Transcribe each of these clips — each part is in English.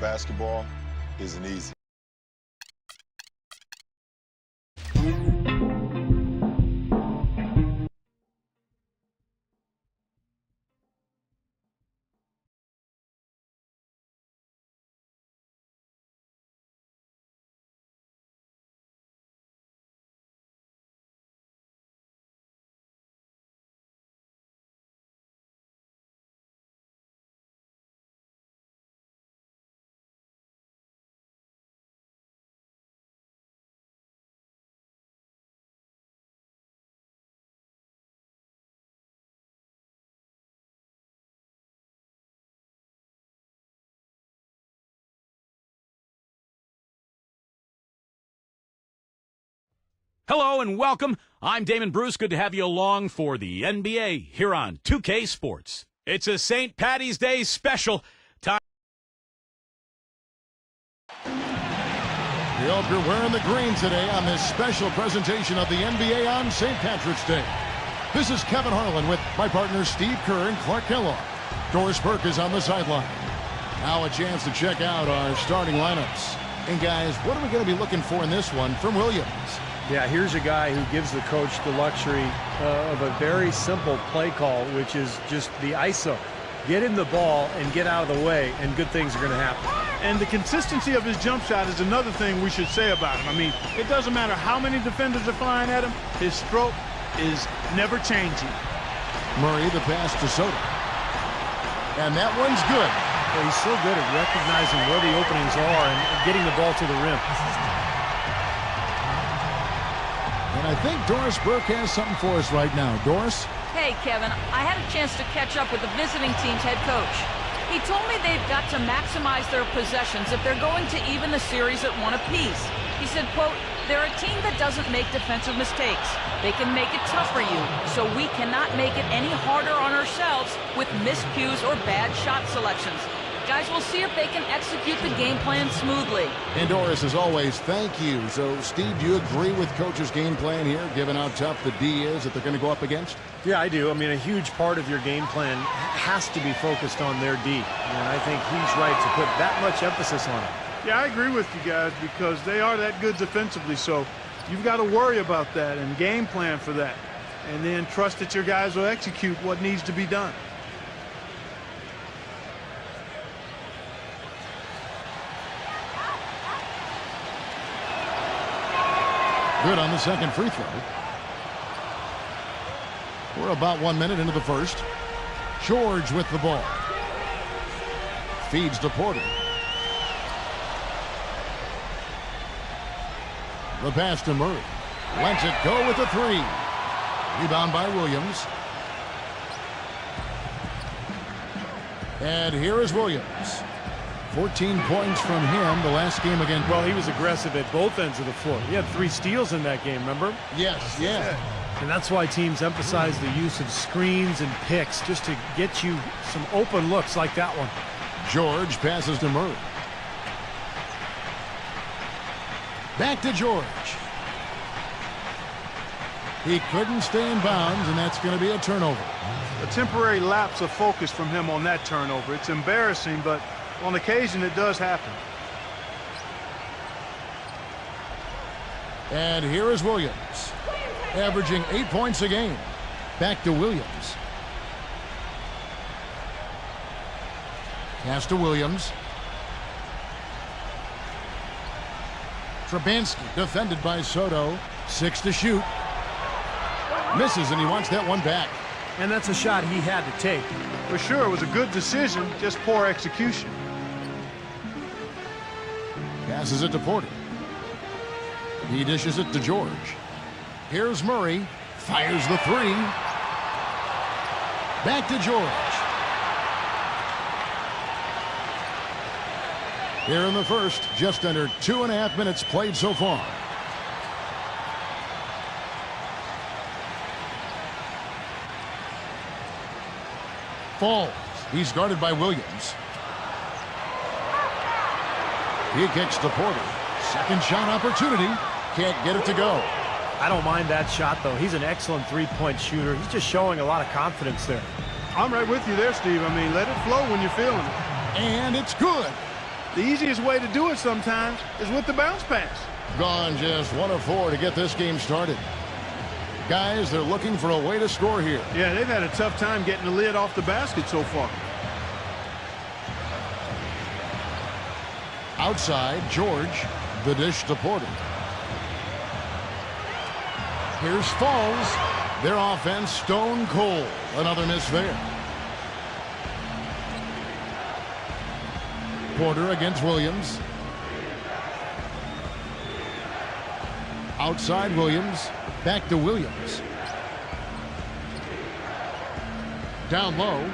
basketball isn't easy. Hello and welcome. I'm Damon Bruce. Good to have you along for the NBA here on 2K Sports. It's a St. Patty's Day special. Time. We hope you're wearing the green today on this special presentation of the NBA on St. Patrick's Day. This is Kevin Harlan with my partners Steve Kerr and Clark Kellogg. Doris Burke is on the sideline. Now a chance to check out our starting lineups. And guys, what are we going to be looking for in this one from Williams? Yeah, here's a guy who gives the coach the luxury of a very simple play call, which is just the ISO. Get him the ball and get out of the way, and good things are going to happen. And the consistency of his jump shot is another thing we should say about him. I mean, it doesn't matter how many defenders are flying at him, his stroke is never changing. Murray, the pass to Soto. And that one's good. Well, he's so good at recognizing where the openings are and getting the ball to the rim. And I think Doris Burke has something for us right now. Doris? Hey, Kevin, I had a chance to catch up with the visiting team's head coach. He told me they've got to maximize their possessions if they're going to even the series at one apiece. He said, quote, they're a team that doesn't make defensive mistakes. They can make it tough for you, so we cannot make it any harder on ourselves with miscues or bad shot selections. Guys, we'll see if they can execute the game plan smoothly. And Doris, as always, thank you. So, Steve, do you agree with Coach's game plan here, given how tough the D is that they're going to go up against? Yeah, I do. I mean, a huge part of your game plan has to be focused on their D. And I think he's right to put that much emphasis on it. Yeah, I agree with you guys because they are that good defensively, so you've got to worry about that and game plan for that. And then trust that your guys will execute what needs to be done. Good on the second free throw. We're about 1 minute into the first. George with the ball. Feeds to Porter. The pass to Murray. Lets it go with the three. Rebound by Williams. And here is Williams. 14 points from him the last game again. Well, he was aggressive at both ends of the floor. He had 3 steals in that game, remember? Yes, yeah. And that's why teams emphasize the use of screens and picks just to get you some open looks like that one. George passes to Murray. Back to George. He couldn't stay in bounds, and that's going to be a turnover. A temporary lapse of focus from him on that turnover. It's embarrassing, but on occasion, it does happen. And here is Williams, averaging 8 points a game. Back to Williams. Pass to Williams. Trubansky defended by Soto. 6 to shoot. Misses, and he wants that one back. And that's a shot he had to take. For sure, it was a good decision, just poor execution. Passes it to Porter. He dishes it to George. Here's Murray. Fires the three. Back to George. Here in the first, just under 2.5 minutes played so far. Falls. He's guarded by Williams. He kicks to Porter. Second shot opportunity. Can't get it to go. I don't mind that shot, though. He's an excellent three-point shooter. He's just showing a lot of confidence there. I'm right with you there, Steve. I mean, let it flow when you're feeling it. And it's good. The easiest way to do it sometimes is with the bounce pass. Gone just 1 of 4 to get this game started. Guys, they're looking for a way to score here. Yeah, they've had a tough time getting the lid off the basket so far. Outside, George. The dish to Porter. Here's Falls. Their offense stone cold. Another miss there. Porter against Williams. Outside Williams. Back to Williams. Down low.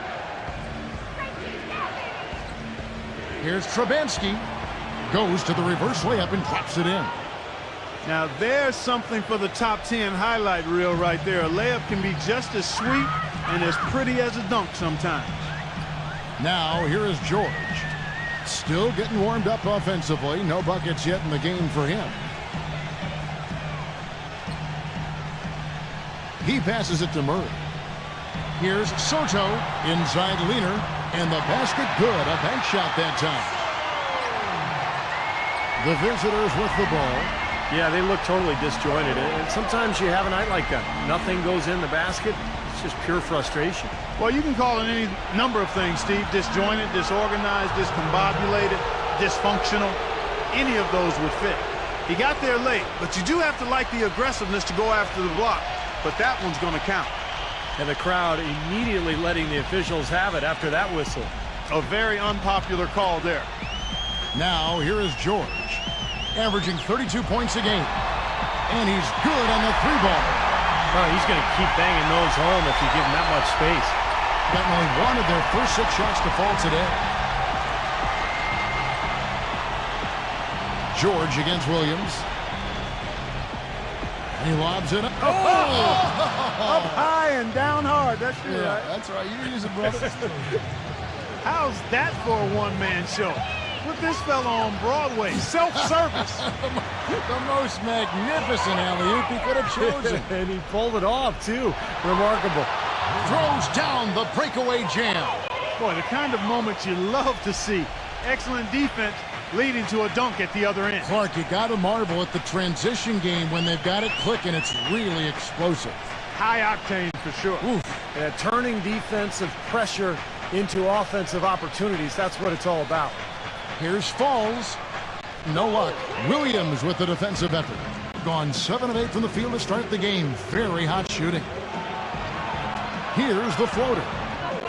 Here's Trubansky. Goes to the reverse layup and drops it in. Now there's something for the top 10 highlight reel right there. A layup can be just as sweet and as pretty as a dunk sometimes. Now here is George. Still getting warmed up offensively. No buckets yet in the game for him. He passes it to Murray. Here's Soto. Inside Leaner. And the basket good. A bank shot that time. The visitors with the ball. Yeah, they look totally disjointed. And sometimes you have a night like that. Nothing goes in the basket. It's just pure frustration. Well, you can call it any number of things, Steve. Disjointed, disorganized, discombobulated, dysfunctional. Any of those would fit. He got there late, but you do have to like the aggressiveness to go after the block. But that one's going to count. And the crowd immediately letting the officials have it after that whistle. A very unpopular call there. Now here is George. Averaging 32 points a game. And he's good on the 3-ball. Oh, he's going to keep banging those home if you give him that much space. Gotten only 1 of their first 6 shots to fall today. George against Williams. He lobs it up. Up high and down hard. That's right. That's right. You use it, brother. How's that for a one-man show? Put this fella on Broadway. Self-service. The most magnificent alley-oop he could have chosen. And he pulled it off, too. Remarkable. Throws down the breakaway jam. Boy, the kind of moments you love to see. Excellent defense leading to a dunk at the other end. Clark, you got to marvel at the transition game when they've got it clicking. It's really explosive. High octane for sure. Oof. Yeah, turning defensive pressure into offensive opportunities. That's what it's all about. Here's Falls. No luck. Williams with the defensive effort. Gone 7 of 8 from the field to start the game. Very hot shooting. Here's the floater.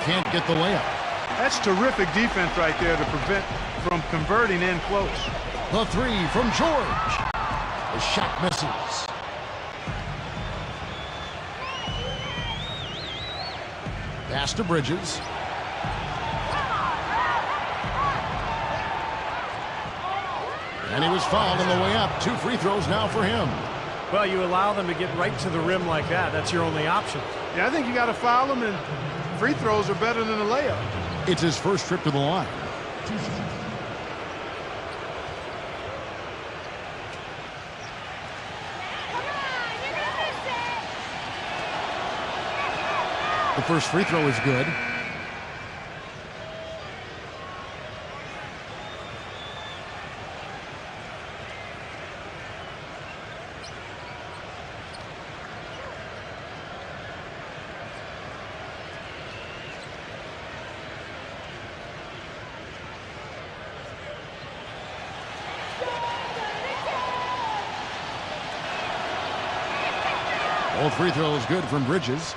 Can't get the layup. That's terrific defense right there to prevent from converting in close. The 3 from George. The shot misses. Pass to Bridges. And he was fouled on the way up. 2 free throws now for him. Well, you allow them to get right to the rim like that. That's your only option. Yeah, I think you got to foul him, and free throws are better than a layup. It's his first trip to the line. The first free throw is good. All free throws good from Bridges.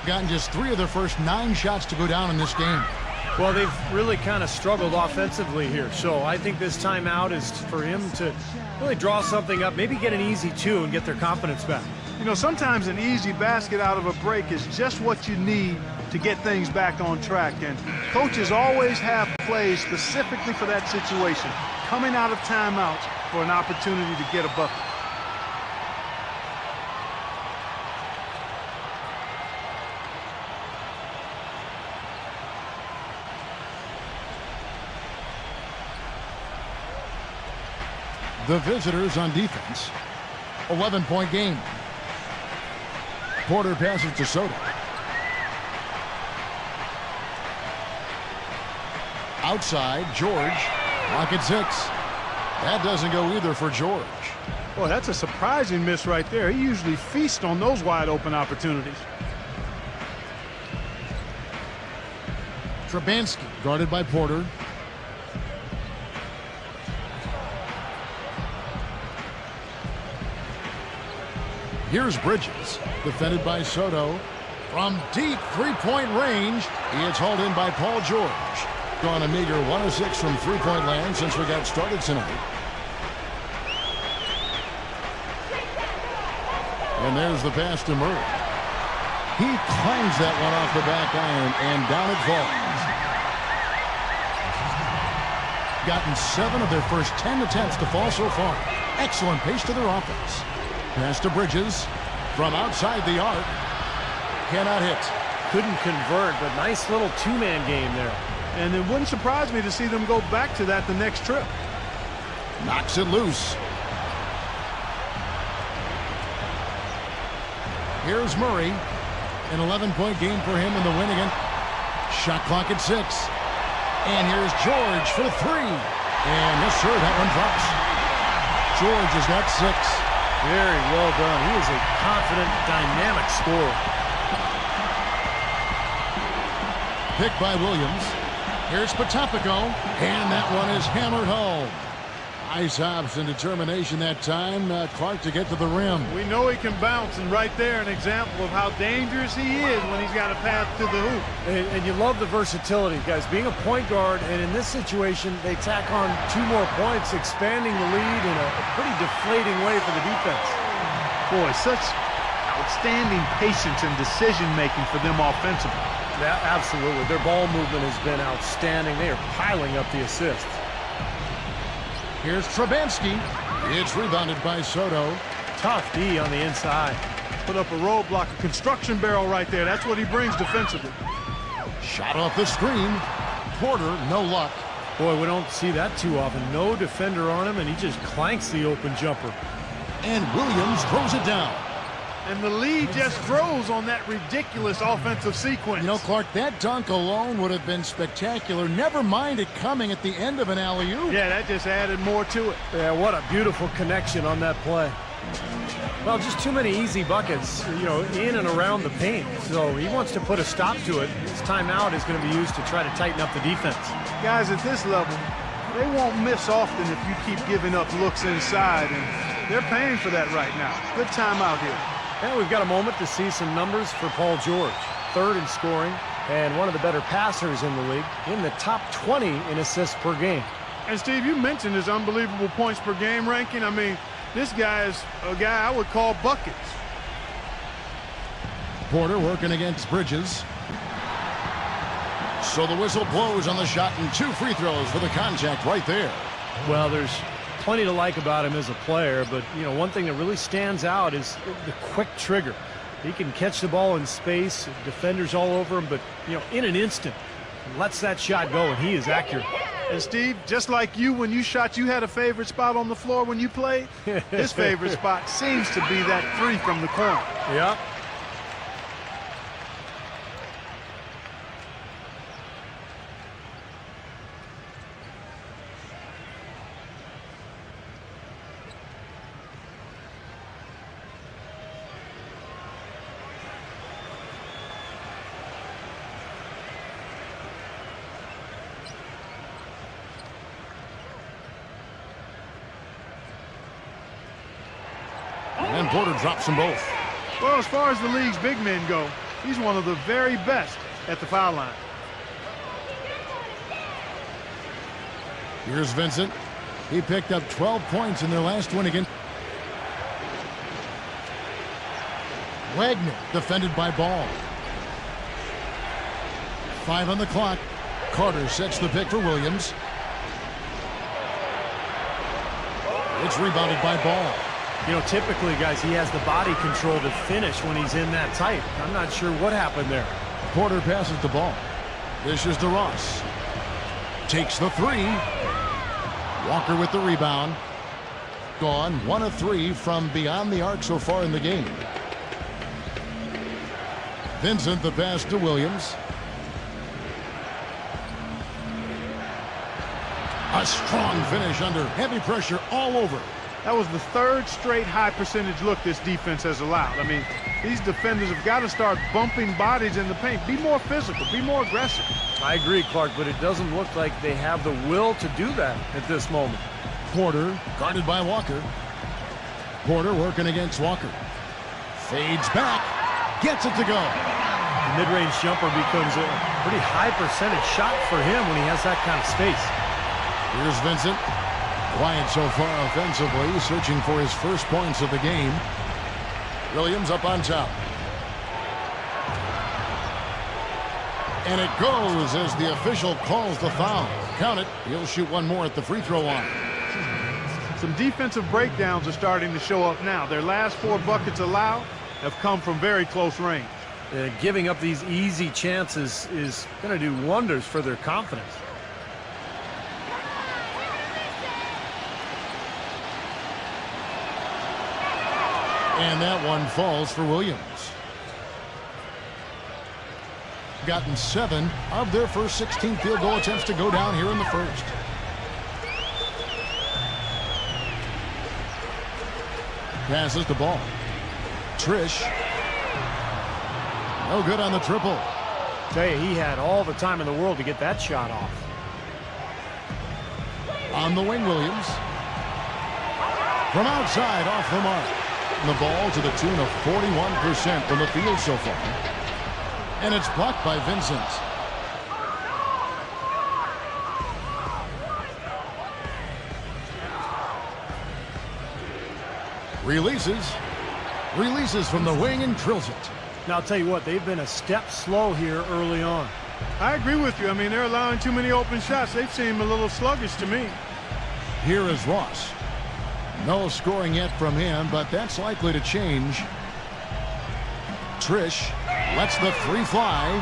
Gotten just 3 of their first 9 shots to go down in this game. Well, they've really kind of struggled offensively here. So I think this timeout is for him to really draw something up, maybe get an easy 2 and get their confidence back. You know, sometimes an easy basket out of a break is just what you need to get things back on track. And coaches always have plays specifically for that situation, coming out of timeouts for an opportunity to get a bucket. The visitors on defense. 11-point game. Porter passes to Soto. Outside, George. Clock at 6. That doesn't go either for George. Boy, that's a surprising miss right there. He usually feasts on those wide open opportunities. Trubansky guarded by Porter. Here's Bridges, defended by Soto. From deep three-point range, he is hauled in by Paul George. Gone a meager 1 of 6 from three-point land since we got started tonight. And there's the pass to Murray. He clangs that one off the back iron, and down it falls. Gotten 7 of their first 10 attempts to fall so far. Excellent pace to their offense. Pass to Bridges from outside the arc. Cannot hit. Couldn't convert, but nice little two-man game there. And it wouldn't surprise me to see them go back to that the next trip. Knocks it loose. Here's Murray. An 11-point game for him in the win again. Shot clock at 6. And here's George for 3. And yes, sir, that one drops. George has got 6. Very well done. He is a confident, dynamic scorer. Picked by Williams. Here's Potapico. And that one is hammered home. Nice hops and determination that time. Clark to get to the rim. We know he can bounce, and right there an example of how dangerous he is when he's got a path to the hoop. And you love the versatility, guys. Being a point guard, and in this situation, they tack on 2 more points, expanding the lead in a pretty deflating way for the defense. Boy, such outstanding patience and decision-making for them offensively. Yeah, absolutely. Their ball movement has been outstanding. They are piling up the assists. Here's Trubansky. It's rebounded by Soto. Tough D on the inside. Put up a roadblock, a construction barrel right there. That's what he brings defensively. Shot off the screen. Porter, no luck. Boy, we don't see that too often. No defender on him, and he just clanks the open jumper. And Williams throws it down. And the lead just grows on that ridiculous offensive sequence. You know, Clark, that dunk alone would have been spectacular. Never mind it coming at the end of an alley-oop. Yeah, that just added more to it. Yeah, what a beautiful connection on that play. Well, just too many easy buckets, you know, in and around the paint. So he wants to put a stop to it. His timeout is going to be used to try to tighten up the defense. Guys, at this level, they won't miss often if you keep giving up looks inside, and they're paying for that right now. Good timeout here. And we've got a moment to see some numbers for Paul George. 3rd in scoring and one of the better passers in the league, in the top 20 in assists per game. And Steve, you mentioned his unbelievable points per game ranking. I mean, this guy is a guy I would call buckets. Porter working against Bridges. So the whistle blows on the shot, and 2 free throws for the contact right there. Well, there's plenty to like about him as a player, but you know, one thing that really stands out is the quick trigger. He can catch the ball in space, defenders all over him, but you know, in an instant lets that shot go, and he is accurate. And Steve, just like you, when you shot, you had a favorite spot on the floor when you played. His favorite spot seems to be that 3 from the corner. Yeah. And Porter drops them both. Well, as far as the league's big men go, he's one of the very best at the foul line. Here's Vincent. He picked up 12 points in their last win against Wagner, defended by Ball. 5 on the clock. Carter sets the pick for Williams. It's rebounded by Ball. You know, typically, guys, he has the body control to finish when he's in that tight. I'm not sure what happened there. Porter passes the ball. This is DeRoss. Takes the 3. Walker with the rebound. Gone 1 of 3 from beyond the arc so far in the game. Vincent the pass to Williams. A strong finish under heavy pressure all over. That was the third straight high percentage look this defense has allowed. I mean, these defenders have got to start bumping bodies in the paint. Be more physical, be more aggressive. I agree, Clark, but it doesn't look like they have the will to do that at this moment. Porter guarded by Walker. Porter working against Walker. Fades back. Gets it to go. The mid-range jumper becomes a pretty high percentage shot for him when he has that kind of space. Here's Vincent. Quiet so far offensively, searching for his first points of the game. Williams up on top. And it goes as the official calls the foul. Count it. He'll shoot one more at the free throw line. Some defensive breakdowns are starting to show up now. Their last 4 buckets allowed have come from very close range. Giving up these easy chances is going to do wonders for their confidence. And that one falls for Williams. Gotten 7 of their first 16 field goal attempts to go down here in the first. Passes the ball. Trish. No good on the triple. Tell you, he had all the time in the world to get that shot off. On the wing, Williams. From outside, off the mark. And the ball to the tune of 41% from the field so far. And it's blocked by Vincent. Releases from the wing and drills it. Now, I'll tell you what, they've been a step slow here early on. I agree with you. I mean, they're allowing too many open shots. They seem a little sluggish to me. Here is Ross. No scoring yet from him, but that's likely to change. Trish lets the 3 fly.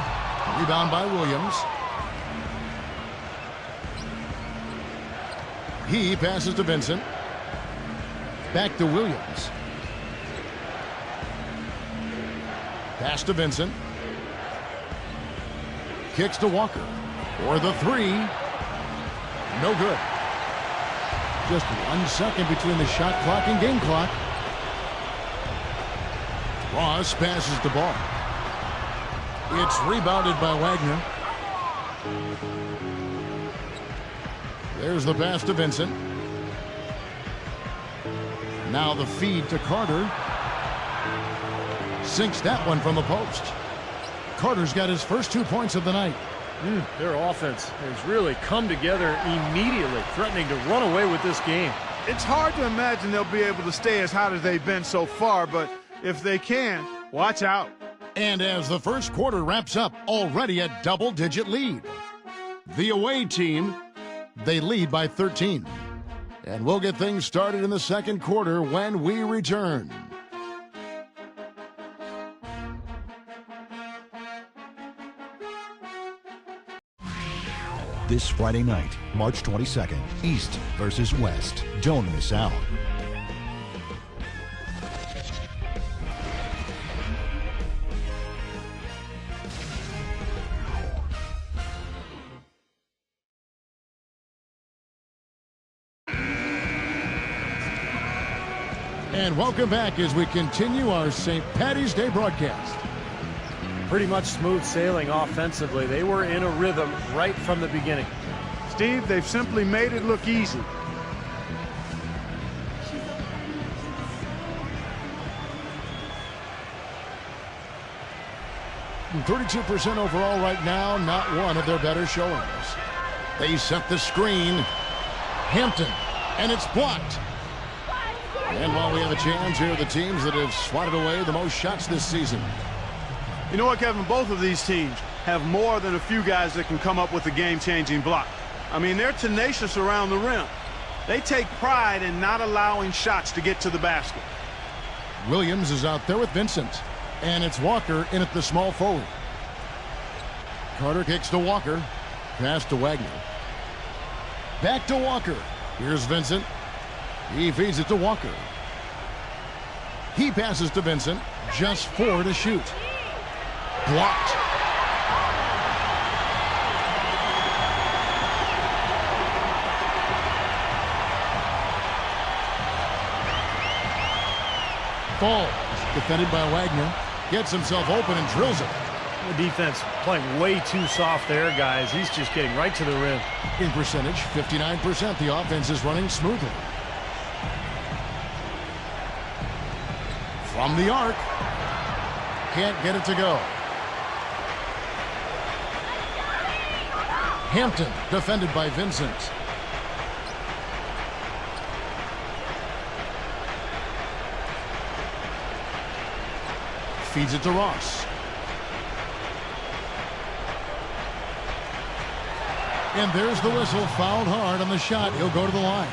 Rebound by Williams. He passes to Vincent. Back to Williams. Pass to Vincent. Kicks to Walker. For the 3. No good. Just 1 second between the shot clock and game clock. Ross passes the ball. It's rebounded by Wagner. There's the pass to Vincent. Now the feed to Carter. Sinks that one from the post. Carter's got his first 2 points of the night. Their offense has really come together immediately, threatening to run away with this game. It's hard to imagine they'll be able to stay as hot as they've been so far, but if they can, watch out. And as the first quarter wraps up, already a double-digit lead. The away team, they lead by 13. And we'll get things started in the second quarter when we return. This Friday night, March 22nd, East versus West. Don't miss out. And welcome back as we continue our St. Paddy's Day broadcast. Pretty much smooth sailing offensively. They were in a rhythm right from the beginning. Steve, they've simply made it look easy. And 32% overall right now, not one of their better showings. They set the screen. Hampton, and it's blocked. And while we have a chance, here are the teams that have swatted away the most shots this season. You know what, Kevin? Both of these teams have more than a few guys that can come up with a game-changing block. I mean, they're tenacious around the rim. They take pride in not allowing shots to get to the basket. Williams is out there with Vincent. And it's Walker in at the small forward. Carter kicks to Walker. Pass to Wagner. Back to Walker. Here's Vincent. He feeds it to Walker. He passes to Vincent. Just 4 to shoot. Blocked. Falls. Defended by Wagner. Gets himself open and drills it. The defense playing way too soft there, guys. He's just getting right to the rim. In percentage, 59%. The offense is running smoothly. From the arc. Can't get it to go. Hampton, defended by Vincent. Feeds it to Ross. And there's the whistle. Fouled hard on the shot. He'll go to the line.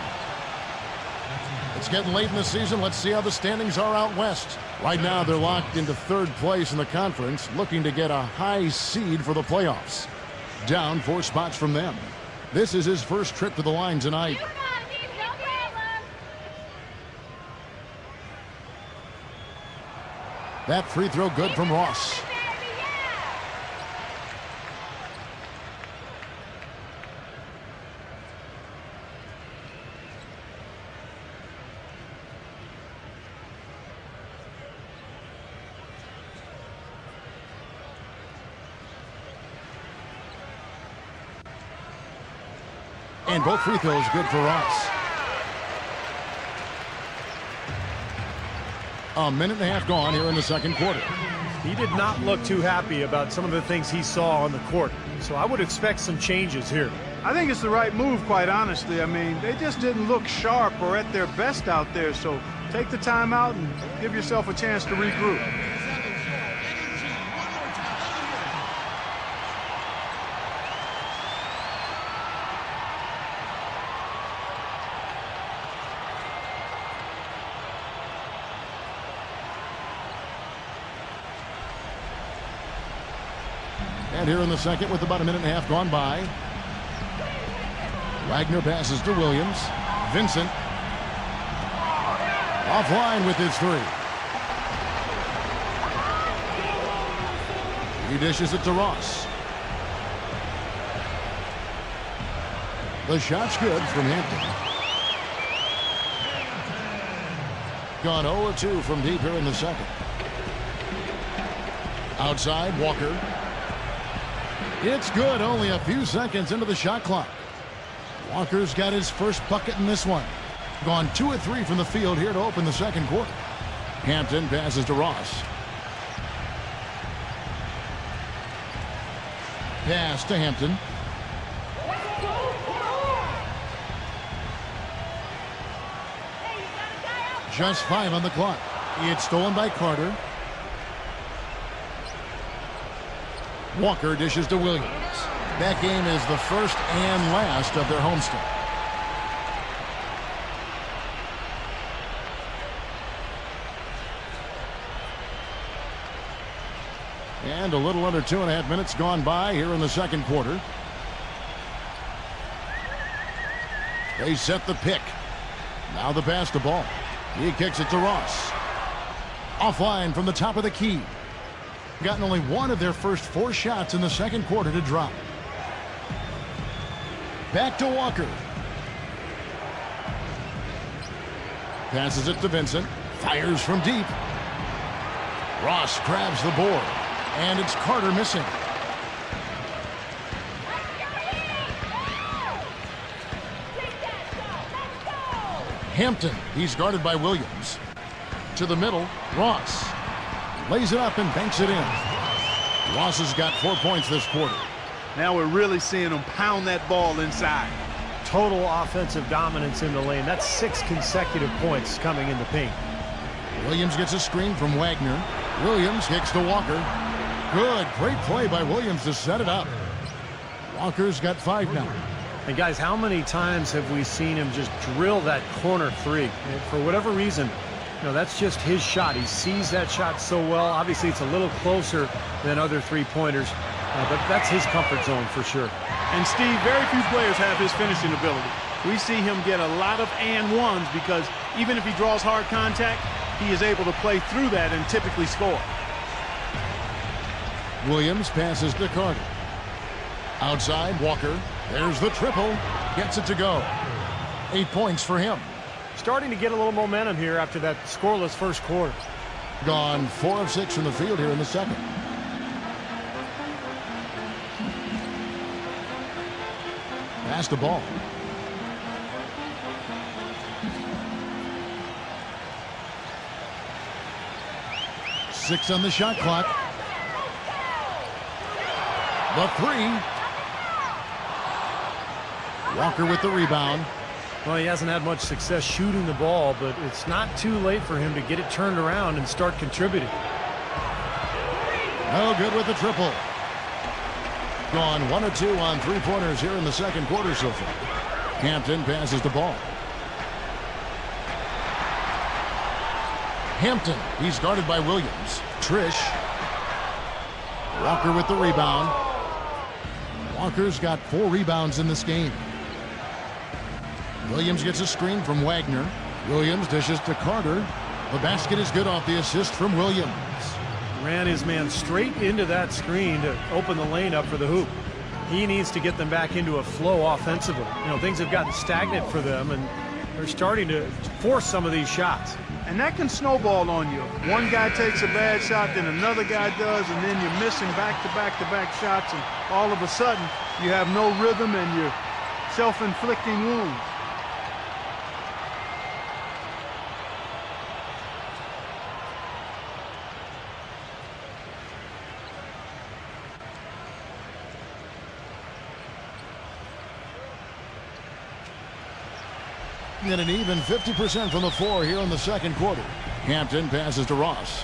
It's getting late in the season. Let's see how the standings are out west. Right now, they're locked into third place in the conference, looking to get a high seed for the playoffs. Down 4 spots from them. This is his first trip to the line tonight. That free throw good from Ross. And both free throws good for Ross. A minute and a half gone here in the second quarter. He did not look too happy about some of the things he saw on the court. So I would expect some changes here. I think it's the right move, quite honestly. I mean, they just didn't look sharp or at their best out there. So take the time out and give yourself a chance to regroup. And here in the second with about a minute and a half gone by. Wagner passes to Williams. Vincent. Offline with his three. He dishes it to Ross. The shot's good from Hampton. Gone 0-2 from deep here in the second. Outside, Walker. It's good, only a few seconds into the shot clock. Walker's got his first bucket in this one. Gone 2 of 3 from the field here to open the second quarter. Hampton passes to Ross. Pass to Hampton. Just 5 on the clock. It's stolen by Carter. Walker dishes to Williams. That game is the first and last of their homestand. And a little under 2.5 minutes gone by here in the second quarter. They set the pick. Now the pass to Ball. He kicks it to Ross. Offline from the top of the key. Gotten only one of their first 4 shots in the second quarter to drop. Back to Walker. Passes it to Vincent. Fires from deep. Ross grabs the board. And it's Carter missing. Hampton. He's guarded by Williams. To the middle. Ross. Lays it up and banks it in. Ross has got 4 points this quarter. Now we're really seeing him pound that ball inside. Total offensive dominance in the lane. That's 6 consecutive points coming in the paint. Williams gets a screen from Wagner. Williams kicks to Walker. Good. Great play by Williams to set it up. Walker's got 5 now. And guys, how many times have we seen him just drill that corner three? And for whatever reason, you know, that's just his shot. He sees that shot so well. Obviously, it's a little closer than other three-pointers, but that's his comfort zone for sure. And Steve, very few players have his finishing ability. We see him get a lot of and ones because even if he draws hard contact, he is able to play through that and typically score. Williams passes to Carter. Outside, Walker. There's the triple. Gets it to go. 8 points for him. Starting to get a little momentum here after that scoreless first quarter. Gone 4 of 6 from the field here in the second. Pass the ball. Six on the shot clock. The three. Walker with the rebound. Well, he hasn't had much success shooting the ball, but it's not too late for him to get it turned around and start contributing. No good with the triple. Gone 1 of 2 on three-pointers here in the second quarter so far. Hampton passes the ball. Hampton, he's guarded by Williams. Trish. Walker with the rebound. Walker's got 4 rebounds in this game. Williams gets a screen from Wagner. Williams dishes to Carter. The basket is good off the assist from Williams. Ran his man straight into that screen to open the lane up for the hoop. He needs to get them back into a flow offensively. You know, things have gotten stagnant for them, and they're starting to force some of these shots. And that can snowball on you. One guy takes a bad shot, then another guy does, and then you're missing back-to-back-to-back shots, and all of a sudden you have no rhythm and you're self-inflicting wounds. And an even 50% from the floor here in the second quarter. Hampton passes to Ross.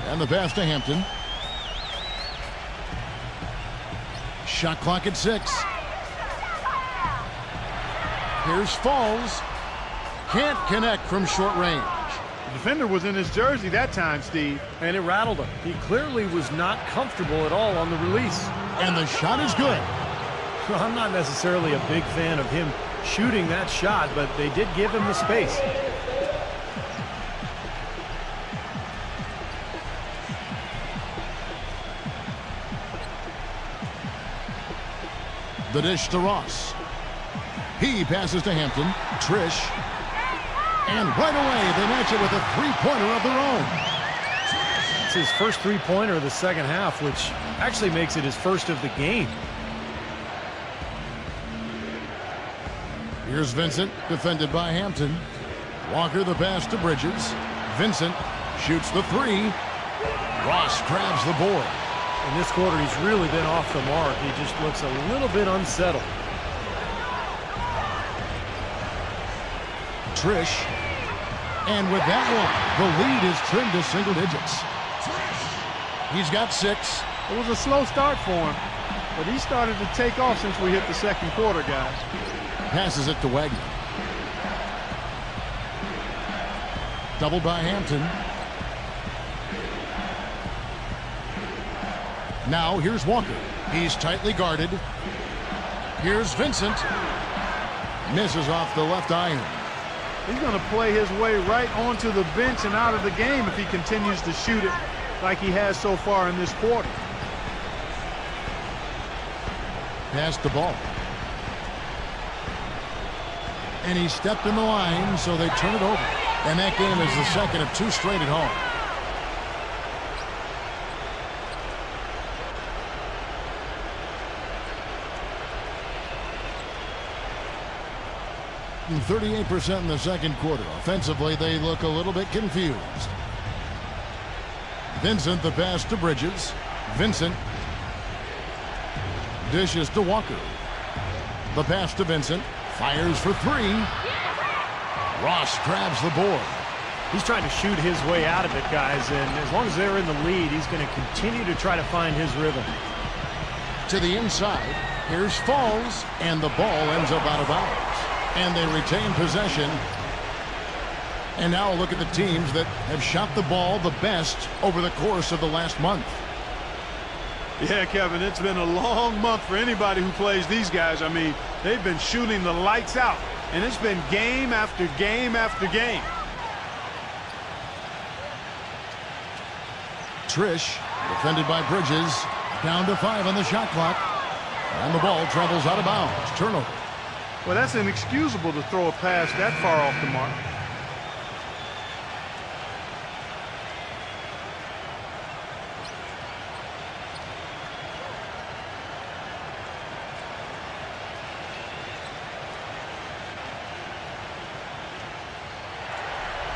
And the pass to Hampton. Shot clock at 6. Here's Falls. Can't connect from short range. The defender was in his jersey that time, Steve. And it rattled him. He clearly was not comfortable at all on the release. And the shot is good. Well, I'm not necessarily a big fan of him shooting that shot, but they did give him the space. The dish to Ross. He passes to Hampton. Trish. And right away, they match it with a three-pointer of their own. It's his first three-pointer of the second half, which actually makes it his first of the game. Here's Vincent, defended by Hampton. Walker the pass to Bridges. Vincent shoots the three. Ross grabs the board. In this quarter, he's really been off the mark. He just looks a little bit unsettled. Trish. And with that one, the lead is trimmed to single digits. He's got 6. It was a slow start for him, but he started to take off since we hit the second quarter, guys. Passes it to Wagner. Doubled by Hampton. Now here's Walker. He's tightly guarded. Here's Vincent. Misses off the left iron. He's going to play his way right onto the bench and out of the game if he continues to shoot it like he has so far in this quarter. Passed the ball. And he stepped in the line, so they turn it over. And that game is the second of 2 straight at home. And 38% in the second quarter. Offensively, they look a little bit confused. Vincent, the pass to Bridges. Vincent dishes to Walker. The pass to Vincent. Fires for 3. Ross grabs the board. He's trying to shoot his way out of it, guys, and as long as they're in the lead, he's going to continue to try to find his rhythm. To the inside, here's Falls, and the ball ends up out of bounds. And they retain possession. And now look at the teams that have shot the ball the best over the course of the last month. Yeah, Kevin, it's been a long month for anybody who plays these guys. I mean, they've been shooting the lights out, and it's been game after game after game. Trish, defended by Bridges, down to 5 on the shot clock. And the ball travels out of bounds. Turnover. Well, that's inexcusable to throw a pass that far off the mark.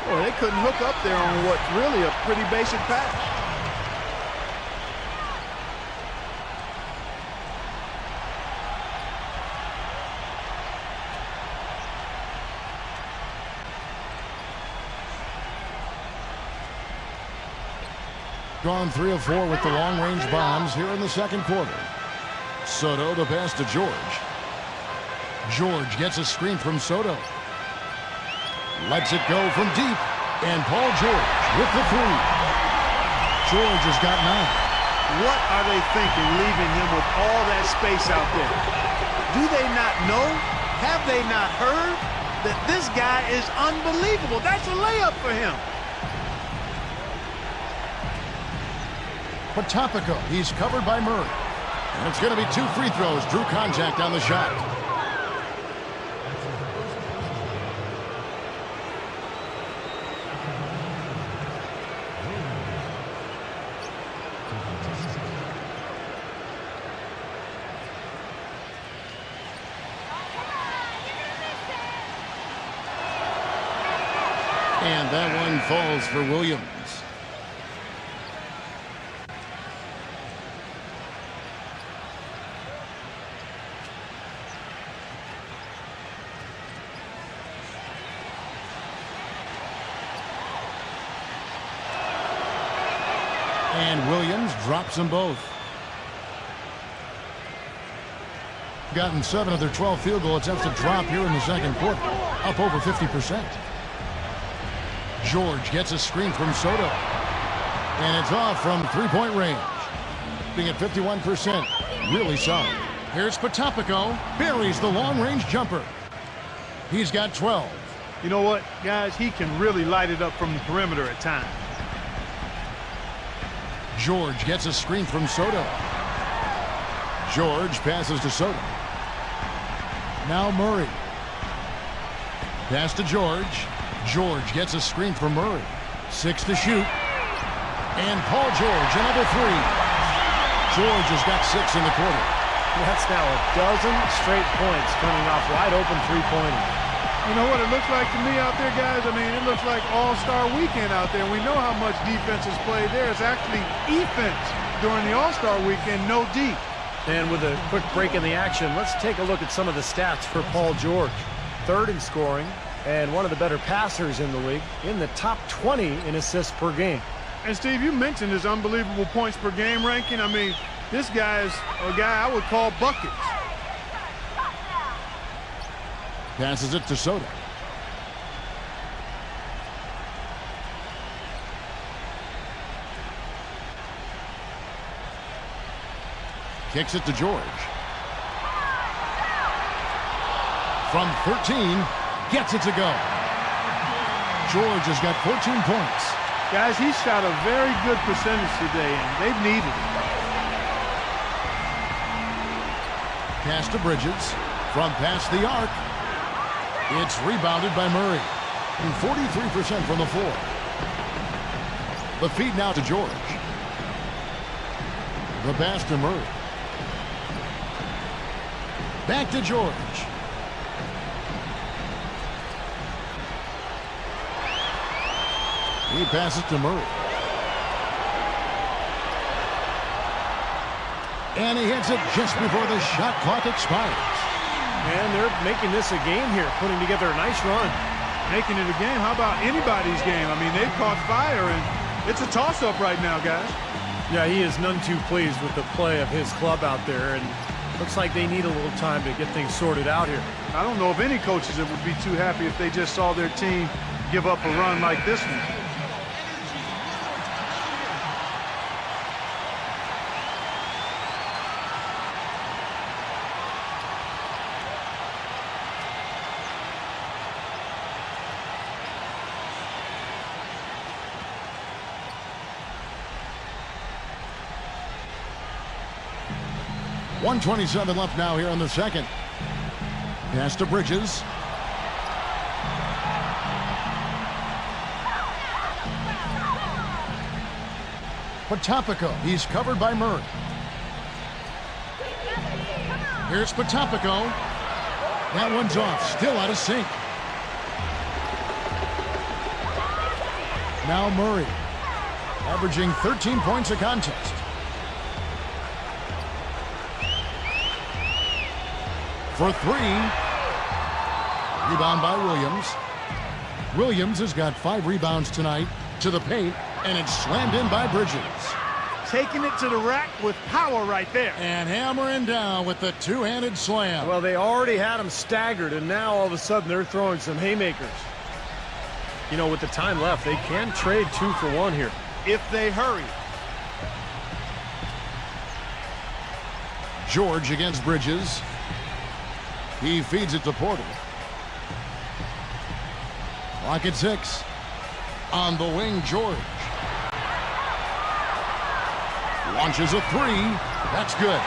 Well, they couldn't hook up there on what's really a pretty basic pass. Gone 3 of 4 with the long-range bombs here in the second quarter. Soto, the pass to George. George gets a screen from Soto. Lets it go from deep. And Paul George with the 3. George has got 9. What are they thinking leaving him with all that space out there? Do they not know? Have they not heard that this guy is unbelievable? That's a layup for him. Potapico, he's covered by Murray. And it's going to be 2 free throws. Drew contact on the shot. And that one falls for Williams. And Williams drops them both. Gotten 7 of their 12 field goal attempts to drop here in the second quarter. Up over 50%. George gets a screen from Soto. And it's off from 3-point range. Being at 51%. Really solid. Here's Potapico. Buries the long-range jumper. He's got 12. You know what, guys? He can really light it up from the perimeter at times. George gets a screen from Soto. George passes to Soto. Now Murray. Pass to George. George gets a screen from Murray. 6 to shoot. And Paul George, another 3. George has got 6 in the quarter. That's now a dozen straight points coming off wide open three-pointers. You know what it looks like to me out there, guys? I mean, it looks like All-Star Weekend out there. We know how much defense is played there. It's actually defense during the All-Star Weekend, no D. And with a quick break in the action, let's take a look at some of the stats for Paul George. 3rd in scoring and one of the better passers in the league, in the top 20 in assists per game. And, Steve, you mentioned his unbelievable points per game ranking. I mean, this guy is a guy I would call buckets. Passes it to Soto. Kicks it to George. From 13, gets it to go. George has got 14 points. Guys, he shot a very good percentage today, and they've needed it. Pass to Bridges. From past the arc. It's rebounded by Murray. And 43% from the floor. The feed now to George. The pass to Murray. Back to George. He passes to Murray. And he hits it just before the shot clock expires. And they're making this a game here, putting together a nice run. Making it a game? How about anybody's game? I mean, they've caught fire, and it's a toss-up right now, guys. Yeah, he is none too pleased with the play of his club out there, and looks like they need a little time to get things sorted out here. I don't know if any coaches that would be too happy if they just saw their team give up a run like this one. .127 left now here in the second. Pass to Bridges. Potapico. He's covered by Murray. Here's Potapico. That one's off. Still out of sync. Now Murray. Averaging 13 points a contest. For three. Rebound by Williams. Williams has got 5 rebounds tonight. To the paint, and it's slammed in by Bridges. Taking it to the rack with power right there. And hammering down with the two-handed slam. Well, they already had him staggered, and now all of a sudden they're throwing some haymakers. You know, with the time left, they can trade 2 for 1 here. If they hurry. George against Bridges. He feeds it to Porter. Clock at 6. On the wing, George. Launches a 3. That's good.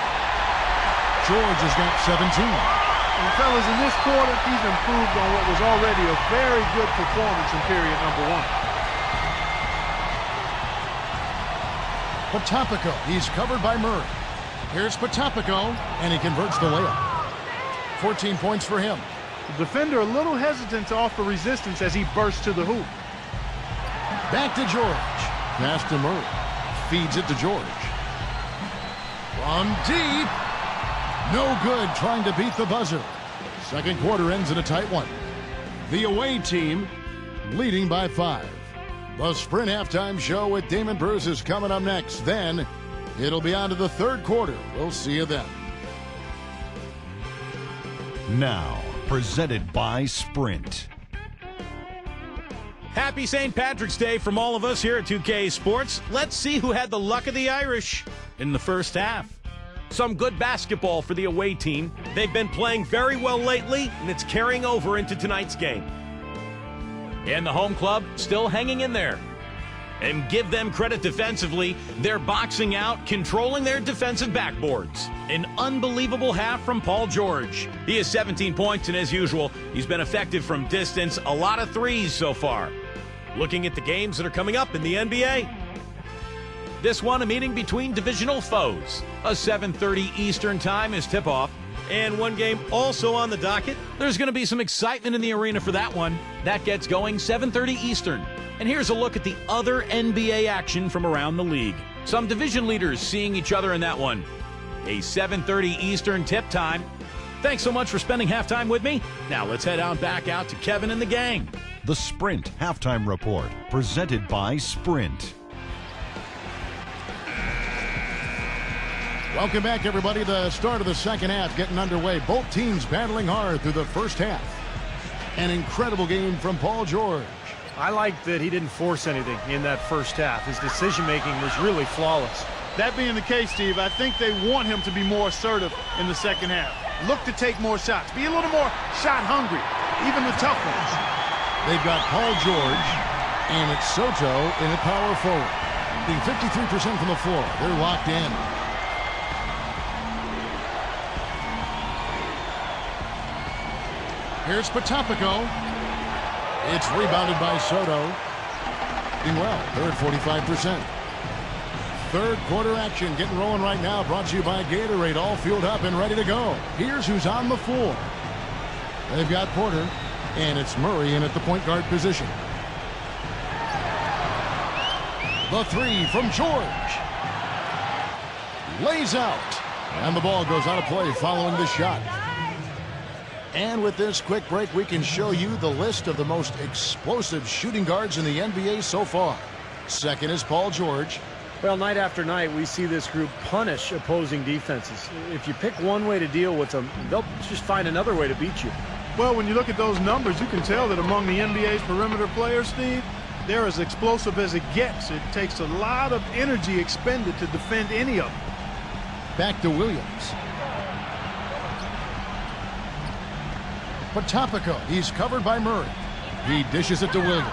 George has got 17. And fellas, in this quarter, he's improved on what was already a very good performance in period number 1. Potapico. He's covered by Murray. Here's Potapico, and he converts the layup. 14 points for him. The defender a little hesitant to offer resistance as he bursts to the hoop. Back to George. Pass to Murray. Feeds it to George. From deep. No good, trying to beat the buzzer. Second quarter ends in a tight one. The away team leading by 5. The Sprint Halftime Show with Damon Bruce is coming up next. Then it'll be on to the third quarter. We'll see you then. Now, presented by Sprint. Happy St. Patrick's Day from all of us here at 2K Sports. Let's see who had the luck of the Irish in the first half. Some good basketball for the away team. They've been playing very well lately, and it's carrying over into tonight's game. And the home club still hanging in there. And give them credit defensively. They're boxing out, controlling their defensive backboards. An unbelievable half from Paul George. He has 17 points, and as usual, he's been effective from distance. A lot of threes so far. Looking at the games that are coming up in the NBA. This one, a meeting between divisional foes. A 7:30 Eastern time is tip-off. And one game also on the docket. There's going to be some excitement in the arena for that one. That gets going 7:30 Eastern. And here's a look at the other NBA action from around the league. Some division leaders seeing each other in that one. A 7:30 Eastern tip time. Thanks so much for spending halftime with me. Now let's head on back out to Kevin and the gang. The Sprint Halftime Report, presented by Sprint. Welcome back, everybody. The start of the second half getting underway. Both teams battling hard through the first half. An incredible game from Paul George. I like that he didn't force anything in that first half. His decision-making was really flawless. That being the case, Steve, I think they want him to be more assertive in the second half. Look to take more shots. Be a little more shot hungry, even the tough ones. They've got Paul George, and it's Soto in at power forward. Being 53% from the floor. They're locked in. Here's Potapico. It's rebounded by Soto. Doing well. They're at 45%. Third quarter action getting rolling right now. Brought to you by Gatorade. All fueled up and ready to go. Here's who's on the floor. They've got Porter, and it's Murray in at the point guard position. The three from George. Lays out. And the ball goes out of play following the shot. And with this quick break, we can show you the list of the most explosive shooting guards in the NBA so far. Second is Paul George. Well, night after night, we see this group punish opposing defenses. If you pick one way to deal with them, they'll just find another way to beat you. Well, when you look at those numbers, you can tell that among the NBA's perimeter players, Steve, they're as explosive as it gets. It takes a lot of energy expended to defend any of them. Back to Williams. Potapico, he's covered by Murray. He dishes it to Williams.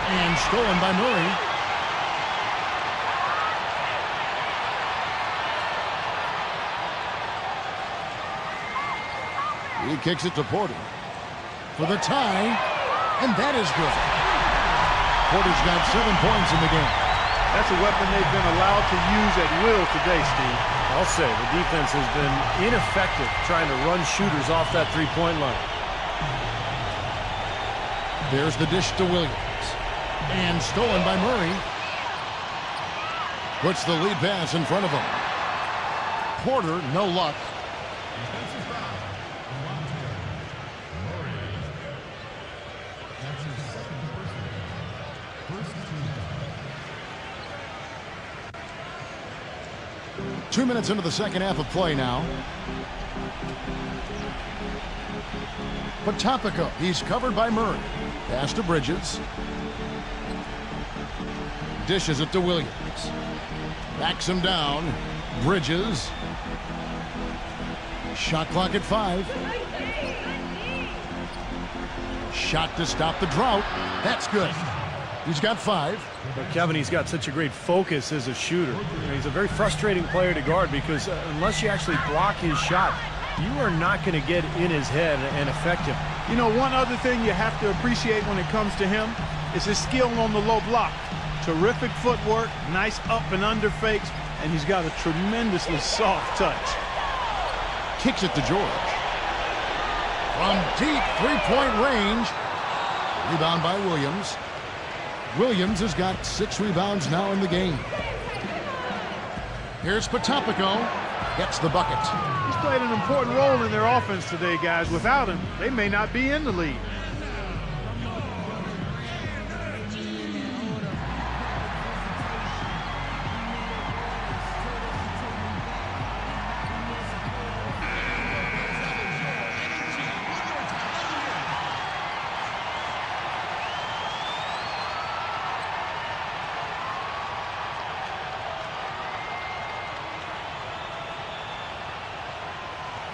And stolen by Murray. He kicks it to Porter for the tie, and that is good. Porter's got 7 points in the game. That's a weapon they've been allowed to use at will today, Steve. I'll say the defense has been ineffective trying to run shooters off that three-point line. There's the dish to Williams. And stolen by Murray. Puts the lead pass in front of him. Porter, no luck. Two minutes into the second half of play now. Potapico, he's covered by Murray. Pass to Bridges. Dishes it to Williams. Backs him down. Bridges. Shot clock at 5. Shot to stop the drought. That's good. He's got 5. But Kevin, he's got such a great focus as a shooter. He's a very frustrating player to guard because unless you actually block his shot, you are not going to get in his head and affect him. You know, one other thing you have to appreciate when it comes to him is his skill on the low block. Terrific footwork, nice up and under fakes, and he's got a tremendously soft touch. Kicks it to George. From deep three-point range. Rebound by Williams. Williams has got 6 rebounds now in the game. Here's Potapico. Gets the bucket. He's played an important role in their offense today, guys. Without him, they may not be in the lead.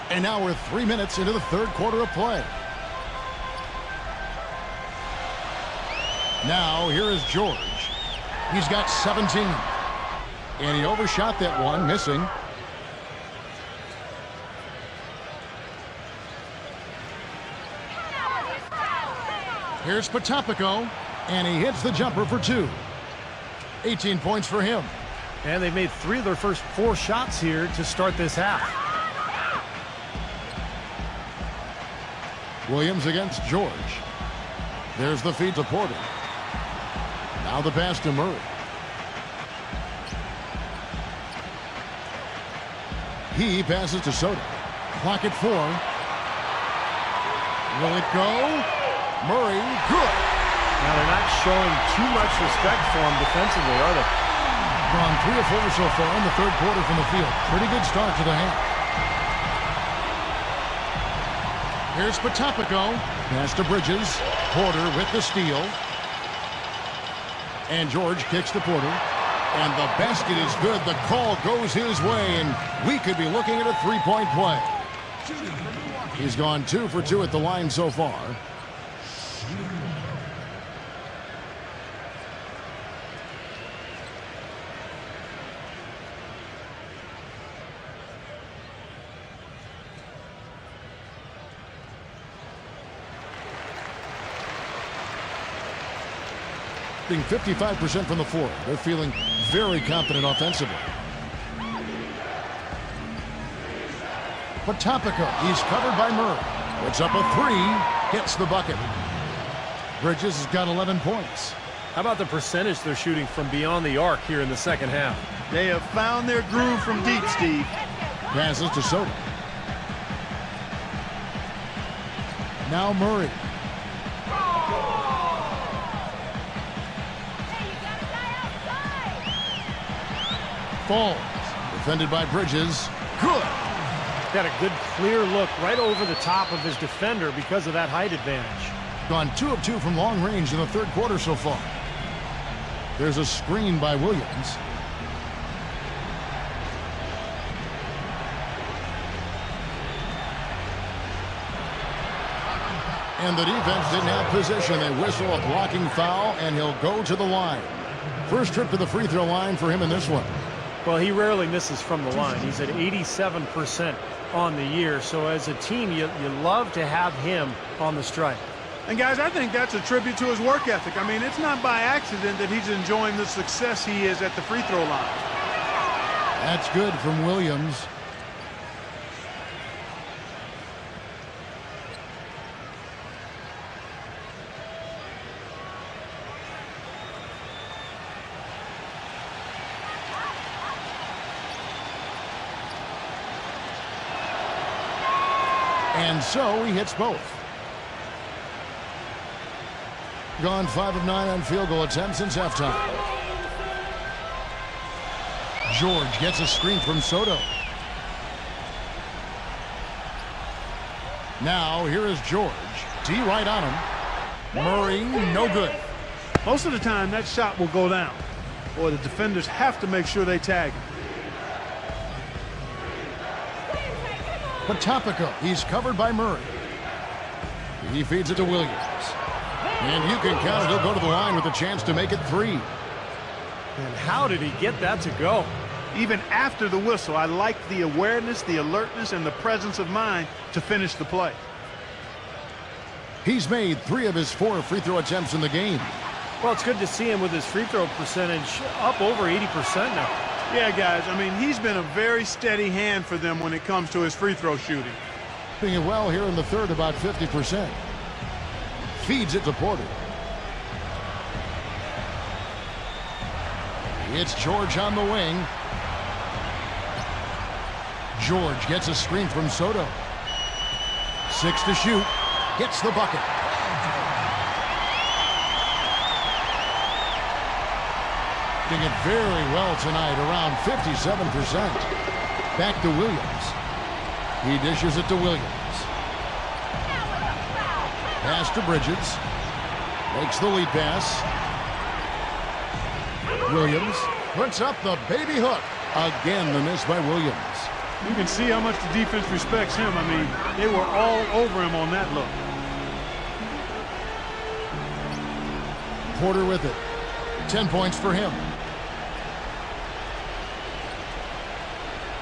And now we're 3 minutes into the third quarter of play. Now here is George. He's got 17. And he overshot that one, missing. Here's Potapico. And he hits the jumper for 2. 18 points for him. And they've made 3 of their first 4 shots here to start this half. Williams against George. There's the feed to Porter. Now the pass to Murray. He passes to Soto. Clock at 4. Will it go? Murray, good. Now they're not showing too much respect for him defensively, are they? Gone 3 of 4 so far in the third quarter from the field. Pretty good start to the half. Here's Potapico. Pass to Bridges. Porter with the steal. And George kicks to Porter. And the basket is good. The call goes his way. And we could be looking at a 3-point play. He's gone 2 for 2 at the line so far. Being 55% from the floor. They're feeling very confident offensively. Potapico, he's covered by Murray. Puts up a 3, gets the bucket. Bridges has got 11 points. How about the percentage they're shooting from beyond the arc here in the second half? They have found their groove from deep, Steve. Passes to Soto. Now Murray. Falls. Defended by Bridges. Good. Got a good clear look right over the top of his defender because of that height advantage. Gone 2 of 2 from long range in the third quarter so far. There's a screen by Williams. And the defense didn't have position. They whistle a blocking foul, and he'll go to the line. First trip to the free throw line for him in this one. Well, he rarely misses from the line. He's at 87% on the year. So as a team, you love to have him on the strike. And guys, I think that's a tribute to his work ethic. I mean, it's not by accident that he's enjoying the success he is at the free throw line. That's good from Williams. And so he hits both. Gone 5 of 9 on field goal attempts since halftime. George gets a screen from Soto. Now here is George. D right on him. Murray, no good. Most of the time, that shot will go down. Or the defenders have to make sure they tag him. Patopico, he's covered by Murray. He feeds it to Williams. And you can count it. He'll go to the line with a chance to make it 3. And how did he get that to go? Even after the whistle, I like the awareness, the alertness, and the presence of mind to finish the play. He's made 3 of his 4 free throw attempts in the game. Well, it's good to see him with his free throw percentage up over 80% now. Yeah, guys, I mean, he's been a very steady hand for them when it comes to his free throw shooting. Doing it well here in the third, about 50%. Feeds it to Porter. It's George on the wing. George gets a screen from Soto. 6 to shoot. Gets the bucket. Doing it very well tonight, around 57%. Back to Williams. He dishes it to Williams. Pass to Bridges. Makes the lead pass. Williams puts up the baby hook. Again, the miss by Williams. You can see how much the defense respects him. I mean, they were all over him on that look. Porter with it. 10 points for him.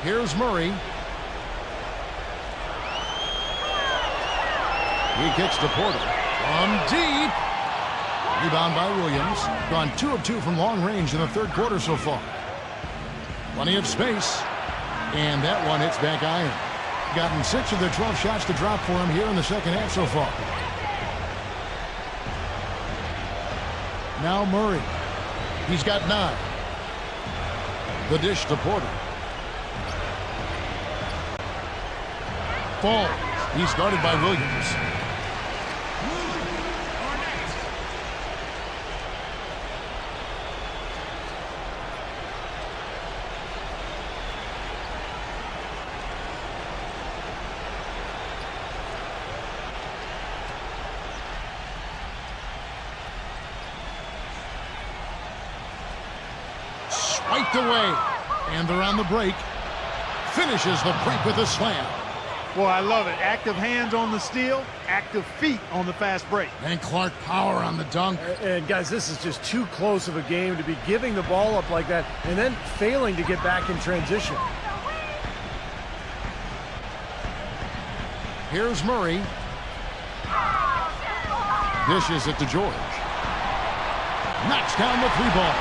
Here's Murray. He kicks to Porter. From deep. Rebound by Williams. Gone 2 of 2 from long range in the third quarter so far. Plenty of space. And that one hits back iron. Gotten 6 of their 12 shots to drop for him here in the second half so far. Now Murray. He's got 9. The dish to Porter. Falls. He's guarded by Williams. Swiped away. And they're on the break. Finishes the break with a slam. Boy, I love it. Active hands on the steal, active feet on the fast break. And Clark power on the dunk. And guys, this is just too close of a game to be giving the ball up like that and then failing to get back in transition. Here's Murray. Dishes it to George. Knocks down the 3-ball.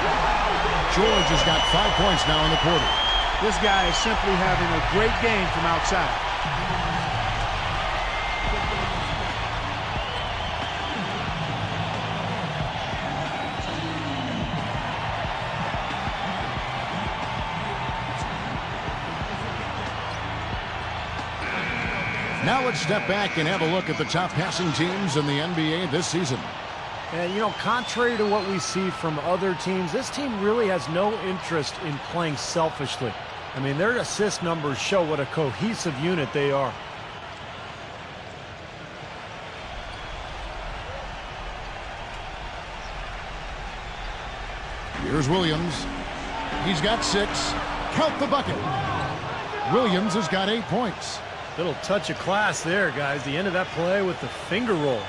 George has got 5 points now in the quarter. This guy is simply having a great game from outside. Now let's step back and have a look at the top passing teams in the NBA this season. And, you know, contrary to what we see from other teams, this team really has no interest in playing selfishly. I mean, their assist numbers show what a cohesive unit they are. Here's Williams. He's got 6. Count the bucket. Williams has got 8 points. Little touch of class there, guys. The end of that play with the finger roll.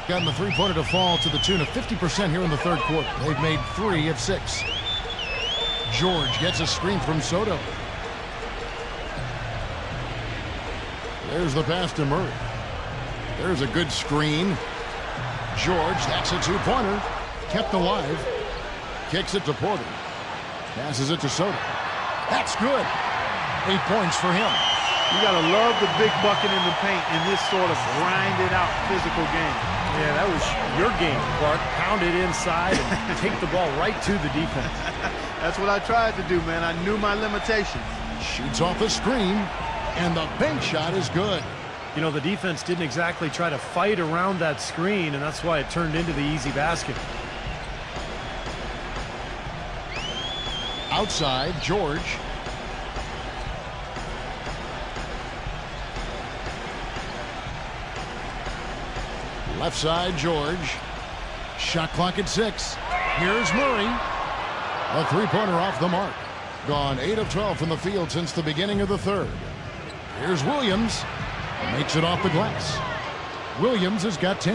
Gotten the 3-pointer to fall to the tune of 50% here in the third quarter. They've made 3 of 6. George gets a screen from Soto. There's the pass to Murray. There's a good screen. George, that's a two-pointer. Kept alive. Kicks it to Porter. Passes it to Soto. That's good. 8 points for him. You got to love the big bucket in the paint in this sort of grinded-out physical game. Yeah, that was your game, Clark. Pound it inside and take the ball right to the defense. That's what I tried to do, man. I knew my limitations. Shoots off the screen, and the bank shot is good. You know, the defense didn't exactly try to fight around that screen, and that's why it turned into the easy basket. Outside, George. Left side, George. Shot clock at 6. Here's Murray. A three-pointer off the mark. Gone 8 of 12 from the field since the beginning of the third. Here's Williams. Makes it off the glass. Williams has got 10.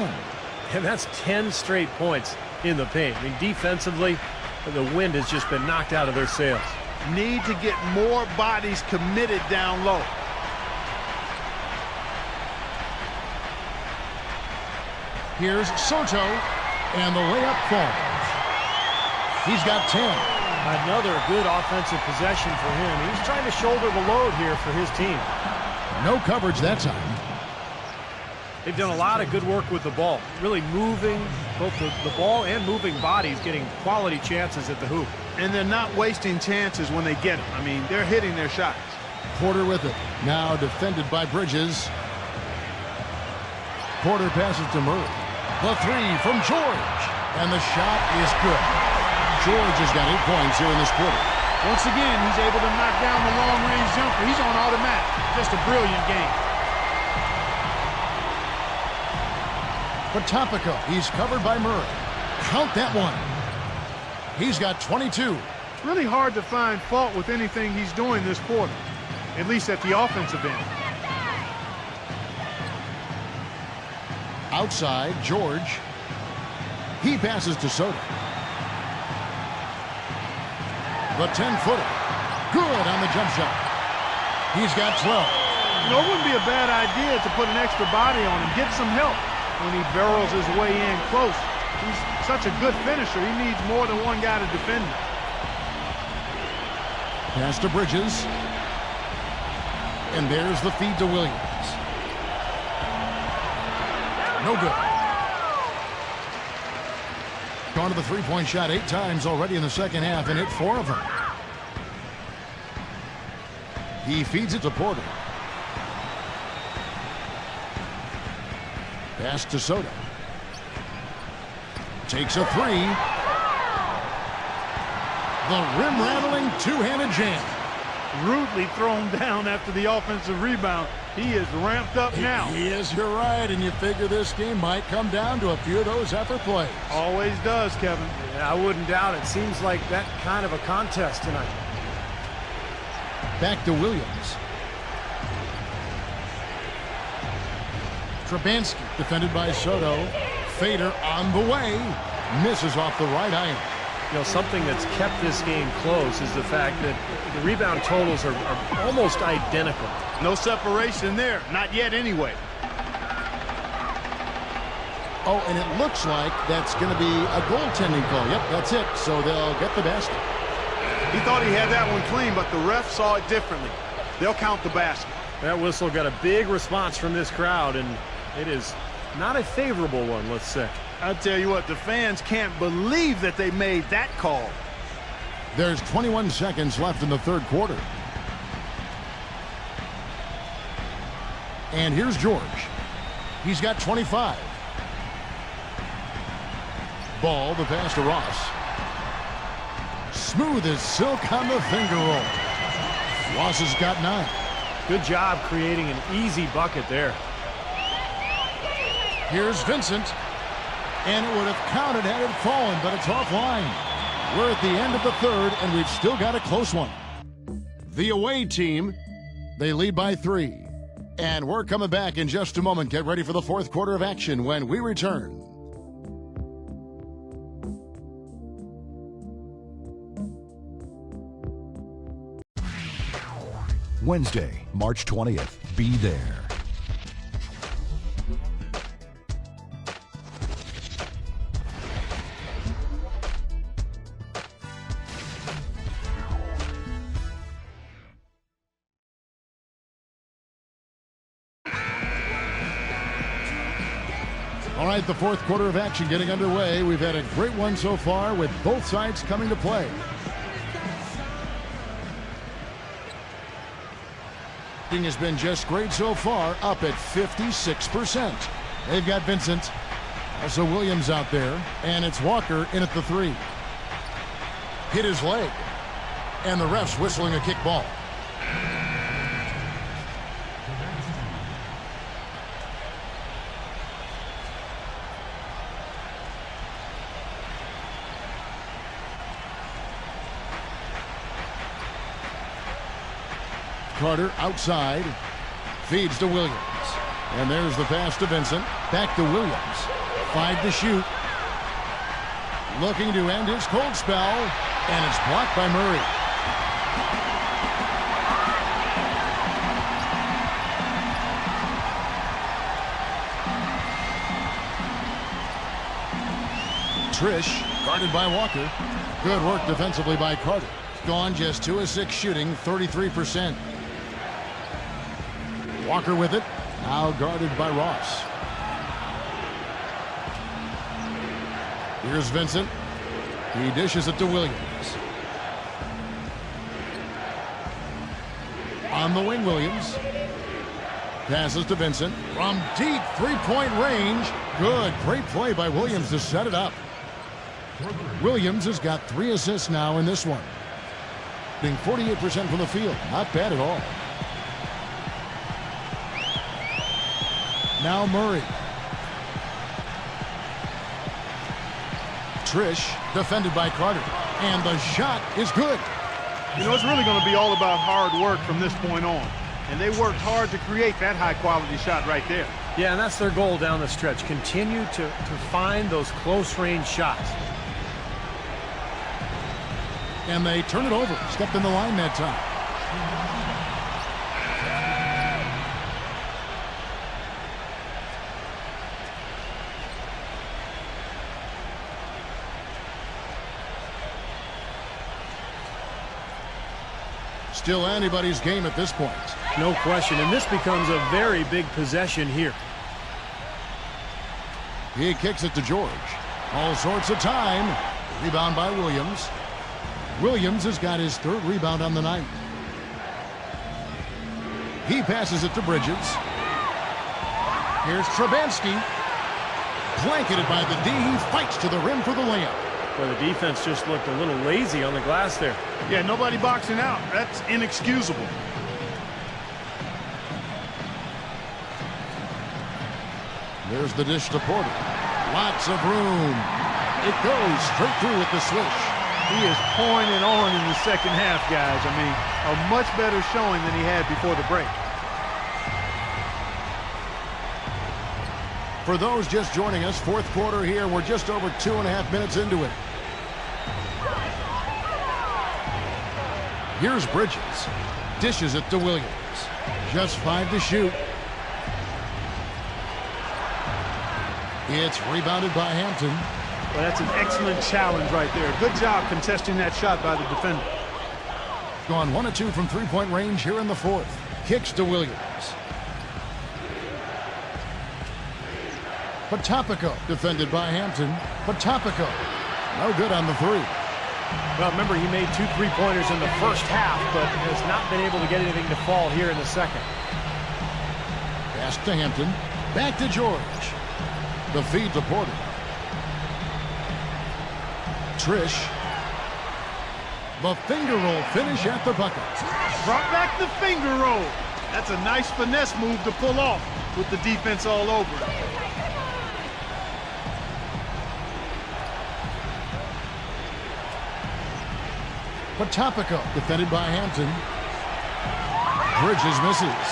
And that's 10 straight points in the paint. I mean, defensively, the wind has just been knocked out of their sails. Need to get more bodies committed down low. Here's Soto, and the layup falls. He's got 10. Another good offensive possession for him. He's trying to shoulder the load here for his team. No coverage that time. They've done a lot of good work with the ball. Really moving both the ball and moving bodies, getting quality chances at the hoop. And they're not wasting chances when they get them. I mean, they're hitting their shots. Porter with it. Now defended by Bridges. Porter passes to Murray. The three from George. And the shot is good. George has got 8 points here in this quarter. Once again, he's able to knock down the long-range jumper. He's on automatic. Just a brilliant game. Potopico, he's covered by Murray. Count that one. He's got 22. Really hard to find fault with anything he's doing this quarter, at least at the offensive end. Outside, George. He passes to Soto. The 10-footer. Good on the jump shot. He's got 12. You know, it wouldn't be a bad idea to put an extra body on him, get some help when he barrels his way in close. He's such a good finisher. He needs more than one guy to defend him. Pass to Bridges. And there's the feed to Williams. No good. Gone to the three-point shot 8 times already in the second half and hit 4 of them. He feeds it to Porter. Pass to Soto. Takes a three. The rim-rattling two-handed jam. Rudely thrown down after the offensive rebound. He is ramped up now. He is, you're right, and you figure this game might come down to a few of those effort plays. Always does, Kevin. Yeah, I wouldn't doubt it. Seems like that kind of a contest tonight. Back to Williams. Trabansky defended by Soto. Fader on the way. Misses off the right iron. You know, something that's kept this game close is the fact that the rebound totals are almost identical. No separation there. Not yet anyway. Oh, and it looks like that's going to be a goaltending call. Yep, that's it. So they'll get the basket. He thought he had that one clean, but the ref saw it differently. They'll count the basket. That whistle got a big response from this crowd, and it is not a favorable one, let's say. I tell you what, the fans can't believe that they made that call. There's 21 seconds left in the third quarter. And here's George. He's got 25. Ball, the pass to Ross. Smooth as silk on the finger roll. Ross has got 9. Good job creating an easy bucket there. Here's Vincent. And it would have counted had it fallen, but it's offline. We're at the end of the third, and we've still got a close one. The away team, they lead by 3. And we're coming back in just a moment. Get ready for the fourth quarter of action when we return. Wednesday, March 20th. Be there. All right, the fourth quarter of action getting underway. We've had a great one so far with both sides coming to play. Has been just great so far, up at 56%. They've got Vincent. Also Williams out there, and it's Walker in at the 3. Hit his leg, and the ref's whistling a kick ball. Carter outside, feeds to Williams. And there's the pass to Vincent. Back to Williams. 5 to shoot. Looking to end his cold spell. And it's blocked by Murray. Trish, guarded by Walker. Good work defensively by Carter. Gone just 2 of 6 shooting, 33%. Walker with it, now guarded by Ross. Here's Vincent. He dishes it to Williams. On the wing, Williams. Passes to Vincent. From deep three-point range. Good, great play by Williams to set it up. Williams has got 3 assists now in this one. Being 48% from the field. Not bad at all. Now Murray. Trish, defended by Carter. And the shot is good. You know, it's really going to be all about hard work from this point on. And they worked hard to create that high-quality shot right there. Yeah, and that's their goal down the stretch. Continue to find those close-range shots. And they turn it over. Stepped in the line that time. Still anybody's game at this point. No question, and this becomes a very big possession here. He kicks it to George. All sorts of time. Rebound by Williams. Williams has got his 3rd rebound on the night. He passes it to Bridges. Here's Trubansky. Blanketed by the D. He fights to the rim for the layup. Well, the defense just looked a little lazy on the glass there. Yeah, nobody boxing out. That's inexcusable. There's the dish to Porter. Lots of room. It goes straight through with the swish. He is pouring it on in the second half, guys. I mean, a much better showing than he had before the break. For those just joining us, fourth quarter here. We're just over 2.5 minutes into it. Here's Bridges. Dishes it to Williams. Just 5 to shoot. It's rebounded by Hampton. Well, that's an excellent challenge right there. Good job contesting that shot by the defender. Gone 1 of 2 from three-point range here in the fourth. Kicks to Williams. Potapico defended by Hampton. Potapico. No good on the 3. Well, remember, he made 2 3-pointers in the first half, but has not been able to get anything to fall here in the second. Pass to Hampton. Back to George. The feed to Porter. Trish. The finger roll finish at the bucket. Brought back the finger roll. That's a nice finesse move to pull off with the defense all over it. Potapico defended by Hampton. Bridges misses.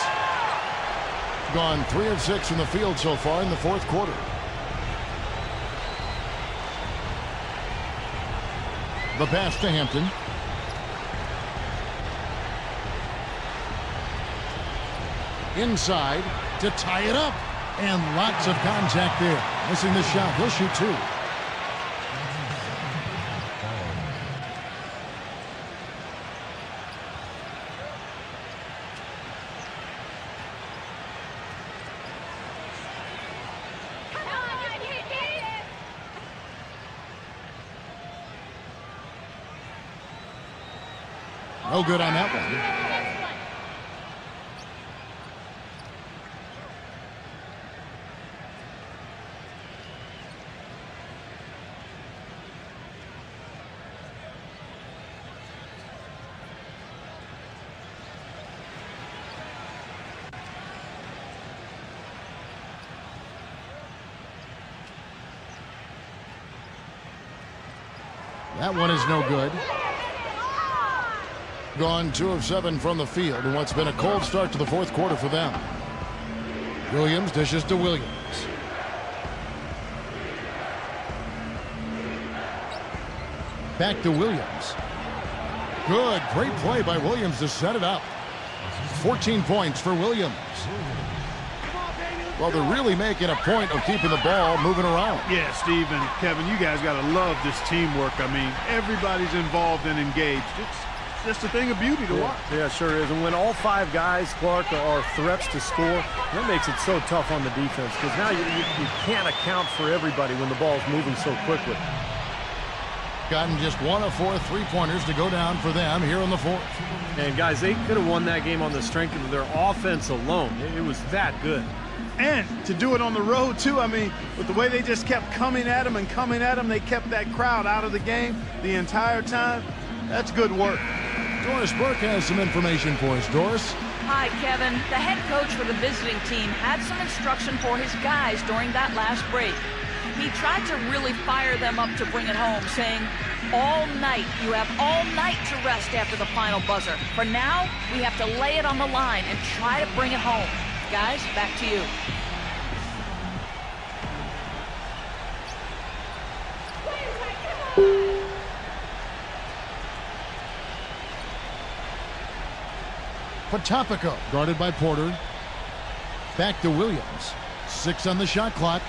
Gone 3 of 6 from the field so far in the fourth quarter. The pass to Hampton. Inside to tie it up. And lots of contact there. Missing the shot. He'll shoot 2. No good on that one. That one is no good. Gone 2 of 7 from the field in what's been a cold start to the fourth quarter for them. Williams dishes to Williams. Back to Williams. Good, great play by Williams to set it up. 14 points for Williams. Well, they're really making a point of keeping the ball moving around. Yeah, Steve and Kevin, you guys got to love this teamwork. I mean, everybody's involved and engaged. It's just a thing of beauty to watch. Yeah, sure is. And when all 5 guys, Clark, are threats to score, that makes it so tough on the defense because now you can't account for everybody when the ball's moving so quickly. Gotten just 1 of 4 3-pointers to go down for them here in the fourth. And, guys, they could have won that game on the strength of their offense alone. It was that good. And to do it on the road, too. I mean, with the way they just kept coming at them and coming at them, they kept that crowd out of the game the entire time. That's good work. Doris Burke has some information for us. Doris? Hi, Kevin. The head coach for the visiting team had some instruction for his guys during that last break. He tried to really fire them up to bring it home, saying, all night, you have all night to rest after the final buzzer. For now, we have to lay it on the line and try to bring it home. Guys, back to you. Potapico guarded by Porter. Back to Williams. 6 on the shot clock.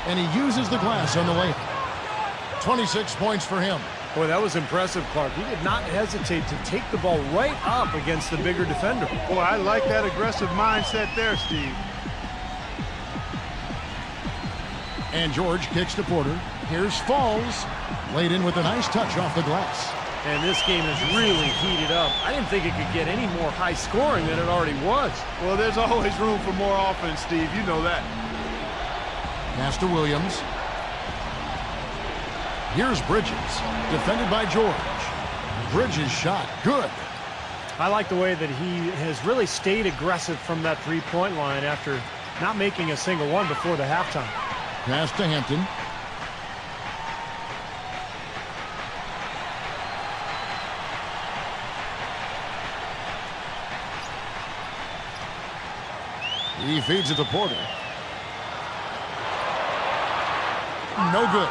And he uses the glass on the way. 26 points for him. Boy, that was impressive, Clark. He did not hesitate to take the ball right up against the bigger defender. Boy, I like that aggressive mindset there, Steve. And George kicks to Porter. Here's Falls. Laid in with a nice touch off the glass. And this game is really heated up. I didn't think it could get any more high scoring than it already was. Well, there's always room for more offense, Steve. You know that. Pass to Williams. Here's Bridges, defended by George. Bridges shot, good. I like the way that he has really stayed aggressive from that three-point line after not making a single one before the halftime. Pass to Hampton. He feeds it to Porter. No good.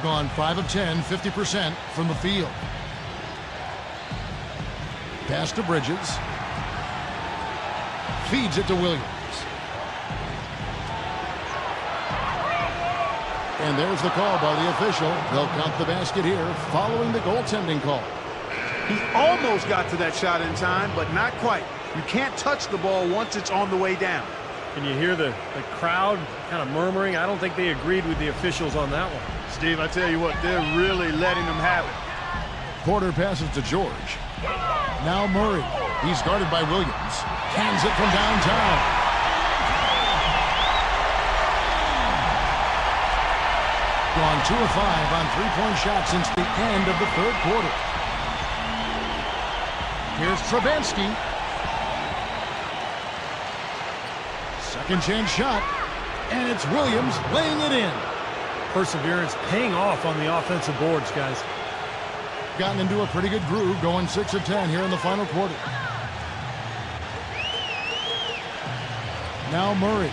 Gone 5 of 10, 50% from the field. Pass to Bridges. Feeds it to Williams. And there's the call by the official. They'll count the basket here following the goaltending call. He almost got to that shot in time, but not quite. You can't touch the ball once it's on the way down. Can you hear the crowd kind of murmuring? I don't think they agreed with the officials on that one. Steve, I tell you what, they're really letting them have it. Porter passes to George. Now Murray. He's guarded by Williams. Cans it from downtown. Gone 2 of 5 on three-point shots since the end of the third quarter. Here's Trabansky. Second chance shot. And it's Williams laying it in. Perseverance paying off on the offensive boards, guys. Gotten into a pretty good groove, going 6 of 10 here in the final quarter. Now Murray.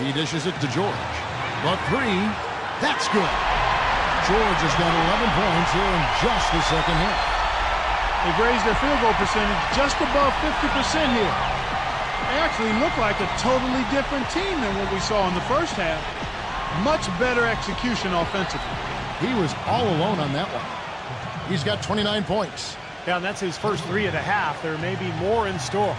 He dishes it to George. The three That's good. George has got 11 points here in just the second half. They've raised their field goal percentage just above 50% here. They actually look like a totally different team than what we saw in the first half. Much better execution offensively. He was all alone on that one. He's got 29 points. Yeah, and that's his first 3 and a half. There may be more in store.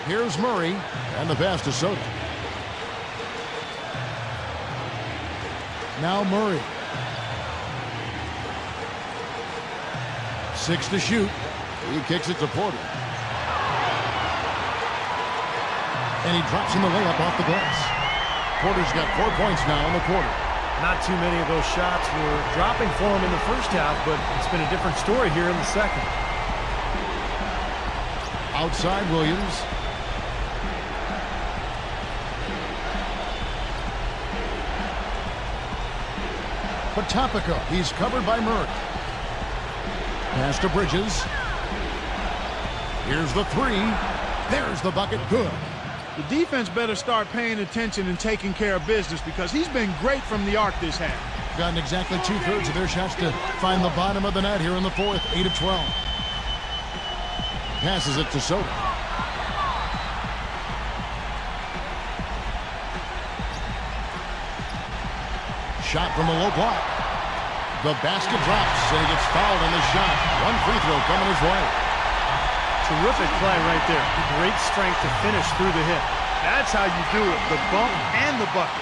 Here's Murray, and the pass to Soto. Now Murray. 6 to shoot. He kicks it to Porter. And he drops in the layup off the glass. Porter's got 4 points now in the quarter. Not too many of those shots were dropping for him in the first half, but it's been a different story here in the second. Outside Williams. Potapika. He's covered by Murray. Pass to Bridges. Here's the 3. There's the bucket. Good. The defense better start paying attention and taking care of business because he's been great from the arc this half. Gotten exactly 2/3 of their shots to find the bottom of the net here in the fourth. 8 of 12. Passes it to Soto. Shot from the low block. The basket drops, and he gets fouled on the shot. 1 free throw coming his way. Terrific play right there. Great strength to finish through the hit. That's how you do it, the bump and the bucket.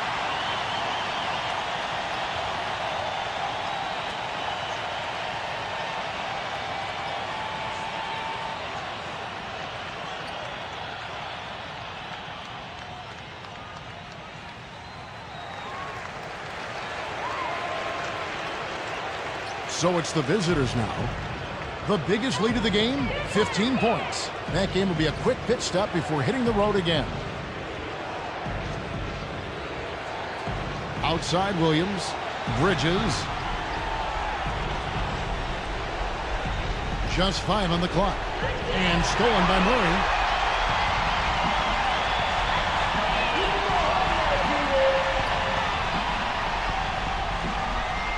So it's the visitors now. The biggest lead of the game, 15 points. That game will be a quick pit stop before hitting the road again. Outside Williams. Bridges. Just 5 on the clock. And stolen by Murray.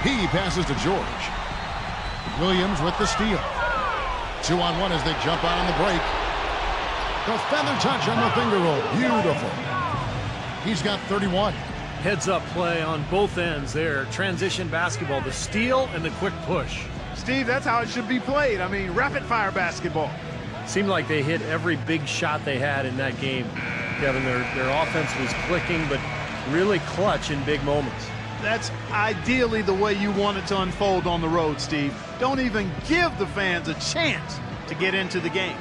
He passes to George. Williams with the steal. 2-on-1 as they jump out on the break. The feather touch on the finger roll. Beautiful. He's got 31. Heads-up play on both ends there. Transition basketball, the steal and the quick push. Steve, that's how it should be played. I mean, rapid-fire basketball. Seemed like they hit every big shot they had in that game. Kevin, their offense was clicking, but really clutch in big moments. That's ideally the way you want it to unfold on the road, Steve. Don't even give the fans a chance to get into the game.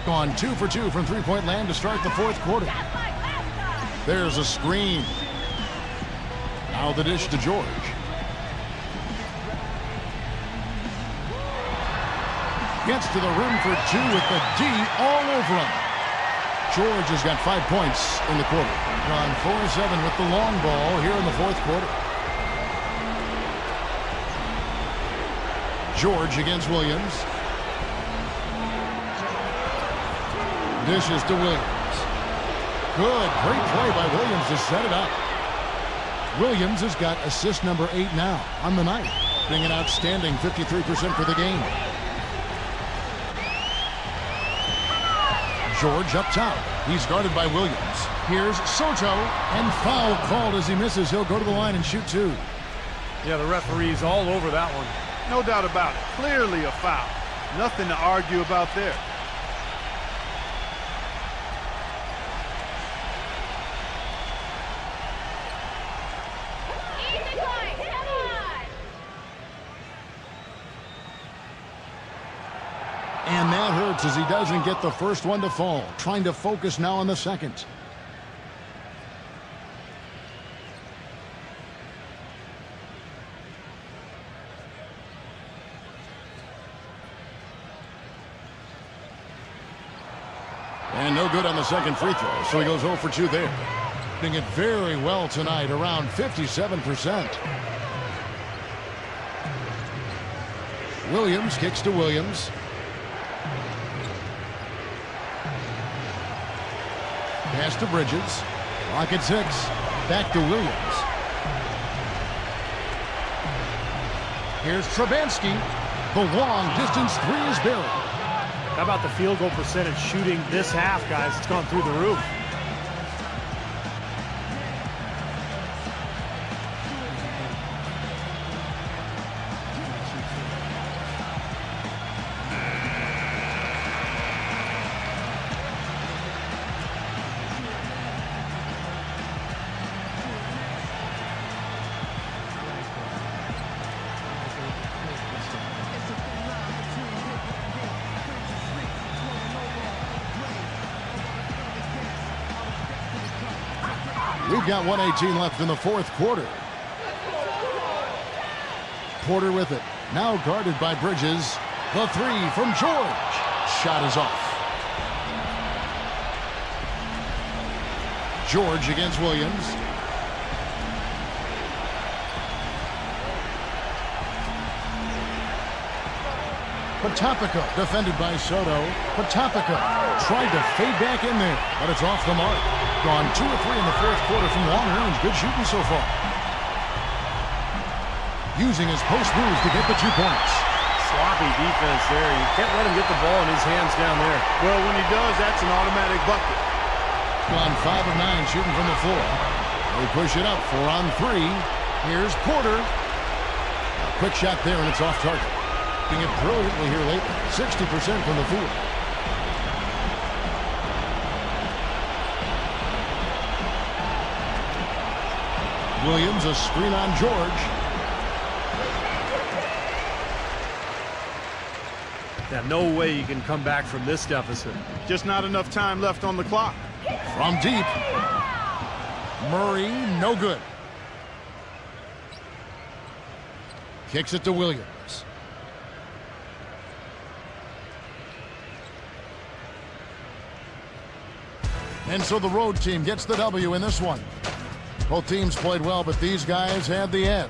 Gone 2 for 2 from three-point land to start the fourth quarter. There's a screen. Now the dish to George. Gets to the rim for 2 with the D all over him. George has got 5 points in the quarter. Gone 4-7 with the long ball here in the fourth quarter. George against Williams. Dishes to Williams. Good, great play by Williams to set it up. Williams has got assist number 8 now on the night, being an outstanding 53% for the game. George up top. He's guarded by Williams. Here's Soto, and foul called as he misses. He'll go to the line and shoot 2. Yeah, the referee's all over that one. No doubt about it. Clearly a foul. Nothing to argue about there. And that hurts as he doesn't get the first one to fall. Trying to focus now on the second. And no good on the second free throw, so he goes 0 for 2 there. Doing it very well tonight, around 57%. Williams kicks to Williams. Pass to Bridges. Rocket 6. Back to Williams. Here's Trubansky. The long distance three is buried. How about the field goal percentage shooting this half, guys? It's gone through the roof. We've got 1:18 left in the fourth quarter. Porter with it. Now guarded by Bridges. The three from George. Shot is off. George against Williams. Potapika defended by Soto. Potapika tried to fade back in there, but it's off the mark. Gone 2 of 3 in the fourth quarter from long range. Good shooting so far. Using his post moves to get the 2 points. Sloppy defense there. You can't let him get the ball in his hands down there. Well, when he does, that's an automatic bucket. Gone 5 of 9 shooting from the floor. They push it up 4 on 3. Here's Porter. A quick shot there, and it's off target. Doing it brilliantly here lately. 60% from the field. Williams, a screen on George. Yeah, no way you can come back from this deficit. Just not enough time left on the clock. From deep. Murray, no good. Kicks it to Williams. And so the road team gets the W in this one. Both teams played well, but these guys had the edge.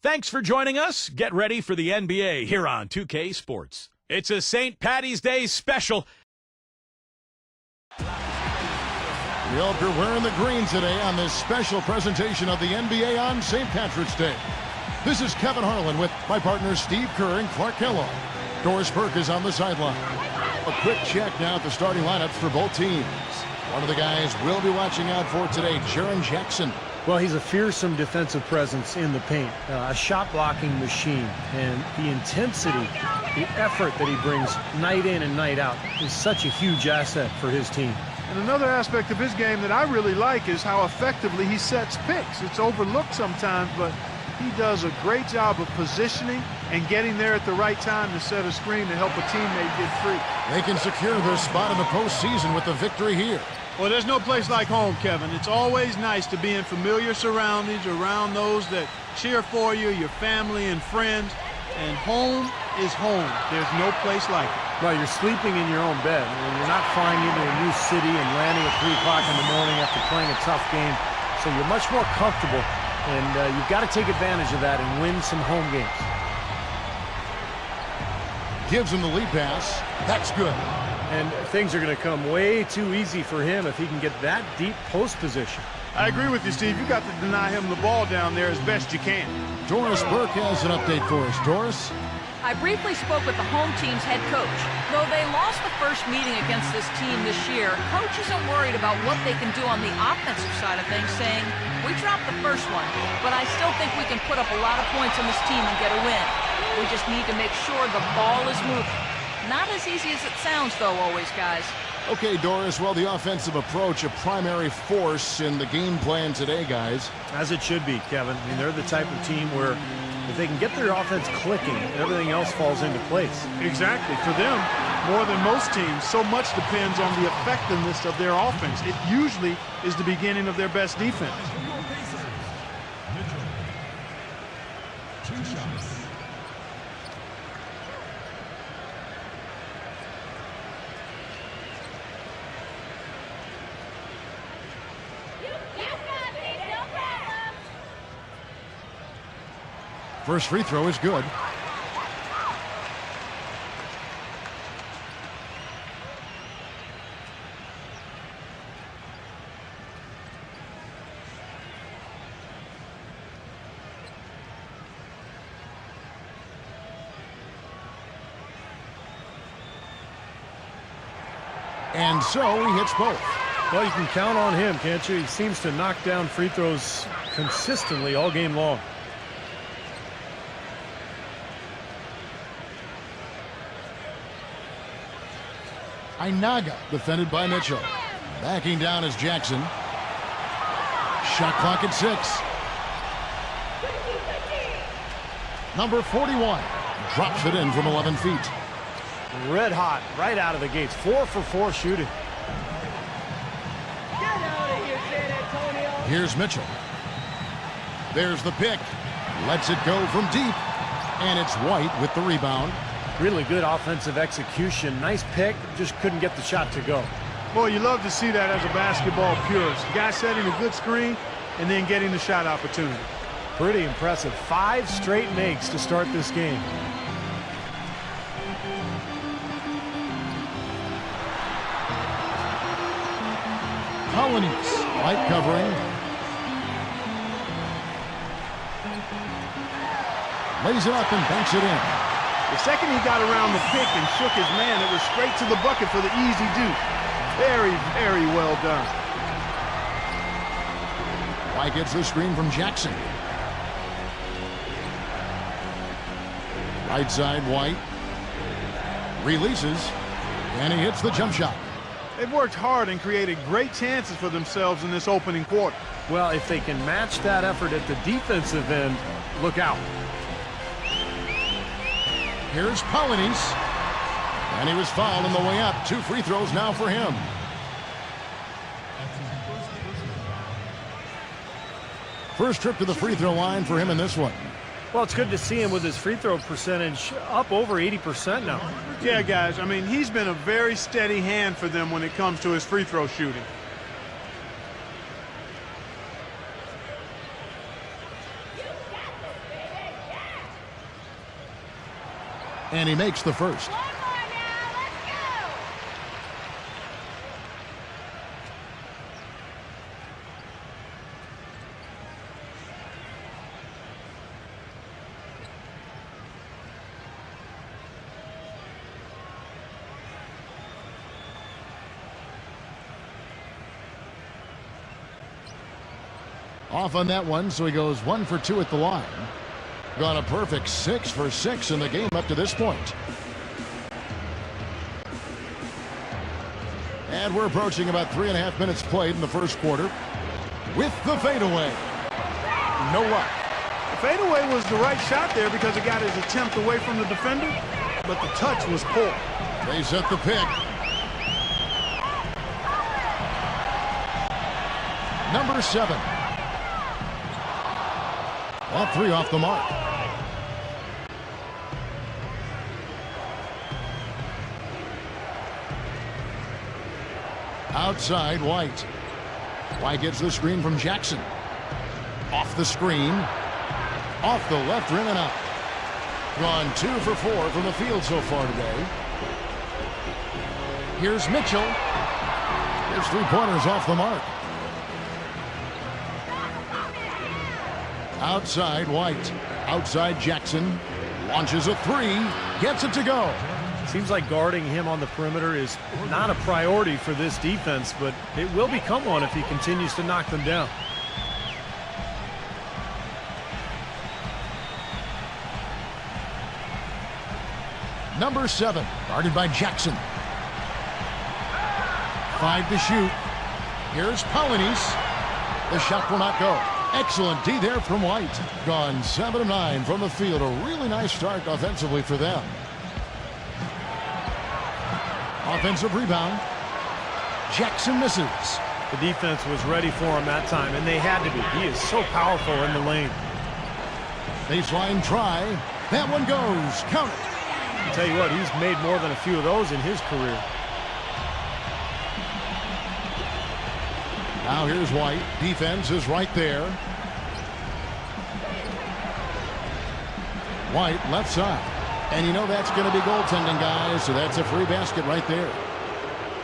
Thanks for joining us. Get ready for the NBA here on 2K Sports. It's a St. Patty's Day special. We hope you're wearing the green today on this special presentation of the NBA on St. Patrick's Day. This is Kevin Harlan with my partners Steve Kerr and Clark Kellogg. Doris Burke is on the sideline. A quick check now at the starting lineups for both teams. One of the guys we'll be watching out for today, Jaren Jackson. Well, he's a fearsome defensive presence in the paint, a shot-blocking machine, and the intensity, the effort that he brings night in and night out is such a huge asset for his team. And another aspect of his game that I really like is how effectively he sets picks. It's overlooked sometimes, but he does a great job of positioning and getting there at the right time to set a screen to help a teammate get free. They can secure their spot in the postseason with the victory here. Well, there's no place like home, Kevin. It's always nice to be in familiar surroundings around those that cheer for you, your family and friends. And home is home. There's no place like it. Well, you're sleeping in your own bed. You're not flying into a new city and landing at 3 o'clock in the morning after playing a tough game. So you're much more comfortable, and you've got to take advantage of that and win some home games. Gives him the lead pass. That's good. And things are going to come way too easy for him if he can get that deep post position. I agree with you, Steve. You got to deny him the ball down there as best you can. Doris Burke has an update for us. Doris? I briefly spoke with the home team's head coach. Though they lost the first meeting against this team this year, coach isn't worried about what they can do on the offensive side of things, saying, we dropped the first one, but I still think we can put up a lot of points on this team and get a win. We just need to make sure the ball is moving. Not as easy as it sounds, though, always, guys. Okay, Doris, well, the offensive approach, a primary force in the game plan today, guys. As it should be, Kevin. I mean, they're the type of team where if they can get their offense clicking, everything else falls into place. Exactly. For them, more than most teams, so much depends on the effectiveness of their offense. It usually is the beginning of their best defense. First free throw is good. And so he hits both. Well, you can count on him, can't you? He seems to knock down free throws consistently all game long. Inaga defended by Mitchell. Backing down is Jackson. Shot clock at 6. Number 41 drops it in from 11 feet. Red hot right out of the gates. 4 for 4 shooting. Here's Mitchell. There's the pick. Lets it go from deep. And it's White with the rebound. Really good offensive execution. Nice pick. Just couldn't get the shot to go. Well, you love to see that as a basketball purist. The guy setting a good screen and then getting the shot opportunity. Pretty impressive. 5 straight makes to start this game. Colonies, light covering. Lays it up and banks it in. The second he got around the pick and shook his man, it was straight to the bucket for the easy deuce. Very, very well done. White gets the screen from Jackson. Right side, White. Releases. And he hits the jump shot. They've worked hard and created great chances for themselves in this opening quarter. Well, if they can match that effort at the defensive end, look out. Here's Polynice. And he was fouled on the way up. 2 free throws now for him. First trip to the free throw line for him in this one. Well, it's good to see him with his free throw percentage up over 80% now. Yeah, guys, I mean, he's been a very steady hand for them when it comes to his free throw shooting. And he makes the first. Off on that one, so he goes 1 for 2 at the line. Got a perfect 6 for 6 in the game up to this point. And we're approaching about 3.5 minutes played in the first quarter. With the fadeaway. No luck. The fadeaway was the right shot there because it got his attempt away from the defender, but the touch was poor. They set the pick. Number 7. All 3 off the mark. Outside, White. White gets the screen from Jackson. Off the screen. Off the left rim and out. Gone 2 for 4 from the field so far today. Here's Mitchell. His three-pointers off the mark. Outside White. Outside Jackson. Launches a three. Gets it to go. Seems like guarding him on the perimeter is not a priority for this defense, but it will become one if he continues to knock them down. Number 7, guarded by Jackson. 5 to shoot. Here's Polynice. The shot will not go. Excellent D there from White. Gone 7 of 9 from the field. A really nice start offensively for them. Offensive rebound. Jackson misses. The defense was ready for him that time, and they had to be. He is so powerful in the lane. Baseline try. That one goes. Count it. I'll tell you what, he's made more than a few of those in his career. Now here's White. Defense is right there. White left side. And you know that's going to be goaltending, guys, so that's a free basket right there.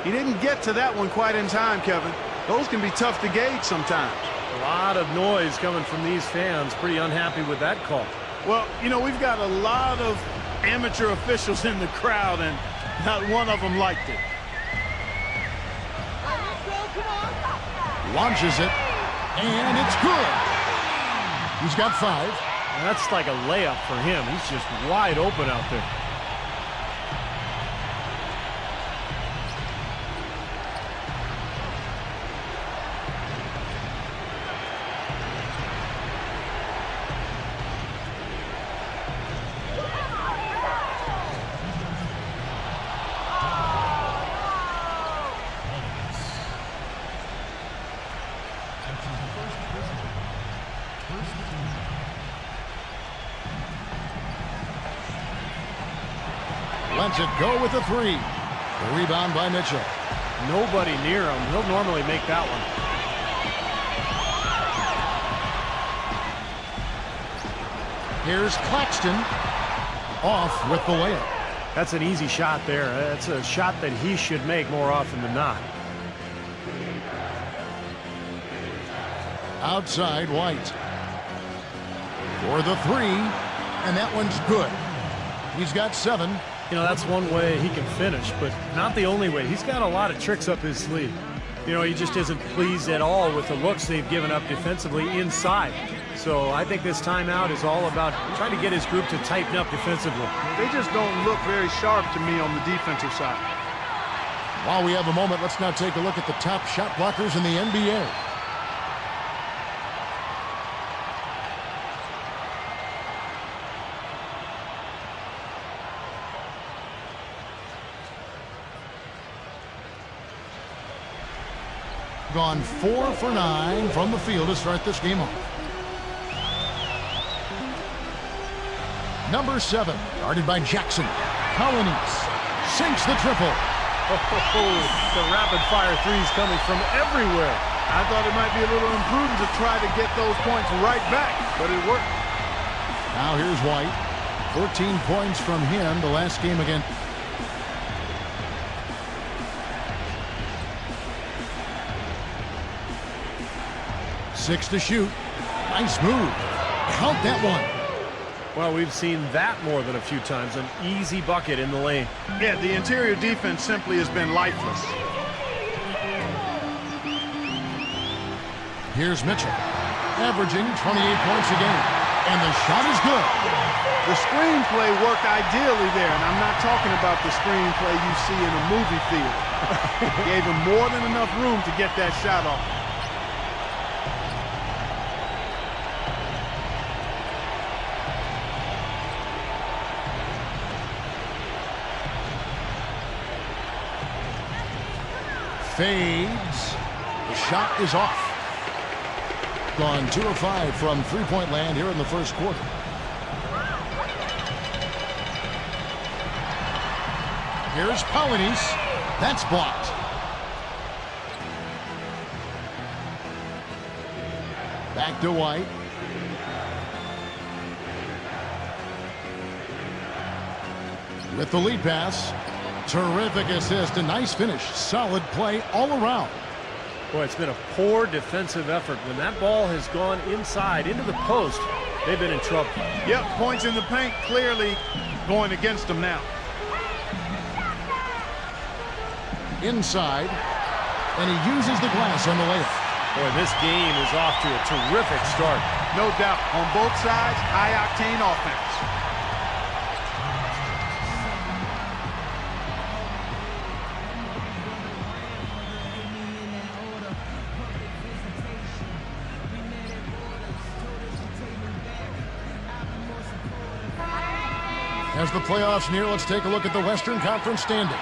He didn't get to that one quite in time, Kevin. Those can be tough to gauge sometimes. A lot of noise coming from these fans. Pretty unhappy with that call. Well, you know, we've got a lot of amateur officials in the crowd, and not one of them liked it. Launches it, and it's good. He's got 5. That's like a layup for him. He's just wide open out there. Lets it go with a 3. The rebound by Mitchell. Nobody near him. He'll normally make that one. Here's Claxton. Off with the layup. That's an easy shot there. That's a shot that he should make more often than not. Outside White. For the 3. And that one's good. He's got 7. You know, that's one way he can finish, but not the only way. He's got a lot of tricks up his sleeve. You know, he just isn't pleased at all with the looks they've given up defensively inside. So I think this timeout is all about trying to get his group to tighten up defensively. They just don't look very sharp to me on the defensive side. While we have a moment, let's now take a look at the top shot blockers in the NBA. Gone 4 for 9 from the field to start this game off. Number 7, guarded by Jackson. Polynice sinks the triple. The rapid-fire threes coming from everywhere. I thought it might be a little imprudent to try to get those points right back, but it worked. Now here's White. 14 points from him the last game again. Six to shoot. Nice move. Count that one. Well, we've seen that more than a few times. An easy bucket in the lane. Yeah, the interior defense simply has been lifeless. Here's Mitchell, averaging 28 points a game. And the shot is good. The screenplay worked ideally there, and I'm not talking about the screenplay you see in a movie theater. Gave him more than enough room to get that shot off. Fades. The shot is off. Gone 2 of 5 from three-point land here in the first quarter. Here's Polynice. That's blocked. Back to White. With the lead pass. Terrific assist, a nice finish. Solid play all around. Boy, it's been a poor defensive effort. When that ball has gone inside into the post, they've been in trouble. Yep, points in the paint clearly going against them now. Inside, and he uses the glass on the layup. Boy, this game is off to a terrific start. No doubt. On both sides, high-octane offense. As the playoffs near, let's take a look at the Western Conference standings.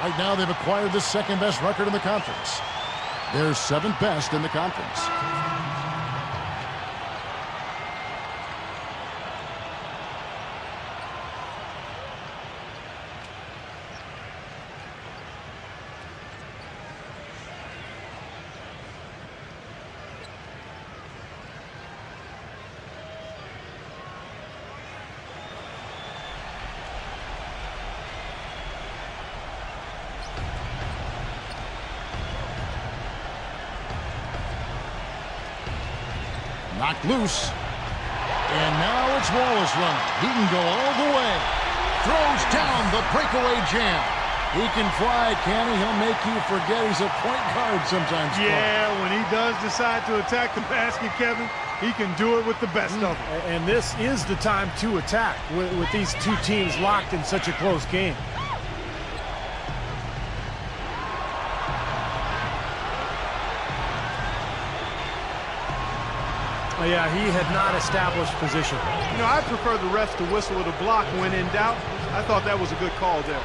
Right now, they've acquired the second-best record in the conference. They're seventh best in the conference. Knocked loose. And now it's Wallace running. He can go all the way. Throws down the breakaway jam. He can fly, can he? He'll make you forget he's a point guard sometimes. Yeah, when he does decide to attack the basket, Kevin, he can do it with the best of them. And this is the time to attack with these two teams locked in such a close game. Oh, yeah, he had not established position. You know, I prefer the refs to whistle with a block when in doubt. I thought that was a good call there.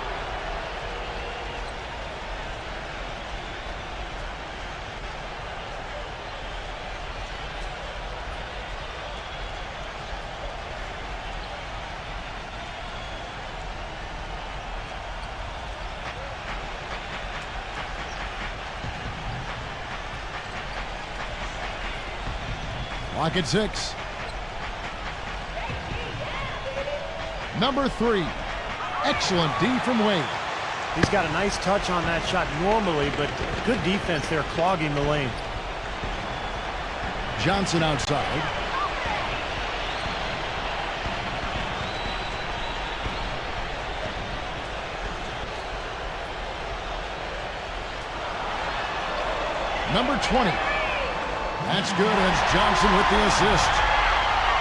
Clock at 6. Number 3. Excellent D from Wade. He's got a nice touch on that shot normally, but good defense there clogging the lane. Johnson outside. Number 20. That's good, and it's Johnson with the assist.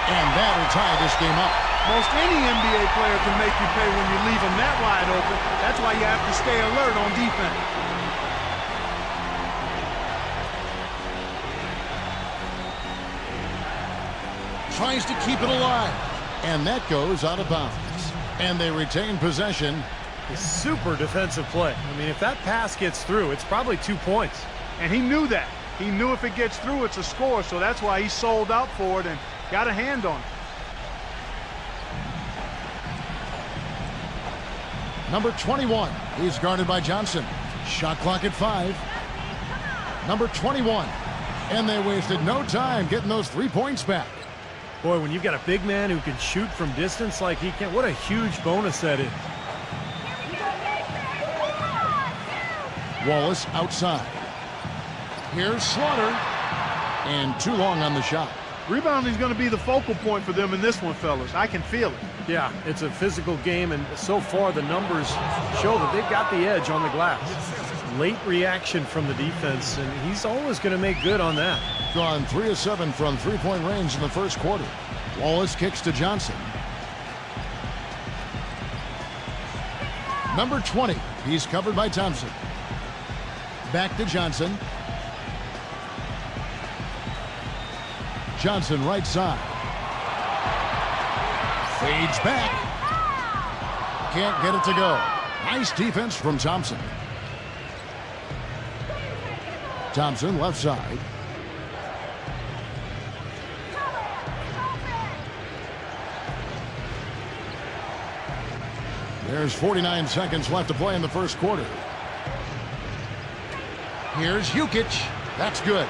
And that'll tie this game up. Most any NBA player can make you pay when you leave them that wide open. That's why you have to stay alert on defense. Tries to keep it alive. And that goes out of bounds. And they retain possession. A super defensive play. I mean, if that pass gets through, it's probably 2 points. And he knew that. He knew if it gets through, it's a score, so that's why he sold out for it and got a hand on it. Number 21. He's guarded by Johnson. Shot clock at 5. Number 21. And they wasted no time getting those 3 points back. Boy, when you've got a big man who can shoot from distance like he can, what a huge bonus that is. Wallace outside. Here's Slaughter. And too long on the shot. Rebounding is going to be the focal point for them in this one, fellas. I can feel it. Yeah, it's a physical game, and so far the numbers show that they've got the edge on the glass. Late reaction from the defense, and he's always going to make good on that. Gone 3 of 7 from three-point range in the first quarter. Wallace kicks to Johnson. Number 20. He's covered by Thompson. Back to Johnson. Johnson right side. Fades back. Can't get it to go. Nice defense from Thompson. Thompson left side. There's 49 seconds left to play in the first quarter. Here's Jukic. That's good.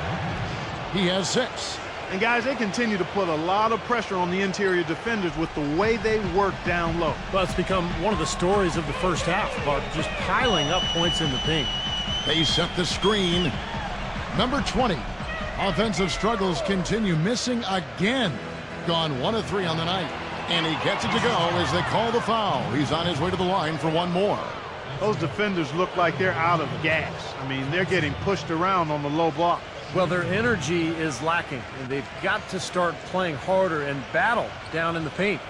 He has 6. And guys, they continue to put a lot of pressure on the interior defenders with the way they work down low. Well, it's become one of the stories of the first half about just piling up points in the paint. They set the screen. Number 20. Offensive struggles continue, missing again. Gone 1 of 3 on the night. And he gets it to go as they call the foul. He's on his way to the line for one more. Those defenders look like they're out of gas. I mean, they're getting pushed around on the low block. Well, their energy is lacking, and they've got to start playing harder and battle down in the paint.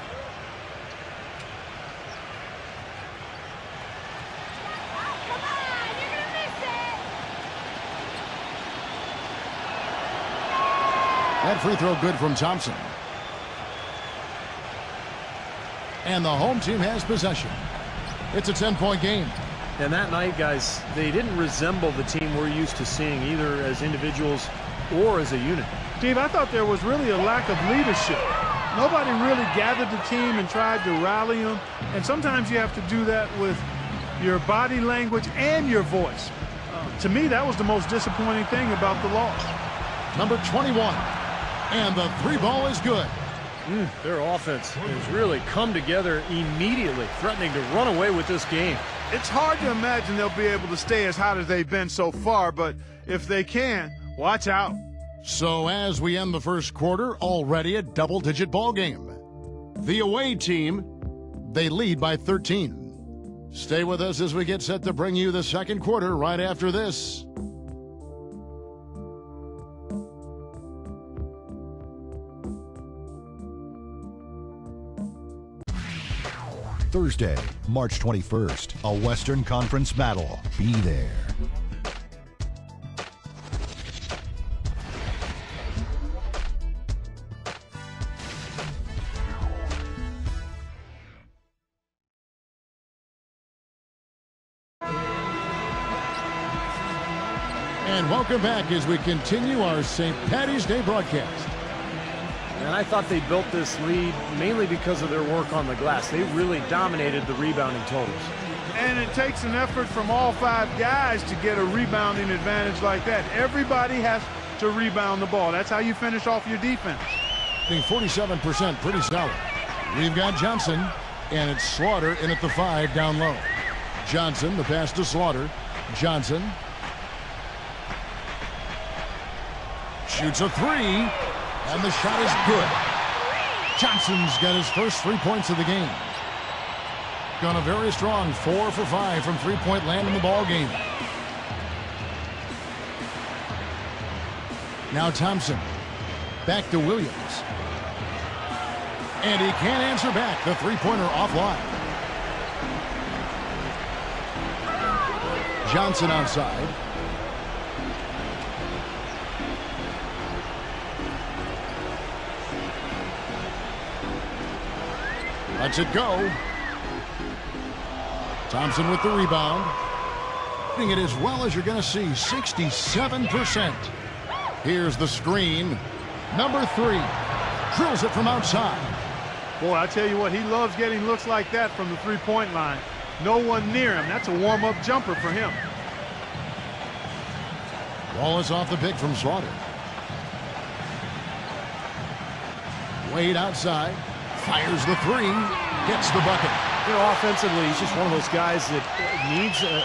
That free throw good from Thompson. And the home team has possession. It's a 10-point game. And that night, guys, they didn't resemble the team we're used to seeing, either as individuals or as a unit. Steve, I thought there was really a lack of leadership. Nobody really gathered the team and tried to rally them. And sometimes you have to do that with your body language and your voice. To me, that was the most disappointing thing about the loss. Number 21. And the 3 ball is good. Their offense has really come together immediately, threatening to run away with this game. It's hard to imagine they'll be able to stay as hot as they've been so far, but if they can, watch out. So as we end the first quarter, already a double-digit ball game. The away team, they lead by 13. Stay with us as we get set to bring you the second quarter right after this. Thursday, March 21st, a Western Conference battle. Be there. And welcome back as we continue our St. Paddy's Day broadcast. And I thought they built this lead mainly because of their work on the glass. They really dominated the rebounding totals. And it takes an effort from all 5 guys to get a rebounding advantage like that. Everybody has to rebound the ball. That's how you finish off your defense. Being 47%, pretty solid. We've got Johnson, and it's Slaughter in at the 5 down low. Johnson, the pass to Slaughter. Johnson shoots a 3. And the shot is good. Johnson's got his first 3 points of the game. Gone a very strong 4 for 5 from 3-point land in the ball game. Now Thompson. Back to Williams. And he can't answer back. The 3-pointer offline. Johnson outside. Lets it go. Thompson with the rebound. Hitting it as well as you're going to see, 67%. Here's the screen. Number 3. Drills it from outside. Boy, I tell you what, he loves getting looks like that from the 3-point line. No one near him. That's a warm-up jumper for him. Wallace off the pick from Slaughter. Wade outside. Fires the 3, gets the bucket. You know, offensively, he's just one of those guys that needs a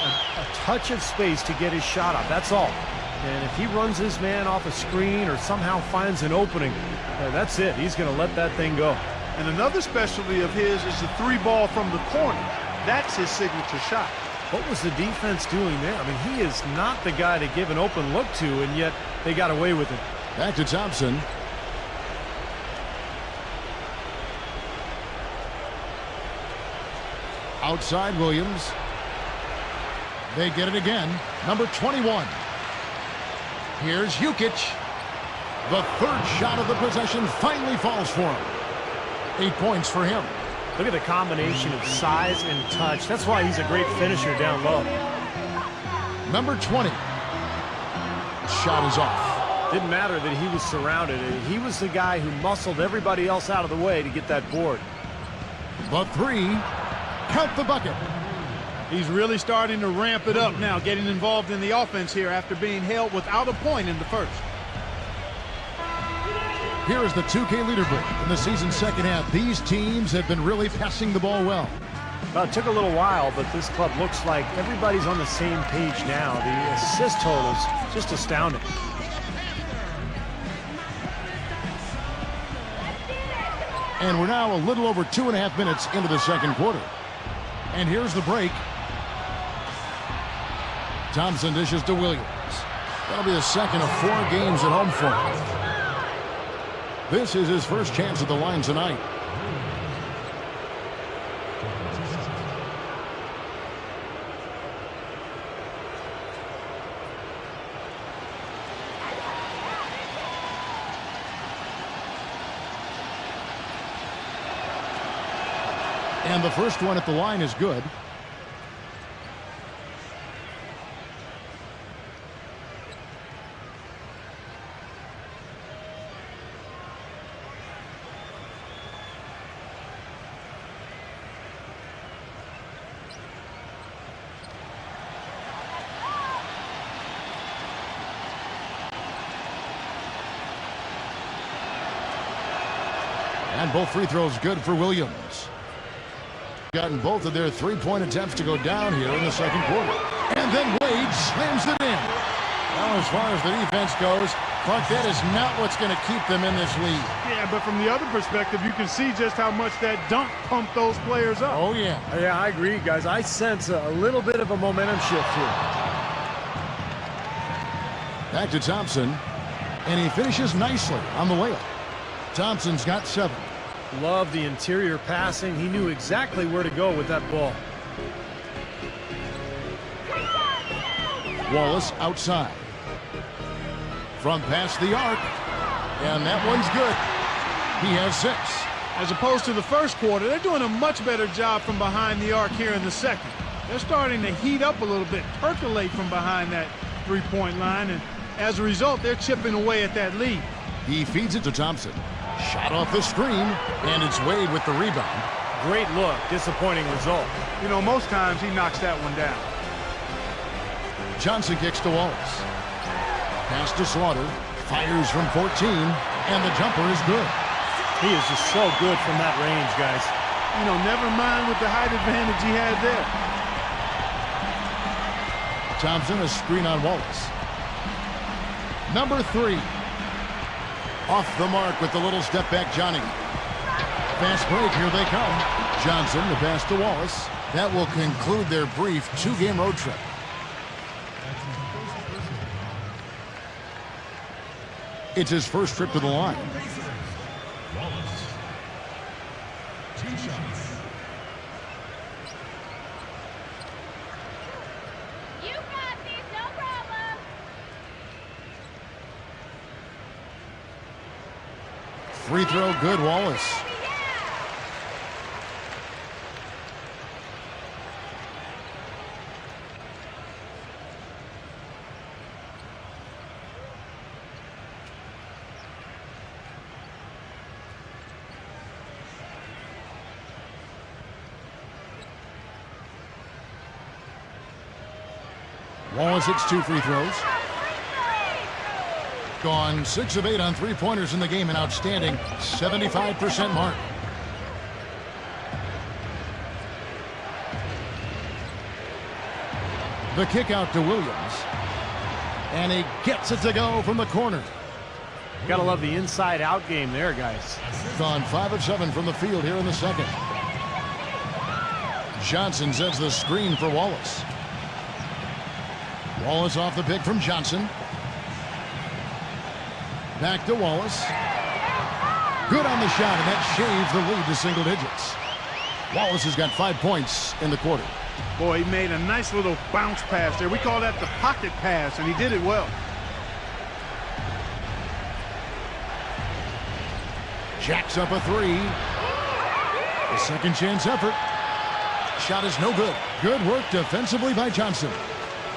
touch of space to get his shot up. That's all. And if he runs his man off a screen or somehow finds an opening, that's it. He's going to let that thing go. And another specialty of his is the 3 ball from the corner. That's his signature shot. What was the defense doing there? I mean, he is not the guy to give an open look to, and yet they got away with it. Back to Thompson. Outside Williams. They get it again. Number 21. Here's Jukic. The 3rd shot of the possession finally falls for him. 8 points for him. Look at the combination of size and touch. That's why he's a great finisher down low. Number 20. Shot is off. Didn't matter that he was surrounded. He was the guy who muscled everybody else out of the way to get that board. The 3. Count the bucket. He's really starting to ramp it up now, getting involved in the offense here after being held without a point in the first. Here is the 2K leaderboard. In the season's second half, these teams have been really passing the ball well. Well, it took a little while, but this club looks like everybody's on the same page now. The assist totals just astounding. And we're now a little over 2.5 minutes into the second quarter. And here's the break. Thompson dishes to Williams. That'll be the second of 4 games at home for him. This is his first chance at the line tonight. And the first one at the line is good. And both free throws good for Williams. Gotten both of their three-point attempts to go down here in the second quarter. And then Wade slams it in. Well, as far as the defense goes, Clark, that is not what's going to keep them in this league. Yeah, but from the other perspective, you can see just how much that dunk pumped those players up. Oh, yeah. Yeah, I agree, guys. I sense a little bit of a momentum shift here. Back to Thompson. And he finishes nicely on the layup. Thompson's got 7. Love the interior passing. He knew exactly where to go with that ball. Wallace outside. From past the arc. And that one's good. He has 6. As opposed to the first quarter, they're doing a much better job from behind the arc here in the second. They're starting to heat up a little bit, percolate from behind that three-point line, and as a result, they're chipping away at that lead. He feeds it to Thompson. Shot off the screen, and it's Wade with the rebound. Great look, disappointing result. You know, most times he knocks that one down. Johnson kicks to Wallace. Pass to Slaughter. Fires from 14, and the jumper is good. He is just so good from that range, guys. You know, never mind with the height advantage he had there. Thompson, a screen on Wallace. Number 3. Off the mark with the little step back, Johnny. Fast break, here they come. Johnson, the pass to Wallace. That will conclude their brief 2-game road trip. It's his first trip to the line. Wallace. 2 shots. You got this, no problem. Free throw, good, Wallace. Wallace hits 2 free throws. Gone 6 of 8 on three-pointers in the game, an outstanding 75% mark. The kick out to Williams. And he gets it to go from the corner. Gotta love the inside-out game there, guys. Gone 5 of 7 from the field here in the second. Johnson sets the screen for Wallace. Wallace off the pick from Johnson. Back to Wallace. Good on the shot, and that shaves the lead to single digits. Wallace has got 5 points in the quarter. Boy, he made a nice little bounce pass there. We call that the pocket pass, and he did it well. Jacks up a 3. A second chance effort. Shot is no good. Good work defensively by Johnson.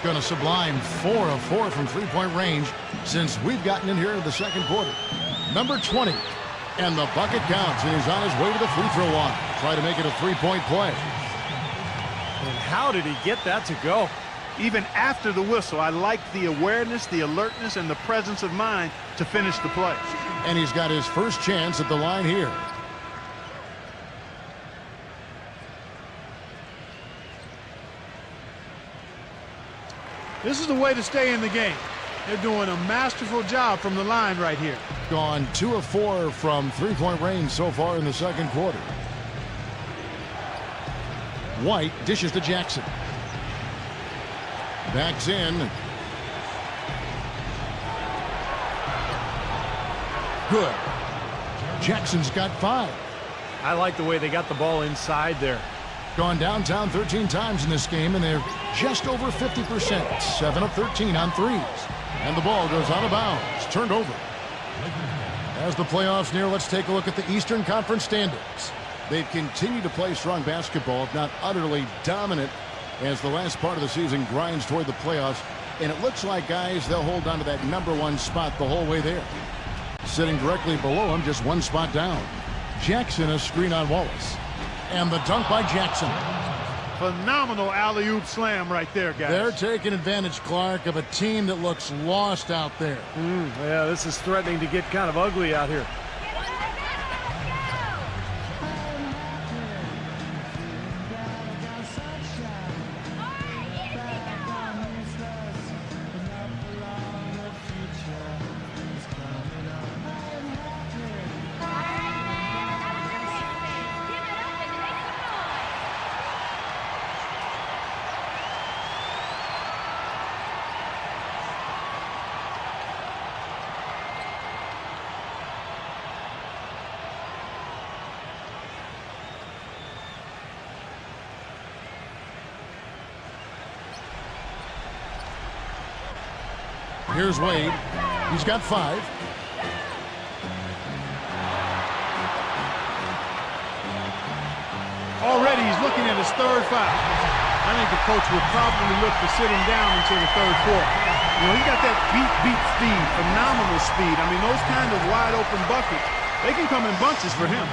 Going to sublime 4 of 4 from three-point range since we've gotten in here in the second quarter. Number 20. And the bucket counts, and he's on his way to the free throw line. Try to make it a 3-point play. And how did he get that to go? Even after the whistle, I like the awareness, the alertness, and the presence of mind to finish the play. And he's got his first chance at the line here. This is the way to stay in the game. They're doing a masterful job from the line right here. Gone 2 of 4 from three-point range so far in the second quarter. White dishes to Jackson. Backs in. Good. Jackson's got 5. I like the way they got the ball inside there. Gone downtown 13 times in this game, and they're just over 50%. 7 of 13 on threes. And the ball goes out of bounds. Turned over. As the playoffs near, let's take a look at the Eastern Conference standings. They've continued to play strong basketball, if not utterly dominant, as the last part of the season grinds toward the playoffs. And it looks like, guys, they'll hold on to that #1 spot the whole way there. Sitting directly below him, just 1 spot down. Jackson, a screen on Wallace. And the dunk by Jackson. Phenomenal alley-oop slam right there, guys. They're taking advantage, Clark, of a team that looks lost out there. Yeah, this is threatening to get kind of ugly out here. Here's Wade. He's got 5. Already he's looking at his 3rd foul. I think the coach would probably look to sit him down until the 3rd quarter. You know, he got that beat speed, phenomenal speed. I mean, those kind of wide open buckets, they can come in bunches for him.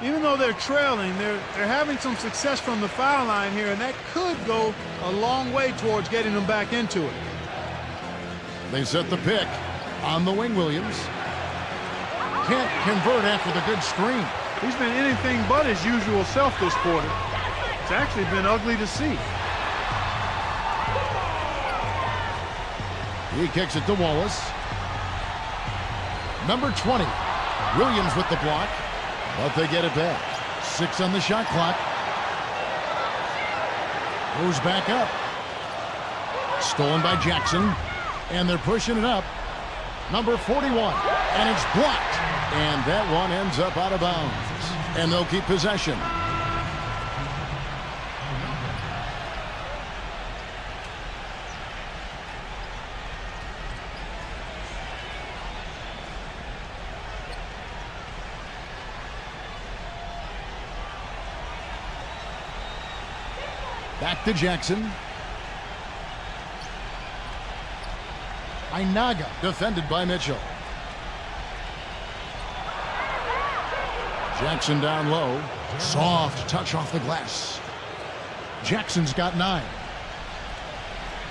Even though they're trailing, they're having some success from the foul line here, and that could go a long way towards getting them back into it. They set the pick on the wing. Williams can't convert after the good screen. He's been anything but his usual self this quarter. It's actually been ugly to see. He kicks it to Wallace. Number 20. Williams with the block. But they get it back. 6 on the shot clock. Moves back up. Stolen by Jackson. And they're pushing it up. Number 41. And it's blocked. And that one ends up out of bounds. And they'll keep possession. Back to Jackson. Inaga defended by Mitchell. Jackson down low. Soft touch off the glass. Jackson's got 9.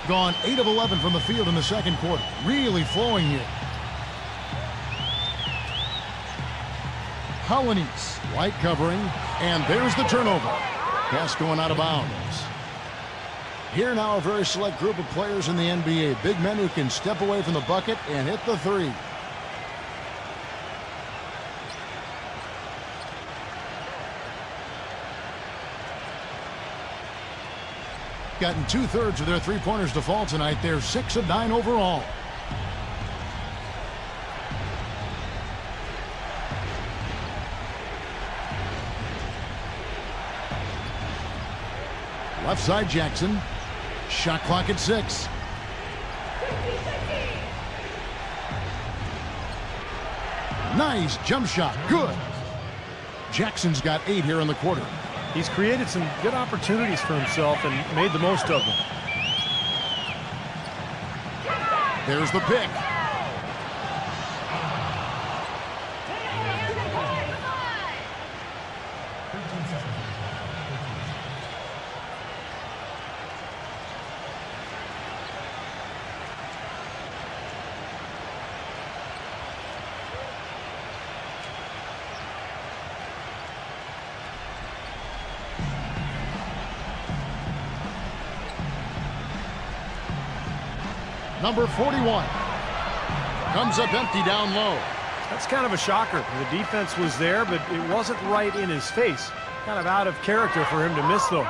Gone 8 of 11 from the field in the second quarter. Really flowing here. Hollanese. White covering. And there's the turnover. Pass going out of bounds. Here now a very select group of players in the NBA. Big men who can step away from the bucket and hit the 3. Gotten 2/3 of their three-pointers to fall tonight. They're 6 of 9 overall. Left side Jackson. Shot clock at 6. Nice jump shot. Good. Jackson's got 8 here in the quarter. He's created some good opportunities for himself and made the most of them. There's the pick. Number 41 comes up empty down low. That's kind of a shocker. The defense was there, but it wasn't right in his face. Kind of out of character for him to miss those.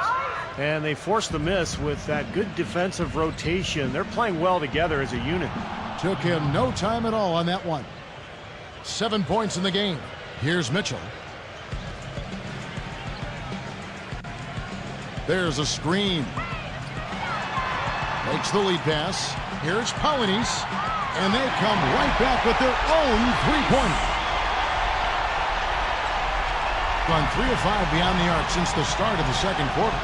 And they forced the miss with that good defensive rotation. They're playing well together as a unit. Took him no time at all on that one. 7 points in the game. Here's Mitchell. There's a screen. Makes the lead pass. Here's Polynice, and they come right back with their own three-pointer. Gone 3 of 5 beyond the arc since the start of the second quarter.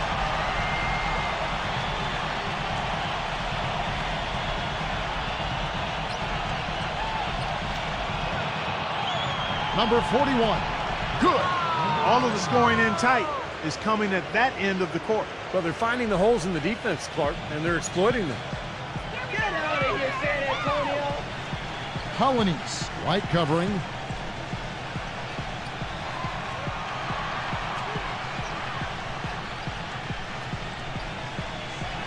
Number 41, good. All of the scoring in tight is coming at that end of the court. Well, they're finding the holes in the defense, Clark, and they're exploiting them. Get out of here, San Antonio! Polynice, light covering.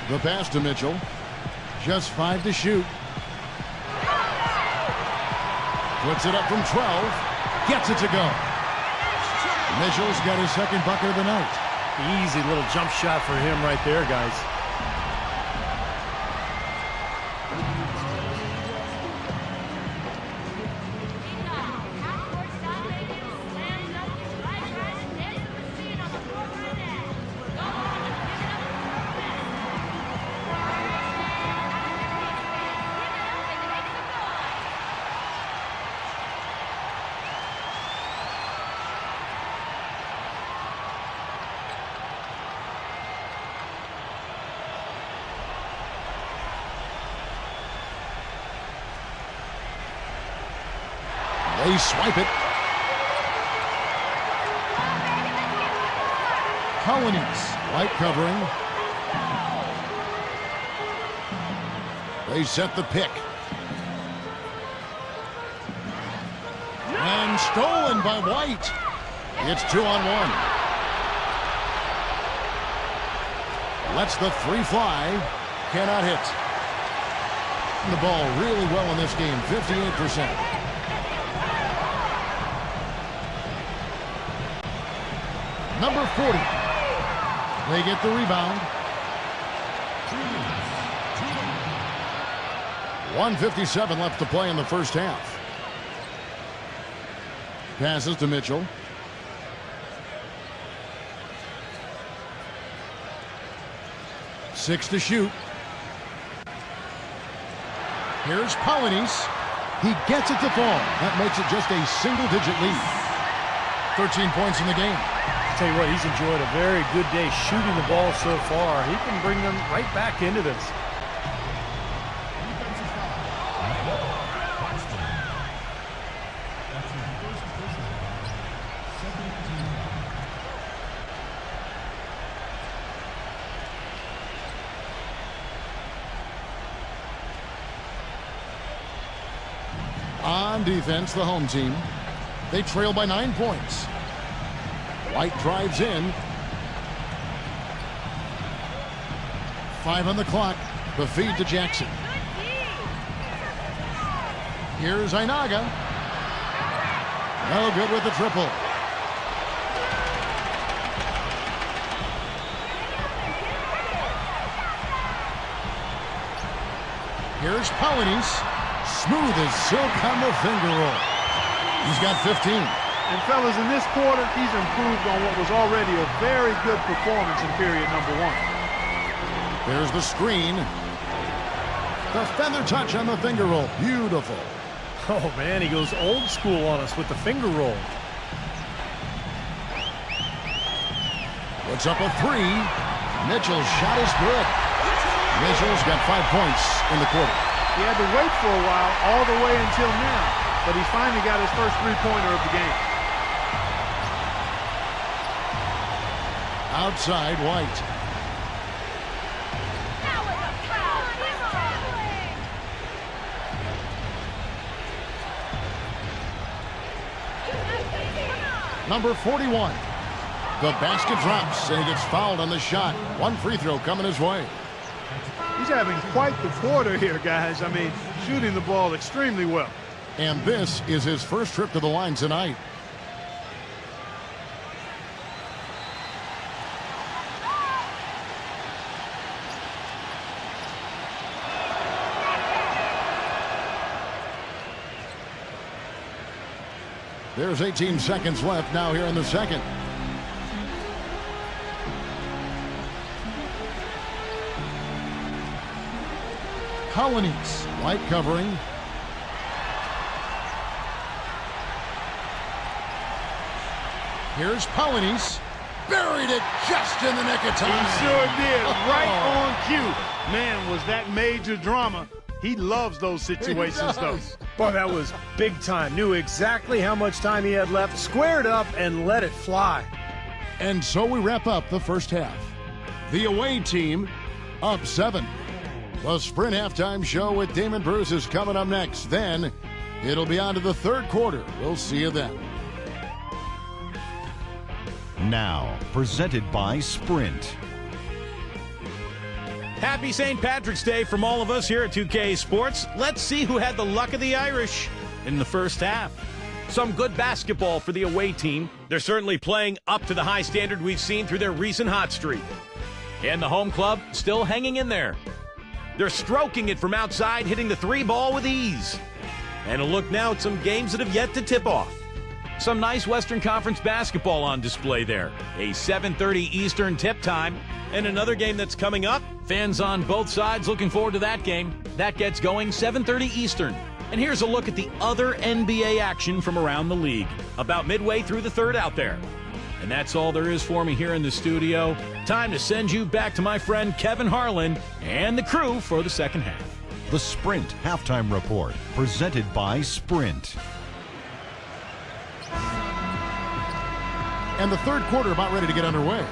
The pass to Mitchell. Just 5 to shoot. Puts it up from 12. Gets it to go. Mitchell's got his second bucket of the night. Easy little jump shot for him right there, guys. They swipe it. Polynice, light covering. They set the pick. And stolen by White. It's 2-on-1. Lets the three fly. Cannot hit. The ball really well in this game, 58%. Number 40. They get the rebound. 1:57 left to play in the first half. Passes to Mitchell. Six to shoot. Here's Polynice. He gets it to fall. That makes it just a single-digit lead. 13 points in the game. Tell you what, he's enjoyed a very good day shooting the ball so far. He can bring them right back into this. On defense, the home team. They trail by 9 points. White drives in. 5 on the clock. The feed to Jackson. Here's Ainaga. No good with the triple. Here's Polynice. Smooth as silk on the finger roll. He's got 15. And fellas, in this quarter, he's improved on what was already a very good performance in period number 1. There's the screen. The feather touch on the finger roll. Beautiful. Oh, man, he goes old school on us with the finger roll. Puts up a three. Mitchell's shot is good. Mitchell's got 5 points in the quarter. He had to wait for a while, all the way until now, but he finally got his first three-pointer of the game. Outside, White. Number 41. The basket drops, and he gets fouled on the shot. One free throw coming his way. He's having quite the quarter here, guys. I mean, shooting the ball extremely well. And this is his first trip to the line tonight. There's 18 seconds left now here in the second. Colonies, White covering. Here's Colonies. Buried it just in the nick of time. He sure did. Right on cue. Man, was that major drama. He loves those situations, though. Boy, that was big time. Knew exactly how much time he had left, squared up, and let it fly. And so we wrap up the first half. The away team up 7. The Sprint Halftime Show with Damon Bruce is coming up next. Then it'll be on to the third quarter. We'll see you then. Now, presented by Sprint. Happy St. Patrick's Day from all of us here at 2K Sports. Let's see who had the luck of the Irish in the first half. Some good basketball for the away team. They're certainly playing up to the high standard we've seen through their recent hot streak. And the home club still hanging in there. They're stroking it from outside, hitting the three ball with ease. And a look now at some games that have yet to tip off. Some nice Western Conference basketball on display there. A 7:30 Eastern tip time. And another game that's coming up. Fans on both sides looking forward to that game. That gets going 7:30 Eastern. And here's a look at the other NBA action from around the league. About midway through the third out there. And that's all there is for me here in the studio. Time to send you back to my friend Kevin Harlan and the crew for the second half. The Sprint Halftime Report, presented by Sprint. And the third quarter about ready to get underway.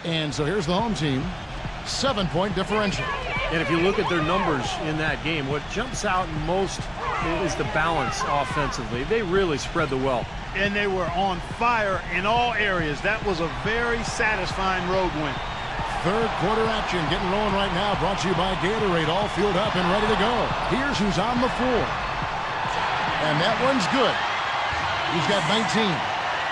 And so here's the home team. 7-point differential. And if you look at their numbers in that game, what jumps out most is the balance offensively. They really spread the wealth. And they were on fire in all areas. That was a very satisfying road win. Third quarter action getting rolling right now. Brought to you by Gatorade. All fueled up and ready to go. Here's who's on the floor. And that one's good. He's got 19.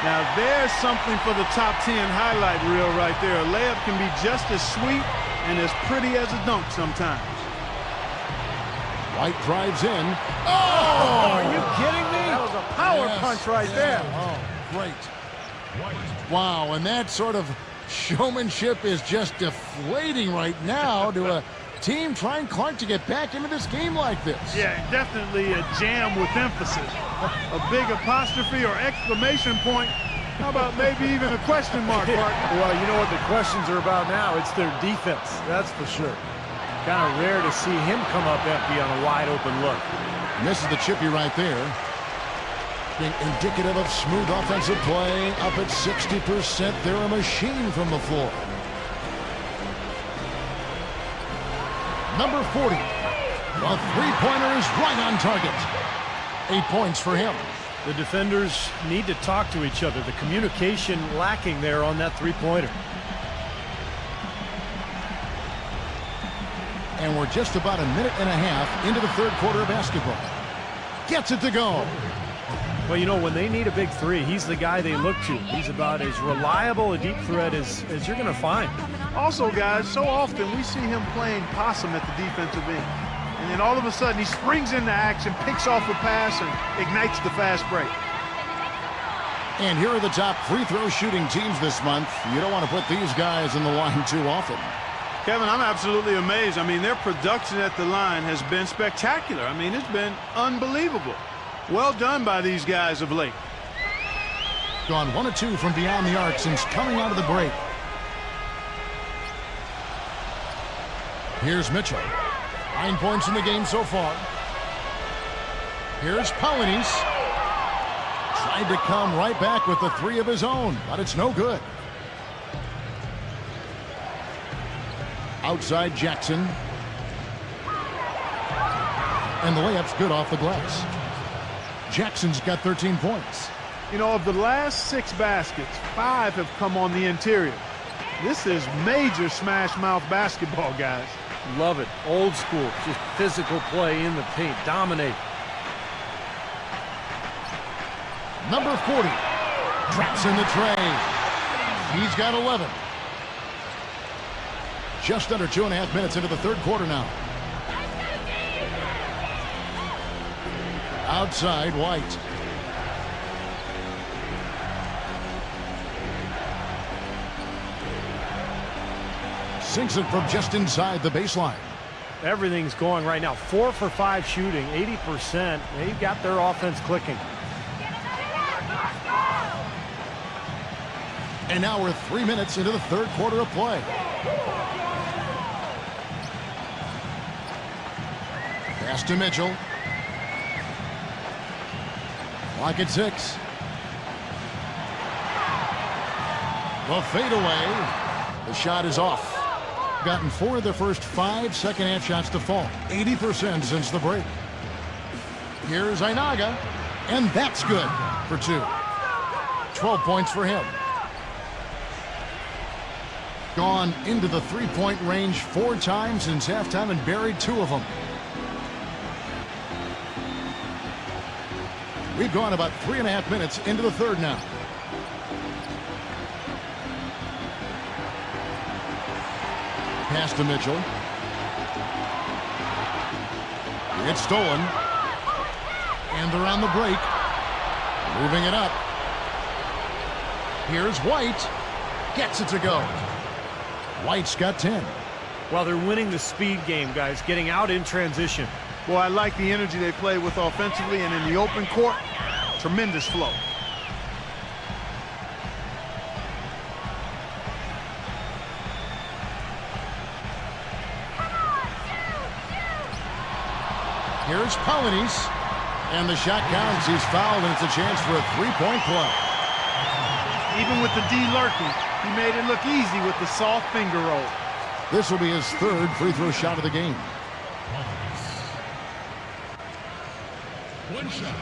Now there's something for the top 10 highlight reel right there. A layup can be just as sweet and as pretty as a dunk sometimes. White drives in. Oh, are you kidding me? That was a power punch right there. Oh, great. Wow, and that sort of showmanship is just deflating right now to a team trying Clark to get back into this game like this. Yeah, definitely a jam with emphasis. A big apostrophe or exclamation point. How about maybe even a question mark, partner? Well, you know what the questions are about now. It's their defense, that's for sure. Kind of rare to see him come up empty on a wide open look. And this is the chippy right there. Being indicative of smooth offensive play. Up at 60%. They're a machine from the floor. Number 40. The three-pointer is right on target. 8 points for him. The defenders need to talk to each other. The communication lacking there on that three-pointer. And we're just about a minute and a half into the third quarter of basketball. Gets it to go. Well, you know, when they need a big three, he's the guy they look to. He's about as reliable a deep threat as you're going to find. Also, guys, so often we see him playing possum at the defensive end. And then all of a sudden he springs into action, picks off a pass, and ignites the fast break. And here are the top free throw shooting teams this month. You don't want to put these guys in the line too often. Kevin, I'm absolutely amazed. I mean, their production at the line has been spectacular. I mean, it's been unbelievable. Well done by these guys of late. Gone 1 of 2 from beyond the arc since coming out of the break. Here's Mitchell. 9 points in the game so far. Here's Polynice. Tried to come right back with the 3 of his own, but it's no good. Outside Jackson. And the layup's good off the glass. Jackson's got 13 points. You know, of the last 6 baskets, 5 have come on the interior. This is major smash mouth basketball, guys. Love it. Old school. Just physical play in the paint. Dominate. Number 40. Traps in the tray. He's got 11. Just under 2.5 minutes into the third quarter now. Outside White. Sinks it from just inside the baseline. Everything's going right now. 4 for 5 shooting, 80%. They've got their offense clicking. And now we're 3 minutes into the third quarter of play. Pass to Mitchell. Clock at 6. The fadeaway. The shot is off. Gotten 4 of the first 5 second-half shots to fall. 80% since the break. Here's Einaga. And that's good for 2. 12 points for him. Gone into the three-point range 4 times since halftime and buried 2 of them. We've gone about 3.5 minutes into the third now. Pass to Mitchell. It's stolen. And they're on the break. Moving it up. Here's White. Gets it to go. White's got 10. Well, they're winning the speed game, guys. Getting out in transition. Boy, I like the energy they play with offensively, and in the open court, tremendous flow. Here's Polynice. And the shot counts. He's fouled, and it's a chance for a three-point play. Even with the D lurking, he made it look easy with the soft finger roll. This will be his 3rd free throw shot of the game. One shot.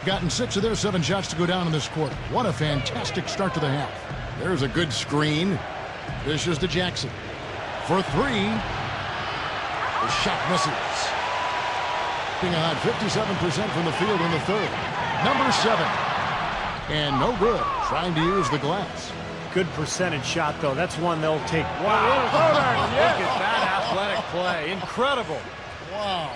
Gotten 6 of their 7 shots to go down in this quarter. What a fantastic start to the half. There's a good screen. This is to Jackson. For 3. The shot misses. Being a hot 57% from the field in the third. Number 7. And no good. Trying to use the glass. Good percentage shot, though. That's one they'll take. Wow. Look at that athletic play. Incredible. Wow.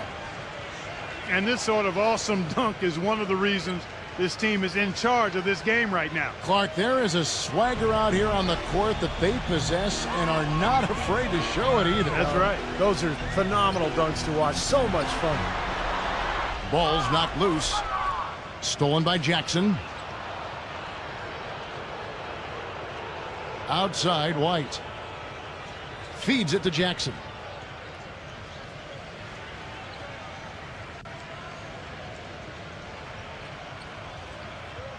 And this sort of awesome dunk is one of the reasons this team is in charge of this game right now. Clark, there is a swagger out here on the court that they possess and are not afraid to show it either. That's right. Those are phenomenal dunks to watch. So much fun. Ball's knocked loose. Stolen by Jackson. Outside, White. Feeds it to Jackson.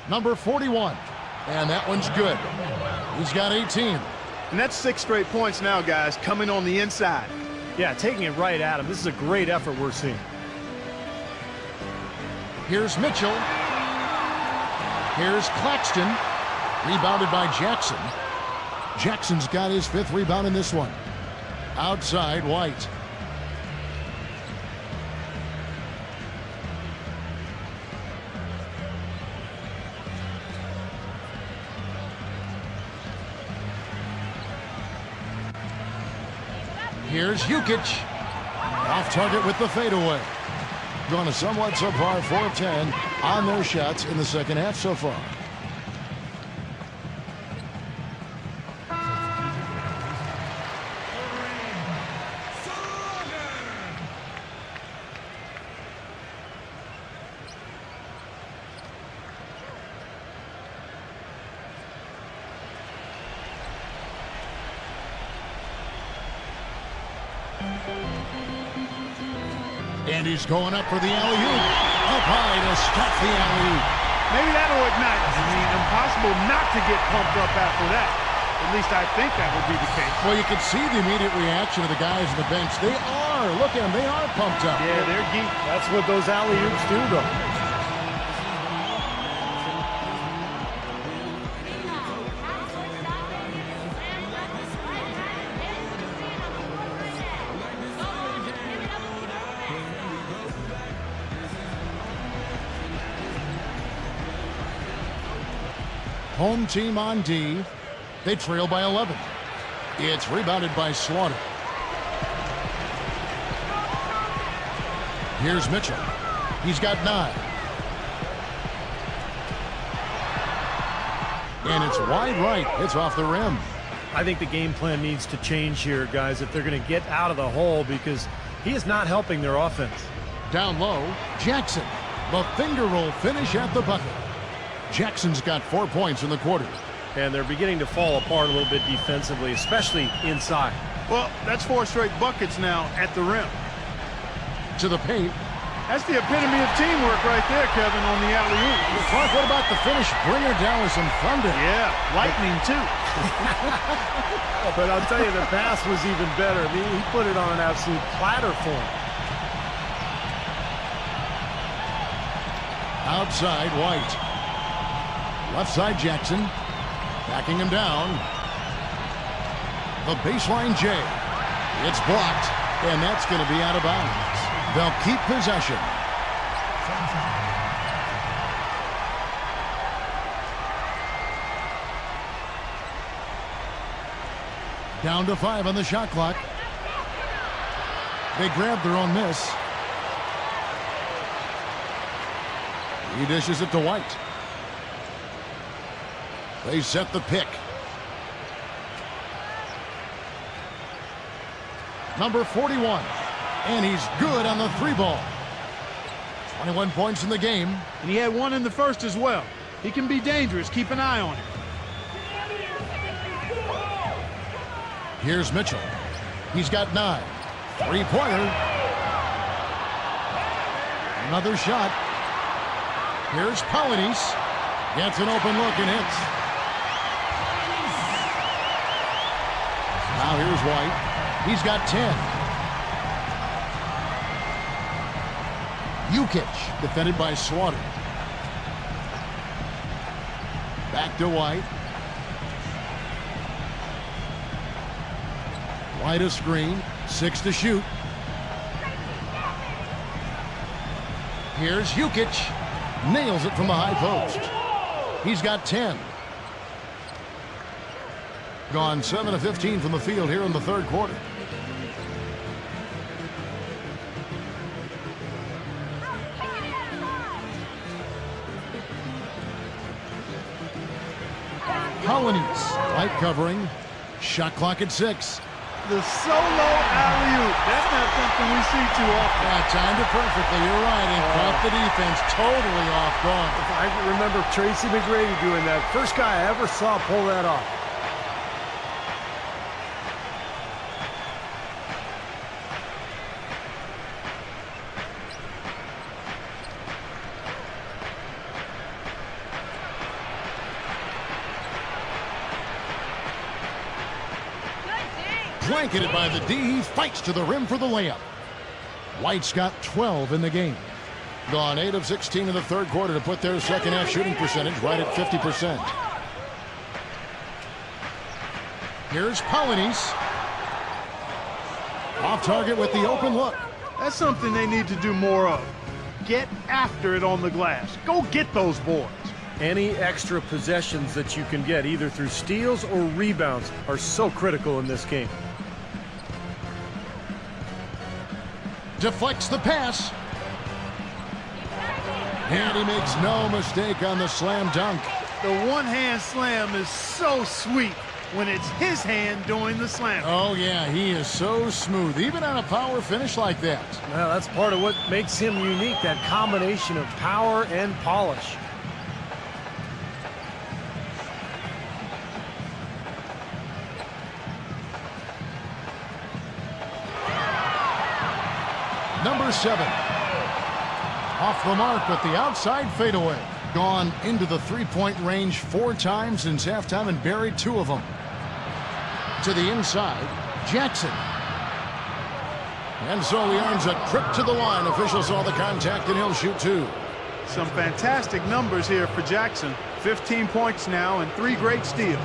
Number 41. And that one's good. He's got 18. And that's 6 straight points now, guys, coming on the inside. Yeah, taking it right at him. This is a great effort we're seeing. Here's Mitchell. Here's Claxton. Rebounded by Jackson. Jackson's got his 5th rebound in this one. Outside, White. Here's Jukic. Off target with the fadeaway. Gone a somewhat subpar 4 of 10 on their shots in the second half so far. And he's going up for the alley-oop. Up high to stop the alley-oop. Maybe that'll ignite. I mean, impossible not to get pumped up after that. At least I think that would be the case. Well, you can see the immediate reaction of the guys on the bench. They are. Look at them. They are pumped up. Yeah, they're geek. That's what those alley-oops do, though. Home team on D. They trail by 11. It's rebounded by Slaughter. Here's Mitchell. He's got 9. And it's wide right. It's off the rim. I think the game plan needs to change here, guys, if they're going to get out of the hole, because he is not helping their offense. Down low, Jackson. The finger roll finish at the bucket. Jackson's got 4 points in the quarter. And they're beginning to fall apart a little bit defensively, especially inside. Well, that's 4 straight buckets now at the rim. To the paint. That's the epitome of teamwork right there, Kevin, on the alley-oop. Clark, what about the finish? Bring her down with some thunder. Yeah, lightning, too. But I'll tell you, the pass was even better. I mean, he put it on an absolute platter for him. Outside, White. Left side, Jackson. Backing him down. The baseline, J. It's blocked, and that's going to be out of bounds. They'll keep possession. Down to 5 on the shot clock. They grab their own miss. He dishes it to White. They set the pick. Number 41. And he's good on the 3-ball. 21 points in the game. And he had 1 in the first as well. He can be dangerous. Keep an eye on him. Here's Mitchell. He's got 9. 3-pointer. Another shot. Here's Polynice. Gets an open look and hits. Now here's White. He's got 10. Jukic, defended by Slaughter. Back to White. White a screen. 6 to shoot. Here's Jukic. Nails it from the high post. He's got 10. Gone 7 of 15 from the field here in the third quarter. Polynice, light covering. Shot clock at 6. The solo alley-oop. That's not something we see too often. Yeah, timed it perfectly. You're right. And caught the defense totally off guard. I remember Tracy McGrady doing that. First guy I ever saw pull that off. Blanketed by the D. He fights to the rim for the layup. White's got 12 in the game. Gone 8 of 16 in the third quarter to put their second half shooting percentage right at 50%. Here's Polynice. Off target with the open look. That's something they need to do more of. Get after it on the glass. Go get those boards. Any extra possessions that you can get, either through steals or rebounds, are so critical in this game. Deflects the pass. And he makes no mistake on the slam dunk. The one-hand slam is so sweet when it's his hand doing the slam. Oh, yeah, he is so smooth, even on a power finish like that. Well, that's part of what makes him unique, that combination of power and polish. Number 7. Off the mark with the outside fadeaway. Gone into the three-point range 4 times since halftime and buried 2 of them. To the inside, Jackson. And so he earns a trip to the line. Officials saw the contact and he'll shoot 2. Some fantastic numbers here for Jackson. 15 points now and 3 great steals.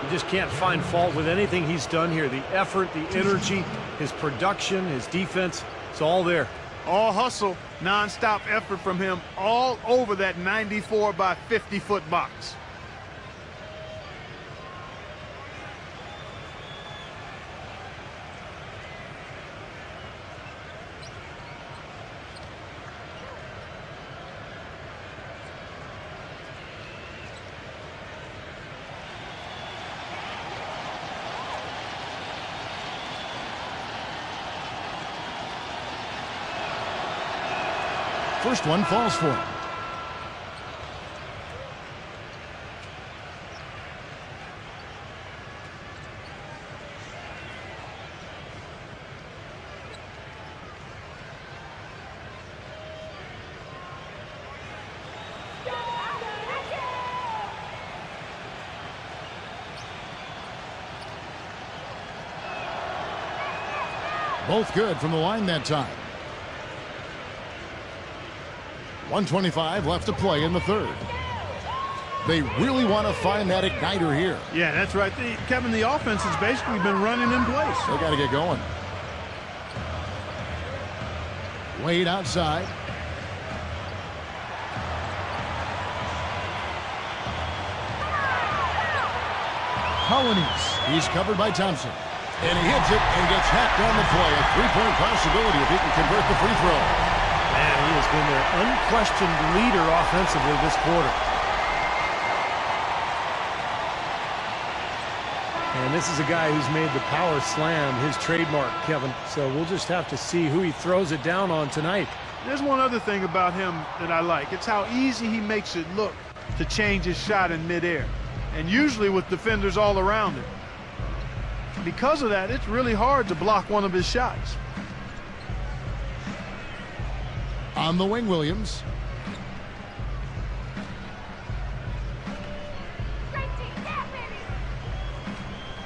You just can't find fault with anything he's done here. The effort, the energy, his production, his defense, it's all there. All hustle, non-stop effort from him all over that 94 by 50-foot box. First one falls for him. Both good from the line that time. 1:25 left to play in the third. They really want to find that igniter here. Yeah, that's right. Kevin, the offense has basically been running in place. They got to get going. Wade outside. Colonies. He's covered by Thompson. And he hits it and gets hacked on the play. A 3-point possibility if he can convert the free throw. Man, he has been their unquestioned leader offensively this quarter. And this is a guy who's made the power slam his trademark, Kevin. So we'll just have to see who he throws it down on tonight. There's one other thing about him that I like. It's how easy he makes it look to change his shot in midair. And usually with defenders all around him. Because of that, it's really hard to block one of his shots. On the wing, Williams.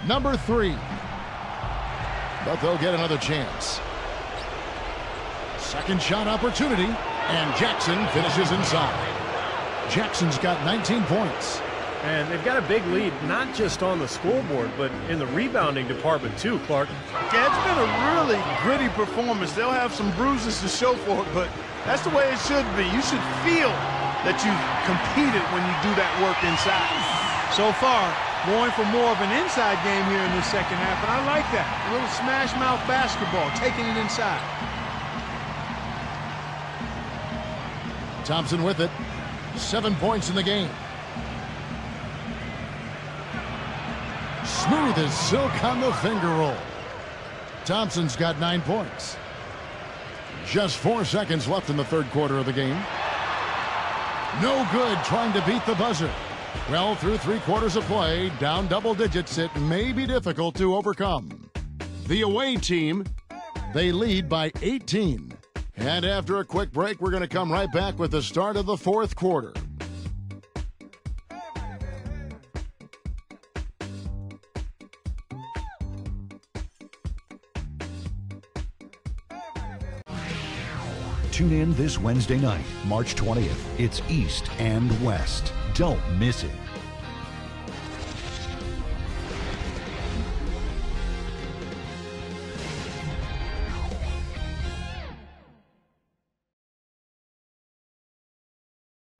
Number 3. But they'll get another chance. Second shot opportunity, and Jackson finishes inside. Jackson's got 19 points. And they've got a big lead, not just on the scoreboard, but in the rebounding department too, Clark. Yeah, it's been a really gritty performance. They'll have some bruises to show for it, but that's the way it should be. You should feel that you've competed when you do that work inside. So far, going for more of an inside game here in the second half, and I like that. A little smash mouth basketball, taking it inside. Thompson with it. 7 points in the game. Smooth as silk on the finger roll. Thompson's got 9 points. Just 4 seconds left in the third quarter of the game. No good trying to beat the buzzer. Well, through 3 quarters of play, down double digits, it may be difficult to overcome. The away team, they lead by 18. And after a quick break, we're going to come right back with the start of the fourth quarter. Tune in this Wednesday night, March 20th. It's East and West. Don't miss it.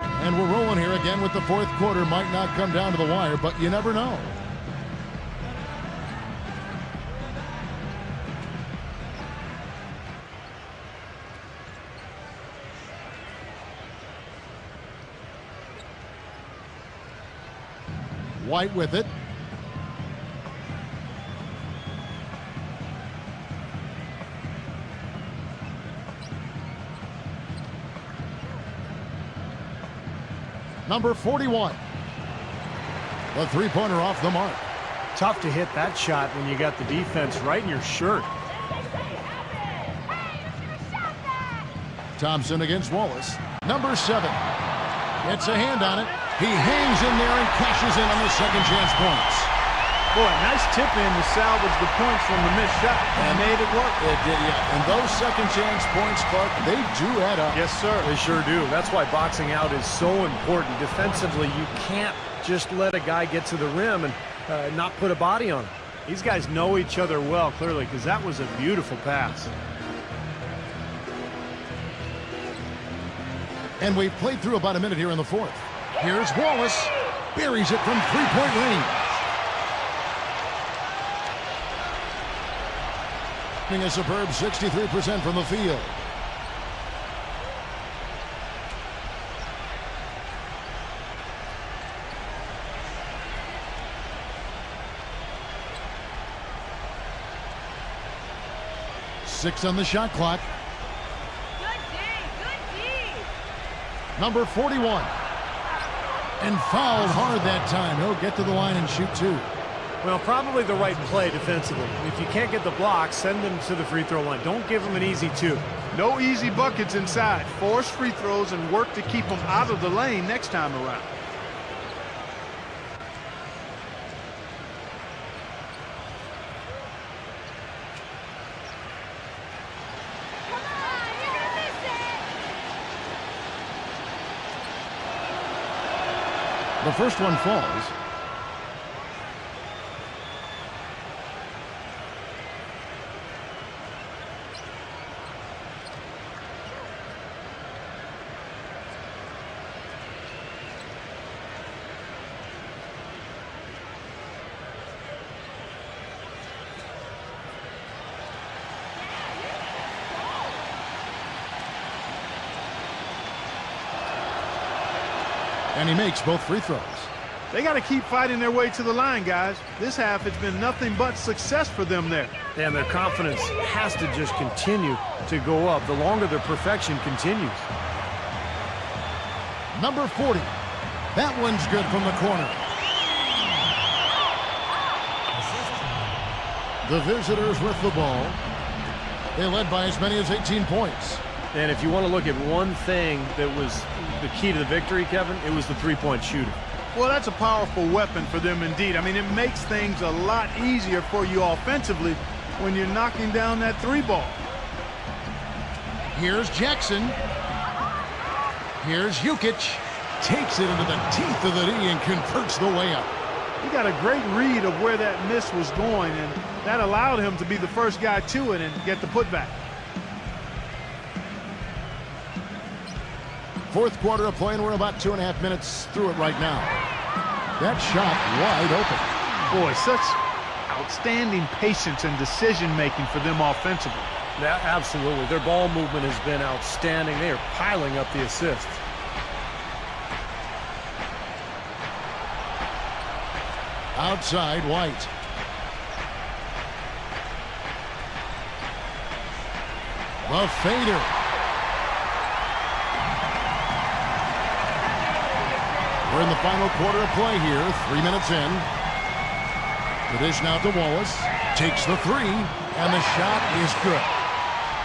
And we're rolling here again with the fourth quarter. Might not come down to the wire, but you never know. White with it. Number 41. The three-pointer off the mark. Tough to hit that shot when you got the defense right in your shirt. Thompson against Wallace. Number 7. Gets a hand on it. He hangs in there and cashes in on the second chance points. Boy, nice tip in to salvage the points from the missed shot. And made it work. It did, yeah. And those second chance points, Clark, they do add up. Yes, sir. They sure do. That's why boxing out is so important. Defensively, you can't just let a guy get to the rim and not put a body on him. These guys know each other well, clearly, because that was a beautiful pass. And we've played through about a minute here in the fourth. Here's Wallace. Buries it from three-point range. A superb 63% from the field. Six on the shot clock. Number 41. And fouled hard that time. He'll get to the line and shoot two. Well, probably the right play defensively. If you can't get the block, send them to the free throw line. Don't give them an easy two. No easy buckets inside. Force free throws and work to keep them out of the lane next time around. The first one falls. And he makes both free throws. They got to keep fighting their way to the line, guys. This half, it's been nothing but success for them there. And their confidence has to just continue to go up the longer their perfection continues. Number 40. That one's good from the corner. The visitors with the ball. They led by as many as 18 points. And if you want to look at one thing that was the key to the victory, Kevin, it was the three-point shooting. Well, that's a powerful weapon for them indeed. I mean, it makes things a lot easier for you offensively when you're knocking down that three ball. Here's Jackson. Here's Jukic. Takes it into the teeth of the knee and converts the layup. He got a great read of where that miss was going, and that allowed him to be the first guy to it and get the putback. Fourth quarter of play, and we're about 2.5 minutes through it right now. That shot wide open. Boy, such outstanding patience and decision-making for them offensively. Yeah, absolutely. Their ball movement has been outstanding. They are piling up the assists. Outside, White. The fader. We're in the final quarter of play here. 3 minutes in. The dish now to Wallace. Takes the three, and the shot is good.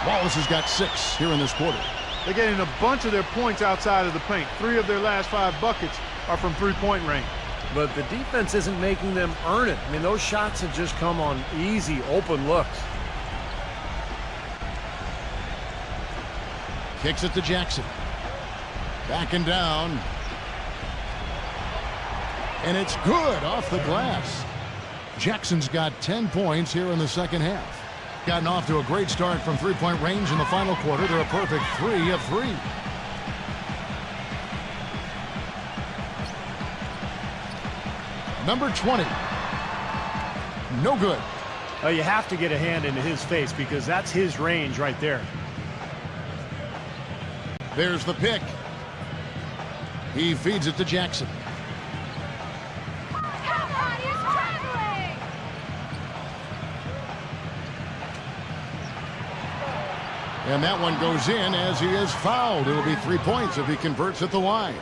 Wallace has got 6 here in this quarter. They're getting a bunch of their points outside of the paint. 3 of their last 5 buckets are from three-point range. But the defense isn't making them earn it. I mean, those shots have just come on easy, open looks. Kicks it to Jackson. Backing down. And it's good off the glass. Jackson's got 10 points here in the second half. Gotten off to a great start from three-point range in the final quarter. They're a perfect 3 of 3. Number 20. No good. You have to get a hand into his face because that's his range right there. There's the pick. He feeds it to Jackson. And that one goes in as he is fouled. It'll be 3 points if he converts at the line.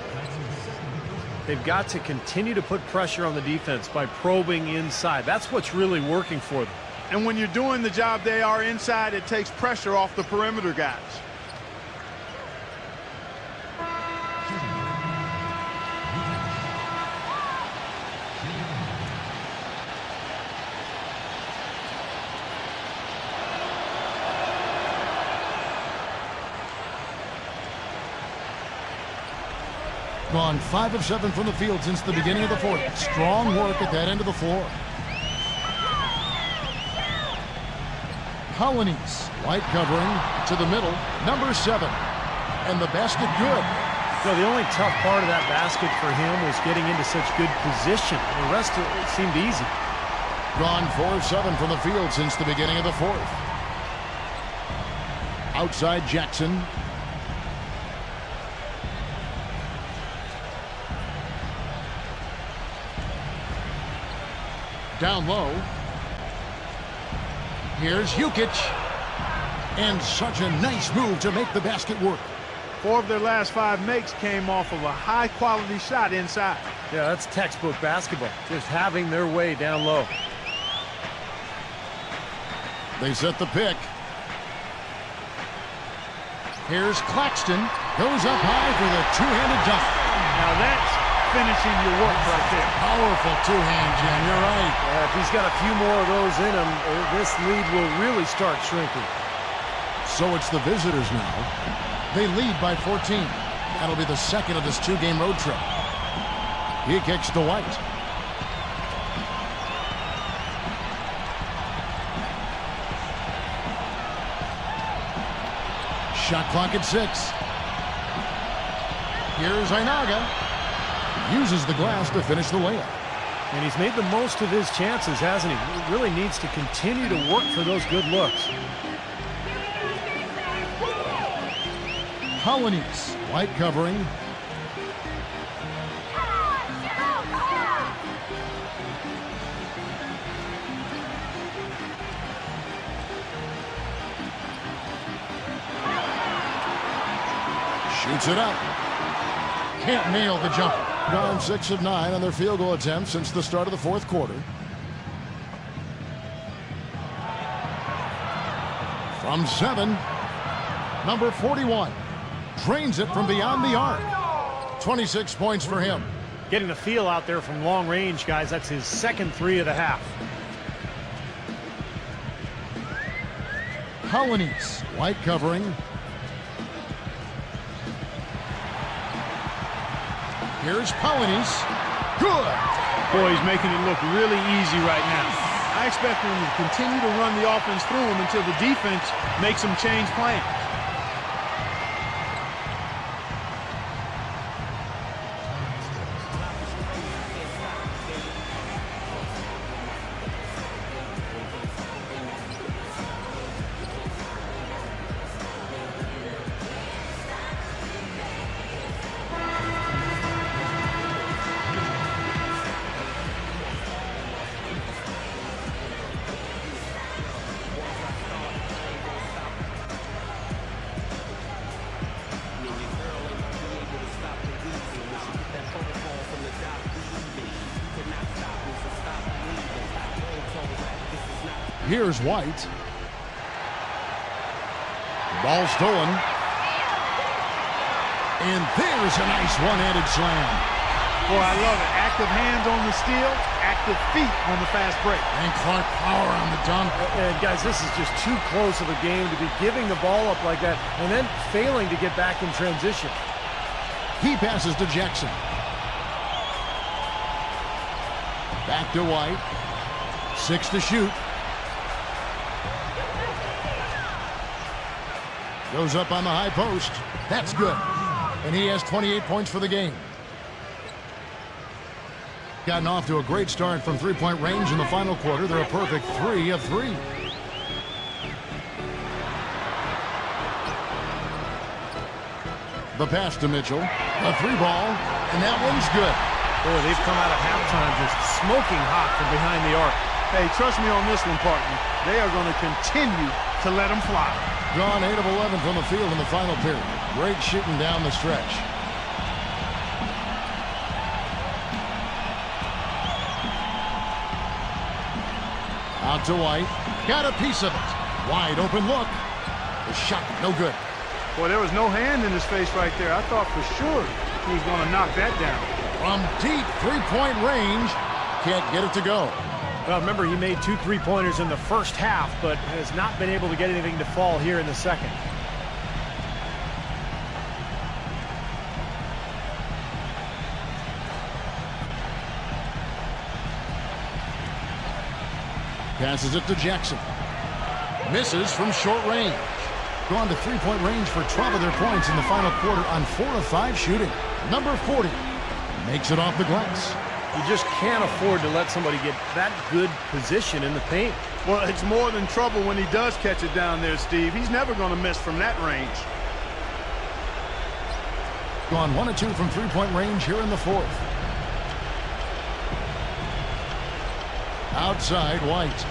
They've got to continue to put pressure on the defense by probing inside. That's what's really working for them. And when you're doing the job they are inside, it takes pressure off the perimeter guys. Gone 5 of 7 from the field since the beginning of the fourth. Strong work at that end of the floor. Colonies, White covering to the middle, number 7. And the basket good. No, the only tough part of that basket for him was getting into such good position. The rest of it seemed easy. Gone 4 of 7 from the field since the beginning of the fourth. Outside Jackson. Down low. Here's Jukic. And such a nice move to make the basket work. 4 of their last 5 makes came off of a high-quality shot inside. Yeah, that's textbook basketball. Just having their way down low. They set the pick. Here's Claxton. Goes up high for the two-handed dunk. Now that's finishing your work right there. Powerful two-hand, Jim. You're right. Yeah, if he's got a few more of those in him, this lead will really start shrinking. So it's the visitors now. They lead by 14. That'll be the second of this 2-game road trip. He kicks to White. Shot clock at 6. Here's Einaga. Uses the glass to finish the layup. And he's made the most of his chances, hasn't he? He really needs to continue to work for those good looks. Colonies, White covering. Shoots it up. Can't nail the jumper. Gone 6 of 9 on their field goal attempts since the start of the fourth quarter. From 7, number 41. Drains it from beyond the arc. 26 points for him. Getting the feel out there from long range, guys. That's his second 3 of the half. Colonies, White covering. Here's Colonies. Good. Boy, he's making it look really easy right now. I expect him to continue to run the offense through him until the defense makes him change plans. Here's White. Ball stolen. And there's a nice one-handed slam. Boy, I love it. Active hands on the steal, active feet on the fast break. And Clark power on the dunk. And guys, this is just too close of a game to be giving the ball up like that and then failing to get back in transition. He passes to Jackson. Back to White. 6 to shoot. Goes up on the high post. That's good. And he has 28 points for the game. Gotten off to a great start from three-point range in the final quarter. They're a perfect 3 of 3. The pass to Mitchell. A 3 ball. And that one's good. Boy, they've come out of halftime just smoking hot from behind the arc. Hey, trust me on this one, partner. They are going to continue to let him fly. Gone 8 of 11 from the field in the final period. Great shooting down the stretch. Out to White. Got a piece of it. Wide open look. The shot, no good. Boy, there was no hand in his face right there. I thought for sure he was going to knock that down. From deep three-point range, can't get it to go. Well, remember, he made 2 3-pointers in the first half, but has not been able to get anything to fall here in the second. Passes it to Jackson. Misses from short range. Gone to three-point range for 12 of their points in the final quarter on 4 of 5 shooting. Number 40 makes it off the glass. You just can't afford to let somebody get that good position in the paint. Well, it's more than trouble when he does catch it down there, Steve. He's never going to miss from that range. Gone 1 of 2 from three-point range here in the fourth. Outside, White.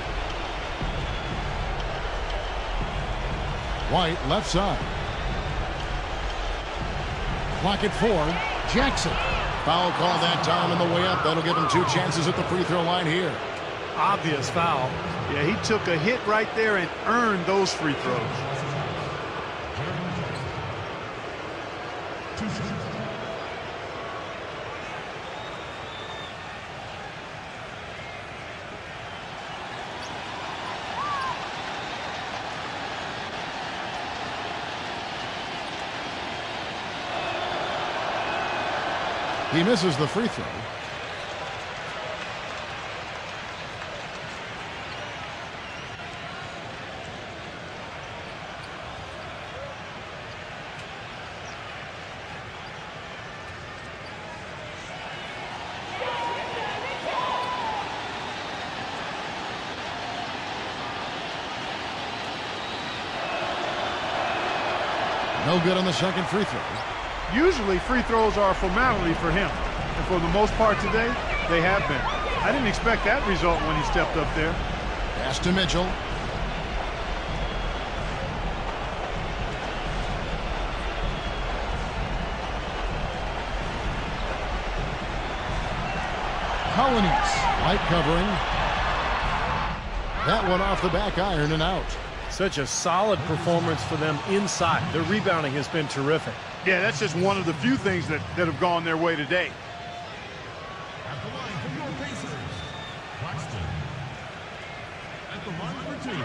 White, left side. Clock at 4. Jackson. Foul call that time on the way up. That'll give him 2 chances at the free throw line here. Obvious foul. Yeah, he took a hit right there and earned those free throws. He misses the free throw. No good on the second free throw. Usually free throws are a formality for him. And for the most part today, they have been. I didn't expect that result when he stepped up there. Pass to Mitchell. Colonies, light covering. That one off the back iron and out. Such a solid performance for them inside. Their rebounding has been terrific. Yeah, that's just one of the few things that have gone their way today. At the line for your Pacers, Claxton. At the line for 2.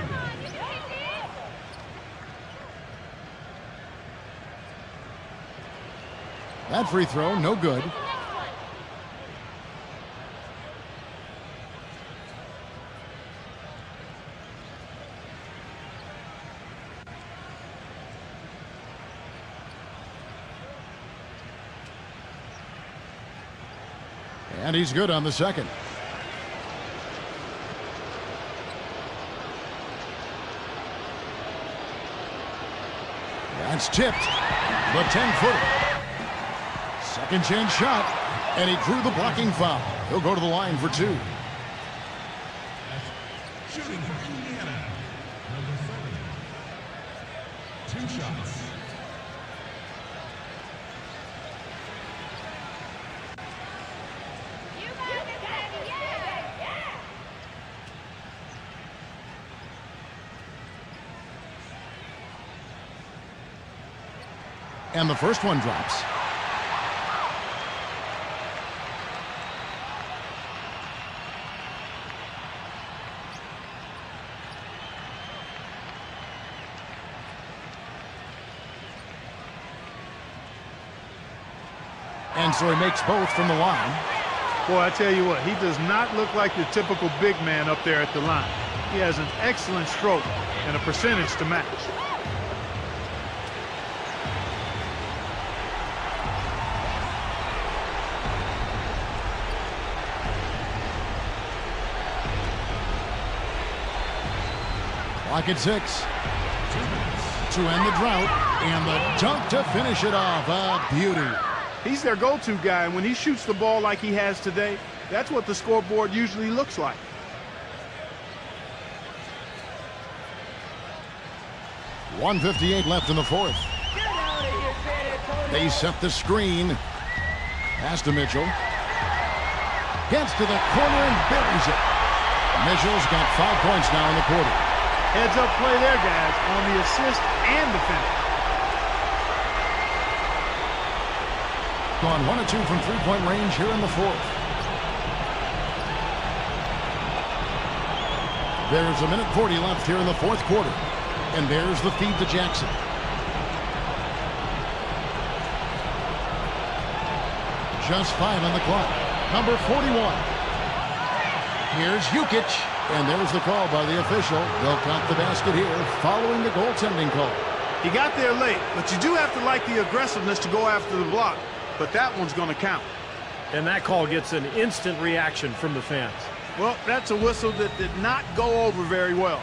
That free throw, no good. And he's good on the second. That's tipped. The 10-footer. Second chance shot. And he drew the blocking foul. He'll go to the line for 2. Shooting for Indiana. Number 7. 2 shots. And the first one drops. And so he makes both from the line. Boy, I tell you what, he does not look like the typical big man up there at the line. He has an excellent stroke and a percentage to match. Clock at 6. To end the drought. And the dunk to finish it off. A beauty. He's their go-to guy, and when he shoots the ball like he has today, that's what the scoreboard usually looks like. 1:58 left in the fourth. Get out of here, San Antonio. They set the screen. Pass to Mitchell. Gets to the corner and buries it. Mitchell's got 5 points now in the quarter. Heads up play there, guys, on the assist and the finish. Gone 1 of 2 from three-point range here in the fourth. There's 1:40 left here in the fourth quarter. And there's the feed to Jackson. Just 5 on the clock. Number 41. Here's Jukic. And there's the call by the official. They'll count the basket here following the goaltending call. He got there late, but you do have to like the aggressiveness to go after the block. But that one's going to count. And that call gets an instant reaction from the fans. Well, that's a whistle that did not go over very well.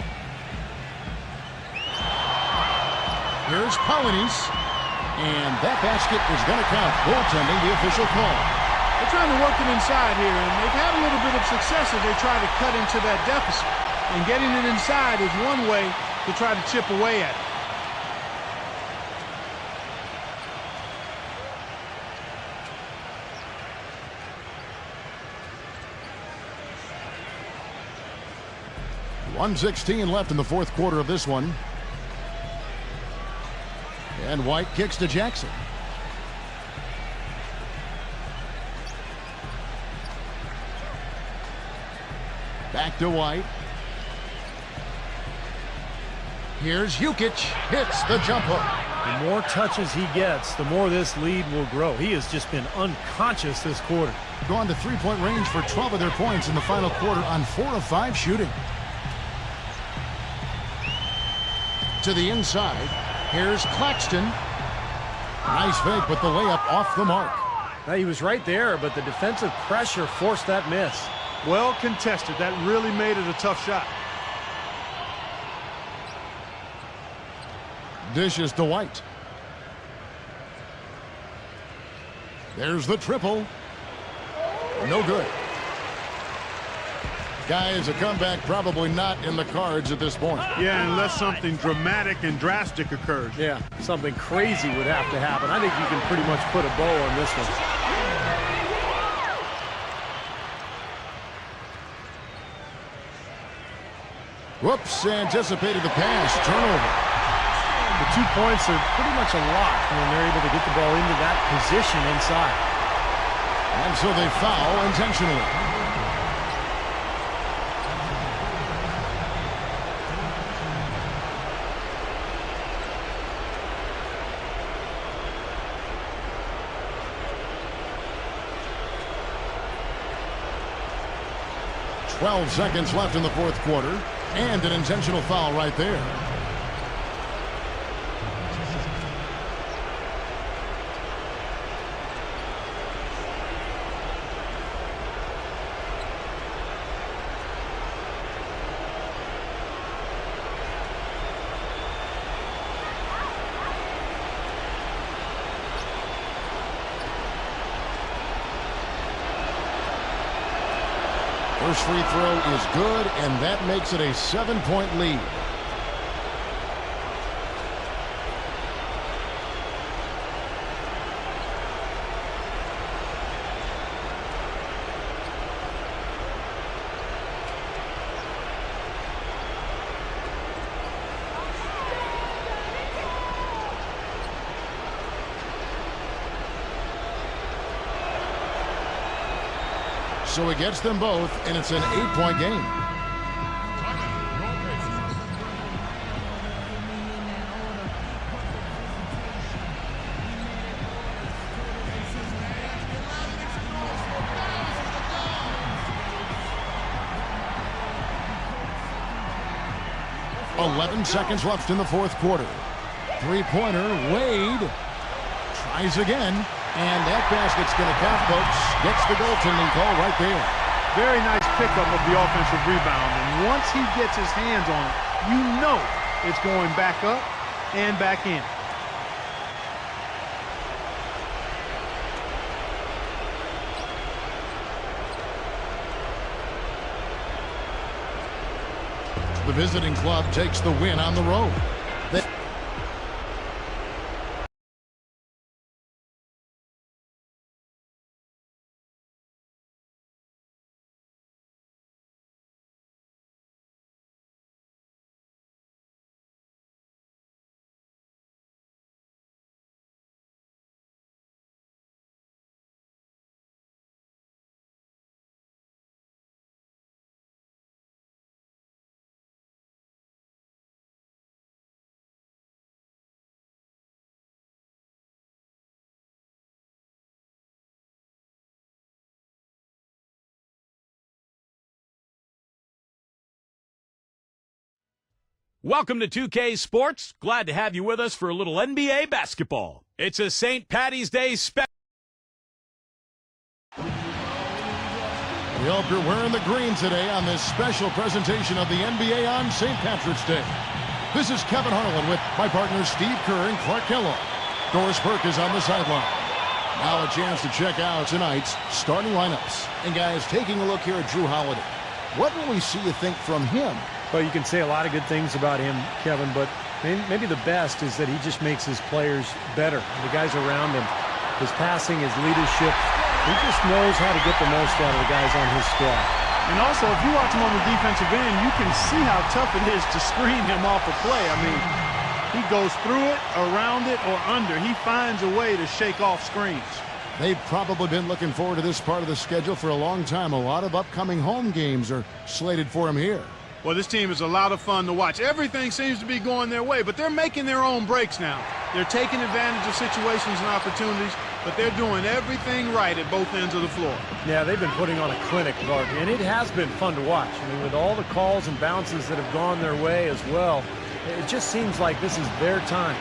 Here's Polynice. And that basket is going to count. Goaltending, the official call. They're trying to work it inside here, and they've had a little bit of success as they try to cut into that deficit. And getting it inside is one way to try to chip away at it. .116 left in the fourth quarter of this one. And White kicks to Jackson. Back to White. Here's Jukic. Hits the jump hook. The more touches he gets, the more this lead will grow. He has just been unconscious this quarter. Gone to three-point range for 12 of their points in the final quarter on 4 of 5 shooting. To the inside. Here's Claxton. Nice fake, but the layup off the mark. Now, he was right there, but the defensive pressure forced that miss. Well contested. That really made it a tough shot. Dishes to White. There's the triple. No good. Guys, a comeback probably not in the cards at this point. Yeah, unless something dramatic and drastic occurs. Yeah, something crazy would have to happen. I think you can pretty much put a bow on this one. Whoops, anticipated the pass. Turnover. The 2 points are pretty much a lot when they're able to get the ball into that position inside. And so they foul intentionally. .12 seconds left in the fourth quarter, and an intentional foul right there. First free throw is good, and that makes it a 7-point lead. So he gets them both, and it's an 8-point game. .11 seconds left in the fourth quarter. Three-pointer, Wade tries again. And that basket's going to count, folks. Gets the goaltending call right there. Very nice pickup of the offensive rebound. And once he gets his hands on it, you know it's going back up and back in. The visiting club takes the win on the road. Welcome to 2K Sports. Glad to have you with us for a little NBA basketball. It's a St. Patty's Day special. We hope you're wearing the green today on this special presentation of the NBA on St. Patrick's Day. This is Kevin Harlan with my partners Steve Kerr and Clark Kellogg. Doris Burke is on the sideline. Now a chance to check out tonight's starting lineups. And guys, taking a look here at Drew Holiday. What will we see you think from him? Well, you can say a lot of good things about him, Kevin, but maybe the best is that he just makes his players better. The guys around him, his passing, his leadership, he just knows how to get the most out of the guys on his squad. And also, if you watch him on the defensive end, you can see how tough it is to screen him off a play. I mean, he goes through it, around it, or under. He finds a way to shake off screens. They've probably been looking forward to this part of the schedule for a long time. A lot of upcoming home games are slated for him here. Well, this team is a lot of fun to watch. Everything seems to be going their way, but they're making their own breaks now. They're taking advantage of situations and opportunities, but they're doing everything right at both ends of the floor. Yeah, they've been putting on a clinic, Clark, and it has been fun to watch. I mean, with all the calls and bounces that have gone their way as well, it just seems like this is their time.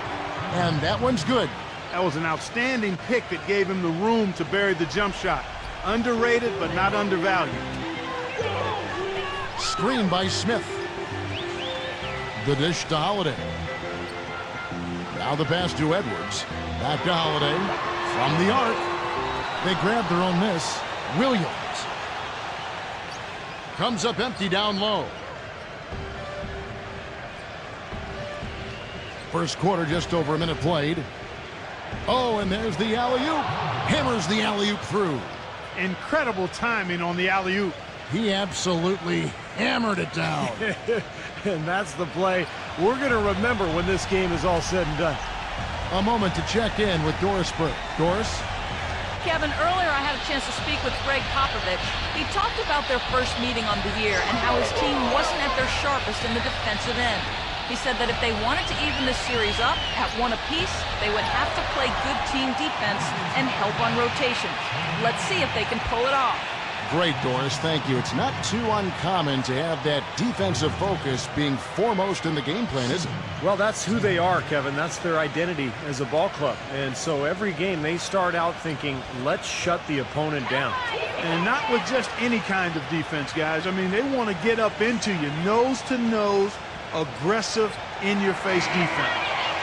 And that one's good. That was an outstanding pick that gave him the room to bury the jump shot. Underrated, but not undervalued. Screen by Smith. The dish to Holiday. Now the pass to Edwards. Back to Holiday. From the arc. They grab their own miss. Williams. Comes up empty down low. First quarter just over a minute played. Oh, and there's the alley-oop. Hammers the alley-oop through. Incredible timing on the alley-oop. He absolutely hammered it down. And that's the play we're going to remember when this game is all said and done. A moment to check in with Doris Burke. Doris? Kevin, earlier I had a chance to speak with Greg Popovich. He talked about their first meeting on the year and how his team wasn't at their sharpest in the defensive end. He said that if they wanted to even the series up at one apiece, they would have to play good team defense and help on rotations. Let's see if they can pull it off. Great, Doris. Thank you. It's not too uncommon to have that defensive focus being foremost in the game plan, is it? Well, that's who they are, Kevin. That's their identity as a ball club. And so every game they start out thinking, let's shut the opponent down. And not with just any kind of defense, guys. I mean, they want to get up into you, nose-to-nose, aggressive, in-your-face defense.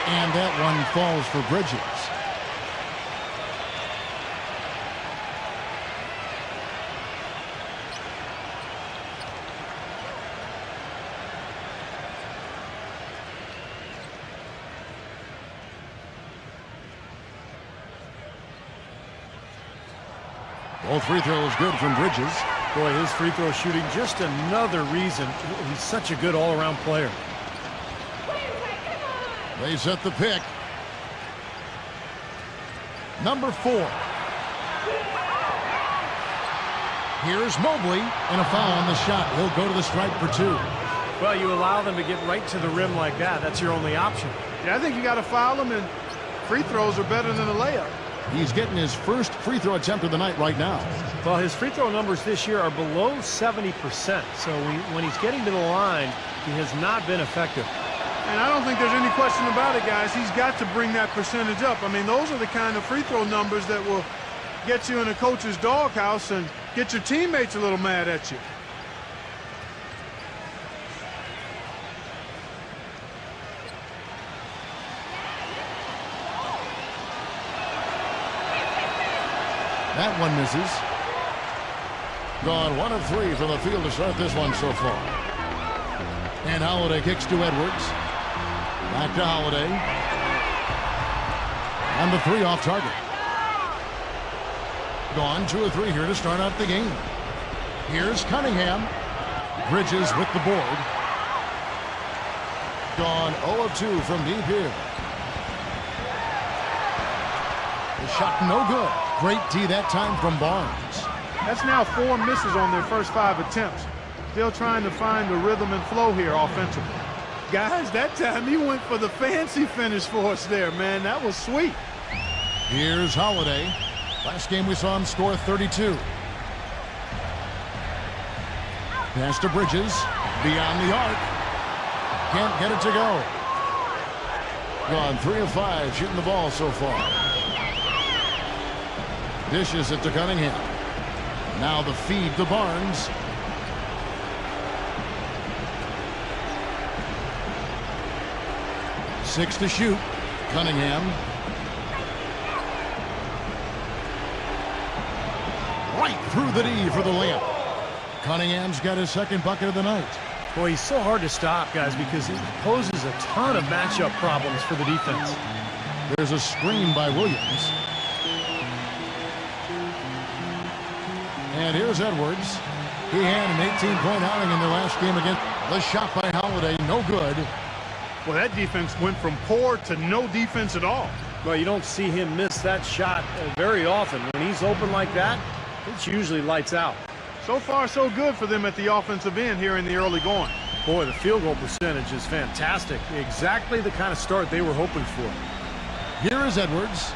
And that one falls for Bridges. Both free throws good from Bridges. Boy, his free throw shooting, just another reason he's such a good all-around player. They set the pick. Number 4. Here's Mobley, and a foul on the shot. He'll go to the stripe for 2. Well, you allow them to get right to the rim like that. That's your only option. Yeah, I think you got to foul them, and free throws are better than a layup. He's getting his first free throw attempt of the night right now. Well, his free throw numbers this year are below 70%. So when he's getting to the line, he has not been effective. And I don't think there's any question about it, guys. He's got to bring that percentage up. I mean, those are the kind of free throw numbers that will get you in a coach's doghouse and get your teammates a little mad at you. That one misses. Gone 1 of 3 from the field to start this one so far. And Holiday kicks to Edwards. Back to Holiday. And the 3 off target. Gone 2 of 3 here to start out the game. Here's Cunningham. Bridges with the board. Gone 0 of 2 from deep here. The shot no good. Great D that time from Barnes. That's now 4 misses on their first 5 attempts. Still trying to find the rhythm and flow here offensively. Guys, that time he went for the fancy finish for us there, man. That was sweet. Here's Holiday. Last game we saw him score 32. Pass to Bridges. Beyond the arc. Can't get it to go. Gone 3 of 5 shooting the ball so far. Dishes it to Cunningham. Now the feed to Barnes. Six to shoot. Cunningham. Right through the D for the layup. Cunningham's got his second bucket of the night. Boy, he's so hard to stop, guys, because he poses a ton of matchup problems for the defense. There's a screen by Williams. And here's Edwards. He had an 18-point outing in the last game against the shot by Holiday. No good. Well, that defense went from poor to no defense at all. Well, you don't see him miss that shot very often. When he's open like that, it's usually lights out. So far, so good for them at the offensive end here in the early going. Boy, the field goal percentage is fantastic. Exactly the kind of start they were hoping for. Here is Edwards.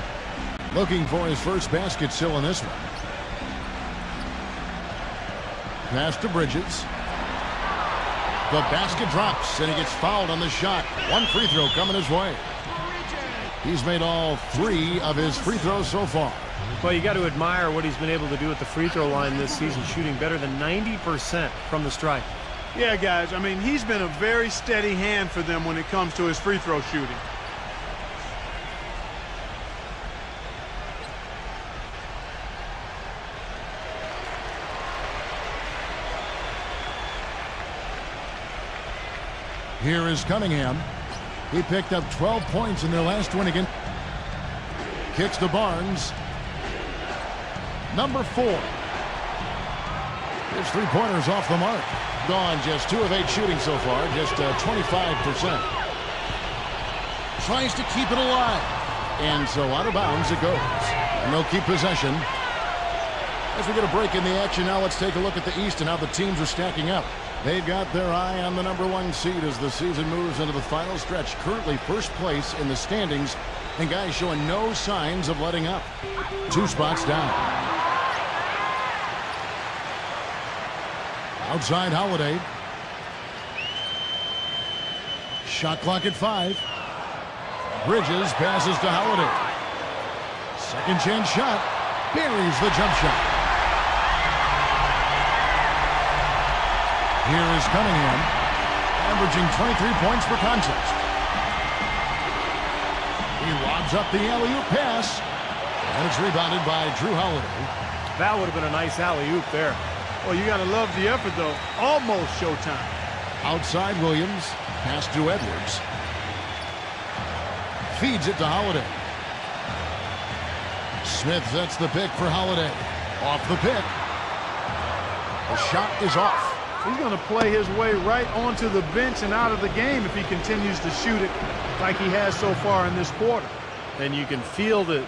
Looking for his first basket still in this one. Pass to Bridges. The basket drops, and he gets fouled on the shot. One free throw coming his way. He's made all 3 of his free throws so far. Well, you got to admire what he's been able to do at the free throw line this season, shooting better than 90% from the stripe. Yeah, guys, I mean, he's been a very steady hand for them when it comes to his free throw shooting. Here is Cunningham. He picked up 12 points in their last win again. Kicks to Barnes. Number 4. His three-pointers off the mark. Gone just 2 of 8 shooting so far. Just 25%. Tries to keep it alive. And so out of bounds it goes. And they'll keep possession. As we get a break in the action now, let's take a look at the East and how the teams are stacking up. They've got their eye on the number 1 seed as the season moves into the final stretch. Currently first place in the standings, and guys showing no signs of letting up. 2 spots down. Outside Holiday. Shot clock at 5. Bridges passes to Holiday. Second chance shot. Buries the jump shot. Here is Cunningham, averaging 23 points per contest. He lobs up the alley-oop pass, and it's rebounded by Drew Holiday. That would have been a nice alley-oop there. Well, you got to love the effort, though. Almost showtime. Outside Williams, pass to Edwards. Feeds it to Holiday. Smith sets the pick for Holiday. Off the pick. The shot is off. He's going to play his way right onto the bench and out of the game if he continues to shoot it like he has so far in this quarter. And you can feel the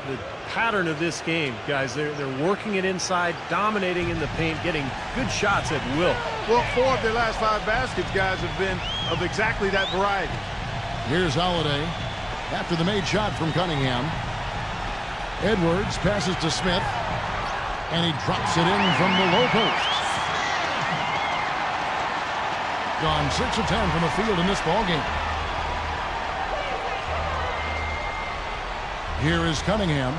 pattern of this game, guys. They're working it inside, dominating in the paint, getting good shots at will. Well, 4 of their last 5 baskets, guys, have been of exactly that variety. Here's Holiday after the made shot from Cunningham. Edwards passes to Smith, and he drops it in from the low post. Gone 6 of 10 from the field in this ball game. Here is Cunningham.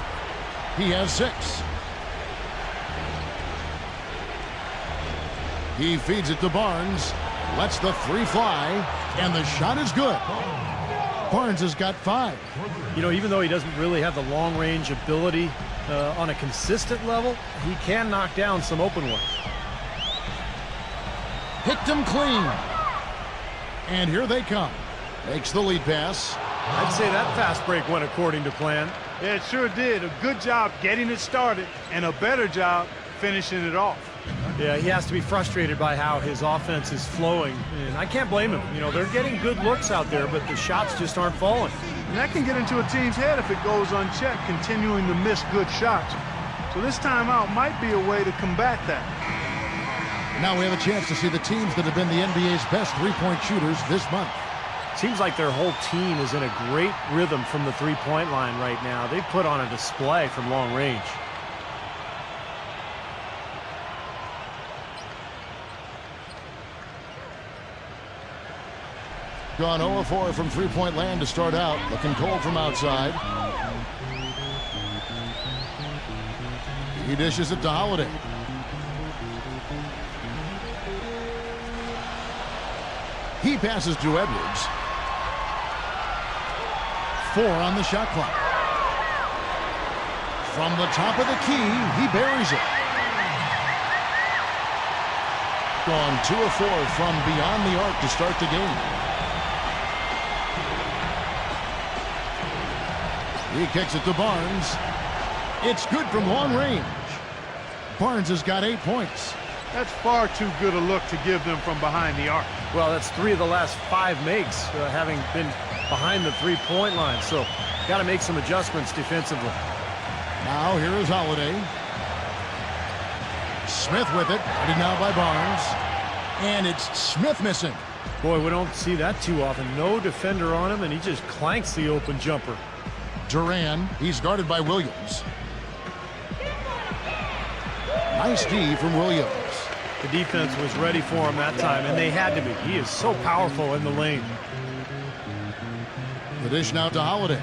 He has 6. He feeds it to Barnes. Lets the 3 fly, and the shot is good. Barnes has got 5. You know, even though he doesn't really have the long-range ability on a consistent level, he can knock down some open ones. Picked him clean. And here they come. Makes the lead pass. I'd say that fast break went according to plan. Yeah, it sure did. A good job getting it started and a better job finishing it off. Yeah, he has to be frustrated by how his offense is flowing. And I can't blame him. You know, they're getting good looks out there, but the shots just aren't falling. And that can get into a team's head if it goes unchecked, continuing to miss good shots. So this timeout might be a way to combat that. Now we have a chance to see the teams that have been the NBA's best three-point shooters this month. Seems like their whole team is in a great rhythm from the three-point line right now. They put on a display from long range. Gone 0 of 4 from three-point land to start out. Looking cold from outside. He dishes it to Holiday. He passes to Edwards. 4 on the shot clock. From the top of the key, he buries it. Gone 2 of 4 from beyond the arc to start the game. He kicks it to Barnes. It's good from long range. Barnes has got 8 points. That's far too good a look to give them from behind the arc. Well, that's 3 of the last 5 makes, having been behind the three-point line. So, got to make some adjustments defensively. Now here is Holiday. Smith with it. Headed now by Barnes. And it's Smith missing. Boy, we don't see that too often. No defender on him, and he just clanks the open jumper. Duran, he's guarded by Williams. Nice D from Williams. The defense was ready for him that time, and they had to be. He is so powerful in the lane. The dish now to Holiday.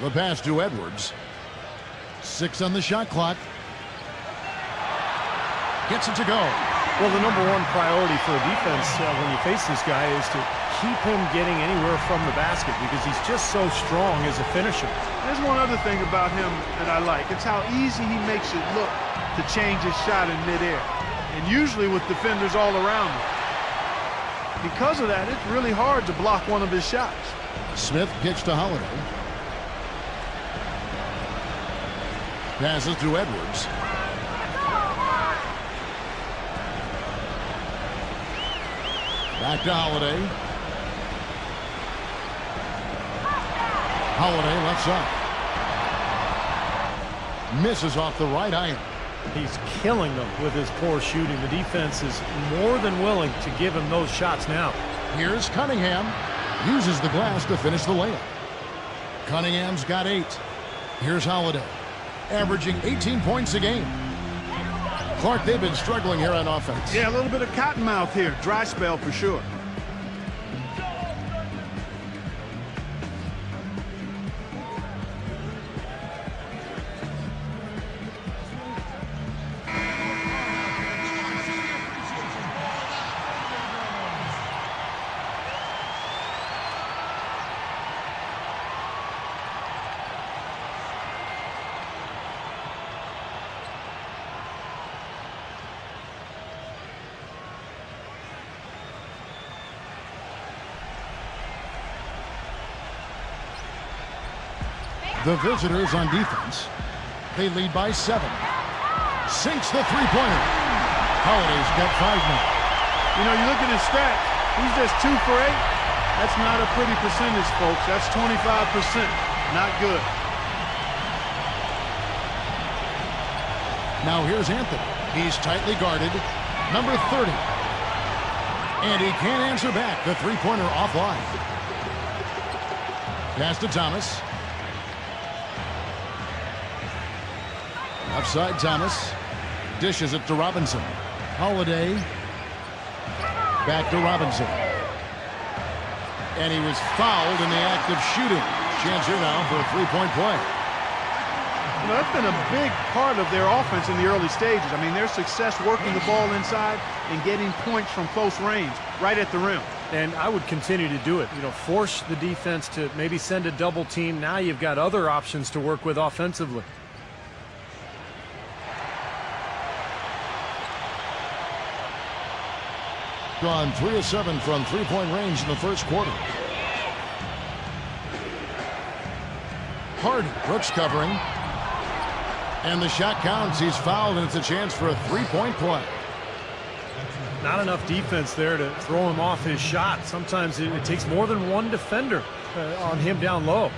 The pass to Edwards. 6 on the shot clock. Gets it to go. Well, the number one priority for a defense when you face this guy is to keep him getting anywhere from the basket because he's just so strong as a finisher. There's one other thing about him that I like. It's how easy he makes it look to change his shot in midair. And usually with defenders all around him. Because of that, it's really hard to block one of his shots. Smith kicks to Holiday. Passes to Edwards. Back to Holiday. Holiday left side. Misses off the right iron. He's killing them with his poor shooting. The defense is more than willing to give him those shots now. Here's Cunningham. Uses the glass to finish the layup. Cunningham's got 8. Here's Holiday. Averaging 18 points a game. Clark, they've been struggling here on offense. Yeah, a little bit of cottonmouth here. Dry spell for sure. The visitors on defense. They lead by 7. Sinks the three-pointer. Holiday's got 5 now. You know, you look at his stats. He's just 2 for 8. That's not a pretty percentage, folks. That's 25%. Not good. Now here's Anthony. He's tightly guarded. Number 30. And he can't answer back. The three-pointer offline. Pass to Thomas. Upside Thomas. Dishes it to Robinson. Holiday. Back to Robinson. And he was fouled in the act of shooting. Chance here now for a three-point play. You know, that's been a big part of their offense in the early stages. I mean, their success working the ball inside and getting points from close range, right at the rim. And I would continue to do it. You know, force the defense to maybe send a double team. Now you've got other options to work with offensively. Gone 3 of 7 from three-point range in the first quarter. Hardy, Brooks covering. And the shot counts. He's fouled, and it's a chance for a three-point play. Not enough defense there to throw him off his shot. Sometimes it takes more than one defender on him down low.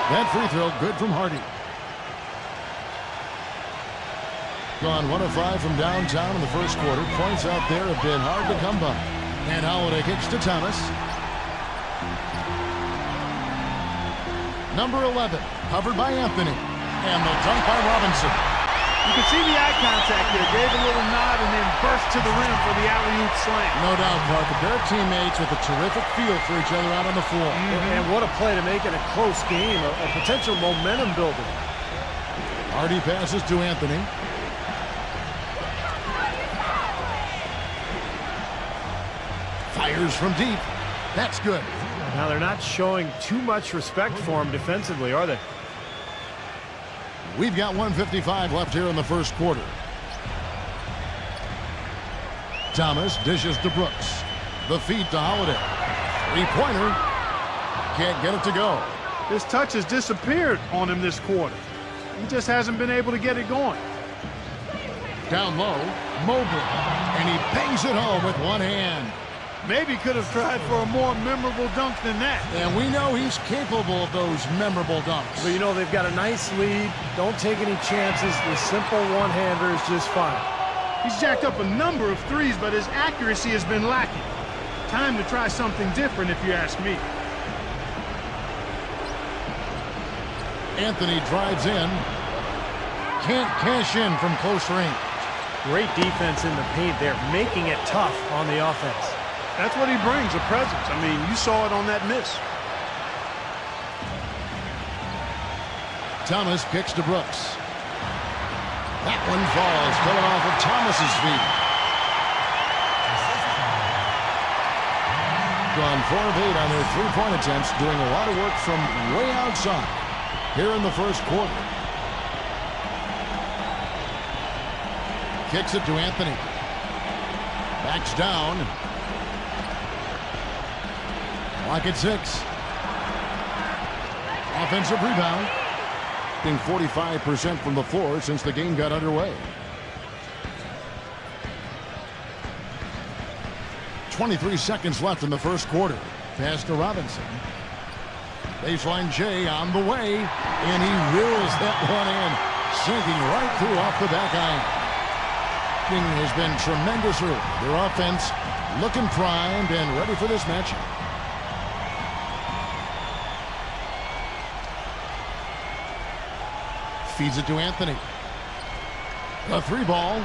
That free throw good from Hardy. Gone 1 of 5 from downtown in the first quarter. Points out there have been hard to come by. And Holiday kicks to Thomas. Number 11, covered by Anthony. And the dunk by Robinson. You can see the eye contact there. Gave a little nod and then burst to the rim for the alley-oop slam. No doubt, Clark. They're teammates with a terrific feel for each other out on the floor. And what a play to make it a close game, a potential momentum builder. Hardy passes to Anthony. Fires from deep. That's good. Now they're not showing too much respect for him defensively, are they? We've got 1:55 left here in the first quarter. Thomas dishes to Brooks. The feed to Holiday. Three-pointer. Can't get it to go. His touch has disappeared on him this quarter. He just hasn't been able to get it going. Down low, Mobley. And he bangs it home with one hand. Maybe could have tried for a more memorable dunk than that. And we know he's capable of those memorable dunks. But, you know, they've got a nice lead. Don't take any chances. The simple one-hander is just fine. He's jacked up a number of threes, but his accuracy has been lacking. Time to try something different, if you ask me. Anthony drives in. Can't cash in from close range. Great defense in the paint there, making it tough on the offense. That's what he brings, a presence. I mean, you saw it on that miss. Thomas kicks to Brooks. That one falls, coming off of Thomas's feet. Gone 4 of 8 on their three-point attempts, doing a lot of work from way outside here in the first quarter. Kicks it to Anthony. Backs down. Clock at 6. Offensive rebound. Being 45% from the floor since the game got underway. 23 seconds left in the first quarter. Pass to Robinson. Baseline J on the way. And he reels that one in. Sinking right through off the back iron. Has been tremendous early. Their offense looking primed and ready for this matchup. Feeds it to Anthony. A three ball,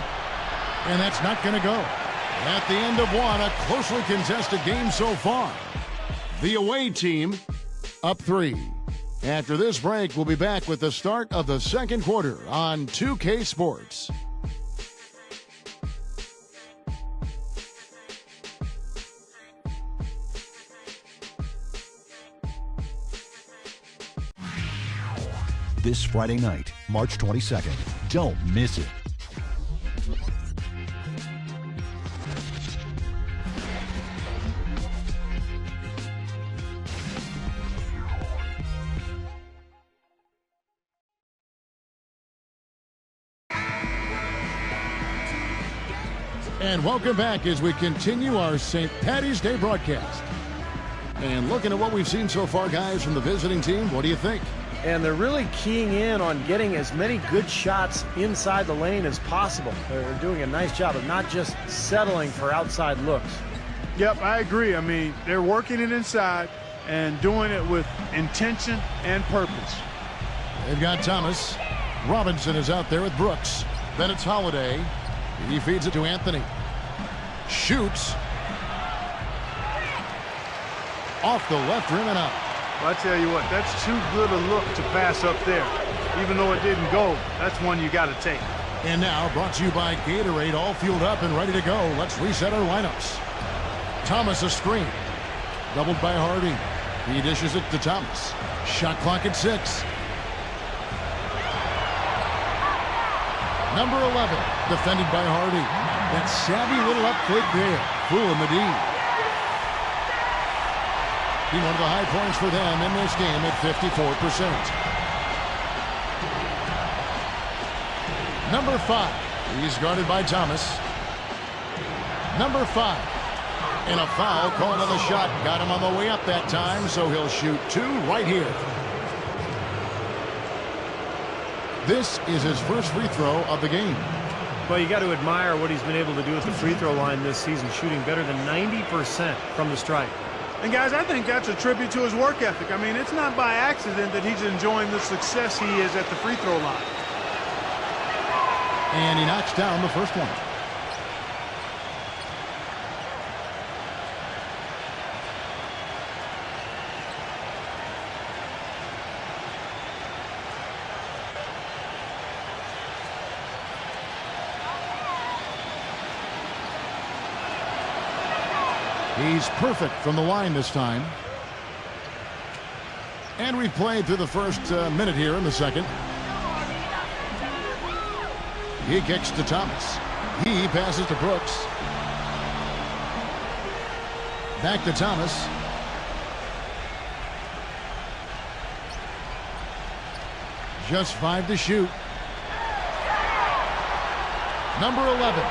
and that's not going to go. At the end of one, a closely contested game so far. The away team up 3. After this break, we'll be back with the start of the second quarter on 2K Sports. This Friday night, March 22nd. Don't miss it. And welcome back as we continue our St. Paddy's Day broadcast. And looking at what we've seen so far, guys, from the visiting team, what do you think? And they're really keying in on getting as many good shots inside the lane as possible. They're doing a nice job of not just settling for outside looks. Yep, I agree. I mean, they're working it inside and doing it with intention and purpose. They've got Thomas. Robinson is out there with Brooks. Then it's Holiday. He feeds it to Anthony. Shoots. Off the left rim and out. Well, I tell you what, that's too good a look to pass up there. Even though it didn't go, that's one you got to take. And now, brought to you by Gatorade, all fueled up and ready to go. Let's reset our lineups. Thomas a screen. Doubled by Hardy. He dishes it to Thomas. Shot clock at 6. Number 11, defended by Hardy. That savvy little up fake there. Fooling the D. One of the high points for them in this game at 54%. Number 5. He's guarded by Thomas. Number 5. And a foul called on the shot. Got him on the way up that time, so he'll shoot 2 right here. This is his first free throw of the game. Well, you got to admire what he's been able to do at the free throw line this season, shooting better than 90% from the stripe. And guys, I think that's a tribute to his work ethic. I mean, it's not by accident that he's enjoying the success he is at the free throw line. And he knocks down the first one. He's perfect from the line this time. And we've played through the first minute here in the second. He kicks to Thomas. He passes to Brooks. Back to Thomas. Just 5 to shoot. Number 11.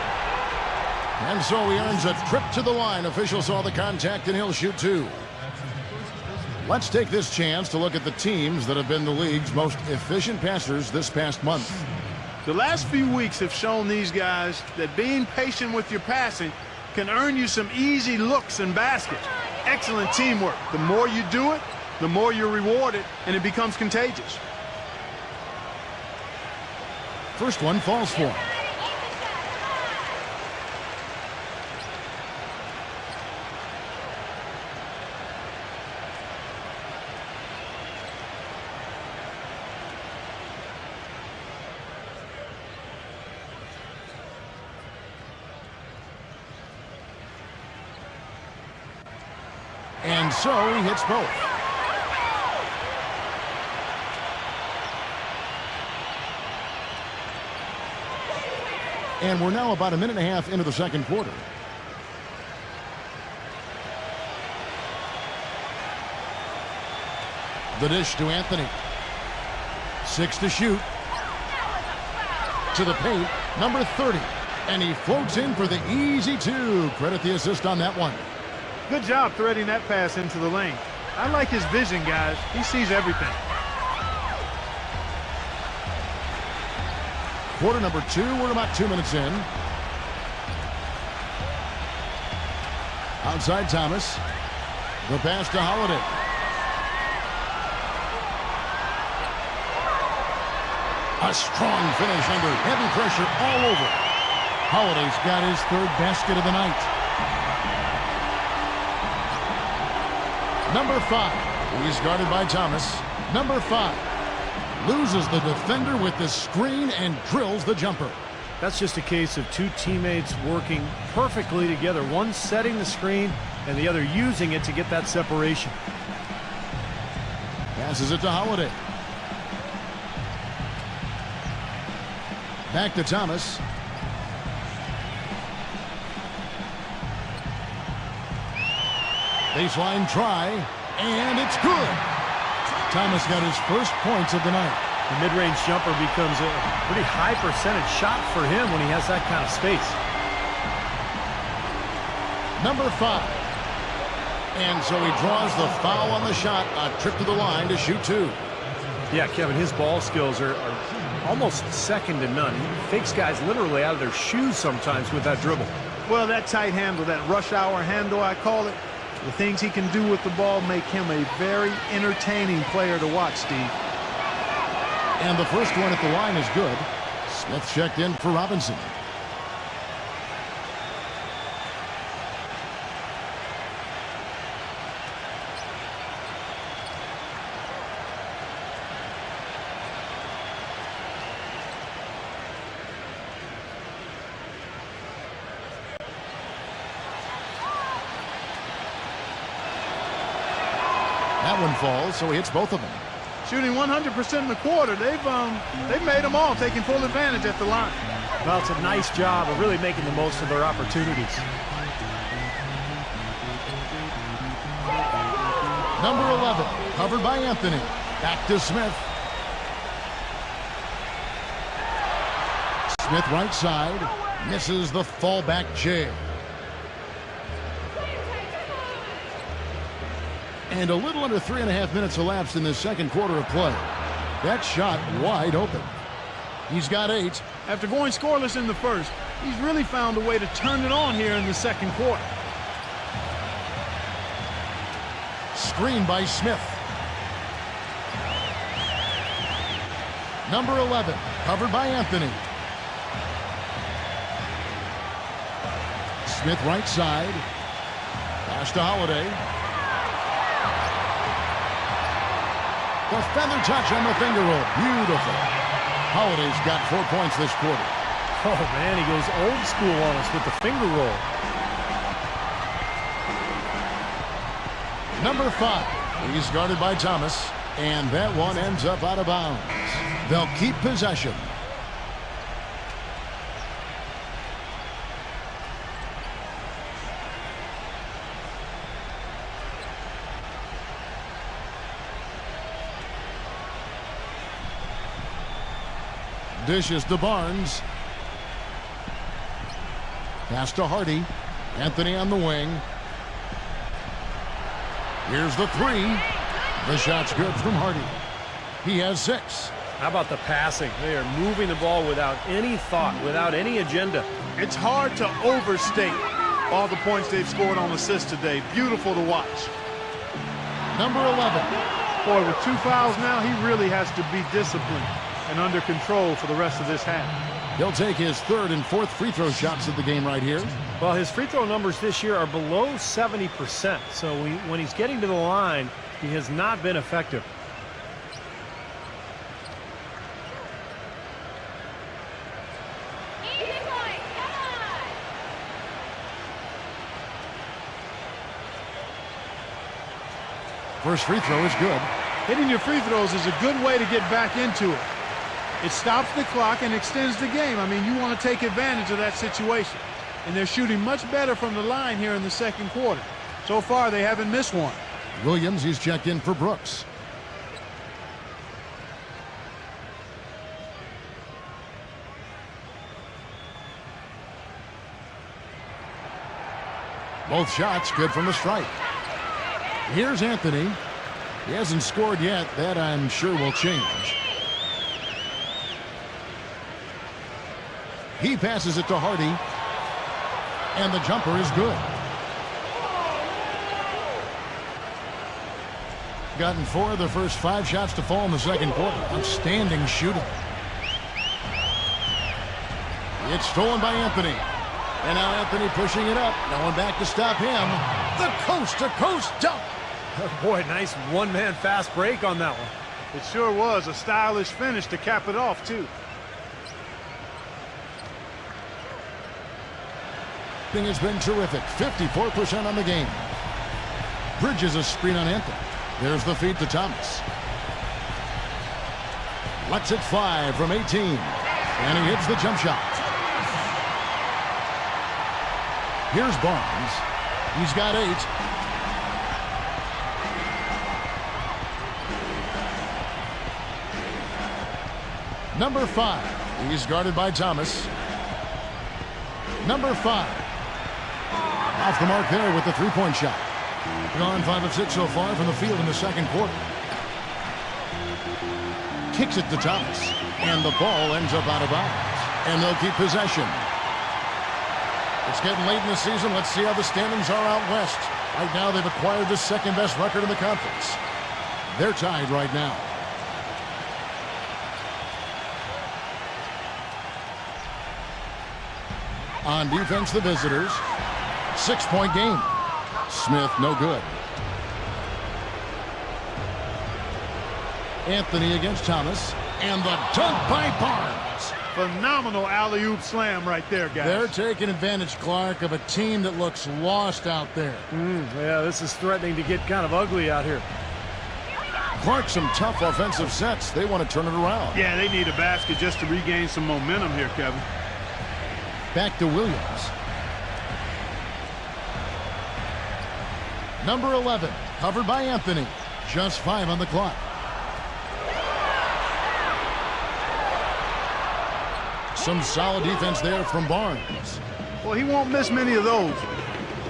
And so he earns a trip to the line. Official saw the contact, and he'll shoot 2. Let's take this chance to look at the teams that have been the league's most efficient passers this past month. The last few weeks have shown these guys that being patient with your passing can earn you some easy looks and baskets. Excellent teamwork. The more you do it, the more you're rewarded, and it becomes contagious. First one falls for him. And so he hits both. And we're now about a minute and a half into the second quarter. The dish to Anthony. 6 to shoot. To the paint, number 30. And he floats in for the easy 2. Credit the assist on that one. Good job threading that pass into the lane. I like his vision, guys. He sees everything. Quarter number 2. We're about 2 minutes in. Outside Thomas. The pass to Holiday. A strong finish under heavy pressure all over. Holiday's got his 3rd basket of the night. Number 5. He's guarded by Thomas. Number 5. Loses the defender with the screen and drills the jumper. That's just a case of 2 teammates working perfectly together. One setting the screen and the other using it to get that separation. Passes it to Holiday. Back to Thomas. Baseline try, and it's good. Thomas got his first points of the night. The mid-range jumper becomes a pretty high percentage shot for him when he has that kind of space. Number 5. And so he draws the foul on the shot. A trip to the line to shoot 2. Yeah, Kevin, his ball skills are almost second to none. He fakes guys literally out of their shoes sometimes with that dribble. Well, that tight handle, that rush hour handle, I call it, the things he can do with the ball make him a very entertaining player to watch, Steve. And the first one at the line is good. Smith checked in for Robinson. That one falls, so he hits both of them. Shooting 100% in the quarter. They've made them all, taking full advantage at the line. Well, it's a nice job of really making the most of their opportunities. Number 11, covered by Anthony. Back to Smith. Smith right side. Misses the fallback J. And a little under 3.5 minutes elapsed in the second quarter of play. That shot wide open. He's got 8. After going scoreless in the first, he's really found a way to turn it on here in the second quarter. Screen by Smith. Number 11, covered by Anthony. Smith right side. Pass to Holiday. The feather touch on the finger roll. Beautiful. Holiday's got 4 points this quarter. Oh, man, he goes old school on us with the finger roll. Number 5. He's guarded by Thomas. And that one ends up out of bounds. They'll keep possession. Dishes to Barnes. Pass to Hardy. Anthony on the wing. Here's the 3. The shot's good from Hardy. He has 6. How about the passing? They are moving the ball without any thought, without any agenda. It's hard to overstate all the points they've scored on assists today. Beautiful to watch. Number 11. Boy, with 2 fouls now, he really has to be disciplined and under control for the rest of this half. He'll take his 3rd and 4th free throw shots of the game right here. Well, his free throw numbers this year are below 70%. So when he's getting to the line, he has not been effective. First free throw is good. Hitting your free throws is a good way to get back into it. It stops the clock and extends the game. I mean, you want to take advantage of that situation. And they're shooting much better from the line here in the second quarter. So far, they haven't missed one. Williams, he's checked in for Brooks. Both shots good from the stripe. Here's Anthony. He hasn't scored yet. That, I'm sure, will change. He passes it to Hardy. And the jumper is good. Gotten 4 of the first 5 shots to fall in the second quarter. Outstanding shooting. It's stolen by Anthony. And now Anthony pushing it up. No one back to stop him. The coast-to-coast dunk. Boy, nice one-man fast break on that one. It sure was a stylish finish to cap it off, too. Thing has been terrific. 54% on the game. Bridges a screen on Anthony. There's the feed to Thomas. Lets it fly from 18. And he hits the jump shot. Here's Barnes. He's got 8. Number 5. He's guarded by Thomas. Number 5. Off the mark there with the three-point shot. Gone 5 of 6 so far from the field in the second quarter. Kicks it to Thomas. And the ball ends up out of bounds. And they'll keep possession. It's getting late in the season. Let's see how the standings are out west. Right now, they've acquired the second-best record in the conference. They're tied right now. On defense, the visitors. 6-point game. Smith, no good. Anthony against Thomas. And the dunk by Barnes. Phenomenal alley-oop slam right there, guys. They're taking advantage, Clark, of a team that looks lost out there. Yeah, this is threatening to get kind of ugly out here. Clark, some tough offensive sets. They want to turn it around. Yeah, they need a basket just to regain some momentum here, Kevin. Back to Williams. Number 11, covered by Anthony. Just 5 on the clock. Some solid defense there from Barnes. Well, he won't miss many of those,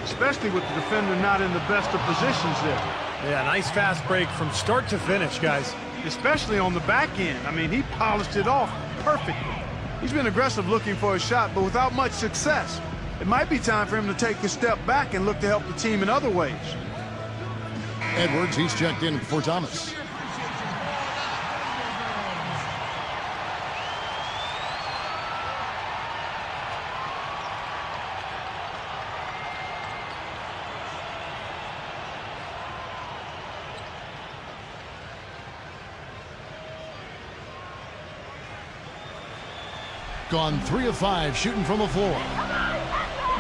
especially with the defender not in the best of positions there. Yeah, nice fast break from start to finish, guys. Especially on the back end. I mean, he polished it off perfectly. He's been aggressive looking for a shot, but without much success. It might be time for him to take a step back and look to help the team in other ways. Edwards, he's checked in for Thomas. Gone 3 of 5 shooting from the floor.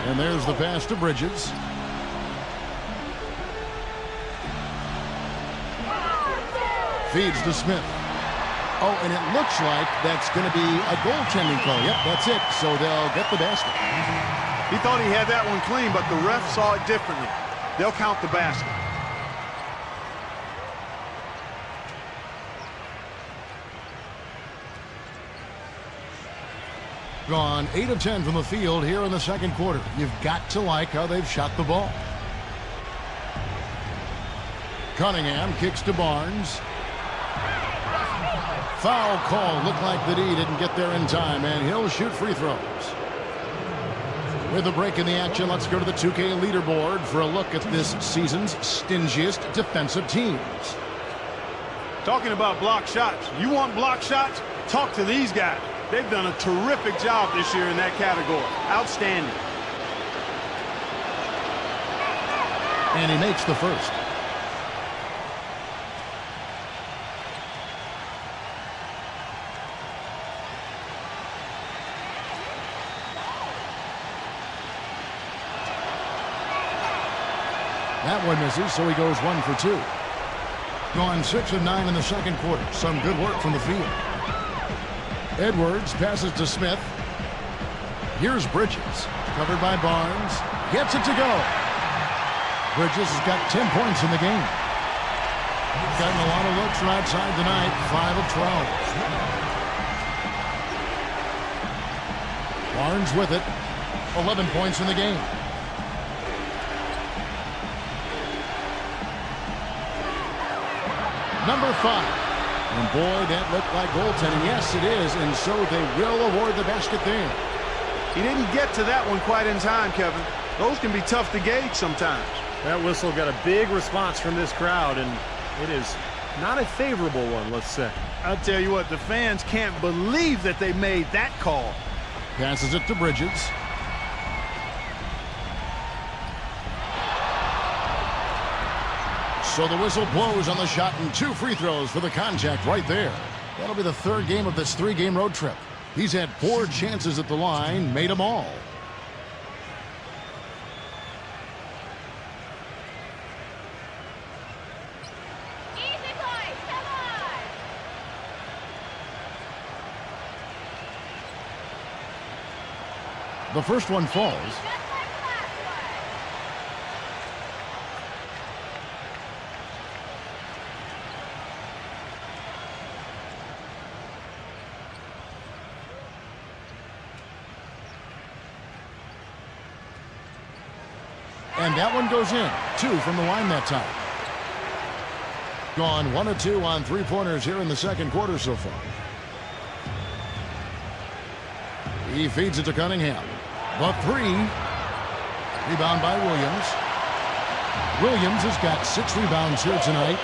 And there's the pass to Bridges. Feeds to Smith. Oh, and it looks like that's going to be a goaltending call. Yep, that's it. So they'll get the basket. He thought he had that one clean, but the ref saw it differently. They'll count the basket. Gone 8 of 10 from the field here in the second quarter. You've got to like how they've shot the ball. Cunningham kicks to Barnes. Foul call. Looked like that he didn't get there in time, and he'll shoot free throws. With a break in the action, let's go to the 2K leaderboard for a look at this season's stingiest defensive teams. Talking about block shots. You want block shots? Talk to these guys. They've done a terrific job this year in that category. Outstanding. And he makes the first. That one misses, so he goes 1 for 2. Gone 6 of 9 in the second quarter. Some good work from the field. Edwards passes to Smith. Here's Bridges. Covered by Barnes. Gets it to go. Bridges has got 10 points in the game. Gotten a lot of looks from outside tonight. 5 of 12. Barnes with it. 11 points in the game. Number 5. And boy, that looked like goaltending. Yes, it is. And so they will award the basket there. He didn't get to that one quite in time, Kevin. Those can be tough to gauge sometimes. That whistle got a big response from this crowd, and it is not a favorable one, let's say. I'll tell you what, the fans can't believe that they made that call. Passes it to Bridges. So the whistle blows on the shot, and 2 free throws for the contact right there. That'll be the 3rd game of this 3-game road trip. He's had 4 chances at the line, made them all. Easy boys, come on! The first one falls. Just like the last And that one goes in. 2 from the line that time. Gone 1 of 2 on 3-pointers here in the second quarter so far. He feeds it to Cunningham. The 3. Rebound by Williams. Williams has got 6 rebounds here tonight.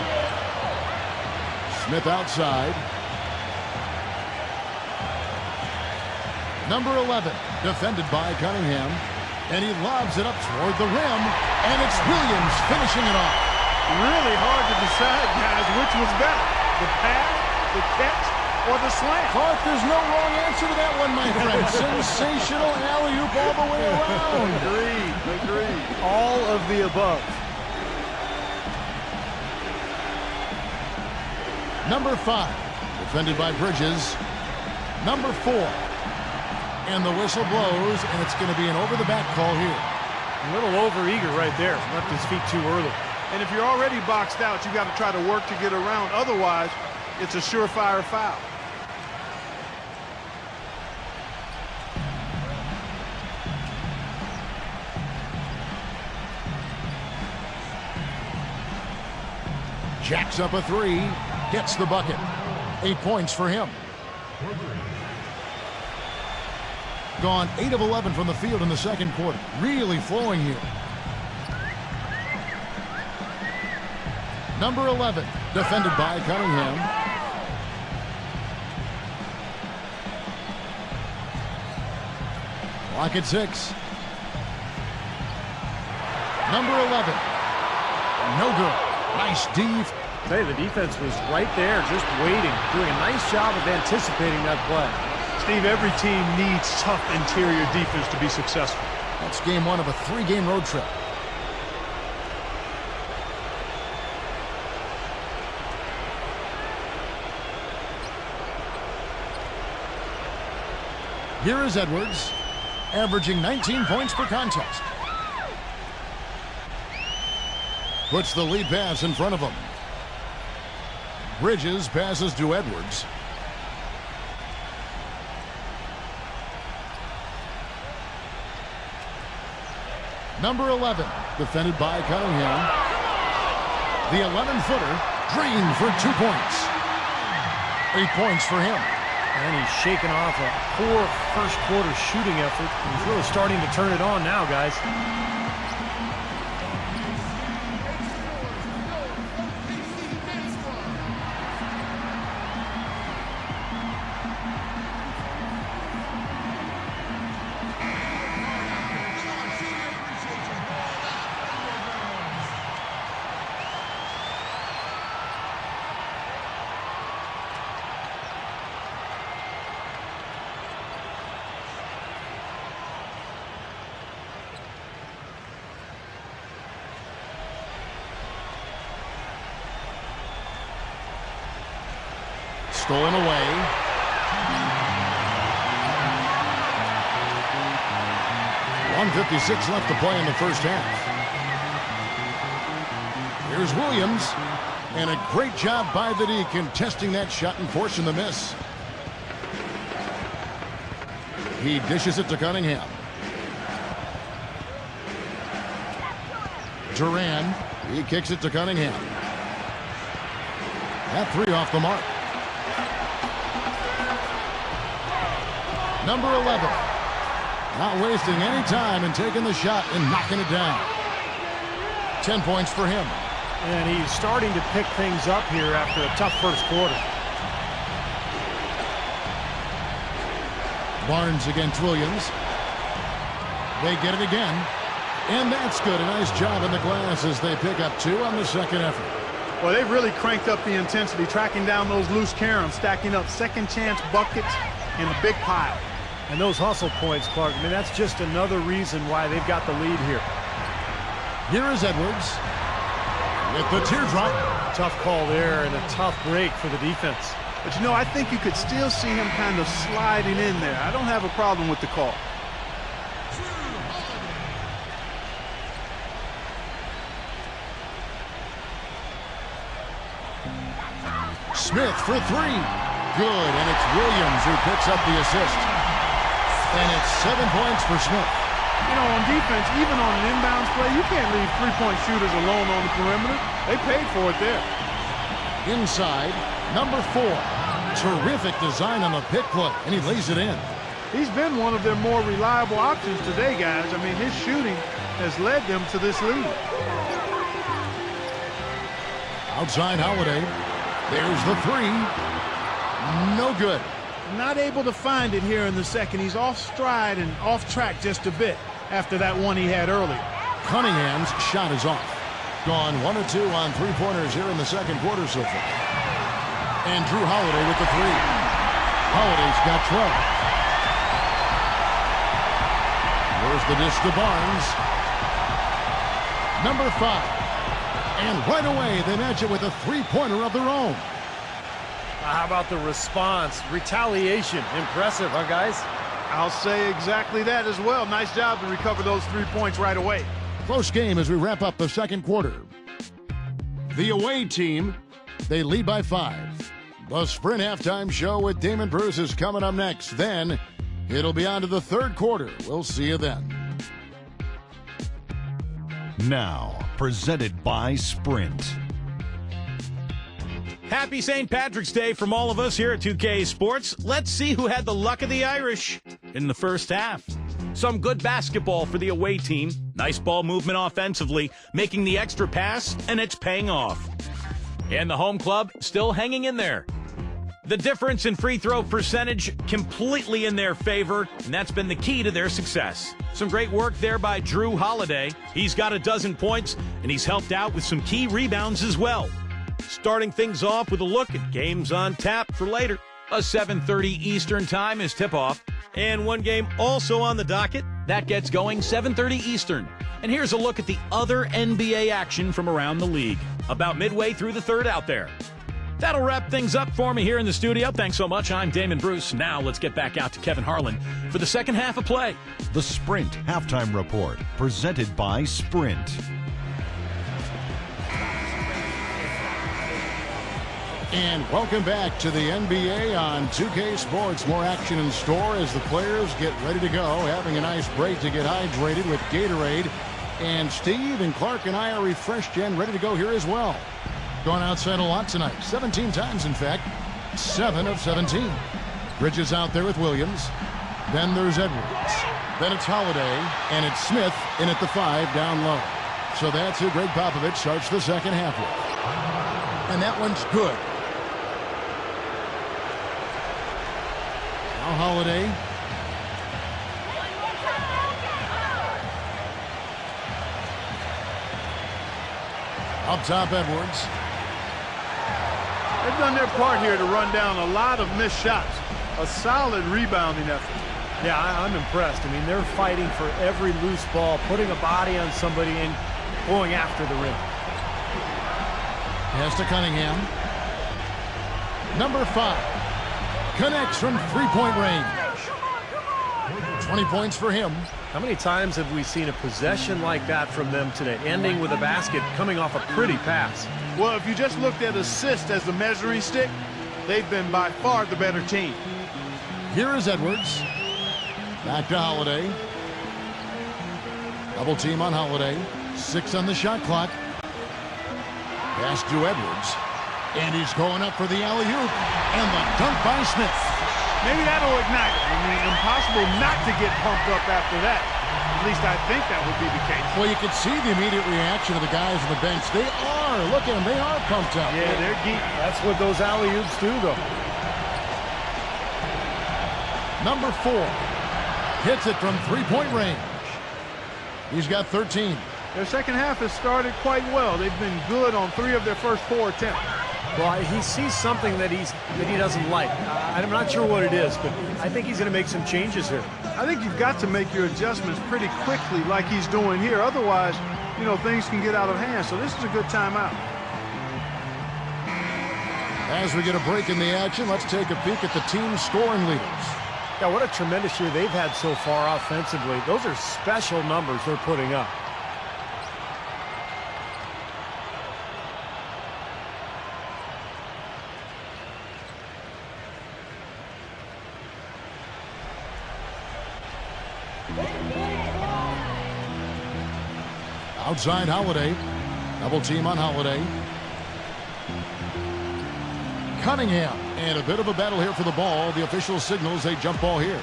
Smith outside. Number 11, defended by Cunningham. And he lobs it up toward the rim. And it's Williams finishing it off. Really hard to decide, guys, which was better. The pass, the catch, or the slam. Clark, there's no wrong answer to that one, my friend. Sensational alley-oop all the way around. Agreed. All of the above. Number 5, defended by Bridges. Number 4. And the whistle blows, and it's going to be an over-the-back call here. A little over-eager right there. Left his feet too early. And if you're already boxed out, you got to try to work to get around. Otherwise, it's a surefire foul. Jacks up a 3, gets the bucket. 8 points for him. Gone 8 of 11 from the field in the second quarter. Really flowing here. Number 11, defended by Cunningham. Clock at 6. Number 11. No good. Nice defense. Hey, the defense was right there, just waiting, doing a nice job of anticipating that play. Steve, every team needs tough interior defense to be successful. That's game 1 of a 3-game road trip. Here is Edwards, averaging 19 points per contest. Puts the lead pass in front of him. Bridges passes to Edwards. Number 11, defended by Cunningham. The 11-footer drained for 2 points. 8 points for him. And he's shaking off a poor first quarter shooting effort. He's really starting to turn it on now, guys. Stolen away. .156 left to play in the first half. Here's Williams. And a great job by the D contesting that shot and forcing the miss. He dishes it to Cunningham. Duran. He kicks it to Cunningham. That 3 off the mark. Number 11. Not wasting any time and taking the shot and knocking it down. 10 points for him. And he's starting to pick things up here after a tough first quarter. Barnes against Williams. They get it again. And that's good. A nice job in the glass as they pick up 2 on the second effort. Well, they've really cranked up the intensity, tracking down those loose caroms, stacking up second chance buckets in a big pile. And those hustle points, Clark, I mean, that's just another reason why they've got the lead here. Here is Edwards with the teardrop. Tough call there and a tough break for the defense. But, you know, I think you could still see him kind of sliding in there. I don't have a problem with the call. Smith for 3. Good, and it's Williams who picks up the assist. And it's 7 points for Smith. You know, on defense, even on an inbounds play, you can't leave three-point shooters alone on the perimeter. They paid for it there. Inside, number 4. Terrific design on the pick play, and he lays it in. He's been one of their more reliable options today, guys. I mean, his shooting has led them to this lead. Outside Holiday. There's the 3. No good. Not able to find it here in the second. He's off stride and off track just a bit after that one he had earlier. Cunningham's shot is off. Gone 1 of 2 on 3-pointers here in the second quarter so far. And Drew Holiday with the 3. Holiday's got 12. Where's the dish to Barnes? Number 5. And right away, they match it with a 3-pointer of their own. How about the response? Retaliation. Impressive, huh, guys? I'll say exactly that as well. Nice job to recover those 3 points right away. Close game as we wrap up the second quarter. The away team, they lead by 5. The Sprint halftime show with Damon Bruce is coming up next. Then it'll be on to the third quarter. We'll see you then. Now, presented by Sprint. Happy St. Patrick's Day from all of us here at 2K Sports. Let's see who had the luck of the Irish. in the first half. Some good basketball for the away team. Nice ball movement offensively, making the extra pass, and it's paying off. And the home club still hanging in there. The difference in free throw percentage completely in their favor, and that's been the key to their success. Some great work there by Drew Holiday. He's got a dozen points, and he's helped out with some key rebounds as well. Starting things off with a look at games on tap for later. A 7:30 Eastern time is tip-off. And one game also on the docket. That gets going 7:30 Eastern. And here's a look at the other NBA action from around the league. About midway through the third out there. That'll wrap things up for me here in the studio. Thanks so much. I'm Damon Bruce. Now let's get back out to Kevin Harlan for the second half of play. The Sprint Halftime Report, presented by Sprint. And welcome back to the NBA on 2K Sports. More action in store as the players get ready to go. Having a nice break to get hydrated with Gatorade. And Steve and Clark and I are refreshed and ready to go here as well. Gone outside a lot tonight. 17 times, in fact. 7 of 17. Bridges out there with Williams. Then there's Edwards. Then it's Holiday. And it's Smith in at the 5 down low. So that's who Greg Popovich starts the second half with. And that one's good. Now Holiday. Up top, Edwards. They've done their part here to run down a lot of missed shots. A solid rebounding effort. Yeah, I'm impressed. I mean, they're fighting for every loose ball, putting a body on somebody and going after the rim. Pass to Cunningham. Number 5. Connects from three-point range. 20 points for him. How many times have we seen a possession like that from them today, ending with a basket coming off a pretty pass? Well, if you just looked at assist as the measuring stick, they've been by far the better team. Here is Edwards. Back to Holiday. Double team on Holiday. 6 on the shot clock. Pass to Edwards. And he's going up for the alley-oop. And the dunk by Smith. Maybe that'll ignite it. I mean, impossible not to get pumped up after that. At least I think that would be the case. Well, you can see the immediate reaction of the guys on the bench. They are. Look at them. They are pumped up. Yeah, they're geek. That's what those alley-oops do, though. Number 4. Hits it from three-point range. He's got 13. Their second half has started quite well. They've been good on 3 of their first 4 attempts. Well, he sees something that he doesn't like. I'm not sure what it is, but I think he's going to make some changes here. I think you've got to make your adjustments pretty quickly like he's doing here. Otherwise, you know, things can get out of hand. So this is a good timeout. As we get a break in the action, let's take a peek at the team's scoring leaders. Yeah, what a tremendous year they've had so far offensively. Those are special numbers they're putting up. Outside Holiday. Double team on Holiday. Cunningham. And a bit of a battle here for the ball. The official signals a jump ball here.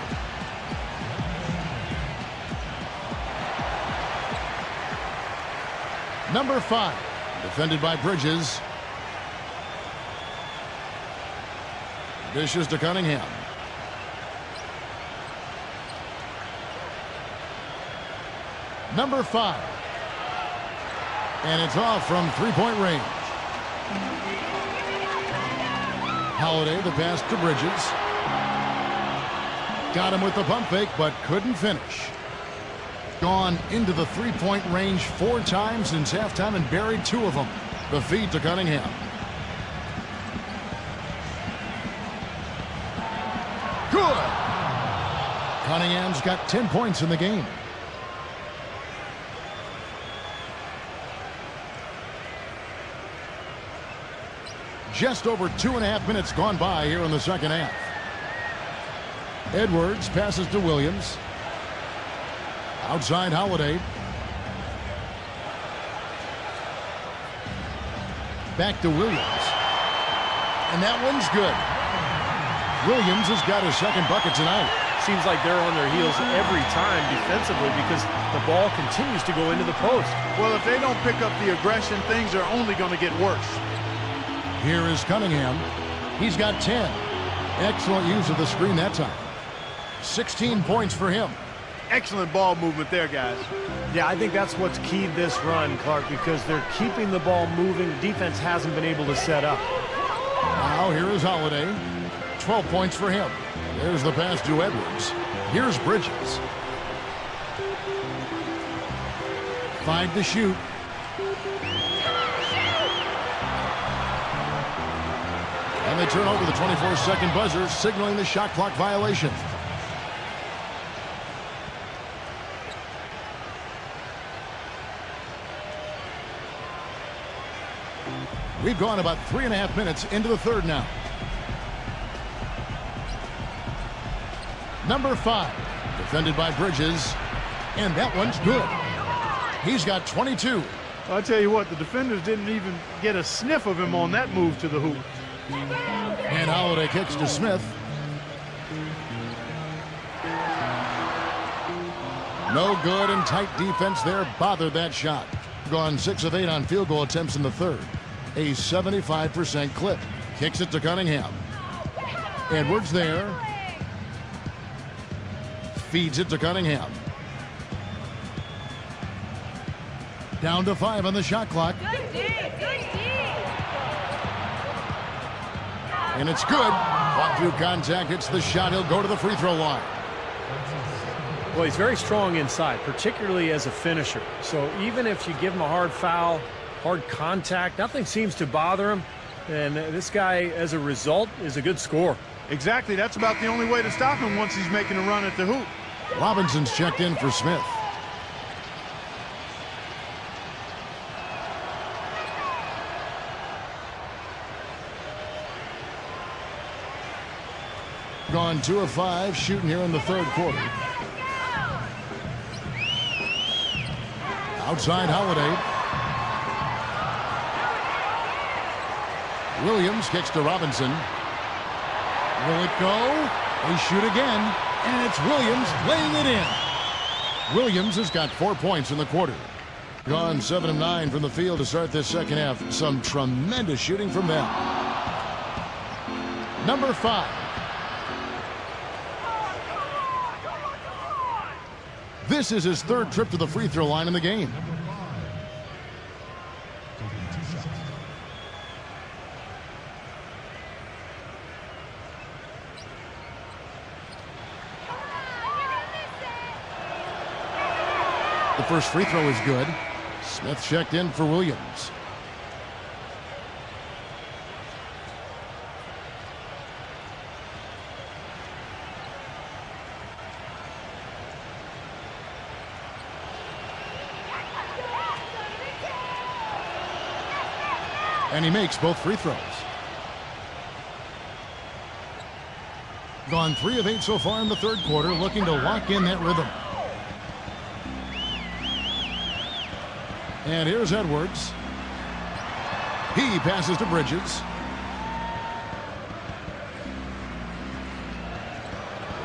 Number 5. Defended by Bridges. Dishes to Cunningham. Number 5. And it's off from three-point range. Holiday, the pass to Bridges. Got him with the pump fake, but couldn't finish. Gone into the three-point range 4 times since halftime and buried 2 of them. The feed to Cunningham. Good! Cunningham's got 10 points in the game. Just over 2.5 minutes gone by here in the second half. Edwards passes to Williams. Outside Holiday. Back to Williams. And that one's good. Williams has got his second bucket tonight. seems like they're on their heels every time defensively because the ball continues to go into the post. Well, if they don't pick up the aggression, things are only going to get worse. Here is Cunningham. He's got 10. Excellent use of the screen that time. 16 points for him. Excellent ball movement there, guys. Yeah, I think that's what's keyed this run, Clark, because they're keeping the ball moving. The defense hasn't been able to set up. Now here is Holiday. 12 points for him. There's the pass to Edwards. Here's Bridges. 5 to shoot. And they turn over the 24-second buzzer, signaling the shot clock violation. We've gone about 3.5 minutes into the third now. Number 5, defended by Bridges, and that one's good. He's got 22. I'll tell you what, the defenders didn't even get a sniff of him on that move to the hoop. And Holiday kicks to Smith. No good, and tight defense there bothered that shot. Gone 6 of 8 on field goal attempts in the third. A 75% clip. Kicks it to Cunningham. Edwards there. Feeds it to Cunningham. Down to 5 on the shot clock. Good D, good D. And it's good. Fought through contact, hits the shot. He'll go to the free throw line. Well, he's very strong inside, particularly as a finisher. So even if you give him a hard foul, hard contact, nothing seems to bother him. And this guy, as a result, is a good scorer. Exactly. That's about the only way to stop him once he's making a run at the hoop. Robinson's checked in for Smith. Gone 2 of 5 shooting here in the third quarter. Outside Holiday. Williams kicks to Robinson. Will it go? They shoot again, and it's Williams laying it in. Williams has got 4 points in the quarter. Gone 7 of 9 from the field to start this second half. Some tremendous shooting from them. Number 5. This is his third trip to the free throw line in the game. The first free throw is good. Smith checked in for Williams. And he makes both free throws. Gone 3 of 8 so far in the third quarter, looking to lock in that rhythm. And here's Edwards. He passes to Bridges.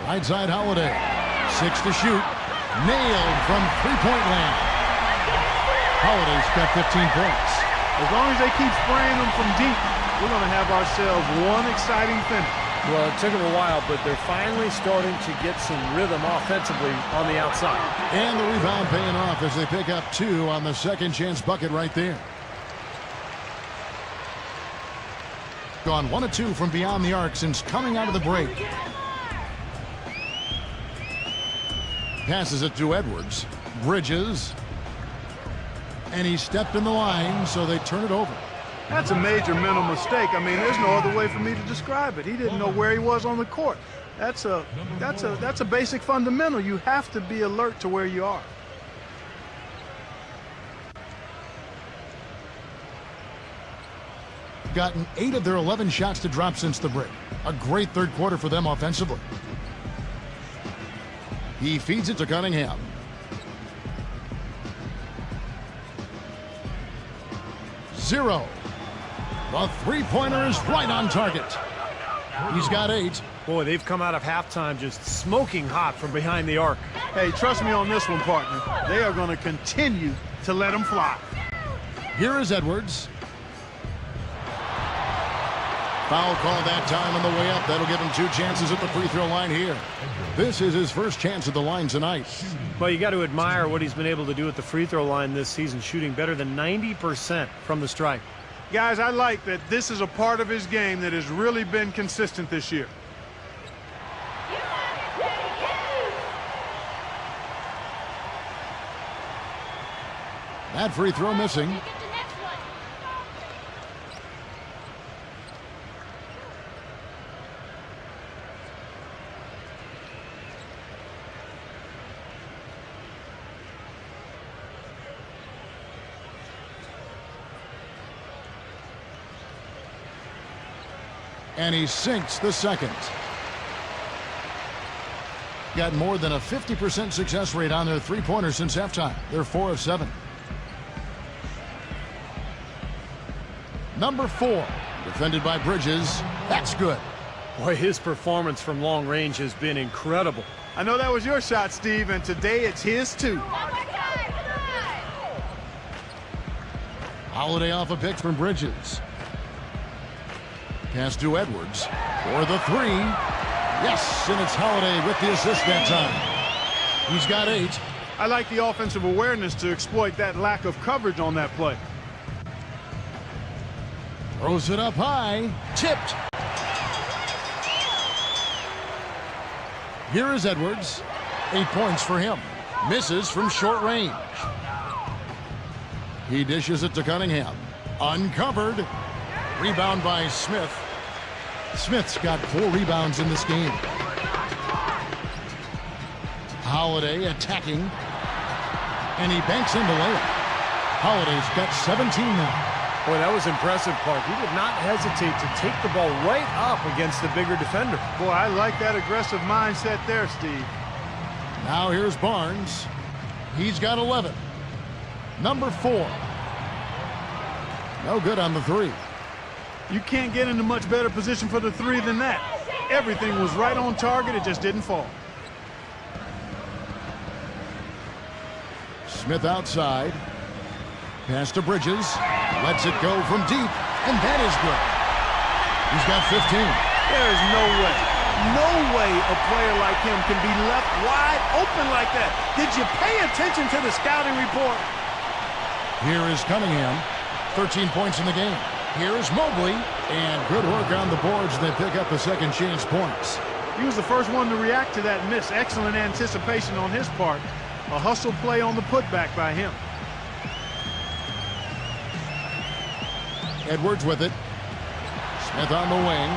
Right side Holiday. 6 to shoot. Nailed from three-point land. Holiday's got 15 points. As long as they keep spraying them from deep, we're going to have ourselves one exciting finish. Well, it took them a while, but they're finally starting to get some rhythm offensively on the outside. And the rebound paying off as they pick up 2 on the second chance bucket right there. Gone 1 of 2 from beyond the arc since coming out of the break. Passes it to Edwards. Bridges. And he stepped in the line, so they turn it over. That's a major mental mistake. I mean, there's no other way for me to describe it. He didn't know where he was on the court. That's a basic fundamental. You have to be alert to where you are. Gotten 8 of their 11 shots to drop since the break. A great third quarter for them offensively. He feeds it to Cunningham. Zero. The three-pointer is right on target. He's got 8. Boy, they've come out of halftime just smoking hot from behind the arc. Hey, trust me on this one, partner. They are going to continue to let them fly. Here is Edwards. Foul call that time on the way up. That'll give him 2 chances at the free throw line here. This is his first chance at the line tonight. Well, you got to admire what he's been able to do at the free throw line this season, shooting better than 90% from the stripe. Guys, I like that this is a part of his game that has really been consistent this year. That free throw missing. Get the next one. And he sinks the second. Got more than a 50% success rate on their three-pointers since halftime. They're 4 of 7. Number 4, defended by Bridges. That's good. Boy, his performance from long range has been incredible. I know that was your shot, Steve, and today it's his too. One more time. Come on. Holiday off a pick from Bridges. Pass to Edwards for the 3. Yes, and it's Holiday with the assist that time. He's got 8. I like the offensive awareness to exploit that lack of coverage on that play. Throws it up high. Tipped. Here is Edwards. 8 points for him. Misses from short range. He dishes it to Cunningham. Uncovered. Rebound by Smith. Smith's got 4 rebounds in this game. Holiday attacking. And he banks in the layup. Holiday's got 17 now. Boy, that was impressive, Clark. He did not hesitate to take the ball right up against the bigger defender. Boy, I like that aggressive mindset there, Steve. Now here's Barnes. He's got 11. Number 4. No good on the 3. You can't get into much better position for the 3 than that. Everything was right on target. It just didn't fall. Smith outside. Pass to Bridges. Lets it go from deep. And that is good. He's got 15. There is no way a player like him can be left wide open like that. Did you pay attention to the scouting report? Here is Cunningham. 13 points in the game. Here is Mobley. And good work on the boards. They pick up the second chance points. He was the first one to react to that miss. Excellent anticipation on his part. A hustle play on the putback by him. Edwards with it. Smith on the wing.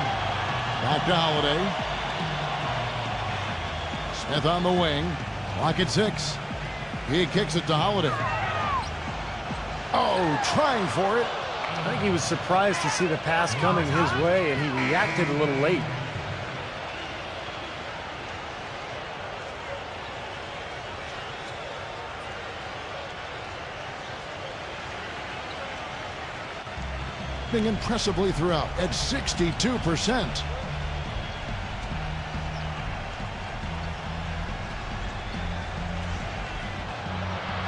Back to Holiday. Smith on the wing. Clock at 6. He kicks it to Holiday. Oh, trying for it. I think he was surprised to see the pass coming his way, and he reacted a little late. Impressively throughout at 62%.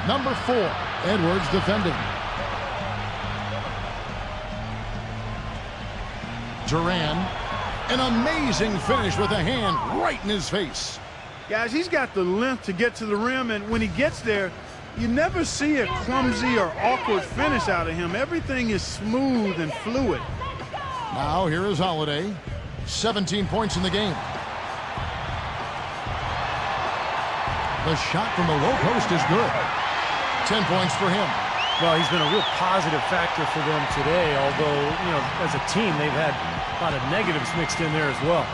Number 4, Edwards defending. Duran, an amazing finish with a hand right in his face. Guys, he's got the length to get to the rim, and when he gets there, you never see a clumsy or awkward finish out of him. Everything is smooth and fluid. Now here is Holiday. 17 points in the game. The shot from the low post is good. 10 points for him. Well, he's been a real positive factor for them today, although, you know, as a team, they've had a lot of negatives mixed in there as well.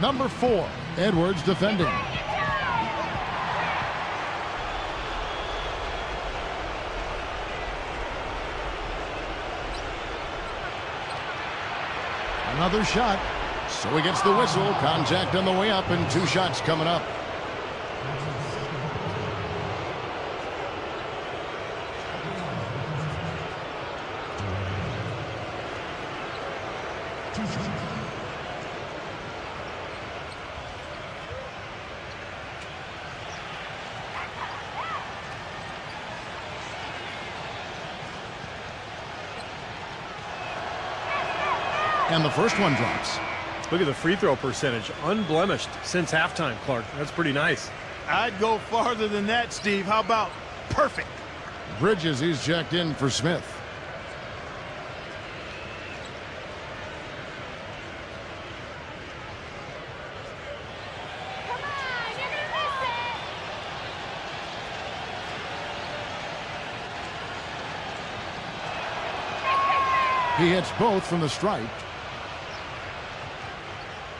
Number 4, Edwards defending. Another shot. So he gets the whistle. Contact on the way up, and 2 shots coming up. to shoot. And the first one drops. Look at the free throw percentage. Unblemished since halftime, Clark. That's pretty nice. I'd go farther than that, Steve. How about perfect? Bridges, he's checked in for Smith. Come on, you're gonna miss it. He hits both from the stripe.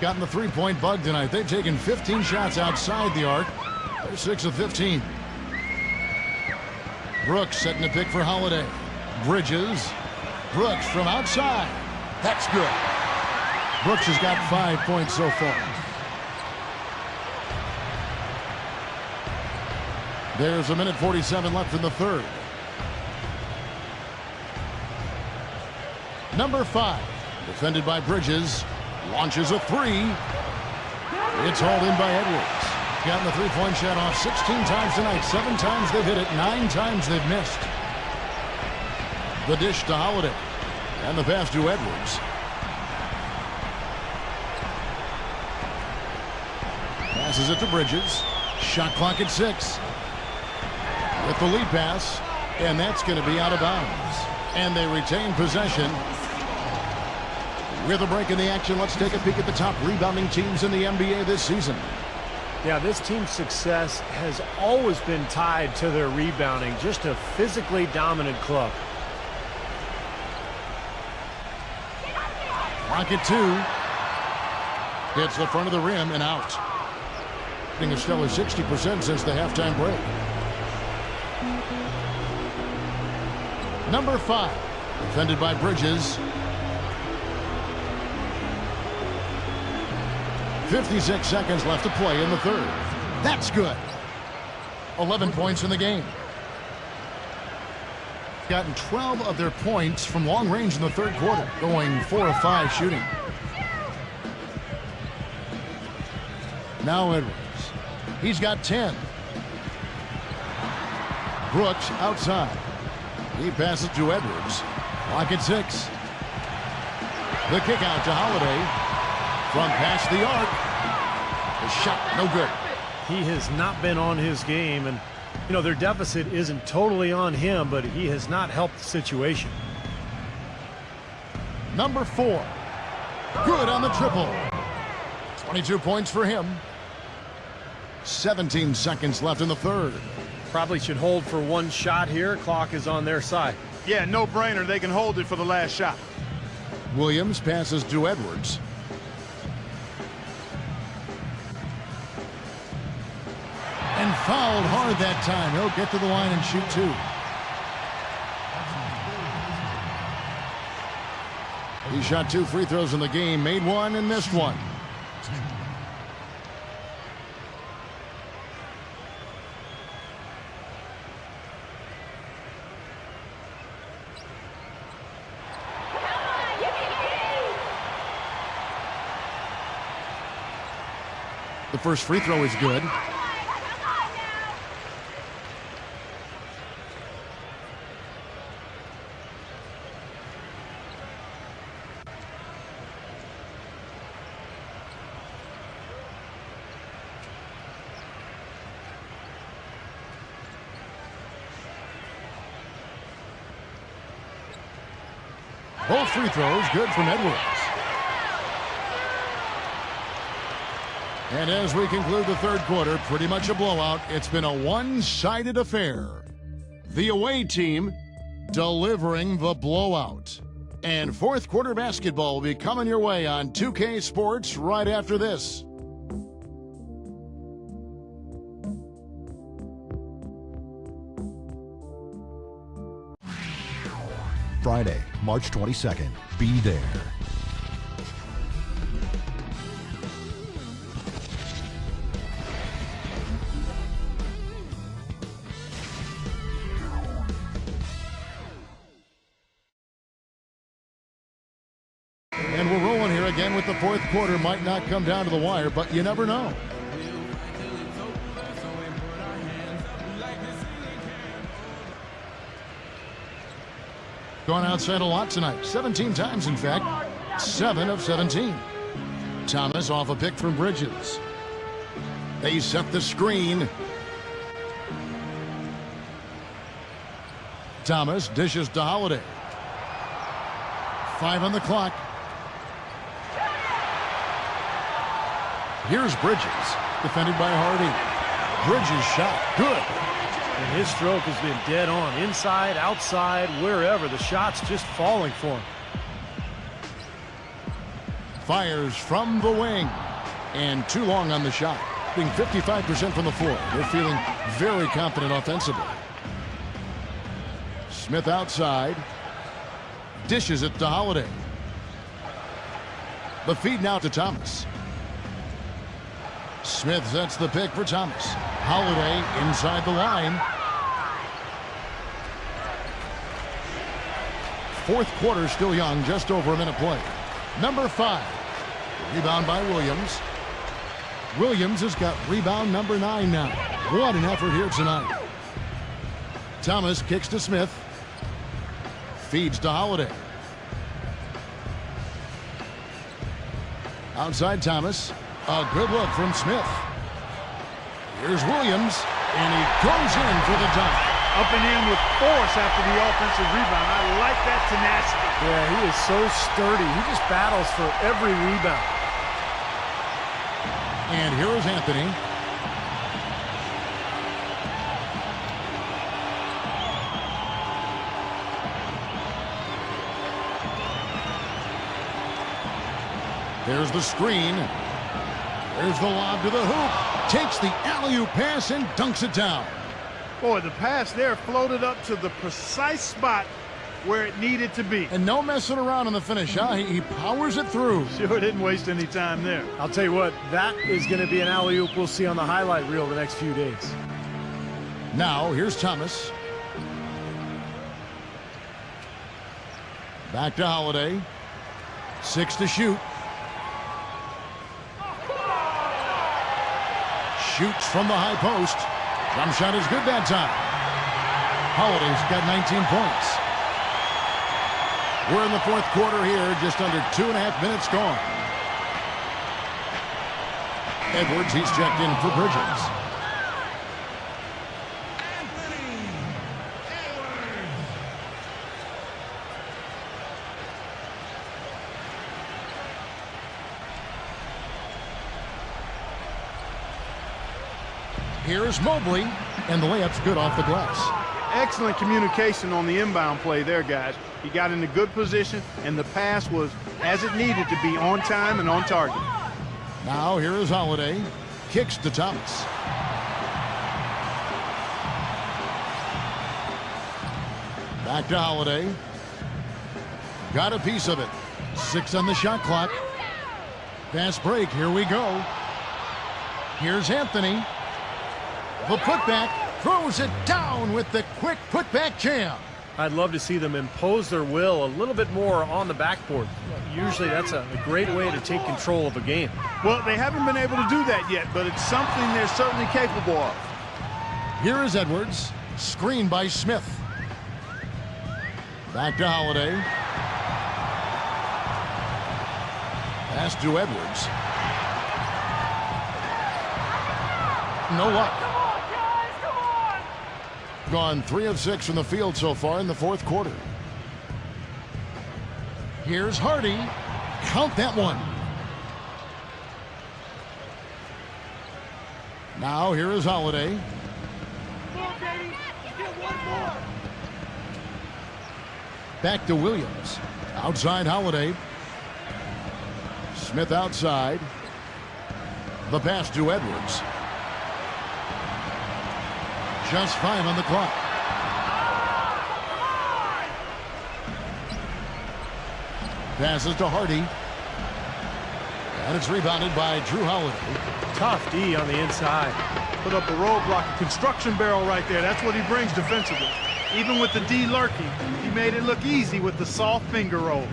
Gotten the three-point bug tonight. They've taken 15 shots outside the arc. They're 6 of 15. Brooks setting a pick for Holiday. Bridges. Brooks from outside. That's good. Brooks has got 5 points so far. There's a minute 47 left in the third. Number 5, defended by Bridges, launches a three. It's hauled in by Edwards. Gotten the three-point shot off 16 times tonight. 7 times they've hit it, 9 times they've missed. The dish to Holiday. And the pass to Edwards. Passes it to Bridges. Shot clock at 6. With the lead pass. And that's going to be out of bounds. And they retain possession. With a break in the action, let's take a peek at the top rebounding teams in the NBA this season. Yeah, this team's success has always been tied to their rebounding. Just a physically dominant club. Clock at 2. Hits the front of the rim and out. Hitting a stellar 60% since the halftime break. Number 5, defended by Bridges. 56 seconds left to play in the third. That's good. 11 points in the game. Gotten 12 of their points from long range in the third quarter, going 4 of 5 shooting. Now Edwards. He's got 10. Brooks outside. He passes to Edwards. Clock at 6. The kick out to Holiday. From past the arc. The shot, no good. He has not been on his game, and you know their deficit isn't totally on him, but he has not helped the situation. Number 4. Good on the triple. 22 points for him. 17 seconds left in the third. Probably should hold for one shot here. Clock is on their side. Yeah, no brainer. They can hold it for the last shot. Williams passes to Edwards. And fouled hard that time. He'll get to the line and shoot 2. He shot 2 free throws in the game, made 1 and missed 1. The first free throw is good. Both free throws good from Edwards. And as we conclude the third quarter, pretty much a blowout. It's been a one-sided affair. The away team delivering the blowout. And fourth quarter basketball will be coming your way on 2K Sports right after this. Friday, March 22nd. Be there. And we're rolling again with the fourth quarter. Might not come down to the wire, but you never know. Gone outside a lot tonight. 17 times, in fact. 7 of 17. Thomas off a pick from Bridges. They set the screen. Thomas dishes to Holiday. 5 on the clock. Here's Bridges, defended by Hardy. Bridges shot, good. And his stroke has been dead on. Inside, outside, wherever. The shot's just falling for him. Fires from the wing. And too long on the shot. Being 55% from the floor. They're feeling very confident offensively. Smith outside. Dishes it to Holiday. The feed now to Thomas. Smith sets the pick for Thomas. Holiday inside the line. Fourth quarter still young, just over a minute play. Number 5. Rebound by Williams. Williams has got rebound number 9 now. What an effort here tonight. Thomas kicks to Smith. Feeds to Holiday. Outside Thomas. A good look from Smith. Here's Williams, and he goes in for the dunk. Up and in with force after the offensive rebound. I like that tenacity. Yeah, he is so sturdy. He just battles for every rebound. And here is Anthony. There's the screen. There's the lob to the hoop. Takes the alley-oop pass and dunks it down. Boy, the pass there floated up to the precise spot where it needed to be. And no messing around on the finish, huh? He powers it through. Sure didn't waste any time there. I'll tell you what, that is going to be an alley-oop we'll see on the highlight reel the next few days. Now, here's Thomas. Back to Holiday. 6 to shoot. Shoots from the high post. Jump shot is good that time. Holiday's got 19 points. We're in the fourth quarter here, just under 2.5 minutes gone. Edwards, he's checked in for Bridges. Here's Mobley, and the layup's good off the glass. Excellent communication on the inbound play there, guys. He got in a good position, and the pass was as it needed to be, on time and on target. Now here is Holiday. Kicks to Thomas. Back to Holiday. Got a piece of it. 6 on the shot clock. Fast break. Here we go. Here's Anthony. The putback, throws it down with the quick putback jam. I'd love to see them impose their will a little bit more on the backboard. Usually that's a great way to take control of a game. Well, they haven't been able to do that yet, but it's something they're certainly capable of. Here is Edwards, screened by Smith. Back to Holiday. Pass to Edwards. No luck. Gone 3 of 6 from the field so far in the fourth quarter. Here's Hardy. Count that one. Now here is Holiday. Back to Williams. Outside Holiday. Smith outside. The pass to Edwards. Just 5 on the clock. Passes to Hardy. And it's rebounded by Drew Holiday. Tough D on the inside. Put up a roadblock, a construction barrel right there. That's what he brings defensively. Even with the D lurking, he made it look easy with the soft finger roll.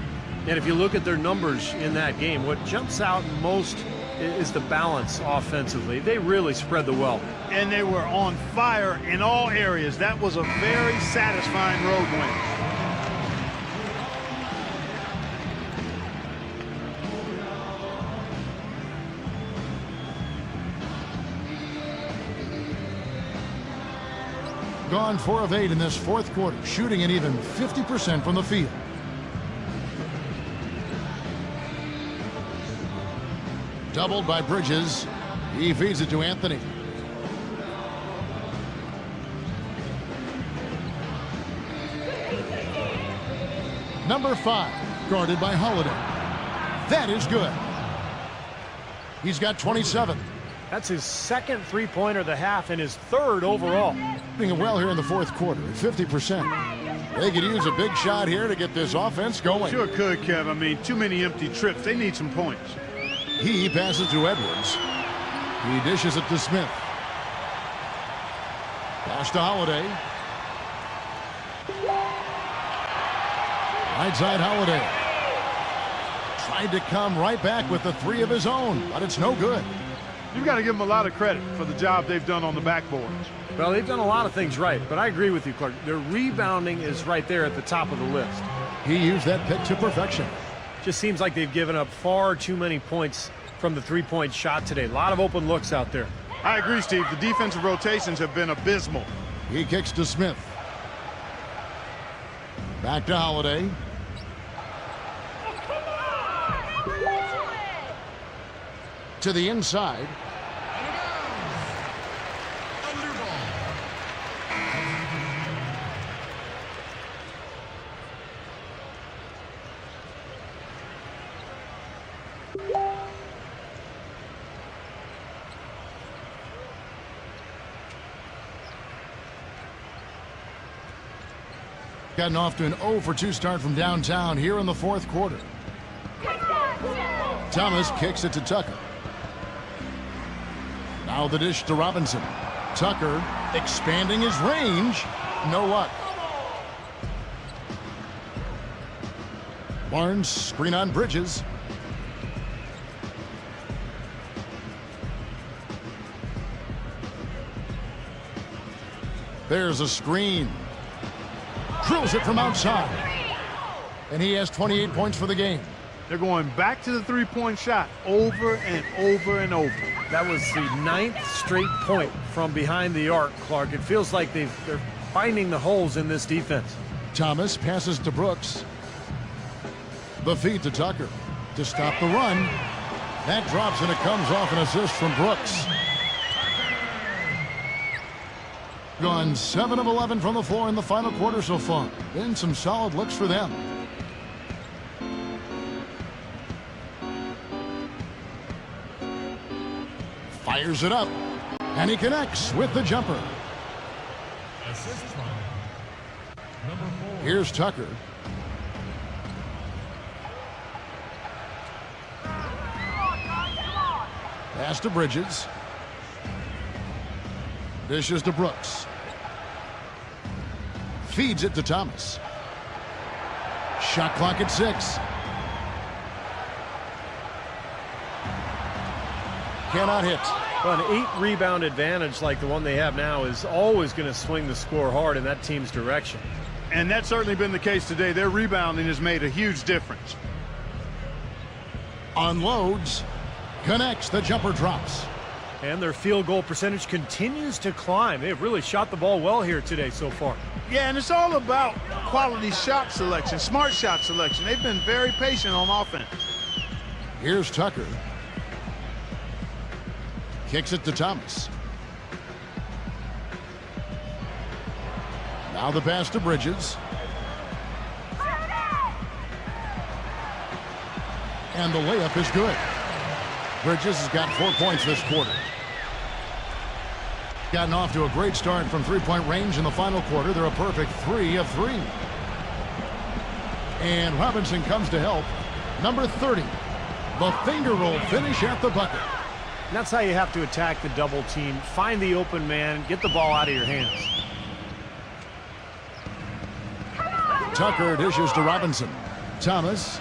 And if you look at their numbers in that game, what jumps out most is the balance offensively. They really spread the wealth. And they were on fire in all areas. That was a very satisfying road win. Gone 4 of 8 in this fourth quarter, shooting an even 50% from the field. Doubled by Bridges. He feeds it to Anthony. Number 5, guarded by Holiday. That is good. He's got 27. That's his second three-pointer of the half and his third overall. Doing well here in the fourth quarter at 50%. They could use a big shot here to get this offense going. Sure could, Kev. I mean, too many empty trips. They need some points. He passes to Edwards. He dishes it to Smith. Pass to Holiday. Right side Holiday. Tried to come right back with the 3 of his own, but it's no good. You've got to give them a lot of credit for the job they've done on the backboards. Well, they've done a lot of things right, but I agree with you, Clark. Their rebounding is right there at the top of the list. He used that pick to perfection. Just seems like they've given up far too many points from the three-point shot today. A lot of open looks out there. I agree, Steve. The defensive rotations have been abysmal. He kicks to Smith. Back to Holiday. To the inside. Gotten off to an 0 for 2 start from downtown here in the fourth quarter. Thomas kicks it to Tucker. Now the dish to Robinson. Tucker expanding his range. No luck. Barnes screen on Bridges. There's a screen. Drills it from outside. And he has 28 points for the game. They're going back to the three-point shot over and over and over. That was the 9th straight point from behind the arc, Clark. It feels like they're finding the holes in this defense. Thomas passes to Brooks. The feed to Tucker to stop the run. That drops and it comes off an assist from Brooks. Gone 7 of 11 from the floor in the final quarter so far. Been some solid looks for them. Fires it up, and he connects with the jumper. Assist from number 4. Here's Tucker. Pass to Bridges. Dishes to Brooks. Feeds it to Thomas. Shot clock at 6. Cannot hit. Well, an 8-rebound advantage like the one they have now is always going to swing the score hard in that team's direction. And that's certainly been the case today. Their rebounding has made a huge difference. Unloads. Connects. The jumper drops. And their field goal percentage continues to climb. They've really shot the ball well here today so far. Yeah, and it's all about quality shot selection, smart shot selection. They've been very patient on offense. Here's Tucker. Kicks it to Thomas. Now the pass to Bridges. And the layup is good. Bridges has got 4 points this quarter. Gotten off to a great start from three-point range in the final quarter. They're a perfect 3 of 3. And Robinson comes to help. Number 30. The finger roll finish at the bucket. And that's how you have to attack the double team. Find the open man, get the ball out of your hands. Tucker dishes to Robinson. Thomas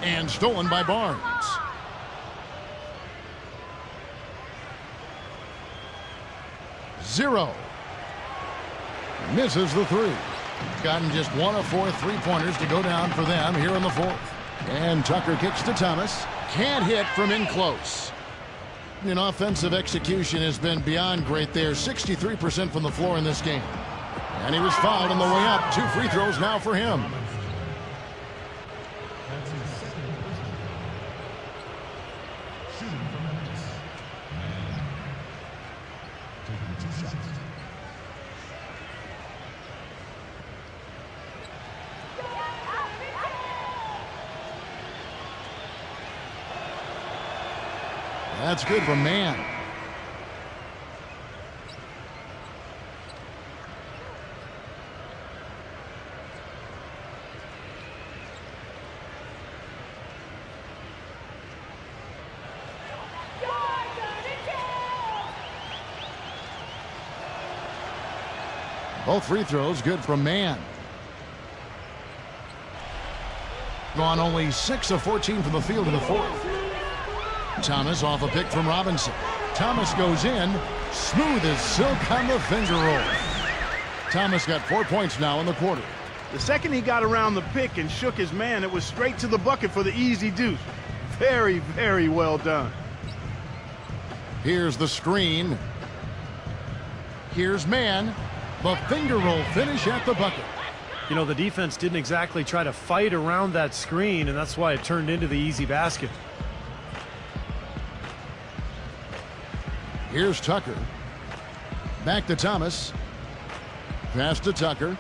And stolen by Barnes. Zero. Misses the three. Gotten just 1 of 4 3-pointers to go down for them here in the fourth. And Tucker kicks to Thomas. Can't hit from in close. And offensive execution has been beyond great there. 63% from the floor in this game. And he was fouled on the way up. 2 free throws now for him. That's his second personal foul. Shooting from the miss. Man. Taking 2 shots. That's good for Man. Both free throws good from Man. Gone only 6 of 14 from the field in the fourth. Thomas off a pick from Robinson. Thomas goes in. Smooth as silk on the finger roll. Thomas got 4 points now in the quarter. The second he got around the pick and shook his man, it was straight to the bucket for the easy deuce. Very, very well done. Here's the screen. Here's Man. The finger roll finish at the bucket. You know, the defense didn't exactly try to fight around that screen, and that's why it turned into the easy basket. Here's Tucker. Back to Thomas. Pass to Tucker.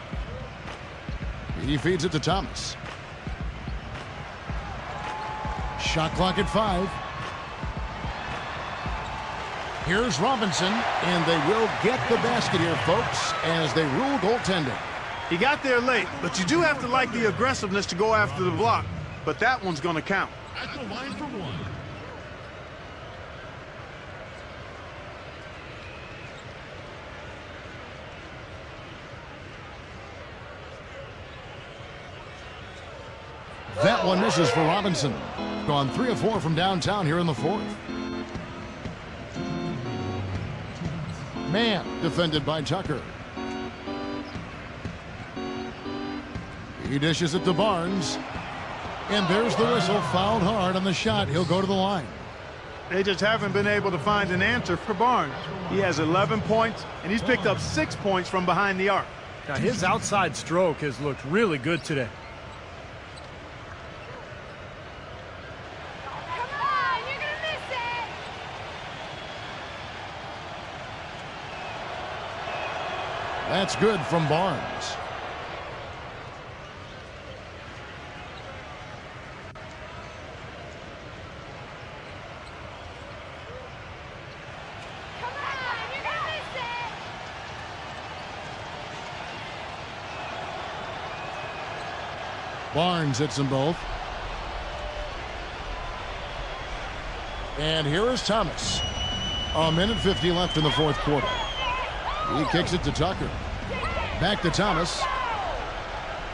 He feeds it to Thomas. Shot clock at 5. Here's Robinson, and they will get the basket here, folks, as they rule goaltending. He got there late, but you do have to like the aggressiveness to go after the block. But that one's going to count. At the line for 1. That one misses for Robinson. Gone 3 of 4 from downtown here in the fourth. Man defended by Tucker. He dishes it to Barnes. And there's the whistle. Fouled hard on the shot. He'll go to the line. They just haven't been able to find an answer for Barnes. He has 11 points, and he's picked up 6 points from behind the arc. Now, his outside stroke has looked really good today. That's good from Barnes. Barnes hits them both. And here is Thomas. A minute 50 left in the fourth quarter. He kicks it to Tucker. Back to Thomas.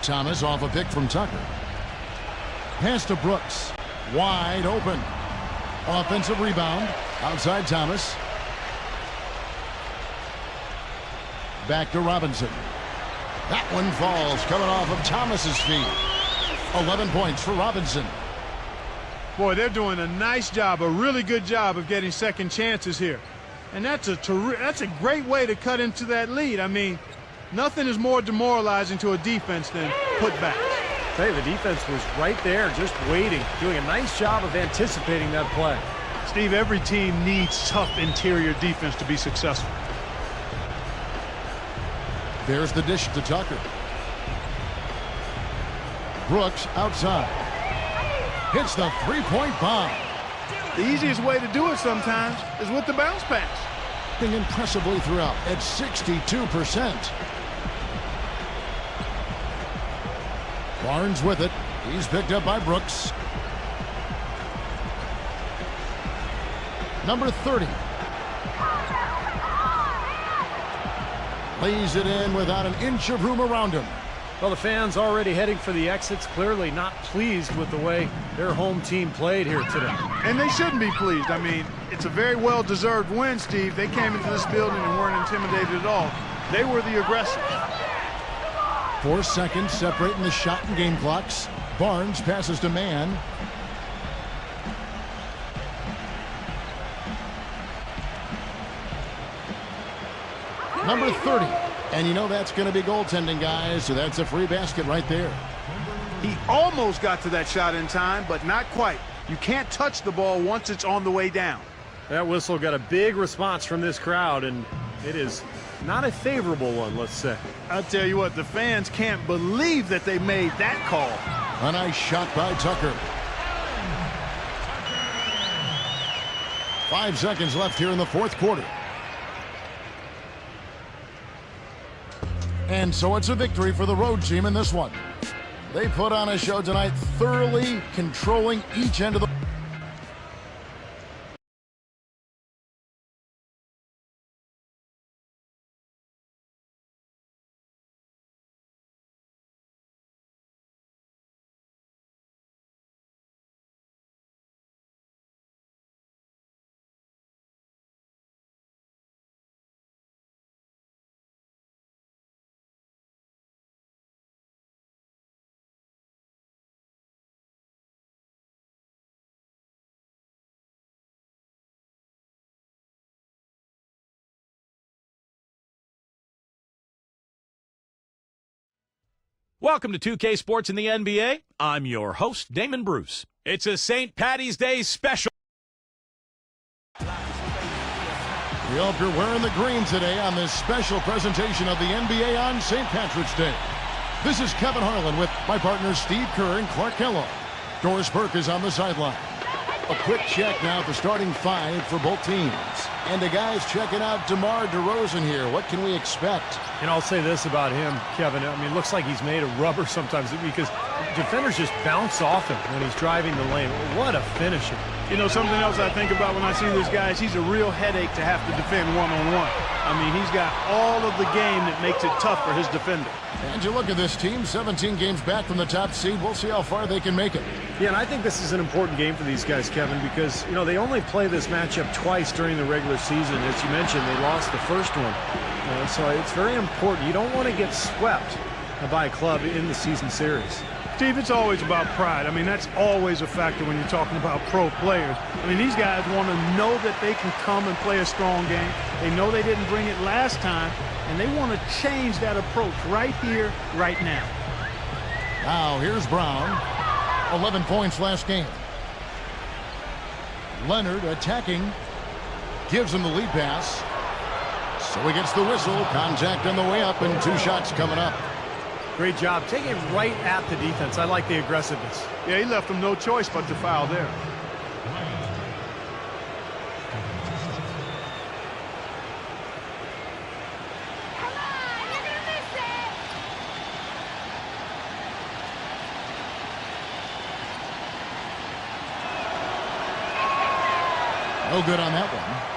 Thomas off a pick from Tucker. Pass to Brooks. Wide open. Offensive rebound. Outside Thomas. Back to Robinson. That one falls coming off of Thomas's feet. 11 points for Robinson. Boy, they're doing a nice job, a really good job of getting second chances here. And that's a great way to cut into that lead. I mean, nothing is more demoralizing to a defense than putbacks. Hey, the defense was right there just waiting, doing a nice job of anticipating that play. Steve, every team needs tough interior defense to be successful. There's the dish to Tucker. Brooks outside. Hits the three-point bomb. The easiest way to do it sometimes is with the bounce pass. Impressively throughout at 62%. Barnes with it. He's picked up by Brooks. Number 30. Lays it in without an inch of room around him. Well, the fans already heading for the exits, clearly not pleased with the way their home team played here today. And they shouldn't be pleased. I mean, it's a very well-deserved win, Steve. They came into this building and weren't intimidated at all. They were the aggressors. 4 seconds separating the shot and game clocks. Barnes passes to Mann. Number 30. And you know that's going to be goaltending, guys, so that's a free basket right there. He almost got to that shot in time, but not quite. You can't touch the ball once it's on the way down. That whistle got a big response from this crowd, and it is not a favorable one, let's say. I'll tell you what, the fans can't believe that they made that call. A nice shot by Tucker. 5 seconds left here in the fourth quarter. And so it's a victory for the road team in this one. They put on a show tonight, thoroughly controlling each end of the... Welcome to 2K Sports in the NBA. I'm your host, Damon Bruce. It's a St. Patty's Day special. We hope you're wearing the green today on this special presentation of the NBA on St. Patrick's Day. This is Kevin Harlan with my partners Steve Kerr and Clark Kellogg. Doris Burke is on the sideline. A quick check now for starting 5 for both teams. And the guys checking out DeMar DeRozan here. What can we expect? And I'll say this about him, Kevin. I mean, it looks like he's made of rubber sometimes because defenders just bounce off him when he's driving the lane. What a finisher. You know, something else I think about when I see this guy is he's a real headache to have to defend one-on-one. I mean, he's got all of the game that makes it tough for his defender. And you look at this team, 17 games back from the top seed. We'll see how far they can make it. Yeah, and I think this is an important game for these guys, Kevin, because, you know, they only play this matchup twice during the regular season. As you mentioned, they lost the first one. So it's very important. You don't want to get swept by a club in the season series. Steve, it's always about pride. I mean, that's always a factor when you're talking about pro players. I mean, these guys want to know that they can come and play a strong game. They know they didn't bring it last time, and they want to change that approach right here, right now. Now, here's Brown. 11 points last game. Leonard attacking. Gives him the lead pass. So he gets the whistle. Contact on the way up, and 2 shots coming up. Great job. Taking it right at the defense. I like the aggressiveness. Yeah, he left them no choice but to foul there. Come on, you're gonna miss it. No good on that one.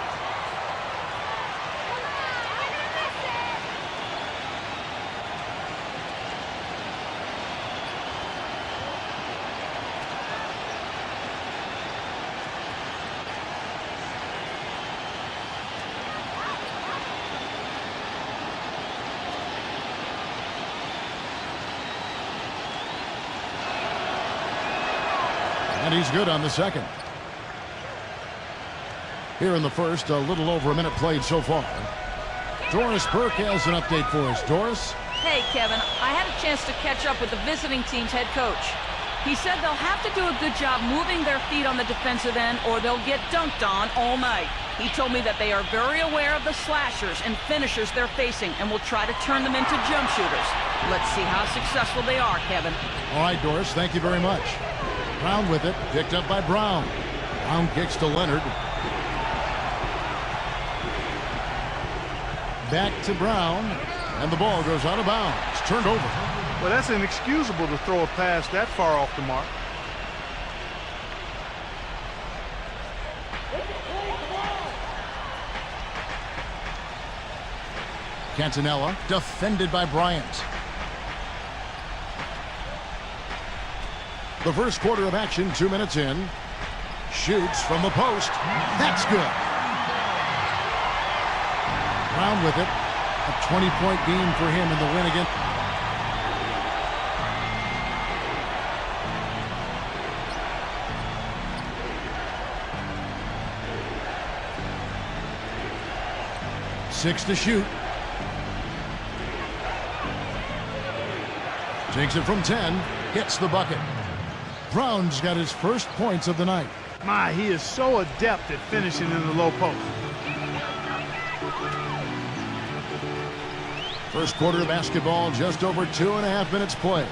And he's good on the second. Here in the first, a little over a minute played so far. Doris Burke has an update for us. Doris? Hey, Kevin, I had a chance to catch up with the visiting team's head coach. He said they'll have to do a good job moving their feet on the defensive end or they'll get dunked on all night. He told me that they are very aware of the slashers and finishers they're facing and will try to turn them into jump shooters. Let's see how successful they are, Kevin. All right, Doris, thank you very much. Brown with it, picked up by Brown. Brown kicks to Leonard. Back to Brown, and the ball goes out of bounds. Turned over. Well, that's inexcusable to throw a pass that far off the mark. Cantanella defended by Bryant. The first quarter of action, 2 minutes in. Shoots from the post. That's good. Brown with it. A 20-point game for him in the win again. Six to shoot. Takes it from 10. Hits the bucket. Brown's got his first points of the night. My, he is so adept at finishing in the low post. First quarter of basketball, just over 2.5 minutes play.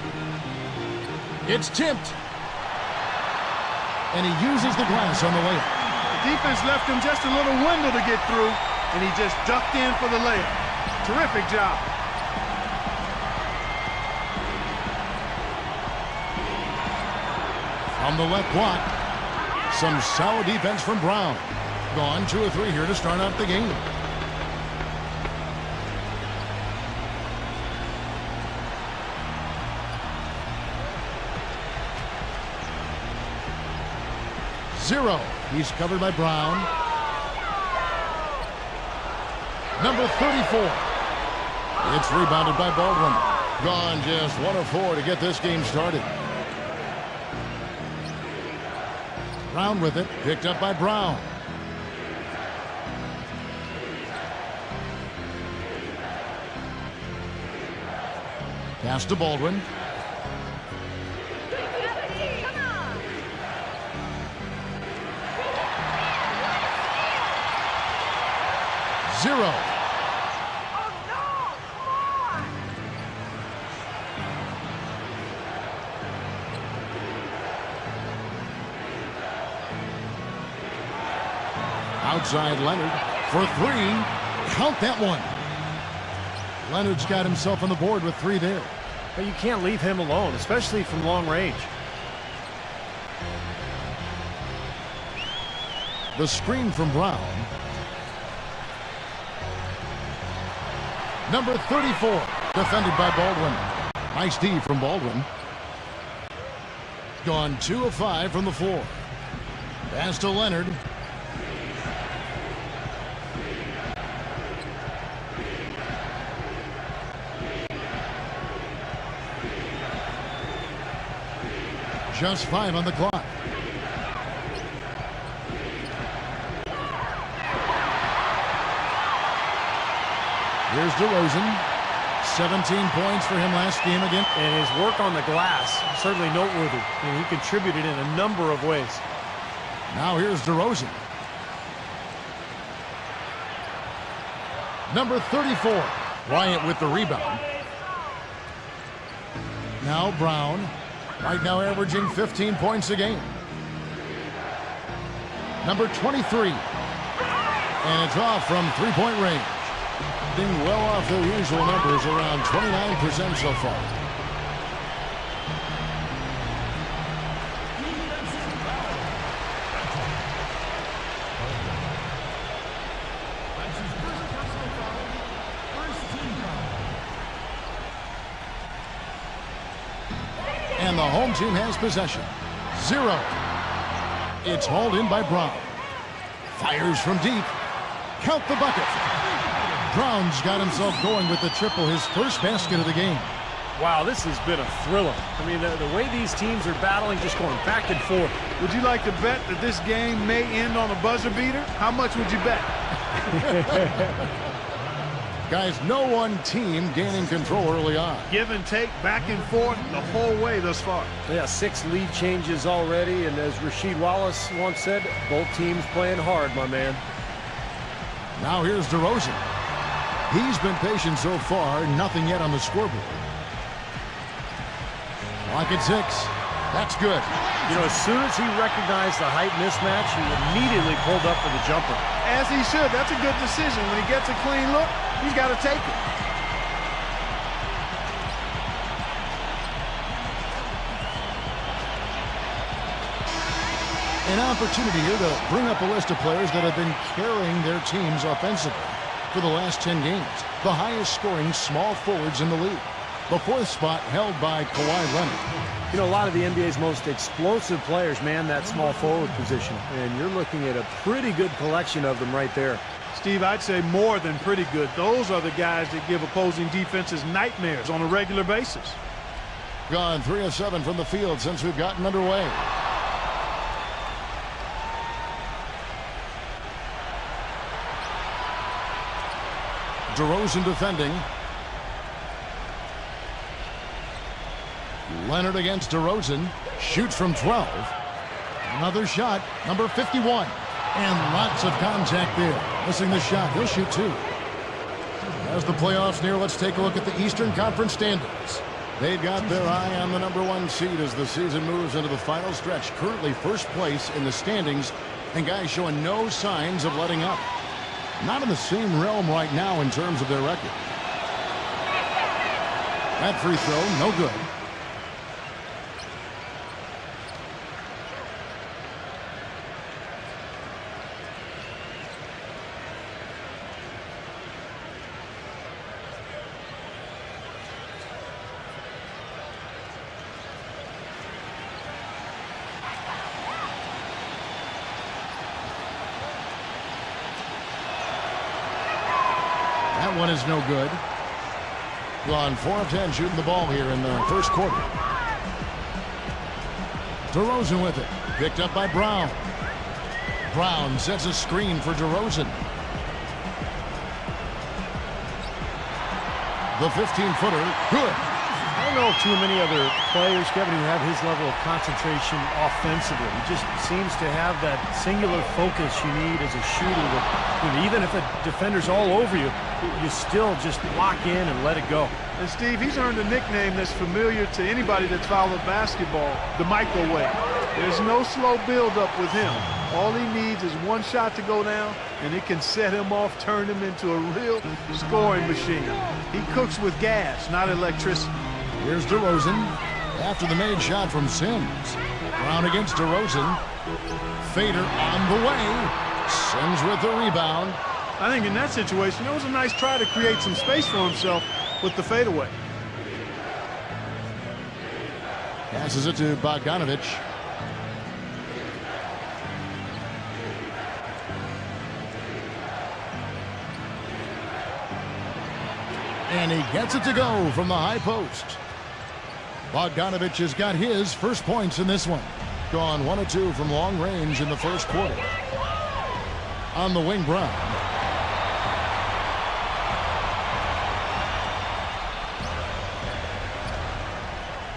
It's tipped. And he uses the glass on the layup. The defense left him just a little window to get through, and he just ducked in for the layup. Terrific job. On the left block, some solid defense from Brown. Gone 2 or 3 here to start out the game. Zero. He's covered by Brown. Number 34. It's rebounded by Baldwin. Gone just 1 of 4 to get this game started. Brown with it, picked up by Brown. Pass to Baldwin. Zero. Outside Leonard for 3. Count that one. Leonard's got himself on the board with 3 there. But you can't leave him alone, especially from long range. The screen from Brown. Number 34, defended by Baldwin. Nice D from Baldwin. Gone 2 of 5 from the floor. Pass to Leonard. Just 5 on the clock. Here's DeRozan. 17 points for him last game again. And his work on the glass, certainly noteworthy. And he contributed in a number of ways. Now here's DeRozan. Number 34. Bryant with the rebound. Now Brown. Right now averaging 15 points a game. Number 23. And it's off from 3-point range. Being well off their usual numbers, around 29% so far. And the home team has possession. 0. It's hauled in by Brown. Fires from deep. Count the bucket. Brown's got himself going with the triple, his first basket of the game. Wow, this has been a thriller. I mean, the way these teams are battling, just going back and forth. Would you like to bet that this game may end on a buzzer beater? How much would you bet? Guys, no one team gaining control early on. Give and take, back and forth, the whole way thus far. Yeah, 6 lead changes already, and as Rasheed Wallace once said, both teams playing hard, my man. Now here's DeRozan. He's been patient so far, nothing yet on the scoreboard. Clock at 6. That's good. You know, as soon as he recognized the height mismatch, he immediately pulled up for the jumper. As he should. That's a good decision. When he gets a clean look, he's got to take it. An opportunity here to bring up a list of players that have been carrying their teams offensively for the last 10 games. The highest scoring small forwards in the league. The 4th spot held by Kawhi Leonard. You know, a lot of the NBA's most explosive players man that small forward position, and you're looking at a pretty good collection of them right there. Steve, I'd say more than pretty good. Those are the guys that give opposing defenses nightmares on a regular basis. Gone 3 of 7 from the field since we've gotten underway. DeRozan defending. Leonard against DeRozan. Shoots from 12. Another shot. Number 51. And lots of contact there. Missing the shot. He'll shoot 2. As the playoffs near, let's take a look at the Eastern Conference standings. They've got their eye on the #1 seed as the season moves into the final stretch. Currently first place in the standings, and guys showing no signs of letting up. Not in the same realm right now in terms of their record. That free throw, no good. That one is no good. Gone 4 of 10 shooting the ball here in the first quarter. DeRozan with it. Picked up by Brown. Brown sets a screen for DeRozan. The 15-footer, good. I don't know too many other players, Kevin, who have his level of concentration offensively. He just seems to have that singular focus you need as a shooter that, you know, even if a defender's all over you, you still just lock in and let it go. And Steve, he's earned a nickname that's familiar to anybody that's followed basketball, the microwave. There's no slow build-up with him. All he needs is one shot to go down, and it can set him off, turn him into a real scoring machine. He cooks with gas, not electricity. Here's DeRozan after the made shot from Sims. Brown against DeRozan. Fader on the way. Sims with the rebound. I think in that situation, it was a nice try to create some space for himself with the fadeaway. Passes it to Bogdanovich. And he gets it to go from the high post. Bogdanovich has got his first points in this one. Gone 1 of 2 from long range in the first quarter. On the wing, Brown.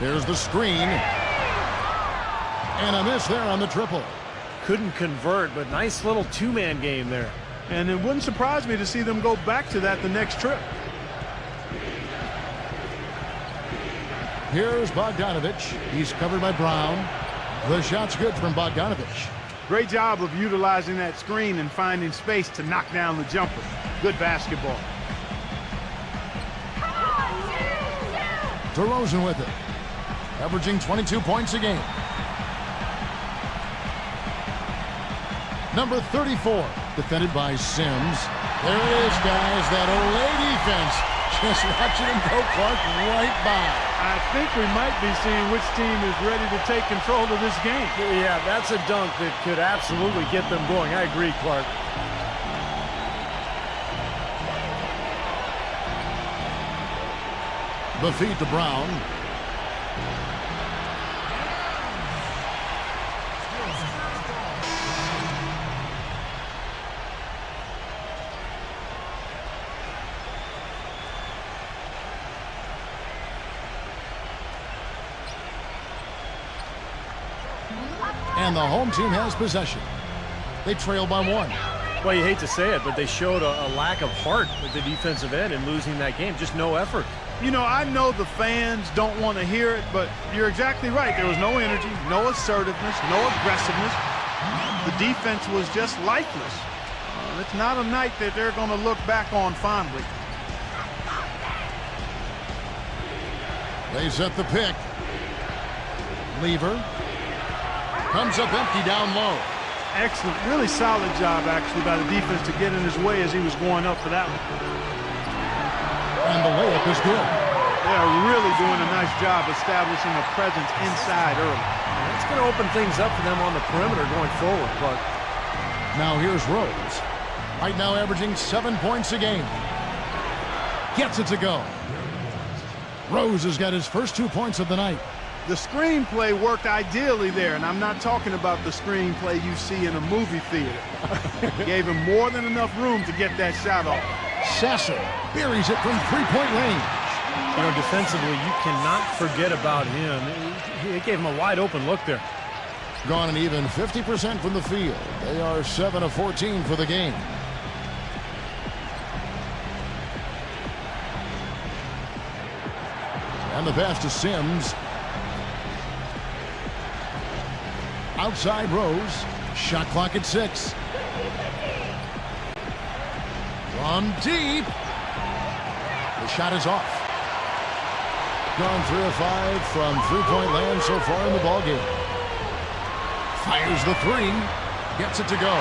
There's the screen. And a miss there on the triple. Couldn't convert, but nice little two-man game there. And it wouldn't surprise me to see them go back to that the next trip. Here's Bogdanovich. He's covered by Brown. The shot's good from Bogdanovich. Great job of utilizing that screen and finding space to knock down the jumper. Good basketball. DeRozan with it. Averaging 22 points a game. Number 34. Defended by Sims. There it is, guys. That Olay defense. Just watching him go, Clark, right by. I think we might be seeing which team is ready to take control of this game. Yeah, that's a dunk that could absolutely get them going. I agree, Clark. The feed to Brown. And the home team has possession. They trail by 1. Well, you hate to say it, but they showed a lack of heart at the defensive end in losing that game. Just no effort. You know, I know the fans don't want to hear it, but you're exactly right. There was no energy, no assertiveness, no aggressiveness. The defense was just lifeless. It's not a night that they're going to look back on fondly. They set the pick. Lever. Comes up empty down low. Excellent. Really solid job, actually, by the defense to get in his way as he was going up for that one. And the layup is good. They are really doing a nice job establishing a presence inside early. It's going to open things up for them on the perimeter going forward, Clark. Now here's Rose. Right now averaging 7 points a game. Gets it to go. Rose has got his first 2 points of the night. The screenplay worked ideally there, and I'm not talking about the screenplay you see in a movie theater. Gave him more than enough room to get that shot off. Sasser buries it from three-point range. You know, defensively, you cannot forget about him. He gave him a wide-open look there. Gone an even 50% from the field. They are 7 of 14 for the game. And the pass to Sims. Outside Rose. Shot clock at 6. From deep. The shot is off. Gone 3 of 5 from three-point land so far in the ballgame. Fires the 3. Gets it to go.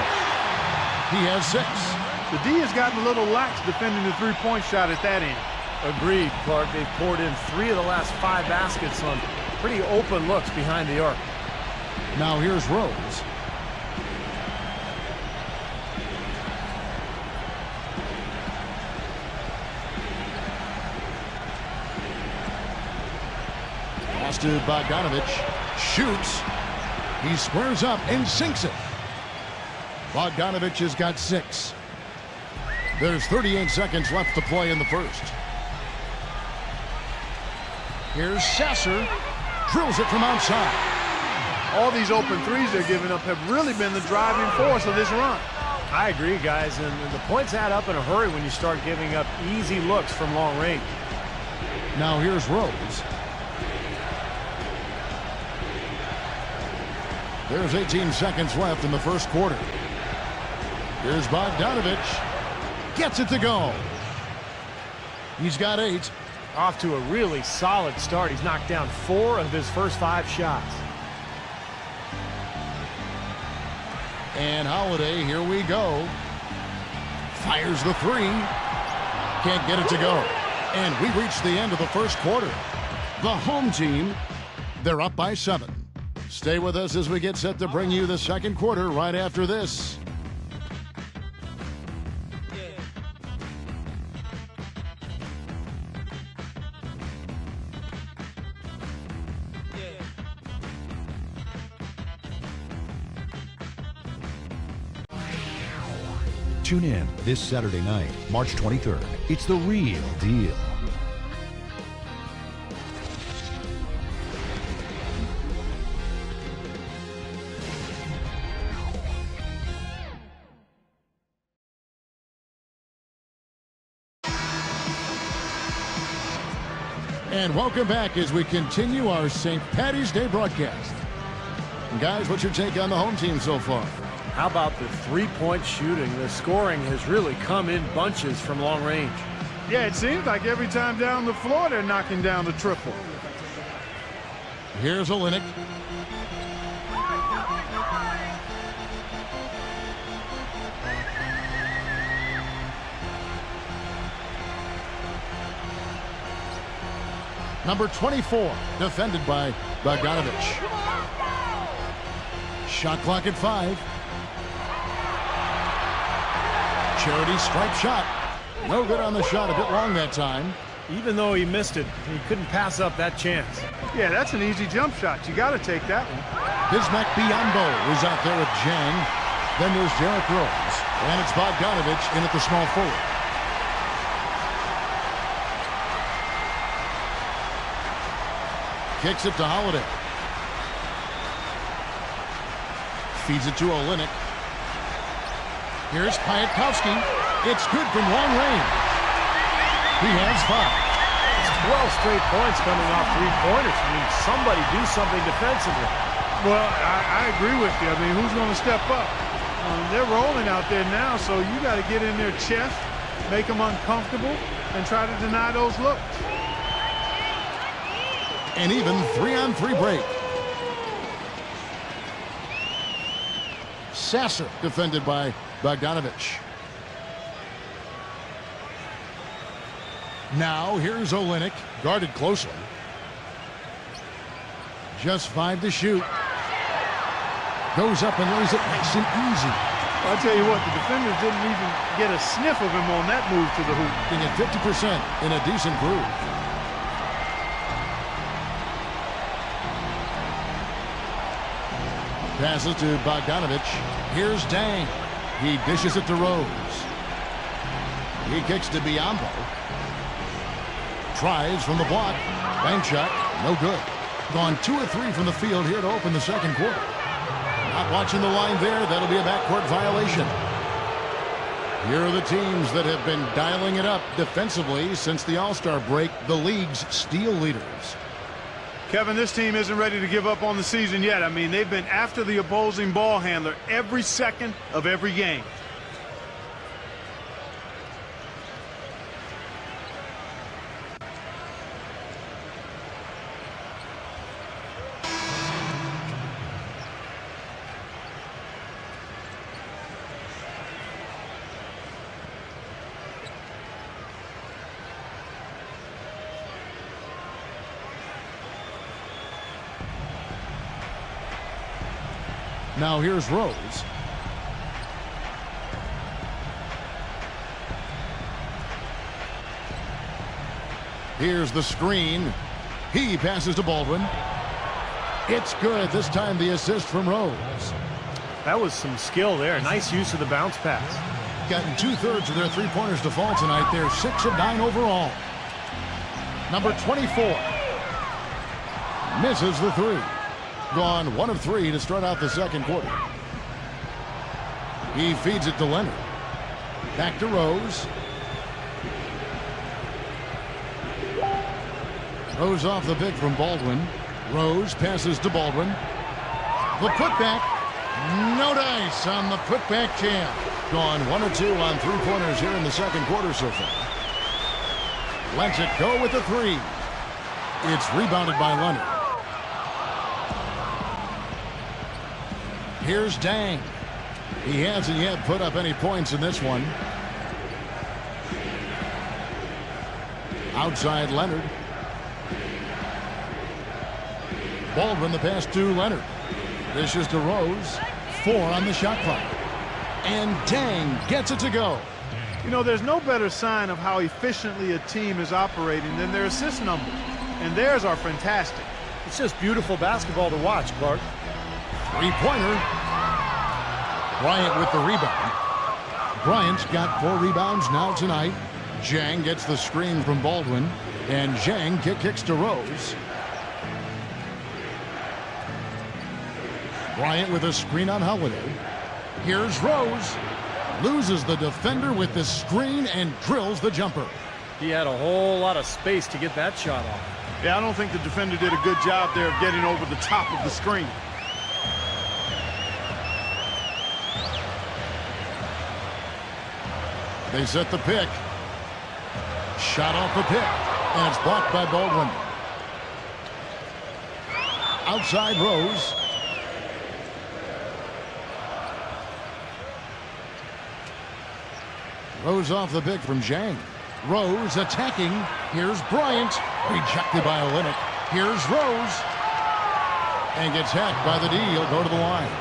He has 6. The D has gotten a little lax defending the three-point shot at that end. Agreed, Clark. They've poured in 3 of the last 5 baskets on pretty open looks behind the arc. Now here's Rose. Pass to Bogdanovich. Shoots. He squares up and sinks it. Bogdanovich has got 6. There's 38 seconds left to play in the first. Here's Sasser. Drills it from outside. All these open threes they're giving up have really been the driving force of this run. I agree, guys, and the points add up in a hurry when you start giving up easy looks from long range. Now here's Rose. There's 18 seconds left in the first quarter. Here's Bogdanovich. Gets it to go. He's got 8. Off to a really solid start. He's knocked down 4 of his first 5 shots. And Holiday, here we go. Fires the 3. Can't get it to go. And we reach the end of the first quarter. The home team, they're up by 7. Stay with us as we get set to bring you the second quarter right after this. Tune in this Saturday night, March 23rd. It's the real deal. And welcome back as we continue our St. Paddy's Day broadcast. And guys, what's your take on the home team so far? How about the three-point shooting? The scoring has really come in bunches from long range. Yeah, it seems like every time down the floor they're knocking down the triple. Here's Olynyk. Number 24, defended by Bogdanovich. Shot clock at 5. Charity stripe shot. No good on the shot. A bit long that time. Even though he missed it, he couldn't pass up that chance. Yeah, that's an easy jump shot. You got to take that one. Bismack Biyombo is out there with Jang. Then there's Derrick Rose. And it's Bogdanovich in at the small forward. Kicks it to Holiday. Feeds it to Olynyk. Here's Piatkowski. It's good from long range. He has 5. It's 12 straight points coming off three-pointers. I mean, somebody do something defensively. Well, I agree with you. I mean, who's going to step up? They're rolling out there now, so you got to get in their chest, make them uncomfortable, and try to deny those looks. An even 3-on-3 break. Sasser defended by Bogdanovich. Now here's Olynyk, guarded closely. Just 5 to shoot. Goes up and lays it nice and easy. I'll tell you what, the defenders didn't even get a sniff of him on that move to the hoop. Being at 50% in a decent groove. Passes to Bogdanovich. Here's Dang. He dishes it to Rose. He kicks to Biombo. Tries from the block. Bank shot. No good. Gone 2 of 3 from the field here to open the second quarter. Not watching the line there. That'll be a backcourt violation. Here are the teams that have been dialing it up defensively since the All-Star break. The league's steal leaders. Kevin, this team isn't ready to give up on the season yet. I mean, they've been after the opposing ball handler every second of every game. Now here's Rose. Here's the screen. He passes to Baldwin. It's good. This time the assist from Rose. That was some skill there. Nice use of the bounce pass. Gotten 2/3 of their three-pointers to fall tonight. They're 6 of 9 overall. Number 24 misses the 3. Gone 1 of 3 to start out the second quarter. He feeds it to Leonard. Back to Rose. Rose off the pick from Baldwin. Rose passes to Baldwin. The putback. No dice on the putback jam. Gone 1 of 2 on three-pointers here in the second quarter so far. Lets it go with the 3. It's rebounded by Leonard. Here's Dang. He hasn't yet put up any points in this one. Outside Leonard. Baldwin the pass to Leonard. This is to Rose. 4 on the shot clock. And Dang gets it to go. You know, there's no better sign of how efficiently a team is operating than their assist numbers. And theirs are fantastic. It's just beautiful basketball to watch, Clark. Three-pointer. Bryant with the rebound. Bryant's got 4 rebounds now tonight. Zhang gets the screen from Baldwin. And Zhang kicks to Rose. Bryant with a screen on Holiday. Here's Rose. Loses the defender with the screen and drills the jumper. He had a whole lot of space to get that shot off. Yeah, I don't think the defender did a good job there of getting over the top of the screen. They set the pick. Shot off the pick. And it's blocked by Baldwin. Outside Rose. Rose off the pick from Zhang. Rose attacking. Here's Bryant. Rejected by Olynyk. Here's Rose. And gets hacked by the D. He'll go to the line.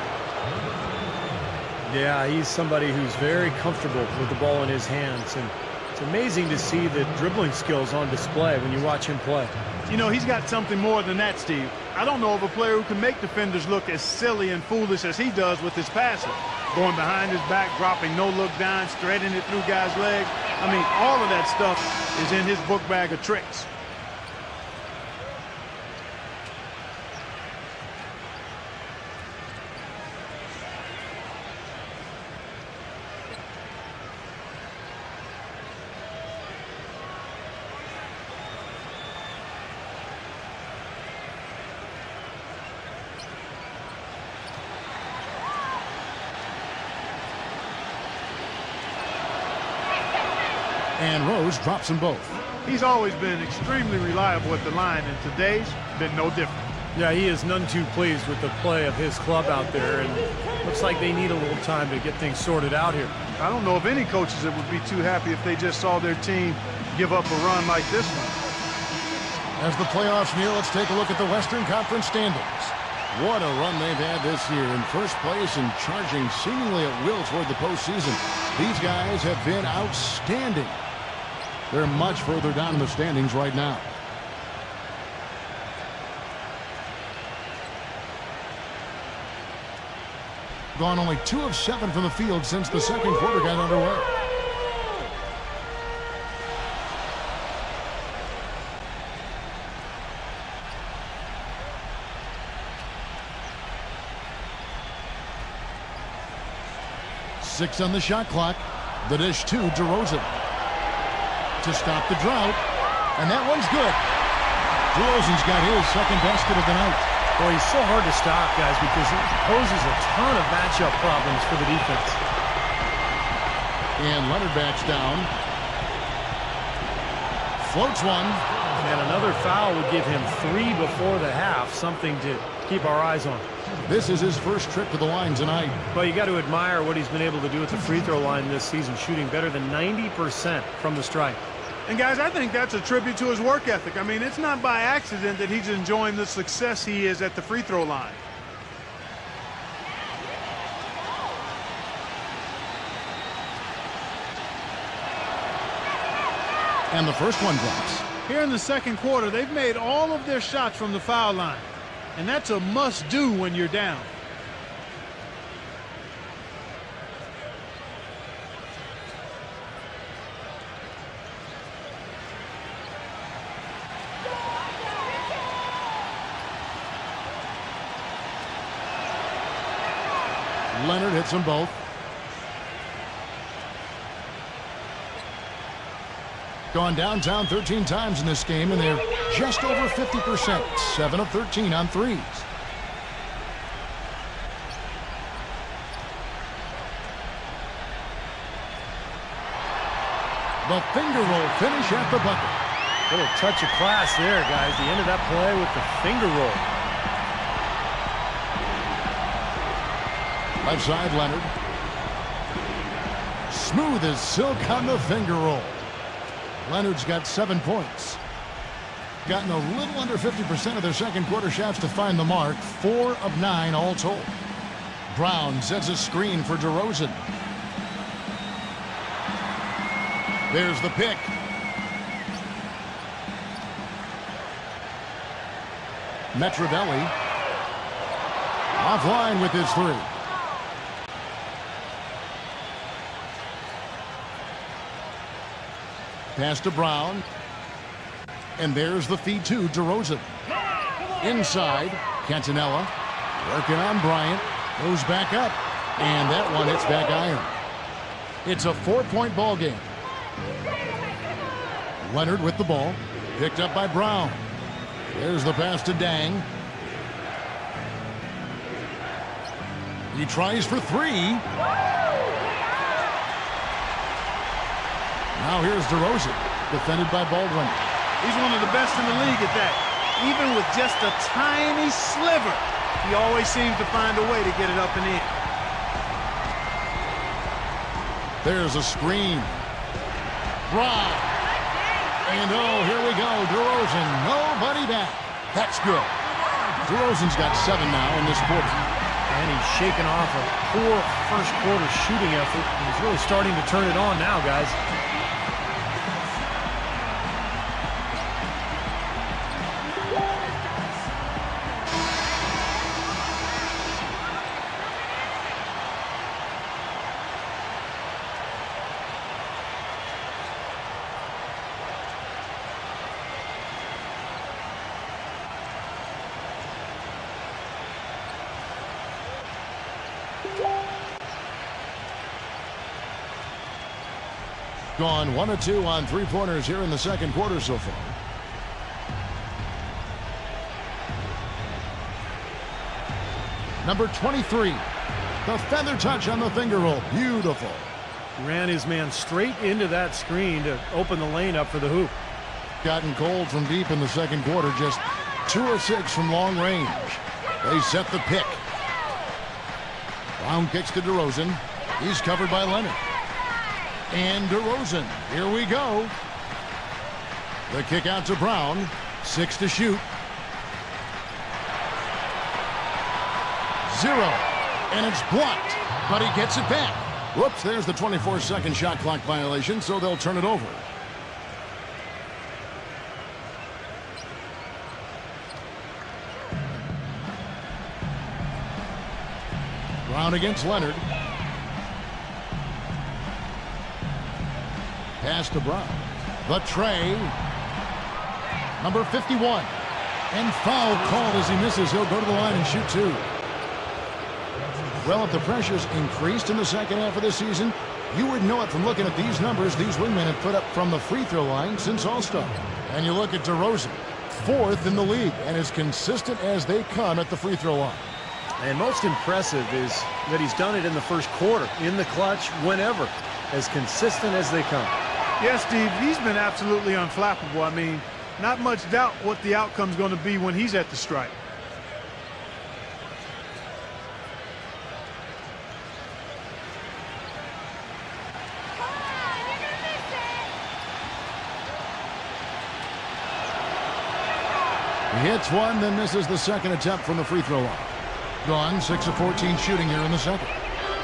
Yeah, he's somebody who's very comfortable with the ball in his hands. And it's amazing to see the dribbling skills on display when you watch him play. You know, he's got something more than that, Steve. I don't know of a player who can make defenders look as silly and foolish as he does with his passing. Going behind his back, dropping no-look dime, threading it through guys' legs. I mean, all of that stuff is in his book bag of tricks. And Rose drops them both. He's always been extremely reliable at the line, and today's been no different. Yeah, he is none too pleased with the play of his club out there, and looks like they need a little time to get things sorted out here. I don't know of any coaches that would be too happy if they just saw their team give up a run like this one. As the playoffs near, let's take a look at the Western Conference standings. What a run they've had this year. In first place and charging seemingly at will toward the postseason. These guys have been outstanding. They're much further down in the standings right now. Gone only 2 of 7 from the field since the second quarter got underway. Six on the shot clock. The dish to DeRozan to stop the drought, and that one's good. DeRozan's got his second basket of the night. Boy, he's so hard to stop, guys, because he poses a ton of matchup problems for the defense. And Leonard backs down. Floats one. And another foul would give him 3 before the half, something to keep our eyes on. This is his first trip to the line tonight. Well, you got to admire what he's been able to do at the free throw line this season, shooting better than 90% from the stripe. And guys, I think that's a tribute to his work ethic. I mean, it's not by accident that he's enjoying the success he is at the free throw line. And the first one drops. Here in the second quarter, they've made all of their shots from the foul line. And that's a must-do when you're down. Leonard hits them both. Gone downtown 13 times in this game, and they're just over 50%. 7 of 13 on threes. The finger roll finish at the bucket. Little touch of class there, guys. The end of that play with the finger roll. Left side, Leonard. Smooth as silk on the finger roll. Leonard's got 7 points. Gotten a little under 50% of their second quarter shots to find the mark. 4 of 9 all told. Brown sets a screen for DeRozan. There's the pick. Metrovelli offline with his 3. Pass to Brown. And there's the feed to DeRozan. Inside, Cantanella working on Bryant. Goes back up. And that one hits back iron. It's a 4-point ball game. Leonard with the ball. Picked up by Brown. There's the pass to Dang. He tries for 3. Now here's DeRozan, defended by Baldwin. He's one of the best in the league at that. Even with just a tiny sliver, he always seems to find a way to get it up and in. There's a screen. Brown. And oh, here we go. DeRozan, nobody back. That's good. DeRozan's got 7 now in this quarter. And he's shaking off a poor first quarter shooting effort. He's really starting to turn it on now, guys. Gone 1 of 2 on 3-pointers here in the second quarter so far. Number 23. The feather touch on the finger roll. Beautiful. Ran his man straight into that screen to open the lane up for the hoop. Gotten cold from deep in the second quarter. Just 2 of 6 from long range. They set the pick. Brown kicks to DeRozan. He's covered by Leonard. And DeRozan. Here we go. The kick out to Brown. 6 to shoot. 0. And it's blocked, but he gets it back. Whoops, there's the 24-second shot clock violation, so they'll turn it over. Brown against Leonard. Pass to Brown. The tray. Number 51. And foul called as he misses. He'll go to the line and shoot 2. Well, if the pressure's increased in the second half of the season, you would know it from looking at these numbers these wingmen have put up from the free throw line since All-Star. And you look at DeRozan, 4th in the league, and as consistent as they come at the free throw line. And most impressive is that he's done it in the first quarter, in the clutch, whenever, as consistent as they come. Yes, Steve, he's been absolutely unflappable. I mean, not much doubt what the outcome's going to be when he's at the stripe. He hits one, then misses the second attempt from the free throw line. Gone, 6 of 14 shooting here in the second.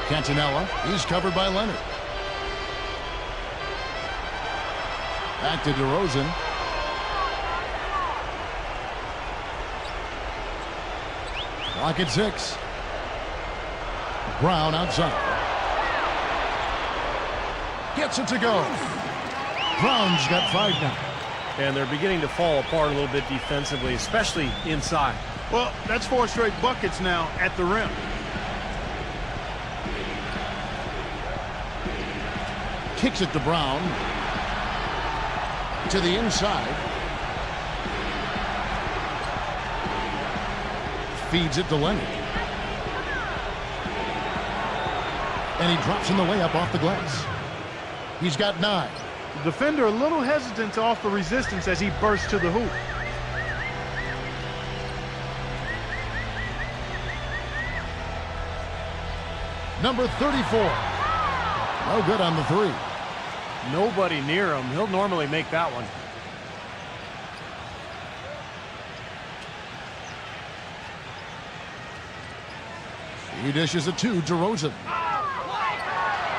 Cantonella, he's covered by Leonard. Back to DeRozan. Clock at 6. Brown outside. Gets it to go. Brown's got 5 now. And they're beginning to fall apart a little bit defensively, especially inside. Well, that's 4 straight buckets now at the rim. Kicks it to Brown. To the inside. Feeds it to Leonard. And he drops in the layup off the glass. He's got 9. The defender a little hesitant to offer resistance as he bursts to the hoop. Number 34. No good on the 3. Nobody near him. He'll normally make that one. He dishes it to DeRozan.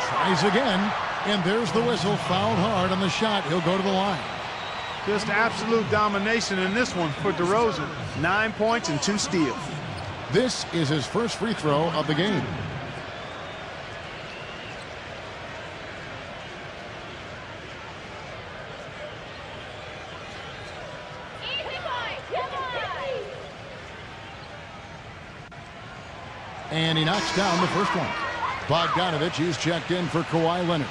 Tries again. And there's the whistle. Fouled hard on the shot. He'll go to the line. Just absolute domination in this one for DeRozan. 9 points and 2 steals. This is his first free throw of the game. And he knocks down the first one. Bogdanovich is checked in for Kawhi Leonard.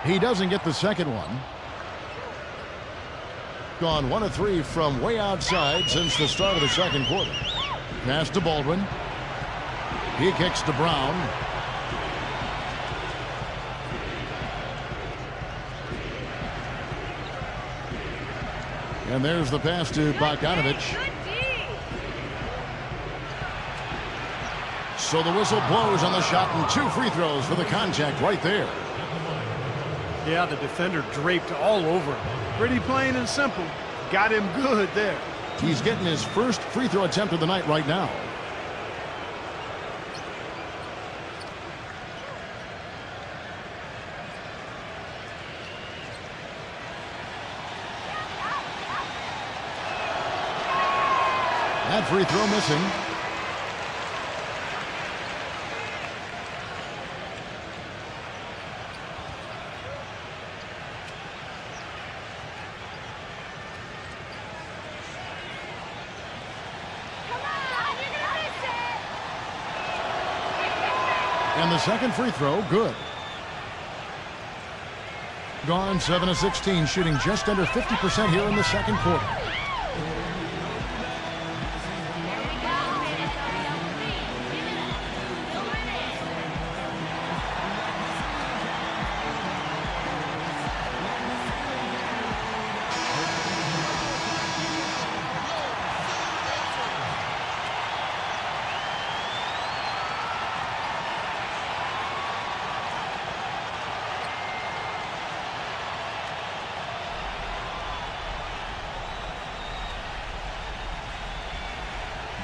He doesn't get the second one. Gone 1 of 3 from way outside since the start of the second quarter. Pass to Baldwin. He kicks to Brown. And there's the pass to Bogdanovich. So the whistle blows on the shot and 2 free throws for the contact right there. Yeah, the defender draped all over him. Pretty plain and simple. Got him good there. He's getting his first free throw attempt of the night right now. That free throw missing. And the second free throw, good. Gone 7 of 16, shooting just under 50% here in the second quarter.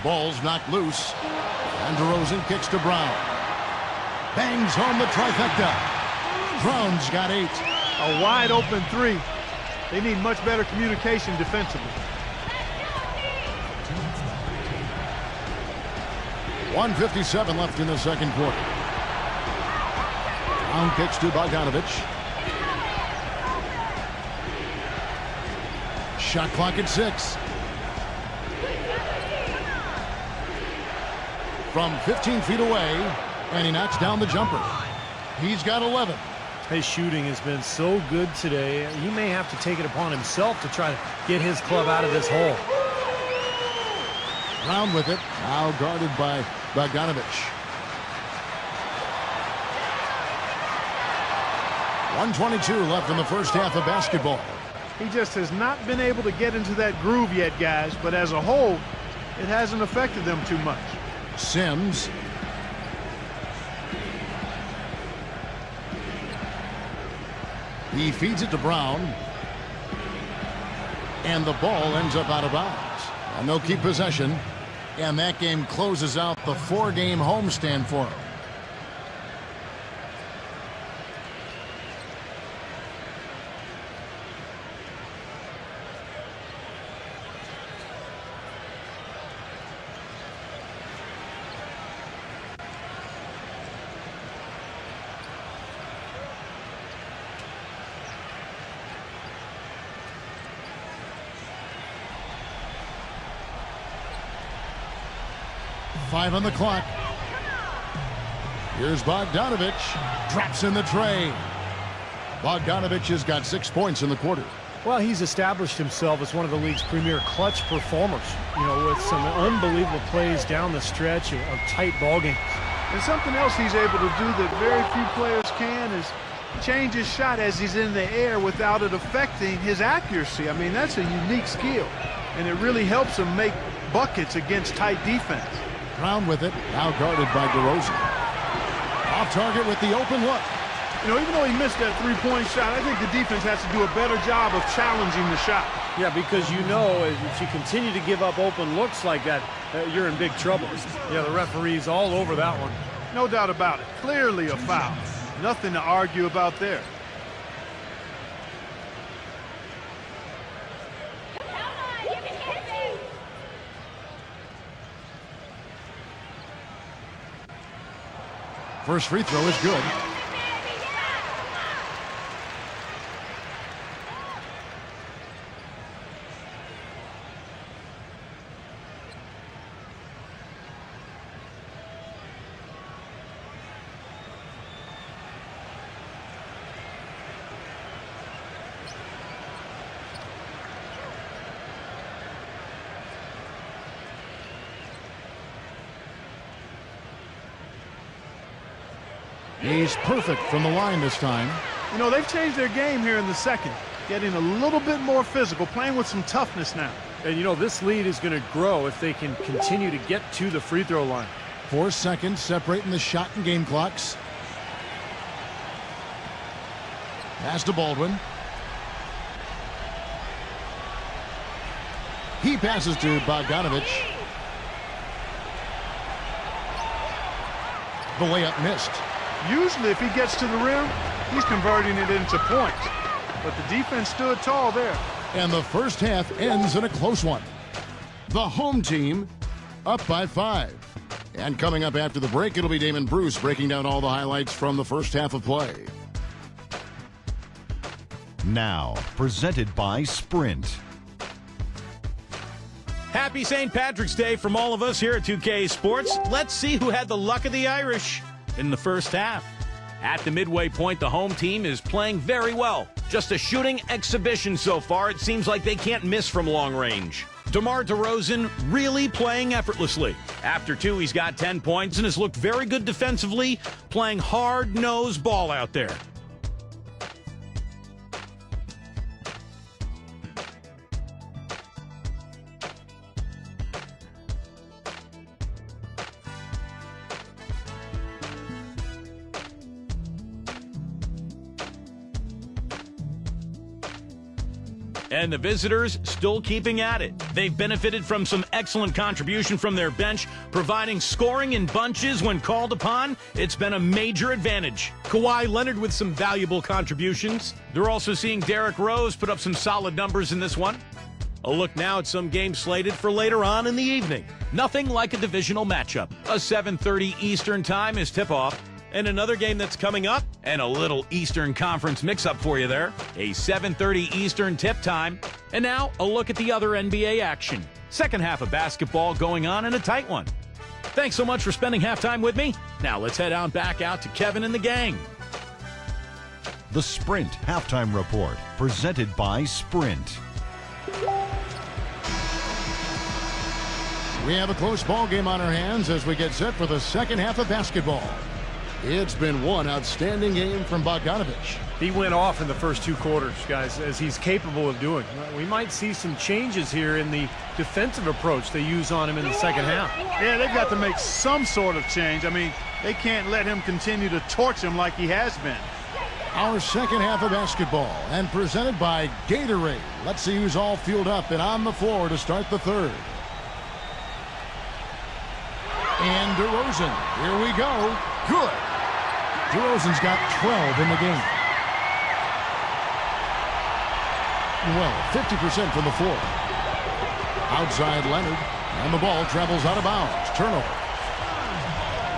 Ball's knocked loose. And DeRozan kicks to Brown. Bangs home the trifecta. Brown's got 8. A wide open 3. They need much better communication defensively. 1:57 left in the second quarter. Brown kicks to Bogdanovich. Shot clock at 6. From 15 feet away, and he knocks down the jumper. He's got 11. His shooting has been so good today. He may have to take it upon himself to try to get his club out of this hole. Brown with it, now guarded by Bogdanovich. 1:22 left in the first half of basketball. He just has not been able to get into that groove yet, guys, but as a whole, it hasn't affected them too much. Sims. He feeds it to Brown. And the ball ends up out of bounds. And they'll keep possession. And that game closes out the 4-game homestand for him. Five on the clock. Here's Bogdanovich. Drops in the tray. Bogdanovich has got 6 points in the quarter. Well, he's established himself as one of the league's premier clutch performers, you know, with some unbelievable plays down the stretch of tight ball games. And something else he's able to do that very few players can is change his shot as he's in the air without it affecting his accuracy. I mean, that's a unique skill, and it really helps him make buckets against tight defense. Brown with it, now guarded by DeRozan. Off target with the open look. You know, even though he missed that three-point shot, I think the defense has to do a better job of challenging the shot. Yeah, because you know if you continue to give up open looks like that, you're in big trouble. Yeah, the referee's all over that one. No doubt about it. Clearly a foul. Nothing to argue about there. First free throw is good. He's perfect from the line this time. You know, they've changed their game here in the second, getting a little bit more physical, playing with some toughness now. And, you know, this lead is going to grow if they can continue to get to the free throw line. 4 seconds separating the shot and game clocks. Pass to Baldwin. He passes to Bogdanovich. The layup missed. Usually if he gets to the rim, he's converting it into points. But the defense stood tall there. And the first half ends in a close one. The home team up by 5. And coming up after the break, it'll be Damon Bruce breaking down all the highlights from the first half of play. Now, presented by Sprint. Happy St. Patrick's Day from all of us here at 2K Sports. Let's see who had the luck of the Irish in the first half. At the midway point, the home team is playing very well. Just a shooting exhibition so far. It seems like they can't miss from long range. DeMar DeRozan really playing effortlessly. After 2, he's got 10 points and has looked very good defensively, playing hard-nosed ball out there. And the visitors still keeping at it. They've benefited from some excellent contribution from their bench, providing scoring in bunches when called upon. It's been a major advantage. Kawhi Leonard with some valuable contributions. They're also seeing Derrick Rose put up some solid numbers in this one. A look now at some games slated for later on in the evening. Nothing like a divisional matchup. A 7:30 Eastern time is tip-off. And another game that's coming up, and a little Eastern Conference mix-up for you there. A 7:30 Eastern tip time. And now, a look at the other NBA action. Second half of basketball going on in a tight one. Thanks so much for spending halftime with me. Now let's head on back out to Kevin and the gang. The Sprint Halftime Report, presented by Sprint. We have a close ball game on our hands as we get set for the second half of basketball. It's been one outstanding game from Bogdanovich. He went off in the first 2 quarters, guys, as he's capable of doing. We might see some changes here in the defensive approach they use on him in the second half. Yeah, they've got to make some sort of change. I mean, they can't let him continue to torch him like he has been. Our second half of basketball, and presented by Gatorade. Let's see who's all fueled up and on the floor to start the third. And DeRozan, here we go. Good. DeRozan's got 12 in the game. Well, 50% from the floor. Outside Leonard, and the ball travels out of bounds. Turnover.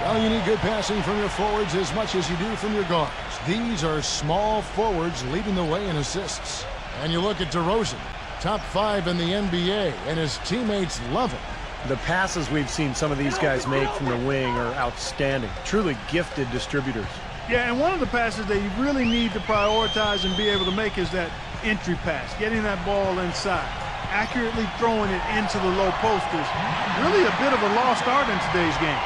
Well, you need good passing from your forwards as much as you do from your guards. These are small forwards leading the way in assists. And you look at DeRozan, top 5 in the NBA, and his teammates love him. The passes we've seen some of these guys make from the wing are outstanding. Truly gifted distributors. Yeah, and one of the passes that you really need to prioritize and be able to make is that entry pass, getting that ball inside. Accurately throwing it into the low post is really a bit of a lost art in today's game.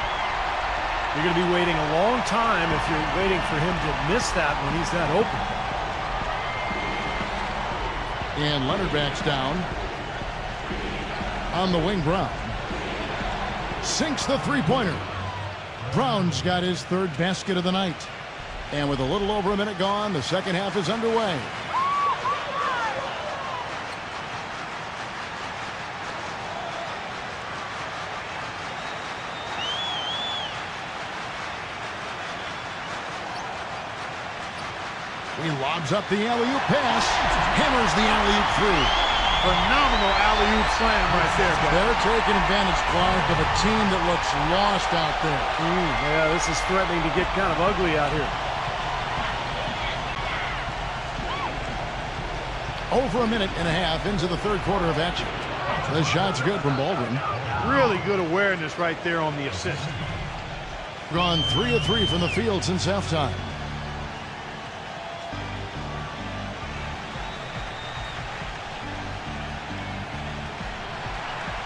You're going to be waiting a long time if you're waiting for him to miss that when he's that open. And Leonard backs down. On the wing, Brown. Sinks the three-pointer. Brown's got his third basket of the night. And with a little over a minute gone, the second half is underway. He lobs up the alley-oop pass. Hammers the alley-oop through. Phenomenal alley-oop slam right there, guys. They're taking advantage, Clark, of a team that looks lost out there. Yeah, this is threatening to get kind of ugly out here. Over a minute and a half into the third quarter of action. The shot's good from Baldwin. Really good awareness right there on the assist. Gone 3 of 3 from the field since halftime.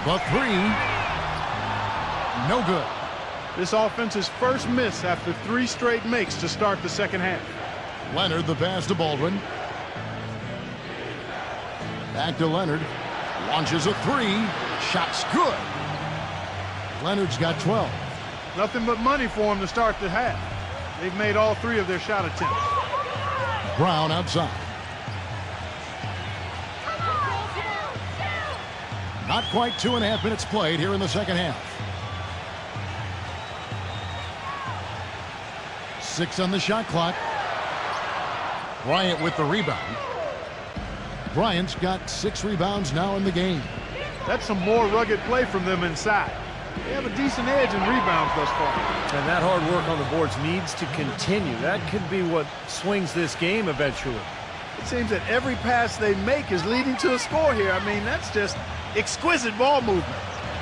The three, no good. This offense's first miss after 3 straight makes to start the second half. Leonard, the pass to Baldwin. Back to Leonard. Launches a 3. Shot's good. Leonard's got 12. Nothing but money for him to start the half. They've made all 3 of their shot attempts. Brown outside. Not quite 2.5 minutes played here in the second half. 6 on the shot clock. Bryant with the rebound. Bryant's got 6 rebounds now in the game. That's some more rugged play from them inside. They have a decent edge in rebounds thus far. And that hard work on the boards needs to continue. That could be what swings this game eventually. It seems that every pass they make is leading to a score here. I mean, that's just exquisite ball movement.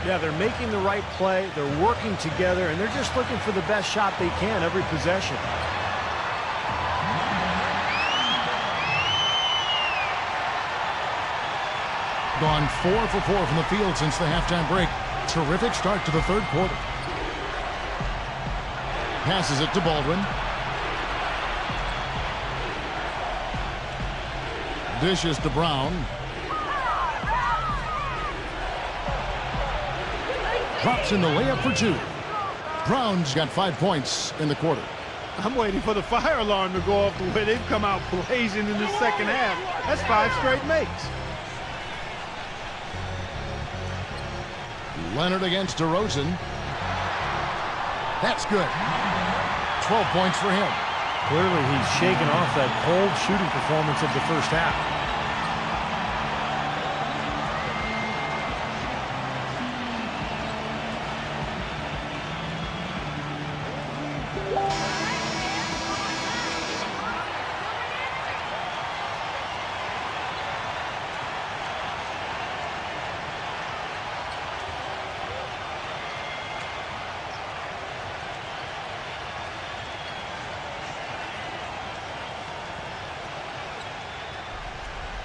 Yeah, they're making the right play, they're working together, and they're just looking for the best shot they can every possession. Gone 4 for 4 from the field since the halftime break. Terrific start to the third quarter. Passes it to Baldwin. Dishes to Brown. Drops in the layup for 2. Brown's got 5 points in the quarter. I'm waiting for the fire alarm to go off the way they've come out blazing in the second half. That's 5 straight makes. Leonard against DeRozan. That's good. 12 points for him. Clearly, he's shaken off that cold shooting performance of the first half.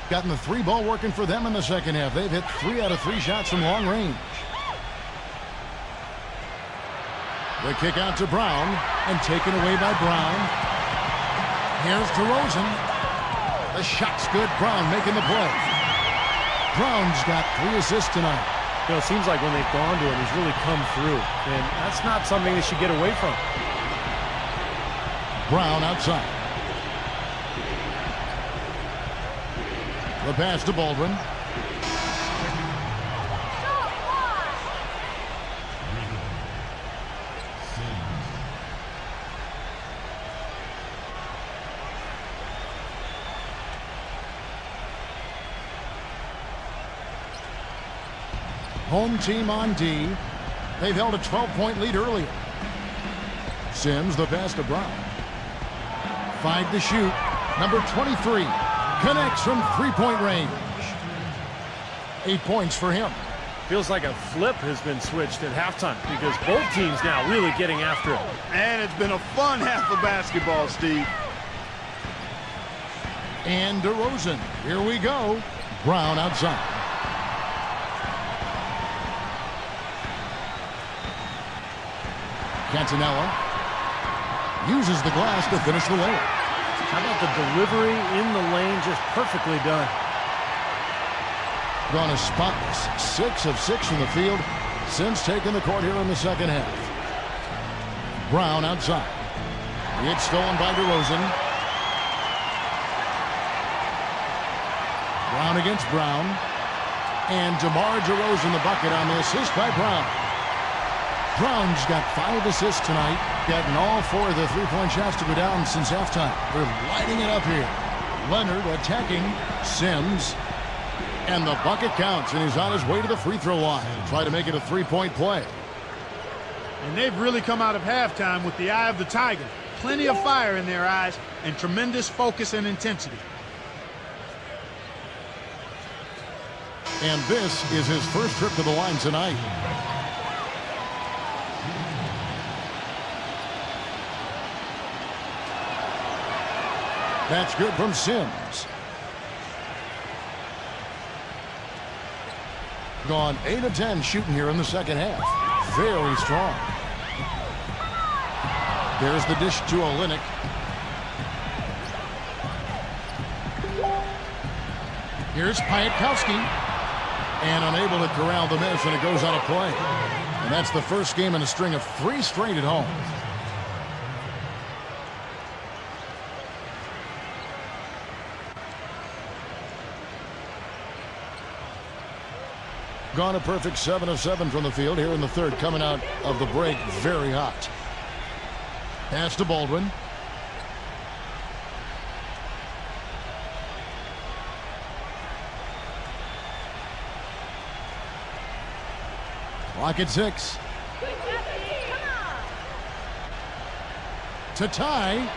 Gotten the three ball working for them in the second half. They've hit 3 out of 3 shots from long range. The kick out to Brown and taken away by Brown. Here's DeRozan. The shot's good. Brown making the play. Brown's got 3 assists tonight. You know, it seems like when they've gone to him, he's really come through. And that's not something they should get away from. Brown outside. The pass to Baldwin. Home team on D. They've held a 12-point lead earlier. Sims, the pass to Brown. 5 to shoot. Number 23. Connects from 3-point range. 8 points for him. Feels like a flip has been switched at halftime because both teams now really getting after it. And it's been a fun half of basketball, Steve. And DeRozan. Here we go. Brown outside. Cantanella uses the glass to finish the layup. How about the delivery in the lane? Just perfectly done. Gone a spotless 6 of 6 from the field since taking the court here in the second half. Brown outside. It's stolen by DeRozan. Brown against Brown. And DeMar DeRozan the bucket on the assist by Brown. Brown's got 5 assists tonight. Gotten all 4 of the 3-point shots to go down since halftime. They're lighting it up here. Leonard attacking Sims. And the bucket counts, and he's on his way to the free throw line. Try to make it a 3-point play. And they've really come out of halftime with the eye of the tiger. Plenty of fire in their eyes and tremendous focus and intensity. And this is his first trip to the line tonight. That's good from Sims. Gone 8 of 10 shooting here in the second half. Very strong. There's the dish to Olynyk. Here's Piatkowski. And unable to corral the miss, and it goes on a play. And that's the first game in a string of 3 straight at home. Gone a perfect 7 of 7 from the field here in the third, coming out of the break very hot. Pass to Baldwin. Clock at 6. To tie.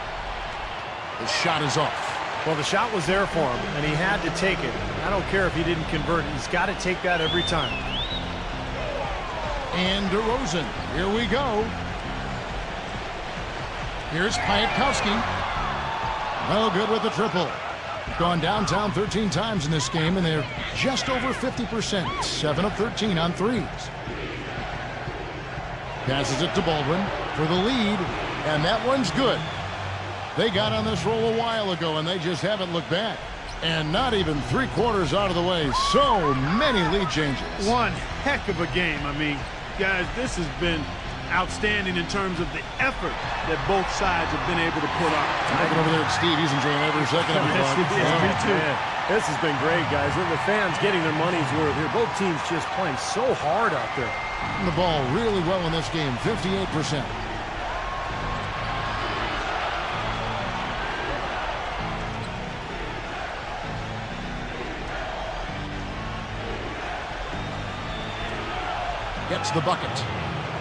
The shot is off. Well, the shot was there for him, and he had to take it. I don't care if he didn't convert it. He's got to take that every time. And DeRozan. Here we go. Here's Piatkowski. No good with the triple. Gone downtown 13 times in this game, and they're just over 50%. 7 of 13 on threes. Passes it to Baldwin for the lead, and that one's good. They got on this roll a while ago, and they just haven't looked back. And not even 3/4 out of the way. So many lead changes. One heck of a game. I mean, guys, this has been outstanding in terms of the effort that both sides have been able to put on. Looking over there at Steve. He's enjoying every second of it. Me too. Man, this has been great, guys. And the fans getting their money's worth here. Both teams just playing so hard out there. The ball really well in this game, 58%. Gets the bucket.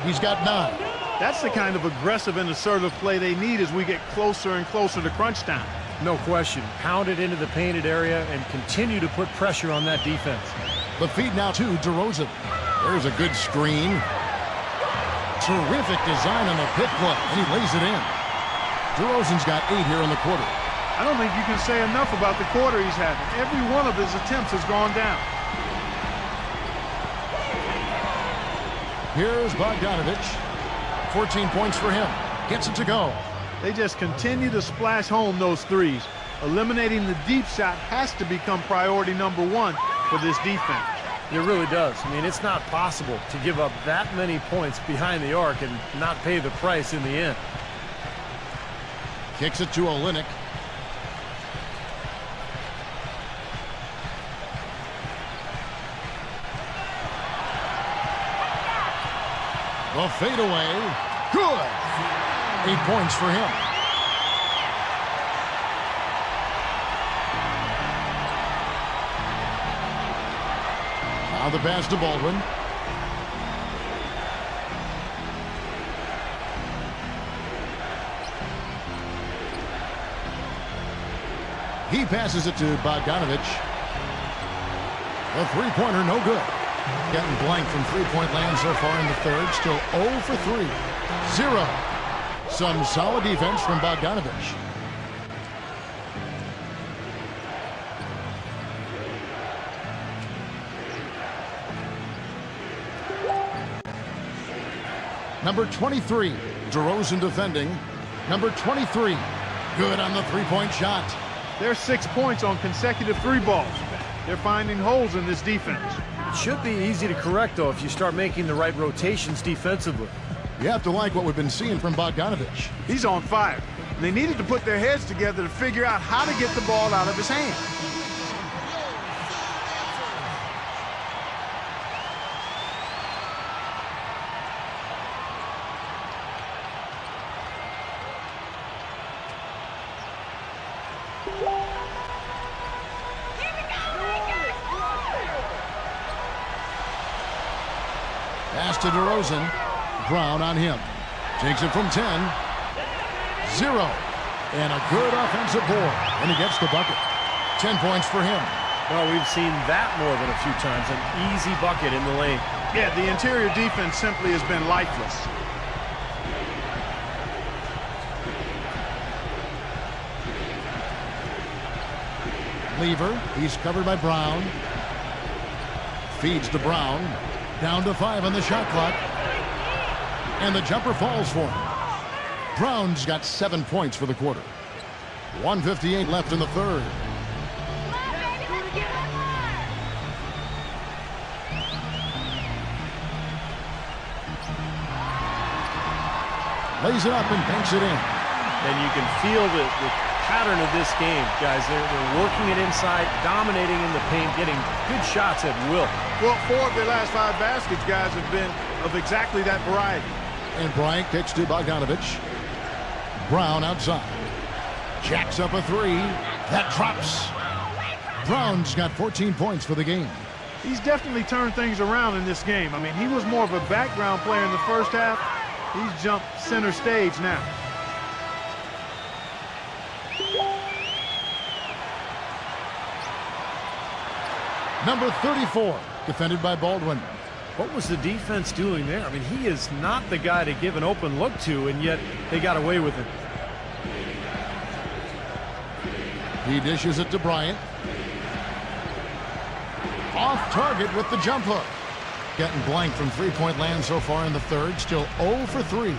He's got 9. That's the kind of aggressive and assertive play they need as we get closer and closer to crunch time. No question. Pound it into the painted area and continue to put pressure on that defense. The feed now to DeRozan. There's a good screen. Terrific design on the pick play. He lays it in. DeRozan's got 8 here in the quarter. I don't think you can say enough about the quarter he's having. Every one of his attempts has gone down. Here's Bogdanovich. 14 points for him. Gets it to go. They just continue to splash home those threes. Eliminating the deep shot has to become priority number 1 for this defense. It really does. I mean, it's not possible to give up that many points behind the arc and not pay the price in the end. Kicks it to Olynyk. The fadeaway. Good. 8 points for him. Now the pass to Baldwin. He passes it to Bogdanovich. The three-pointer, no good. Getting blank from three-point land so far in the third. Still 0 for 3. 0. Some solid defense from Bogdanovich. Number 23, DeRozan defending. Number 23, good on the three-point shot. There's 6 points on consecutive 3 balls. They're finding holes in this defense. It should be easy to correct, though, if you start making the right rotations defensively. You have to like what we've been seeing from Bogdanovich. He's on fire. They needed to put their heads together to figure out how to get the ball out of his hand. Pass to DeRozan. Brown on him. Takes it from 10. 0. And a good offensive board. And he gets the bucket. 10 points for him. Well, we've seen that more than a few times. An easy bucket in the lane. Yeah, the interior defense simply has been lifeless. Lever. He's covered by Brown. Feeds to Brown. Down to 5 on the shot clock. And the jumper falls for him. Brown's got 7 points for the quarter. 1:58 left in the third. Lays it up and banks it in. And you can feel the pattern of this game, guys. They're working it inside, dominating in the paint, getting good shots at will. Well, 4 of their last 5 baskets, guys, have been of exactly that variety. And Bryant kicks to Bogdanovich. Brown outside. Jacks up a 3. That drops. Brown's got 14 points for the game. He's definitely turned things around in this game. I mean, he was more of a background player in the first half. He's jumped center stage now. Number 34, defended by Baldwin. What was the defense doing there? I mean, he is not the guy to give an open look to, and yet they got away with it. He dishes it to Bryant. Off target with the jump hook. Getting blank from three-point land so far in the third. Still 0 for 3.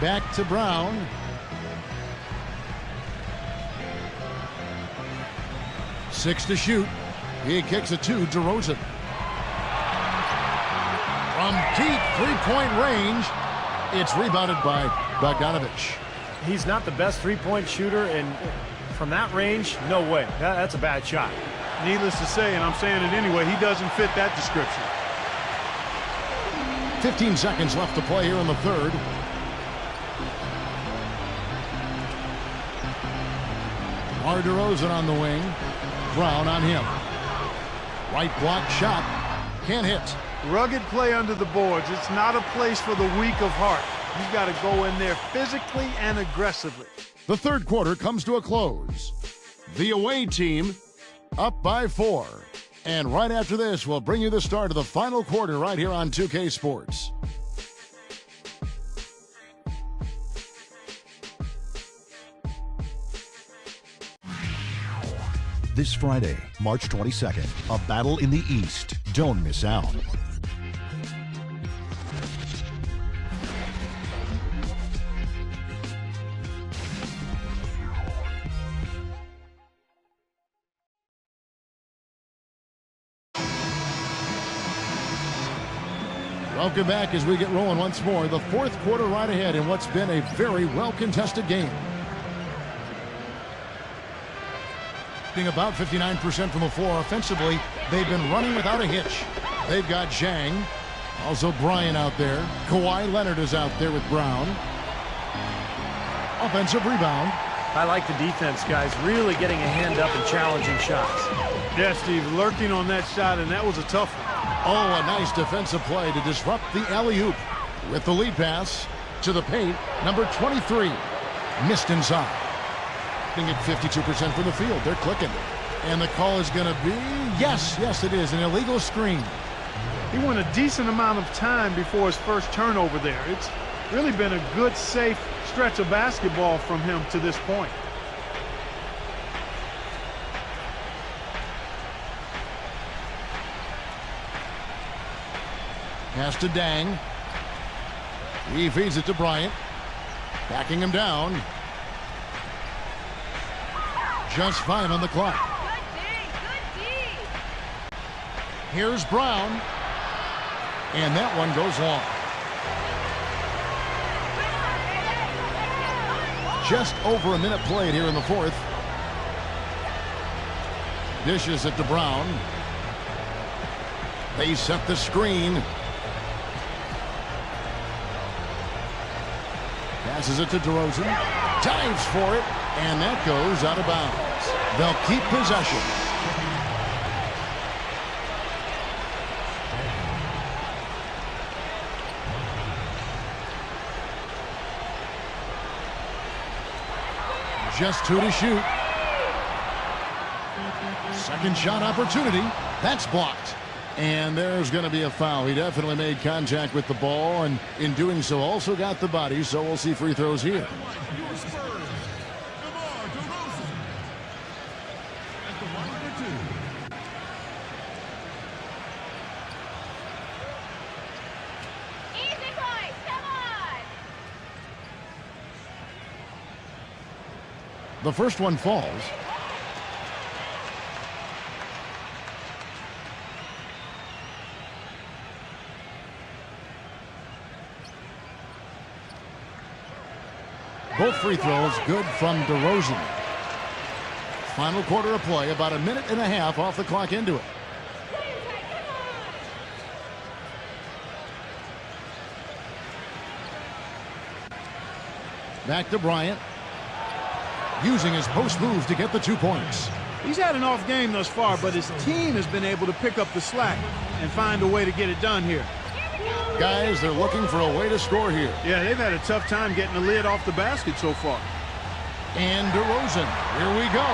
Back to Brown. Six to shoot. He kicks it to DeRozan. From deep three-point range, it's rebounded by Bogdanovich. He's not the best three-point shooter, and from that range, no way. That's a bad shot. Needless to say, and I'm saying it anyway, he doesn't fit that description. 15 seconds left to play here in the third. DeMar DeRozan on the wing. Brown on him. Right block shot. Can't hit. Rugged play under the boards. It's not a place for the weak of heart. You've got to go in there physically and aggressively. The third quarter comes to a close. The away team up by 4. And right after this, we'll bring you the start of the final quarter right here on 2K Sports. This Friday, March 22nd, a battle in the East. Don't miss out. Welcome back as we get rolling once more. The fourth quarter right ahead in what's been a very well-contested game. About 59% from the floor offensively. They've been running without a hitch. They've got Zhang. Also Bryant out there. Kawhi Leonard is out there with Brown. Offensive rebound. I like the defense, guys. Really getting a hand up and challenging shots. Yeah, Steve, lurking on that shot, and that was a tough one. Oh, a nice defensive play to disrupt the alley-oop. With the lead pass to the paint, number 23. Missed inside. At 52% from the field. They're clicking. And the call is going to be, yes, it is, an illegal screen. He went a decent amount of time before his first turnover there. It's really been a good, safe stretch of basketball from him to this point. Pass to Dang. He feeds it to Bryant. Backing him down. Just 5 on the clock. Good D. Here's Brown. And that one goes long. Just over a minute played here in the fourth. Dishes it to Brown. They set the screen. Passes it to DeRozan. Dives for it. And that goes out of bounds. They'll keep possession. Just 2 to shoot. Second shot opportunity. That's blocked. And there's going to be a foul. He definitely made contact with the ball, and in doing so also got the body, so we'll see free throws here. The first one falls. Both free throws good from DeRozan. Final quarter of play, about a minute and a half off the clock into it. Back to Bryant. Using his post move to get the 2 points. He's had an off game thus far, but his team has been able to pick up the slack and find a way to get it done here. Guys, they're looking for a way to score here. Yeah, they've had a tough time getting the lid off the basket so far. And DeRozan, here we go.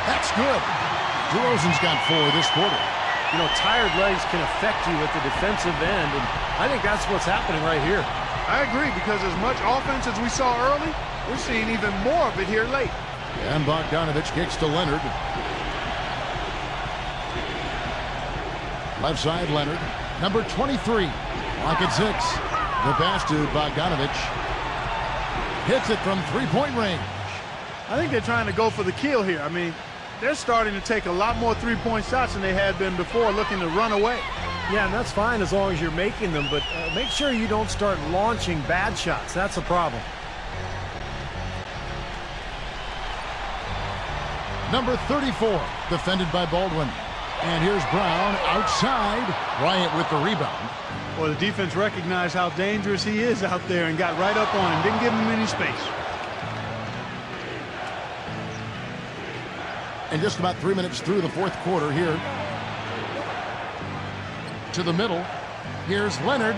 That's good. DeRozan's got 4 this quarter. You know, tired legs can affect you at the defensive end, and I think that's what's happening right here. I agree, because as much offense as we saw early, we're seeing even more of it here late. And Bogdanovich kicks to Leonard. Left side, Leonard. Number 23. Lock at 6. The pass to Bogdanovich. Hits it from three-point range. I think they're trying to go for the kill here. I mean, they're starting to take a lot more three-point shots than they had been before, looking to run away. Yeah, and that's fine as long as you're making them, but make sure you don't start launching bad shots. That's a problem. Number 34, defended by Baldwin. And here's Brown outside. Bryant with the rebound. Well, the defense recognized how dangerous he is out there and got right up on him. Didn't give him any space. And just about 3 minutes through the fourth quarter here. To the middle. Here's Leonard.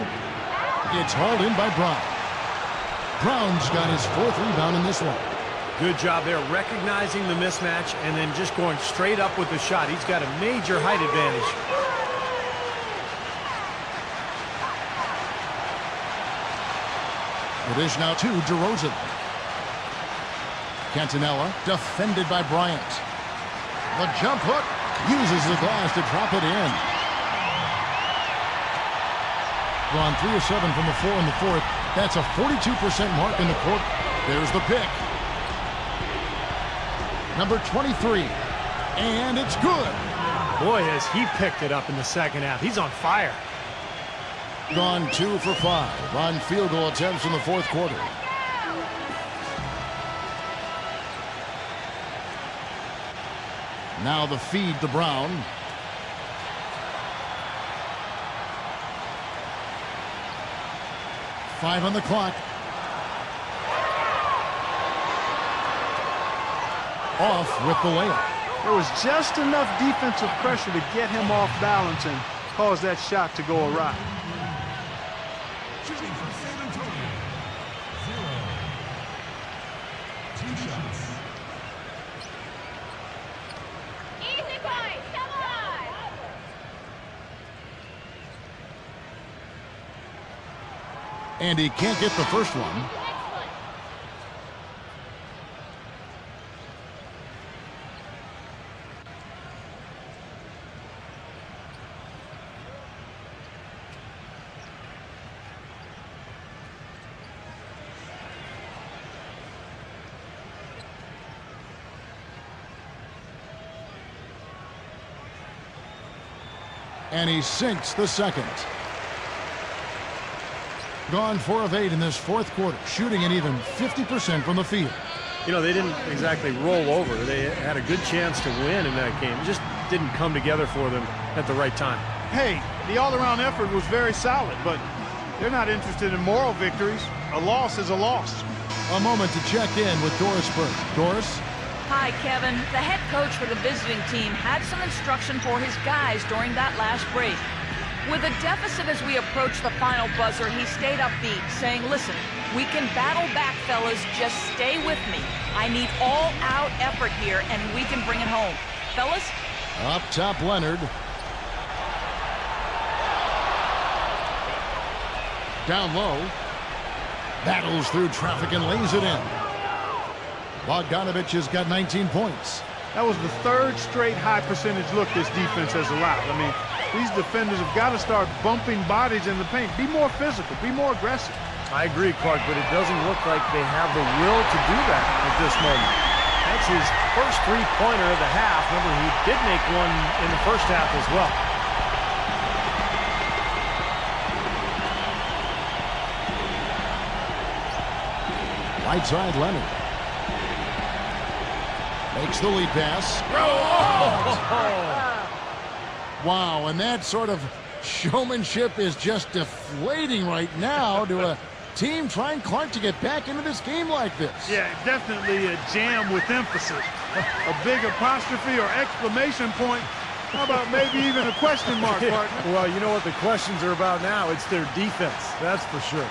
It's hauled in by Brown. Brown's got his fourth rebound in this one. Good job there recognizing the mismatch and then just going straight up with the shot. He's got a major height advantage. It is now to DeRozan. Cantonella defended by Bryant. The jump hook uses the glass to drop it in. Gone 3 of 7 from the floor in the fourth. That's a 42% mark in the quarter. There's the pick. Number 23. And it's good. Boy, has he picked it up in the second half. He's on fire. Gone 2 for 5 on field goal attempts in the fourth quarter. Now the feed to Brown. Five on the clock. Off with the layup. There was just enough defensive pressure to get him off balance and cause that shot to go awry. Shooting for San Antonio. 0. 2 shots. Easy boys, come on! And he can't get the first one. And he sinks the second. Gone 4 of 8 in this fourth quarter, shooting an even 50% from the field. You know, they didn't exactly roll over. They had a good chance to win in that game. It just didn't come together for them at the right time. Hey, the all-around effort was very solid, but they're not interested in moral victories. A loss is a loss. A moment to check in with Doris Burke. Doris? Hi, Kevin. The head coach for the visiting team had some instruction for his guys during that last break. With a deficit as we approach the final buzzer, he stayed upbeat, saying, listen, we can battle back, fellas. Just stay with me. I need all-out effort here, and we can bring it home. Fellas? Up top, Leonard. Down low. Battles through traffic and lays it in. Bogdanovich has got 19 points. That was the third straight high percentage look this defense has allowed. I mean, these defenders have got to start bumping bodies in the paint. Be more physical. Be more aggressive. I agree, Clark, but it doesn't look like they have the will to do that at this moment. That's his first three-pointer of the half. Remember, he did make one in the first half as well. Right side, Leonard. Makes the lead pass. Wow, and that sort of showmanship is just deflating right now to a team trying, Clark, to get back into this game like this. Yeah, definitely a jam with emphasis. A big apostrophe or exclamation point. How about maybe even a question mark, partner? Well, you know what the questions are about now. It's their defense, that's for sure.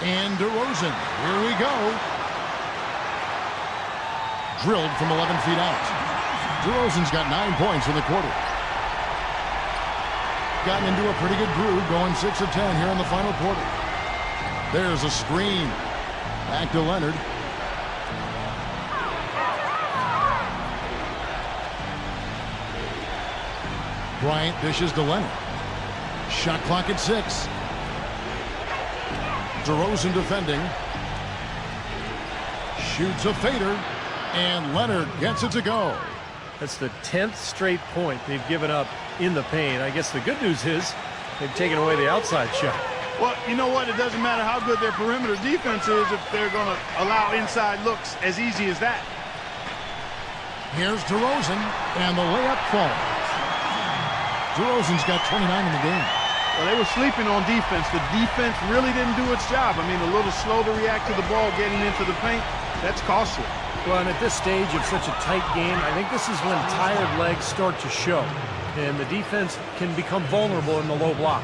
And DeRozan, here we go. Drilled from 11 feet out. DeRozan's got 9 points in the quarter. Gotten into a pretty good groove, going 6 of 10 here in the final quarter. There's a screen. Back to Leonard. Bryant dishes to Leonard. Shot clock at 6. DeRozan defending. Shoots a fader. And Leonard gets it to go. That's the 10th straight point they've given up in the paint. I guess the good news is they've taken away the outside shot. Well, you know what? It doesn't matter how good their perimeter defense is if they're going to allow inside looks as easy as that. Here's DeRozan, and the layup falls. DeRozan's got 29 in the game. Well, they were sleeping on defense. The defense really didn't do its job. I mean, a little slow to react to the ball getting into the paint. That's costly. Well, and at this stage of such a tight game, I think this is when tired legs start to show. And the defense can become vulnerable in the low block.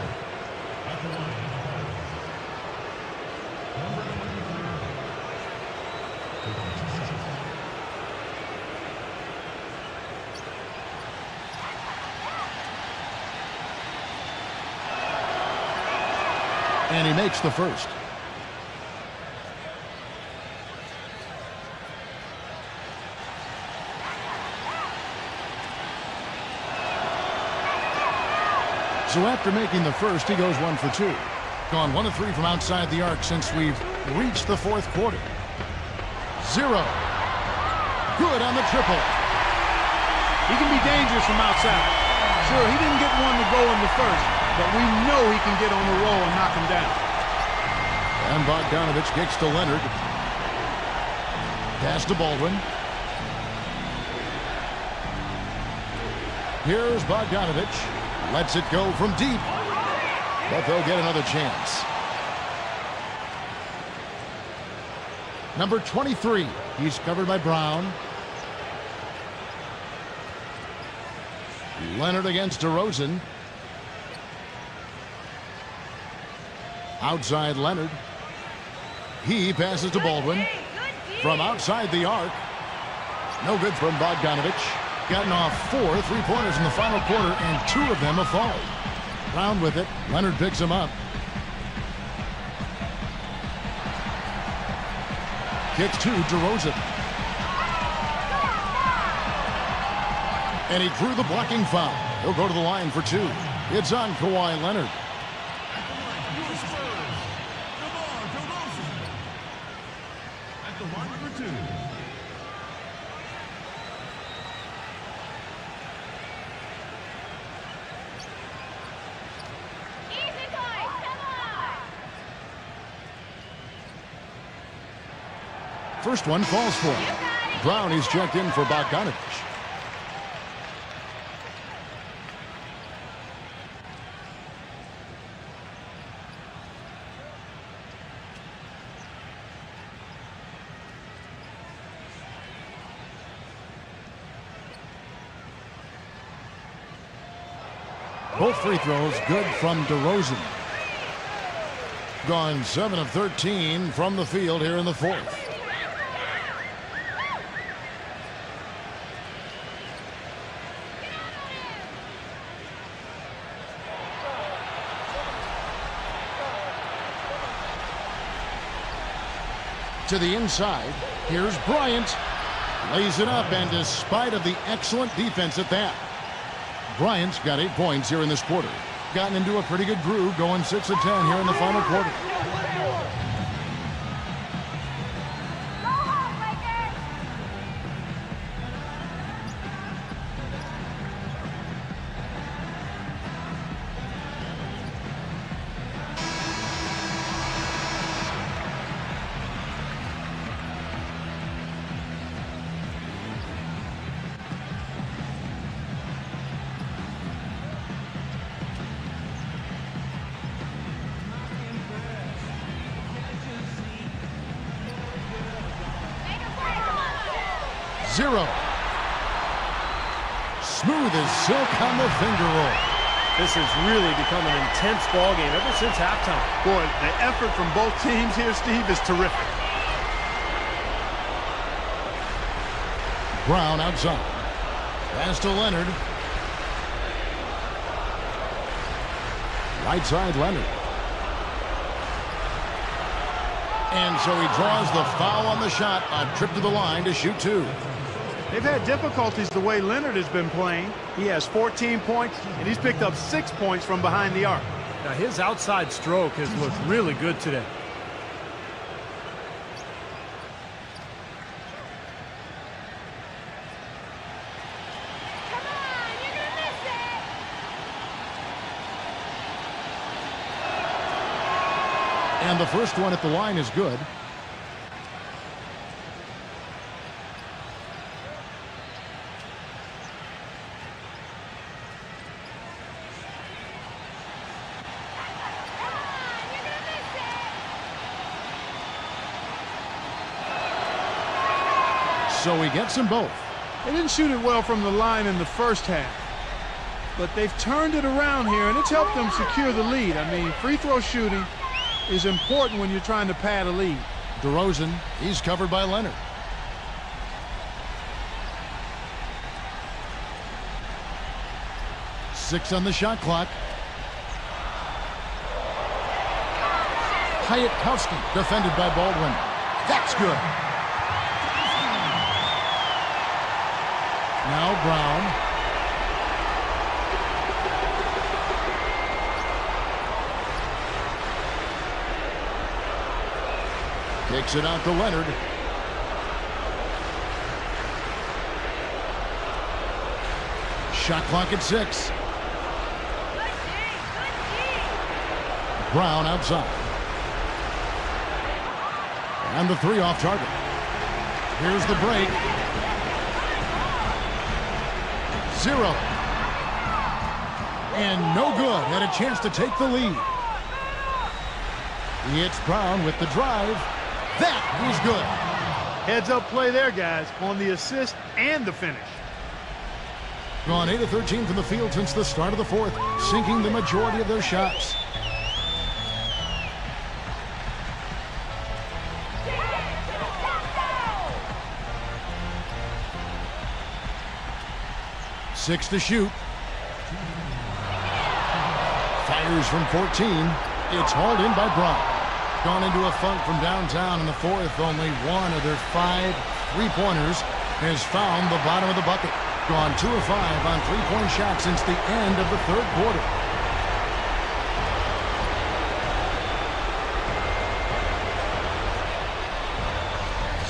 And he makes the first. So after making the first, he goes 1 for 2. Gone 1 of 3 from outside the arc since we've reached the fourth quarter. 0. Good on the triple. He can be dangerous from outside. Sure, he didn't get one to go in the first, but we know he can get on the roll and knock him down. And Bogdanovich kicks to Leonard. Pass to Baldwin. Here's Bogdanovich. Lets it go from deep. But they'll get another chance. Number 23. He's covered by Brown. Leonard against DeRozan. Outside Leonard. He passes to Baldwin. From outside the arc. No good from Bogdanovich. Gotten off 4 3-pointers in the final quarter, and 2 of them have fallen. Brown with it. Leonard picks him up. Kicks to DeRozan. And he drew the blocking foul. He'll go to the line for 2. It's on Kawhi Leonard. At the line for 2. Easy, boys. Come on. First one falls for him. Brown is checked in for Bogdanovich. Both free throws good from DeRozan. Gone 7 of 13 from the field here in the fourth. To the inside. Here's Bryant. Lays it up, and despite of the excellent defense at that, Bryant's got 8 points here in this quarter. Gotten into a pretty good groove, going 6 of 10 here in the final quarter. Zero. Smooth as silk on the finger roll. This has really become an intense ball game ever since halftime. Boy, the effort from both teams here, Steve, is terrific. Brown outside. Pass to Leonard. Right side Leonard. And so he draws the foul on the shot. A trip to the line to shoot 2. They've had difficulties the way Leonard has been playing. He has 14 points, and he's picked up 6 points from behind the arc. Now his outside stroke has looked really good today. Come on, you're gonna miss it. And the first one at the line is good. So he gets them both. They didn't shoot it well from the line in the first half, but they've turned it around here, and it's helped them secure the lead. I mean, free throw shooting is important when you're trying to pad a lead. DeRozan, he's covered by Leonard. Six on the shot clock. Piatkowski defended by Baldwin. That's good. Now Brown. Takes it out to Leonard. Shot clock at 6. Brown outside. And the 3 off target. Here's the break. 0. And no good. Had a chance to take the lead. It's Brown with the drive. That was good. Heads up play there, guys, on the assist and the finish. Gone 8 of 13 from the field since the start of the 4th, sinking the majority of their shots. Six to shoot. Fires from 14. It's hauled in by Brown. Gone into a funk from downtown in the 4th. Only one of their 5 3-pointers has found the bottom of the bucket. Gone 2 of 5 on 3-point shots since the end of the 3rd quarter.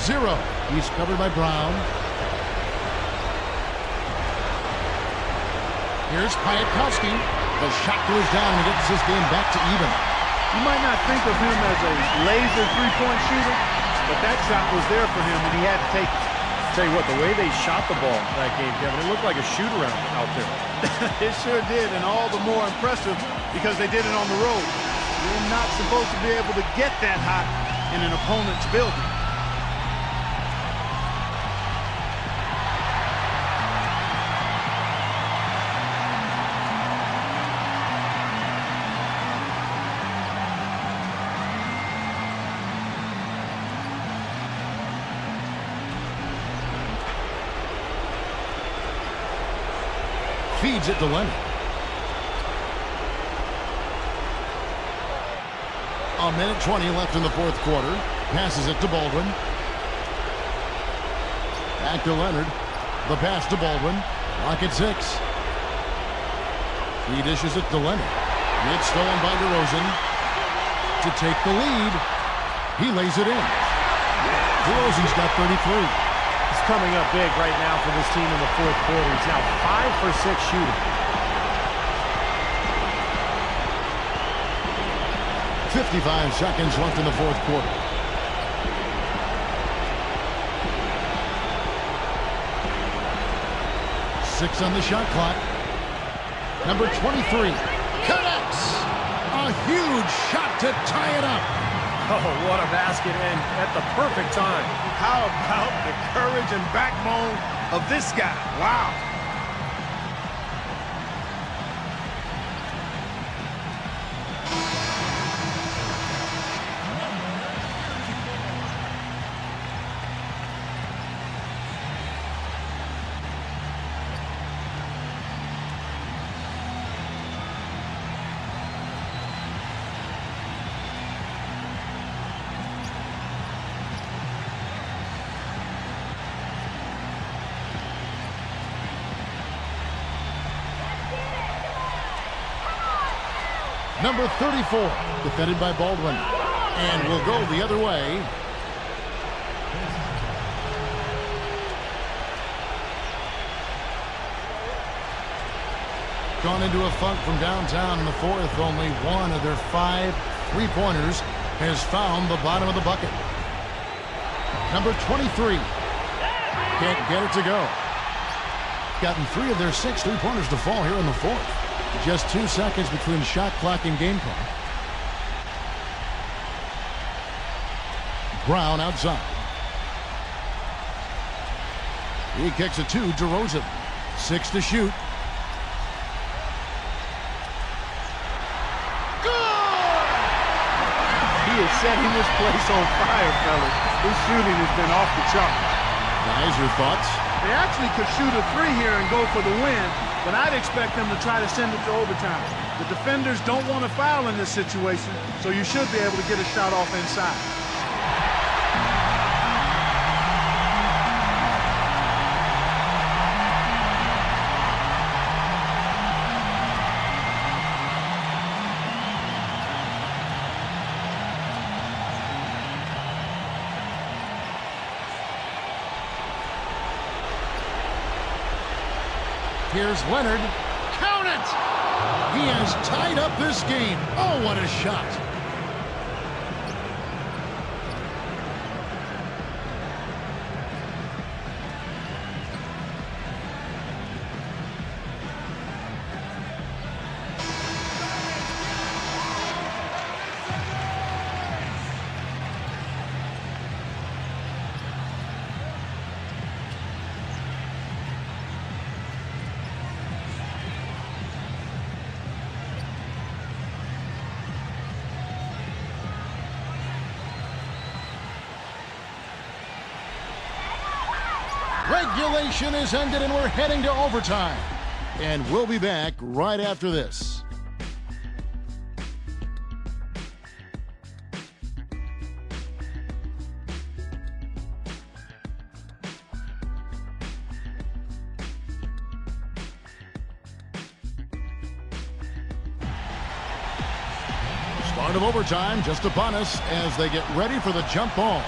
Zero. He's covered by Brown. Here's Piatkowski. The shot goes down and gets this game back to even. You might not think of him as a laser 3-point shooter, but that shot was there for him, and he had to take it. Tell you what, the way they shot the ball that game, Kevin, it looked like a shoot-around out there. It sure did, and all the more impressive because they did it on the road. You're not supposed to be able to get that hot in an opponent's building. Feeds it to Leonard. A minute 20 left in the 4th quarter. Passes it to Baldwin. Back to Leonard. The pass to Baldwin. Clock at 6. He dishes it to Leonard. It's stolen by DeRozan. To take the lead. He lays it in. DeRozan's got 33. It's coming up big right now for this team in the 4th quarter. He's now 5 for 6 shooting. 55 seconds left in the 4th quarter. Six on the shot clock. Number 23 connects. A huge shot to tie it up. Oh, what a basket, and at the perfect time. How about the courage and backbone of this guy? Wow. Number 34, defended by Baldwin. And will go the other way. Gone into a funk from downtown in the 4th. Only one of their 5 3-pointers has found the bottom of the bucket. Number 23. Can't get it to go. Gotten 3 of their 6 3-pointers to fall here in the 4th. Just 2 seconds between shot clock and game clock. Brown outside. He kicks it to DeRozan. 6 to shoot. He is setting this place on fire, fellas. His shooting has been off the chart. Guys, your thoughts? They actually could shoot a 3 here and go for the win, but I'd expect them to try to send it to overtime. The defenders don't want to foul in this situation, so you should be able to get a shot off inside. Here's Leonard. Count it! He has tied up this game. Oh, what a shot. Regulation is ended and we're heading to overtime. And we'll be back right after this. Start of overtime just upon us as they get ready for the jump ball.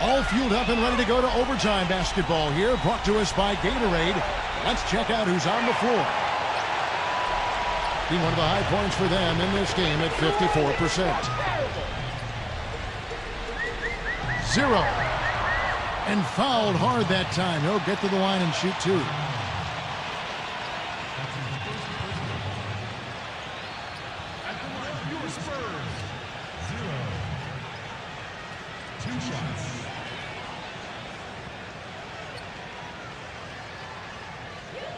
All fueled up and ready to go to overtime basketball here, brought to us by Gatorade. Let's check out who's on the floor. Being one of the high points for them in this game at 54%. 0. And fouled hard that time. He'll get to the line and shoot 2. At the line for your Spurs. 0. 2 shots.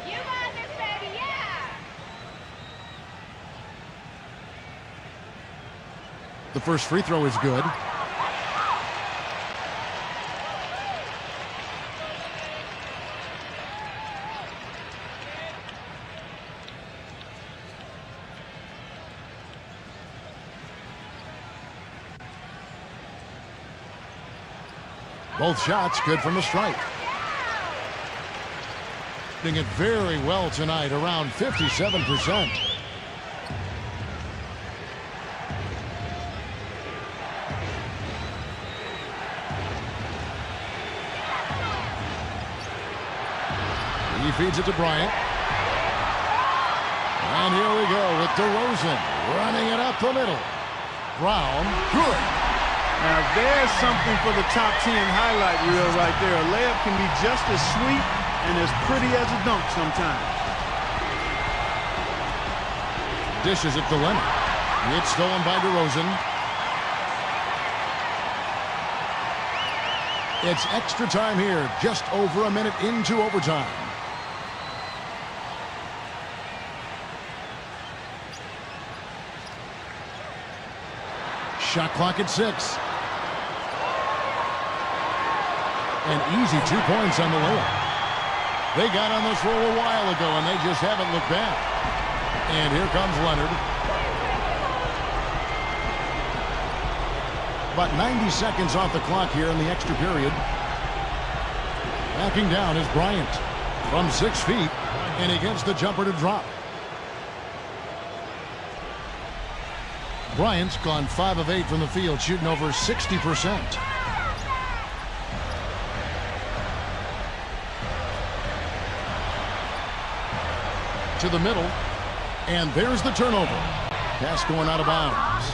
You got this, baby, yeah! The first free throw is good. Both shots good from the stripe. Doing it very well tonight, around 57%. He feeds it to Bryant. And here we go with DeRozan running it up the middle. Brown, good. Now there's something for the top 10 highlight reel right there. A layup can be just as sweet and as pretty as a dunk sometimes. Dishes it to Leonard. It's stolen by DeRozan. It's extra time here, just over a minute into overtime. Shot clock at 6. An easy 2 points on the layup. They got on this roll a while ago, and they just haven't looked back. And here comes Leonard. About 90 seconds off the clock here in the extra period. Backing down is Bryant from 6 feet, and he gets the jumper to drop. Bryant's gone 5 of 8 from the field, shooting over 60%. To the middle, and there's the turnover. Pass going out of bounds.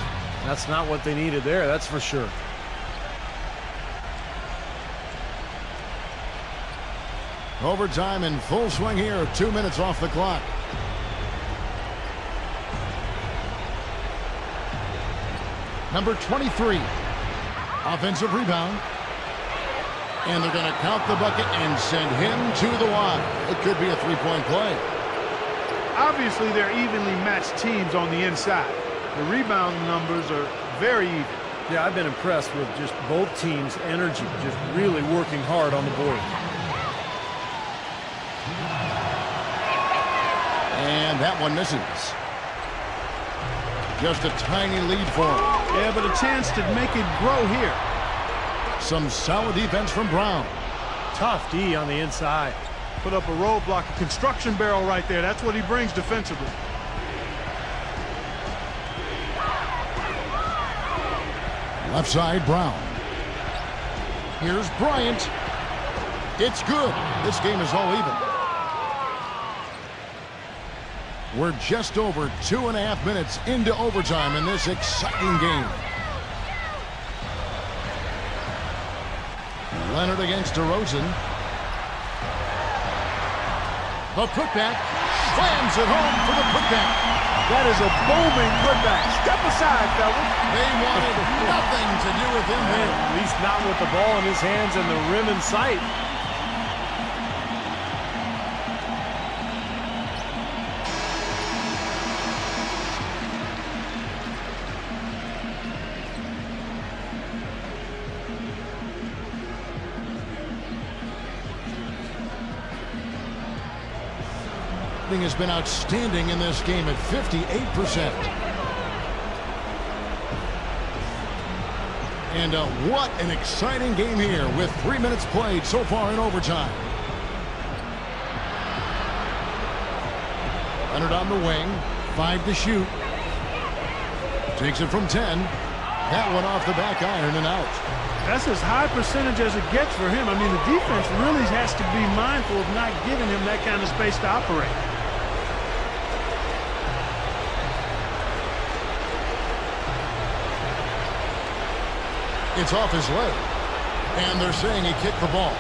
That's not what they needed there, that's for sure. Overtime in full swing here, 2 minutes off the clock. Number 23. Offensive rebound. And they're going to count the bucket and send him to the line. It could be a three-point play. Obviously, they're evenly matched teams on the inside. The rebound numbers are very even. Yeah, I've been impressed with just both teams' energy, just really working hard on the board. And that one misses. Just a tiny lead for him. Yeah, but a chance to make it grow here. Some solid defense from Brown. Tough D on the inside. Put up a roadblock, a construction barrel right there. That's what he brings defensively. Left side, Brown. Here's Bryant. It's good. This game is all even. We're just over 2.5 minutes into overtime in this exciting game. Leonard against DeRozan. The putback. Slams it home for the putback. That is a booming putback. Step aside, fellas. They wanted nothing to do with him here. At least not with the ball in his hands and the rim in sight. Has been outstanding in this game at 58%. And what an exciting game here with 3 minutes played so far in overtime. Leonard on the wing, 5 to shoot. Takes it from 10. That one off the back iron and out. That's as high percentage as it gets for him. I mean, the defense really has to be mindful of not giving him that kind of space to operate. It's off his leg, and they're saying he kicked the ball.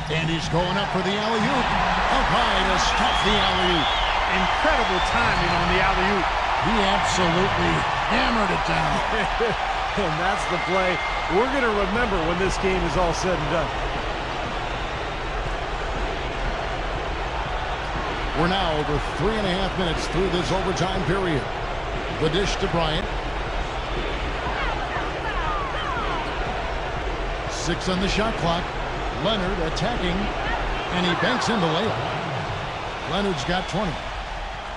And he's going up for the alley-oop. Up high to stop the alley-oop. Incredible timing on the alley-oop. He absolutely hammered it down. And that's the play we're going to remember when this game is all said and done. We're now over 3.5 minutes through this overtime period. The dish to Bryant. 6 on the shot clock. Leonard attacking, and he banks in the layup. Leonard's got 20.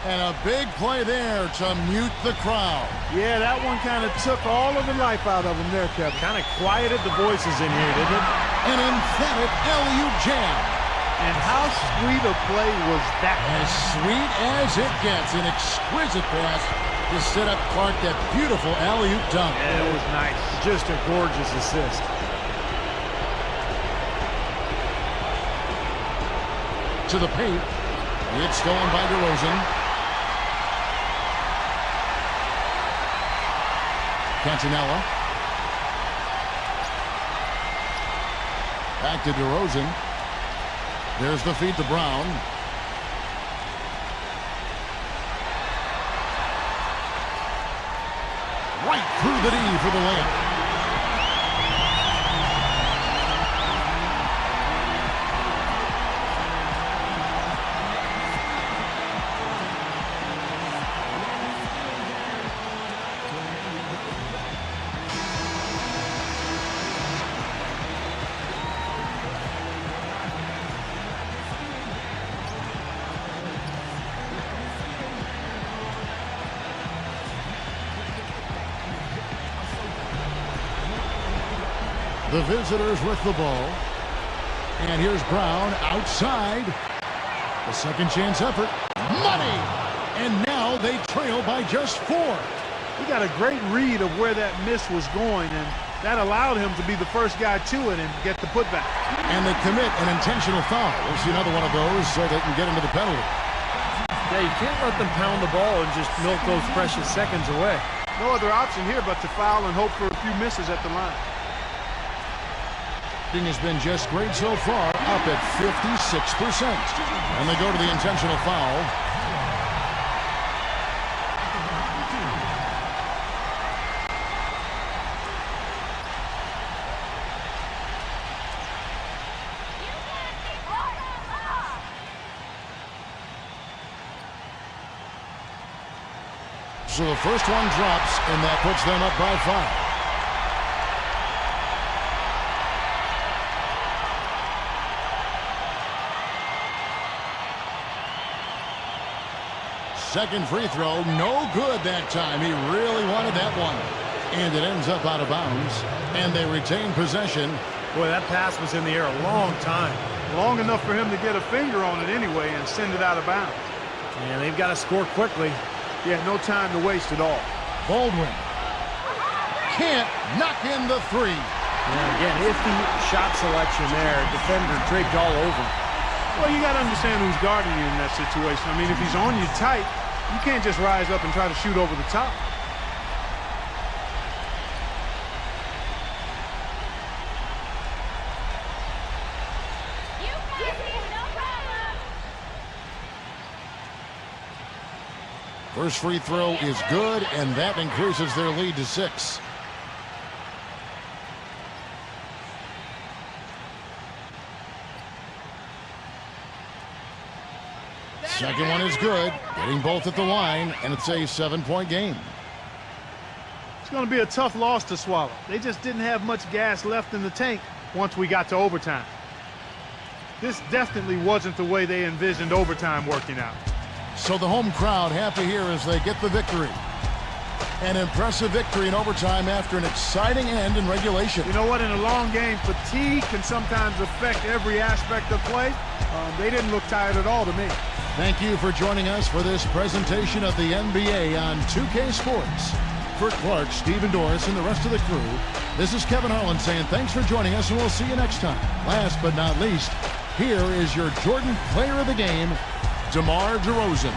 And a big play there to mute the crowd. Yeah, that one kind of took all of the life out of him there, Kevin. Kind of quieted the voices in here, didn't it? An emphatic alley-oop jam. And how sweet a play was that? As sweet as it gets. An exquisite pass to set up Clark that beautiful alley-oop dunk. Yeah, it was nice. Just a gorgeous assist. To the paint. It's stolen by DeRozan. Cantanella. Back to DeRozan. There's the feed to Brown. Right through the D for the layup. The visitors with the ball. And here's Brown outside. The second chance effort. Money! And now they trail by just 4. He got a great read of where that miss was going, and that allowed him to be the first guy to it and get the putback. And they commit an intentional foul. We'll see another one of those so they can get into the penalty. Yeah, you can't let them pound the ball and just milk those precious seconds away. No other option here but to foul and hope for a few misses at the line. Shooting has been just great so far, up at 56%. And they go to the intentional foul. So the first one drops, and that puts them up by 5. Second free throw, no good that time. He really wanted that one. And it ends up out of bounds, and they retain possession. Boy, that pass was in the air a long time. Long enough for him to get a finger on it anyway and send it out of bounds. And they've got to score quickly. Yeah, no time to waste at all. Baldwin can't knock in the 3. Yeah, again, iffy shot selection there. Defender draped all over. Well, you got to understand who's guarding you in that situation. I mean, if he's on you tight, you can't just rise up and try to shoot over the top. First free throw is good, and that increases their lead to 6. Second one is good, getting both at the line, and it's a 7-point game. It's going to be a tough loss to swallow. They just didn't have much gas left in the tank once we got to overtime. This definitely wasn't the way they envisioned overtime working out. So the home crowd happy here as they get the victory. An impressive victory in overtime after an exciting end in regulation. You know what? In a long game, fatigue can sometimes affect every aspect of play. They didn't look tired at all to me. Thank you for joining us for this presentation of the NBA on 2K Sports. For Clark, Steve, and Doris, and the rest of the crew, this is Kevin Harlan saying thanks for joining us, and we'll see you next time. Last but not least, here is your Jordan Player of the Game, DeMar DeRozan.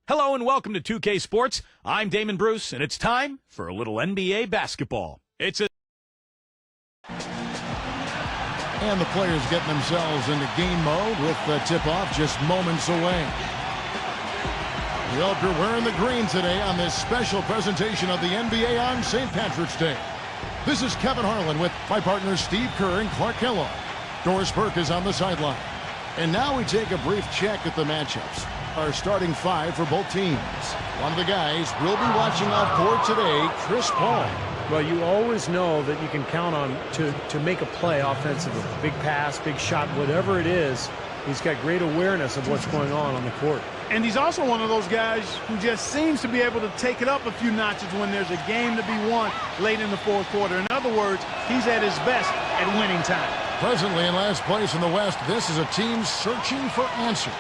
Hello and welcome to 2K Sports. I'm Damon Bruce, and it's time for a little NBA basketball. And the players getting themselves into game mode with the tip-off just moments away. We hope you're wearing the green today on this special presentation of the NBA on St. Patrick's Day. This is Kevin Harlan with my partners Steve Kerr and Clark Kellogg. Doris Burke is on the sideline. And now we take a brief check at the matchups. Our starting five for both teams. One of the guys we'll be watching out for today, Chris Paul. Well, you always know that you can count on to make a play offensively. Big pass, big shot, whatever it is. He's got great awareness of what's going on the court. And he's also one of those guys who just seems to be able to take it up a few notches when there's a game to be won late in the fourth quarter. In other words, he's at his best at winning time. Presently in last place in the West, this is a team searching for answers.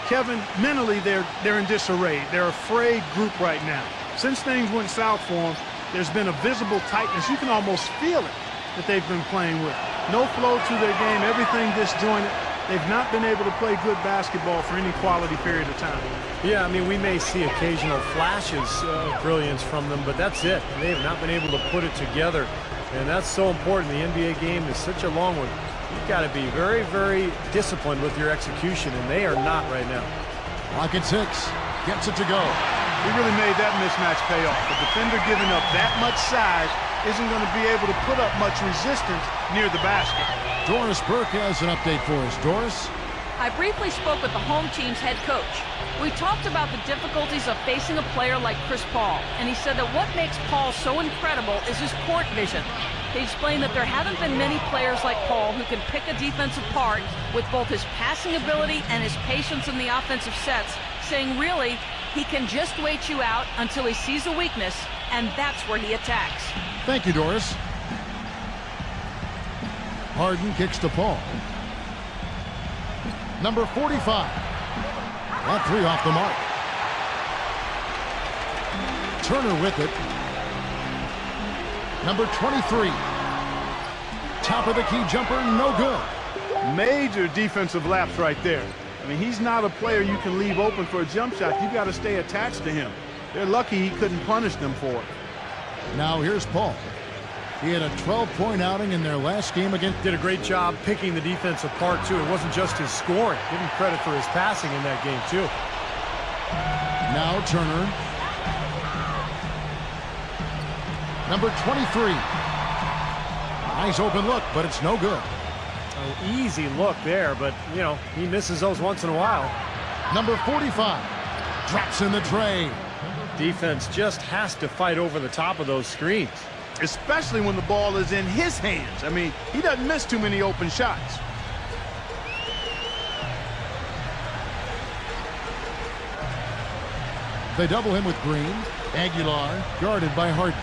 Kevin, mentally they're in disarray. They're a frayed group right now. Since things went south for them, there's been a visible tightness. You can almost feel it that they've been playing with. No flow to their game, everything disjointed. They've not been able to play good basketball for any quality period of time. Yeah, I mean, we may see occasional flashes of brilliance from them, but that's it. They have not been able to put it together, and that's so important. The NBA game is such a long one. You've got to be very, very disciplined with your execution, and they are not right now. Clock at 6. Gets it to go. He really made that mismatch pay off. The defender giving up that much size isn't going to be able to put up much resistance near the basket. Doris Burke has an update for us. Doris? I briefly spoke with the home team's head coach. We talked about the difficulties of facing a player like Chris Paul, and he said that what makes Paul so incredible is his court vision. He explained that there haven't been many players like Paul who can pick a defense apart with both his passing ability and his patience in the offensive sets, saying really, he can just wait you out until he sees a weakness, and that's where he attacks. Thank you, Doris. Harden kicks to Paul. Number 45. That three off the mark. Turner with it. Number 23. Top of the key jumper, no good. Major defensive lapse right there. I mean, he's not a player you can leave open for a jump shot. You've got to stay attached to him. They're lucky he couldn't punish them for it. Now here's Paul. He had a 12-point outing in their last game against. Did a great job picking the defense apart, too. It wasn't just his scoring. Give him credit for his passing in that game, too. Now Turner. Number 23. Nice open look, but it's no good. An easy look there, but, you know, he misses those once in a while. Number 45. Drops in the tray. Defense just has to fight over the top of those screens. Especially when the ball is in his hands. I mean, he doesn't miss too many open shots. They double him with Green. Aguilar guarded by Harden.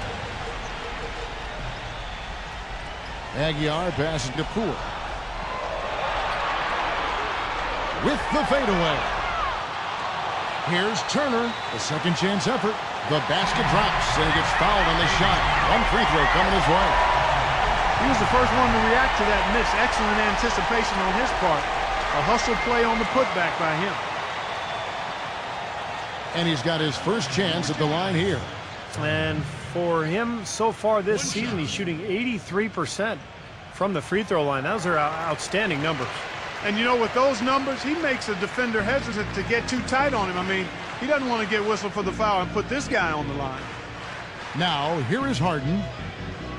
Aguilar passes to Poole. With the fadeaway. Here's Turner, the second chance effort. The basket drops, and he gets fouled on the shot. One free throw coming his way. He was the first one to react to that miss. Excellent anticipation on his part. A hustle play on the putback by him. And he's got his first chance at the line here. And for him, so far this season, he's shooting 83% from the free throw line. Those are outstanding numbers. And, you know, with those numbers, he makes a defender hesitant to get too tight on him. I mean, he doesn't want to get whistled for the foul and put this guy on the line. Now, here is Harden.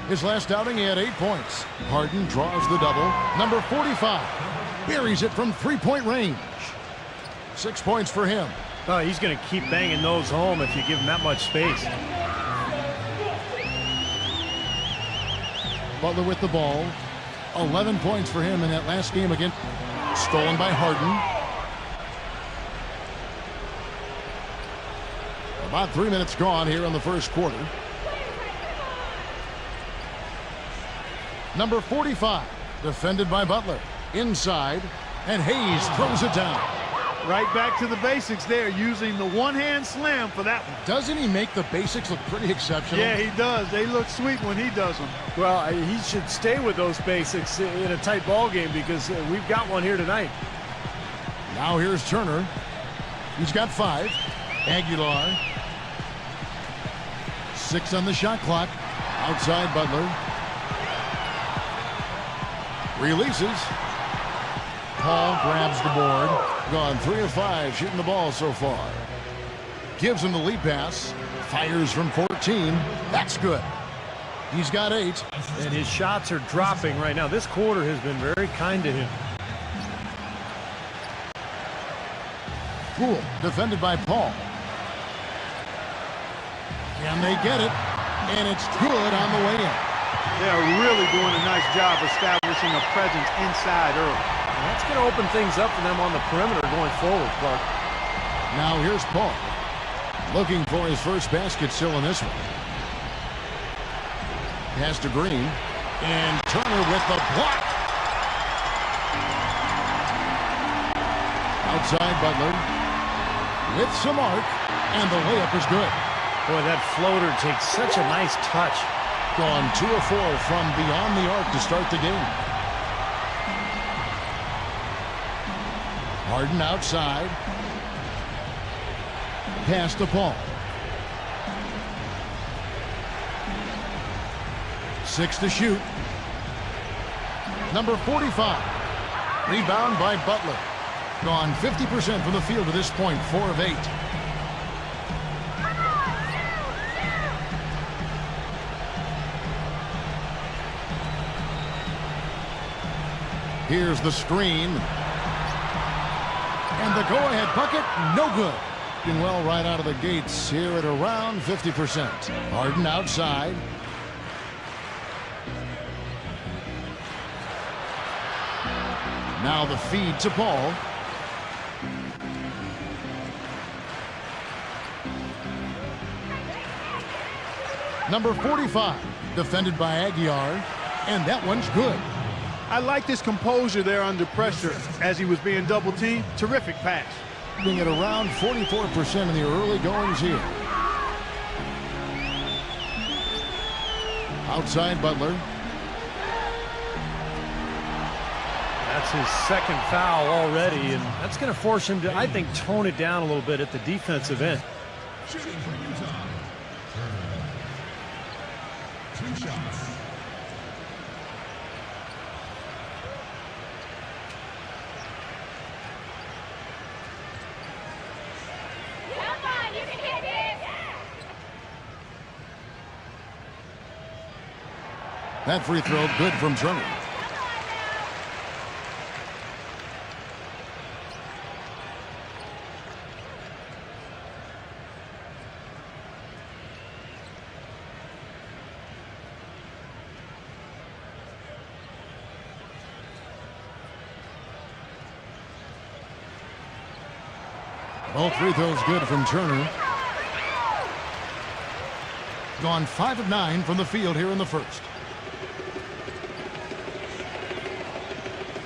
His last outing, he had 8 points. Harden draws the double. Number 45 buries it from three-point range. 6 points for him. Oh, he's going to keep banging those home if you give him that much space. Butler with the ball. 11 points for him in that last game again. Stolen by Harden. About 3 minutes gone here in the first quarter. Number 45, defended by Butler. Inside, and Hayes throws it down. Right back to the basics there, using the one-hand slam for that one. Doesn't he make the basics look pretty exceptional? Yeah, he does. They look sweet when he does them. Well, he should stay with those basics in a tight ball game because we've got one here tonight. Now here's Turner. He's got 5. Aguilar. 6 on the shot clock. Outside Butler. Releases. Paul grabs the board. Gone 3 of 5 shooting the ball so far. Gives him the lead pass. Fires from 14. That's good. He's got 8. And his shots are dropping right now. This quarter has been very kind to him. Poole defended by Paul. Can they get it? And it's good on the way in. They're really doing a nice job establishing a presence inside early. And that's going to open things up for them on the perimeter going forward, Clark. Now here's Paul. Looking for his first basket still in this one. Pass to Green. And Turner with the block. Outside Butler. With some arc. And the layup is good. Boy, that floater takes such a nice touch. Gone 2 of 4 from beyond the arc to start the game. Harden outside. Pass to Paul. 6 to shoot. Number 45. Rebound by Butler. Gone 50% from the field to this point. 4 of 8. Here's the screen. And the go-ahead bucket, no good. Doing well right out of the gates here at around 50%. Harden outside. Now the feed to Paul. Number 45, defended by Aguilar. And that one's good. I like this composure there under pressure as he was being double-teamed. Terrific pass. Being at around 44% in the early goings here. Outside Butler. That's his second foul already, and that's going to force him to, I think, tone it down a little bit at the defensive end. Shooting for Utah. Turner. 2 shots. That free throw good from Turner. Both free throws good from Turner. Gone 5 of 9 from the field here in the first.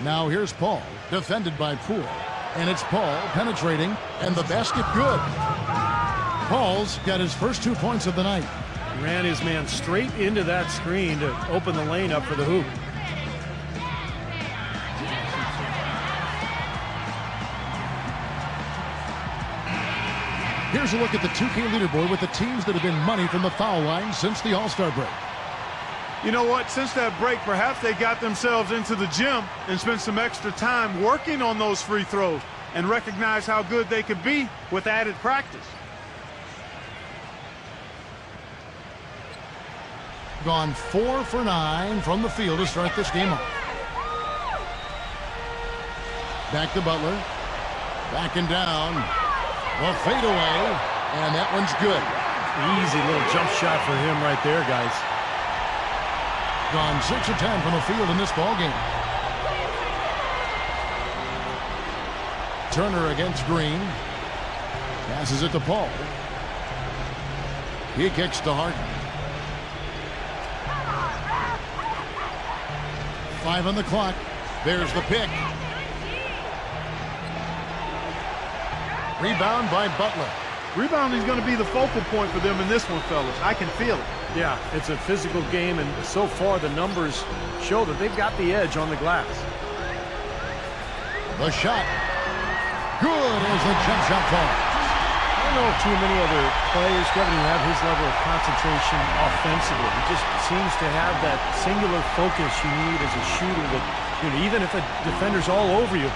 Now here's Paul, defended by Poole. And it's Paul penetrating, and the basket good. Paul's got his first 2 points of the night. He ran his man straight into that screen to open the lane up for the hoop. Here's a look at the 2K leaderboard with the teams that have been money from the foul line since the All-Star break. You know what? Since that break, perhaps they got themselves into the gym and spent some extra time working on those free throws and recognize how good they could be with added practice. Gone 4 for 9 from the field to start this game off. Back to Butler. Backing down. The fadeaway. And that one's good. Easy little jump shot for him right there, guys. Gone 6 of 10 from the field in this ball game. Turner against Green. Passes it to Paul. He kicks to Harden. 5 on the clock. There's the pick. Rebound by Butler. Rebounding is going to be the focal point for them in this one, fellas. I can feel it. Yeah, it's a physical game, and so far the numbers show that they've got the edge on the glass. The shot. Good as the jump shot falls. don't know of too many other players, Kevin, who have his level of concentration offensively. He just seems to have that singular focus you need as a shooter that, even if a defender's all over you,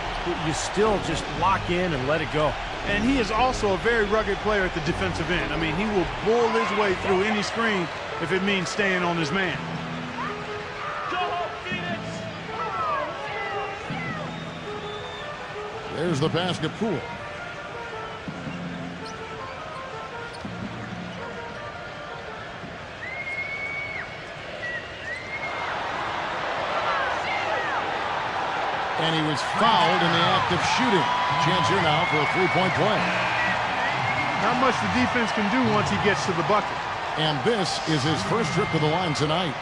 you still just lock in and let it go. And he is also a very rugged player at the defensive end. I mean, he will bull his way through any screen if it means staying on his man. There's the pass to Poole. And he was fouled in the act of shooting. Chance here now for a three-point play. Not much the defense can do once he gets to the bucket. And this is his first trip to the line tonight.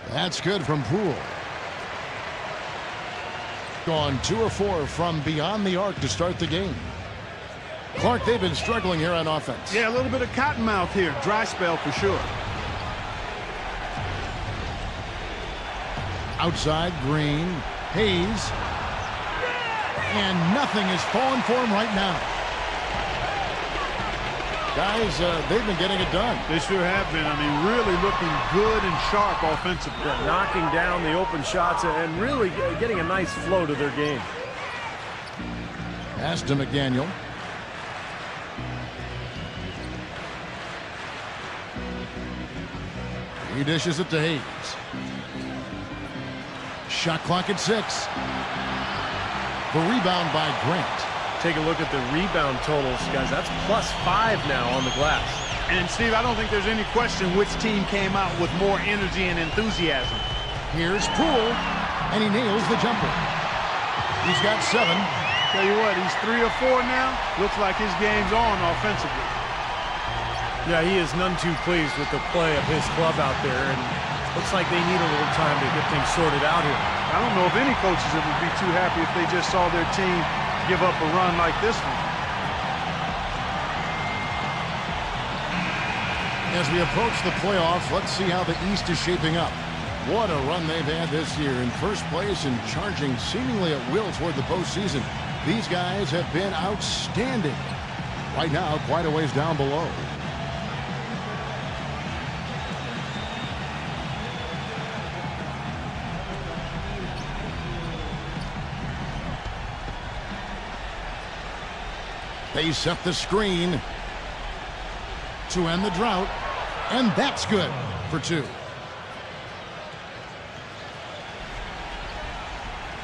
That's good from Poole. Gone 2 of 4 from beyond the arc to start the game. Clark, they've been struggling here on offense. Yeah, a little bit of cottonmouth here. Dry spell for sure. Outside, Green, Hayes. And nothing is falling for him right now. Guys, they've been getting it done. They sure have been. I mean, really looking good and sharp offensively. Yeah, knocking down the open shots and really getting a nice flow to their game. Pass to McDaniel. He dishes it to Hayes. Shot clock at 6. The rebound by Grant. Take a look at the rebound totals, guys. That's +5 now on the glass. And, Steve, I don't think there's any question which team came out with more energy and enthusiasm. Here's Poole, and he nails the jumper. He's got 7. Tell you what, he's 3 or 4 now. Looks like his game's on offensively. Yeah, he is none too pleased with the play of his club out there, and looks like they need a little time to get things sorted out here. I don't know if any coaches would be too happy if they just saw their team give up a run like this one. As we approach the playoffs, let's see how the East is shaping up. What a run they've had this year. In first place and charging seemingly at will toward the postseason. These guys have been outstanding. Right now, quite a ways down below. They set the screen to end the drought, and that's good for 2.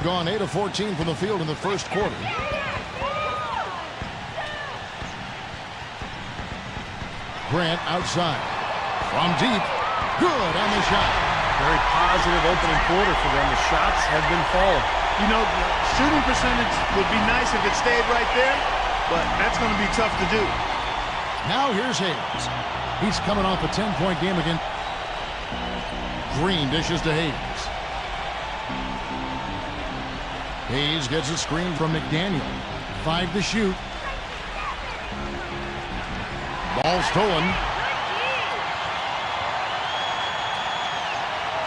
Gone 8 of 14 from the field in the first quarter. Grant outside. From deep. Good on the shot. Very positive opening quarter for them. The shots have been falling. You know, the shooting percentage would be nice if it stayed right there, but that's going to be tough to do. Now here's Hayes. He's coming off a 10-point game again. Green dishes to Hayes. Hayes gets a screen from McDaniel. 5 to shoot. Ball stolen.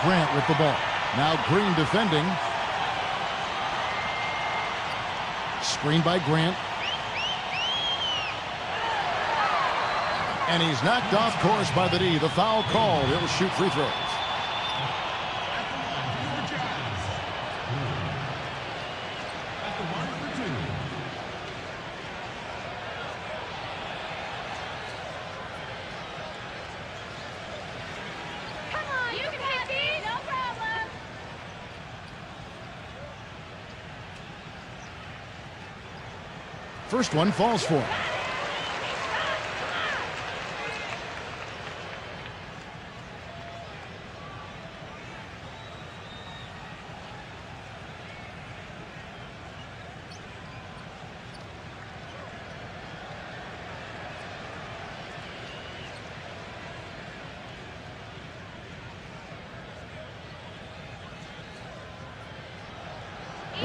Grant with the ball. Now Green defending. Screen by Grant. And he's knocked off course by the D. The foul called. He'll shoot free throws. First one falls for him.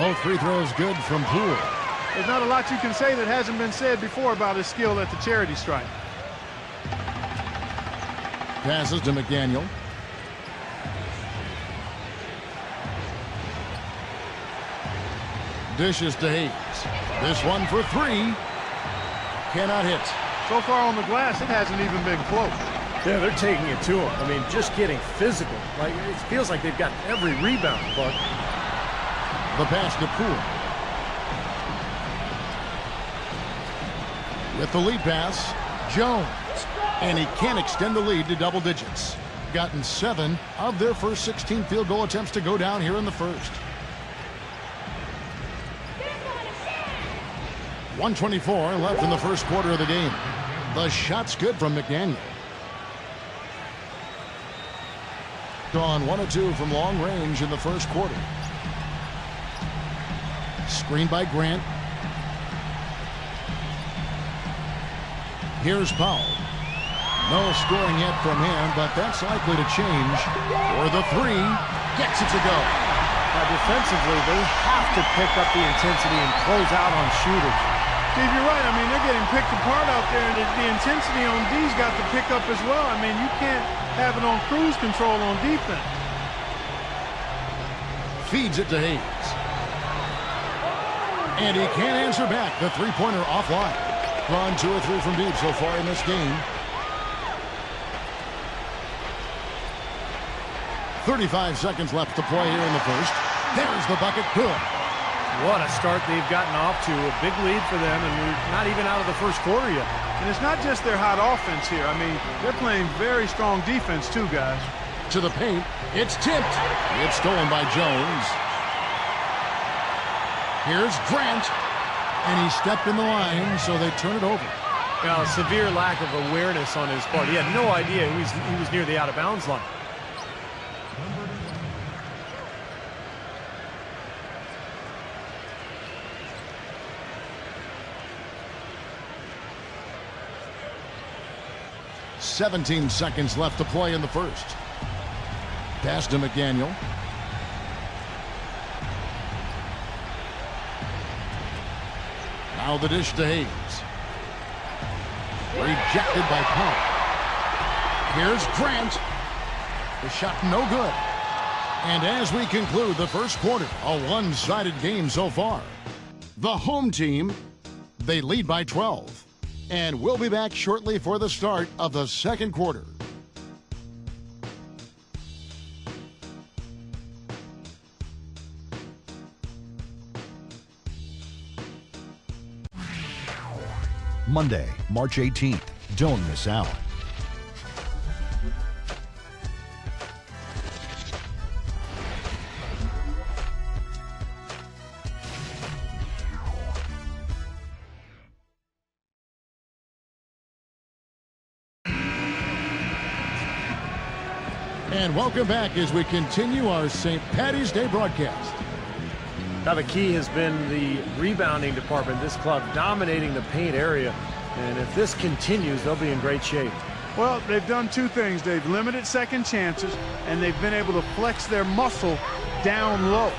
Both free throws good from Poole. There's not a lot you can say that hasn't been said before about his skill at the charity stripe. Passes to McDaniel. Dishes to Hayes. This one for three. Cannot hit. So far on the glass, it hasn't even been close. Yeah, they're taking it to him. I mean, just getting physical. Like, it feels like they've got every rebound, Clark. The pass to Poole. With the lead pass, Jones. And he can't extend the lead to double digits. Gotten 7 of their first 16 field goal attempts to go down here in the first. 1:24 left in the first quarter of the game. The shot's good from McDaniel. Gone 1 of 2 from long range in the first quarter. Screen by Grant. Here's Powell. No scoring yet from him, but that's likely to change. For the three, gets it to go. Now, defensively, they have to pick up the intensity and close out on shooters. Steve, you're right. I mean, they're getting picked apart out there, and the intensity on D's got to pick up as well. I mean, you can't have it on cruise control on defense. Feeds it to Hayes. And he can't answer back. The three-pointer offline. Drawn 2 or 3 from deep so far in this game. 35 seconds left to play here in the first. There's the bucket. Good. What a start they've gotten off to. A big lead for them, and we're not even out of the first quarter yet. And it's not just their hot offense here. I mean, they're playing very strong defense too, guys. To the paint. It's tipped. It's stolen by Jones. Here's Grant. And he stepped in the line, so they turn it over. Now, a severe lack of awareness on his part. He had no idea he was near the out-of-bounds line. "17 seconds left to play in the first. Pass to McDaniel. Now the dish to Hayes. Rejected by Powell. Here's Grant. The shot no good. And as we conclude the first quarter, a one-sided game so far. The home team, they lead by 12. And we'll be back shortly for the start of the second quarter. Monday, March 18th. Don't miss out. And welcome back as we continue our St. Paddy's Day broadcast. Now, the key has been the rebounding department. This club dominating the paint area. And if this continues, they'll be in great shape. Well, they've done two things. They've limited second chances, and they've been able to flex their muscle down low.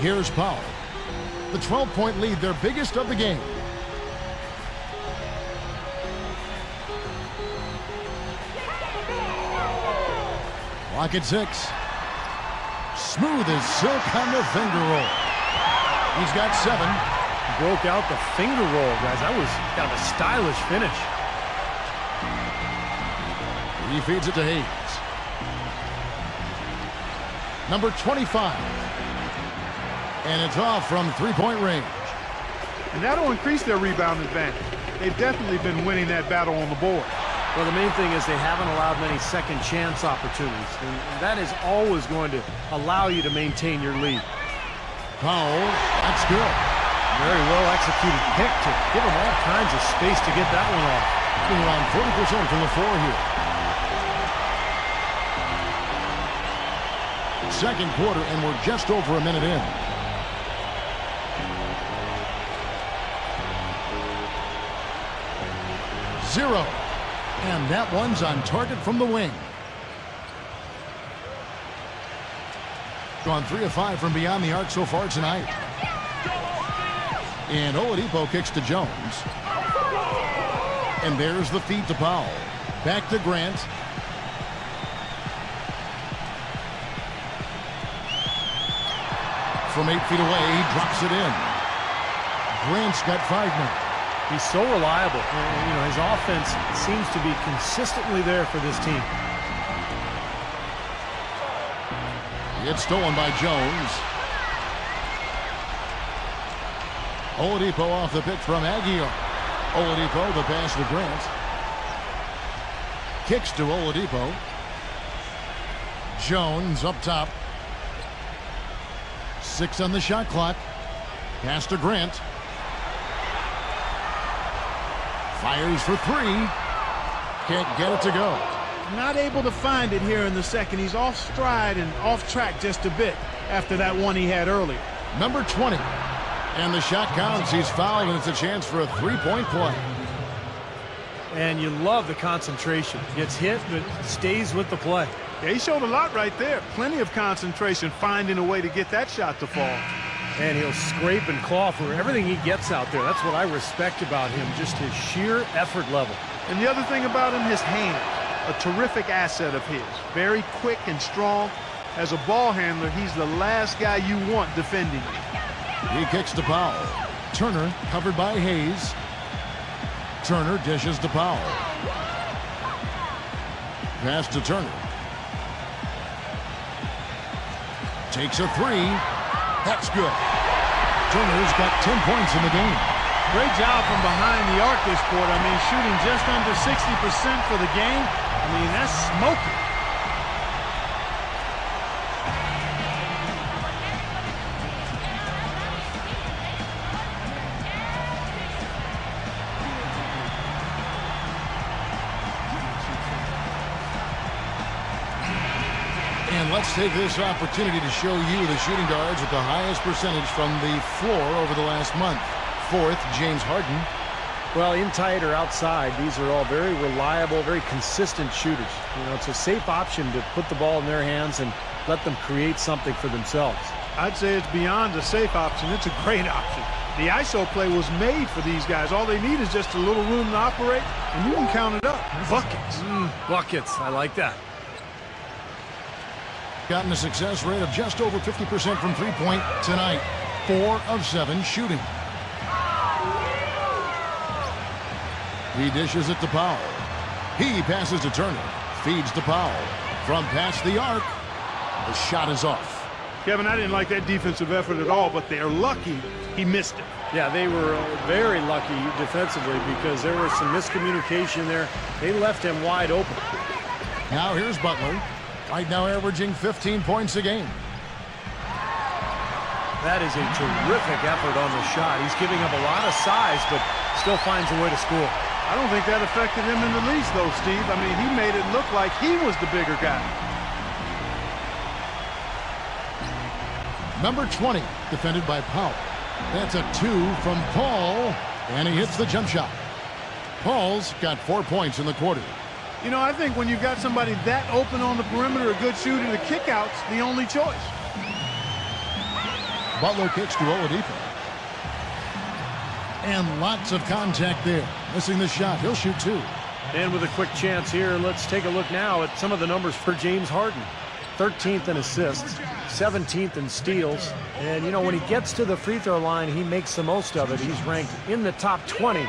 Here's Powell. The 12-point lead, their biggest of the game. Clock at 6. Smooth as silk on the finger roll. He's got 7. Broke out the finger roll, guys. That was kind of a stylish finish. He feeds it to Hayes. Number 25. And it's off from three-point range. And that'll increase their rebound advantage. They've definitely been winning that battle on the board. Well, the main thing is they haven't allowed many second chance opportunities. And that is always going to allow you to maintain your lead. Powell, that's good. Very well executed pick to give them all kinds of space to get that one off. Shooting around 40% from the floor here. Second quarter, and we're just over a minute in. Zero. And that one's on target from the wing. Gone 3 of 5 from beyond the arc so far tonight. And Oladipo kicks to Jones. And there's the feed to Powell. Back to Grant. From 8 feet away, he drops it in. Grant's got 5 now. He's so reliable. His offense seems to be consistently there for this team. It's stolen by Jones. Oladipo off the pick from Aguilar. Oladipo, the pass to Grant. Kicks to Oladipo. Jones up top. 6 on the shot clock. Pass to Grant. Fires for 3. Can't get it to go. Not able to find it here in the second. He's off stride and off track just a bit after that one he had earlier. Number 20. And the shot counts. He's fouled, and it's a chance for a 3-point play. And you love the concentration. Gets hit, but stays with the play. Yeah, he showed a lot right there. Plenty of concentration, finding a way to get that shot to fall. And he'll scrape and claw for everything he gets out there. That's what I respect about him, just his sheer effort level. And the other thing about him, his hands. A terrific asset of his. Very quick and strong. As a ball handler, he's the last guy you want defending you. He kicks to Powell. Turner covered by Hayes. Turner dishes to Powell. Pass to Turner. Takes a 3. That's good. Turner's got 10 points in the game. Great job from behind the arc this quarter. I mean, shooting just under 60% for the game. I mean, that's smoking. And let's take this opportunity to show you the shooting guards with the highest percentage from the floor over the last month. 4th, James Harden. Well, in tight or outside, these are all very reliable, very consistent shooters. It's a safe option to put the ball in their hands and let them create something for themselves. I'd say it's beyond a safe option. It's a great option. The ISO play was made for these guys. All they need is just a little room to operate, and you can count it up. Buckets. Buckets. I like that. Gotten a success rate of just over 50% from three-point tonight. 4 of 7 shooting. He dishes it to Powell. He passes to Turner. Feeds to Powell. From past the arc. The shot is off. Kevin, I didn't like that defensive effort at all, but they're lucky he missed it. Yeah, they were very lucky defensively because there was some miscommunication there. They left him wide open. Now here's Butler. Right now averaging 15 points a game. That is a terrific effort on the shot. He's giving up a lot of size, but still finds a way to score. I don't think that affected him in the least, though, Steve. I mean, he made it look like he was the bigger guy. Number 20, defended by Powell. That's a 2 from Paul, and he hits the jump shot. Paul's got 4 points in the quarter. You know, I think when you've got somebody that open on the perimeter, a good shooter, the kickout's the only choice. Butler kicks to Oladipo. And lots of contact there. Missing the shot. He'll shoot 2. And with a quick chance here, let's take a look now at some of the numbers for James Harden. 13th in assists, 17th in steals. And, when he gets to the free throw line, he makes the most of it. He's ranked in the top 20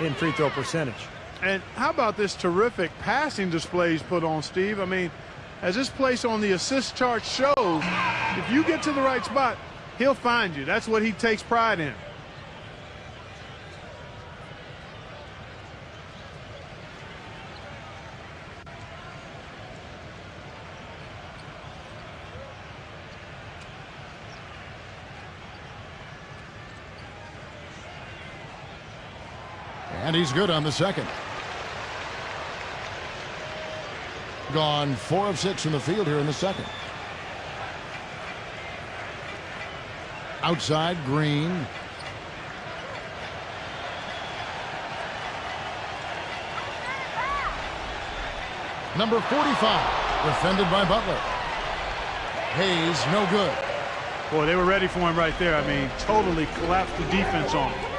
in free throw percentage. And how about this terrific passing display he's put on, Steve? I mean, as this place on the assist chart shows, if you get to the right spot, he'll find you. That's what he takes pride in. And he's good on the second. Gone 4 of 6 from the field here in the second. Outside, Green. Number 45, defended by Butler. Hayes, no good. Boy, they were ready for him right there. I mean, totally collapsed the defense on him.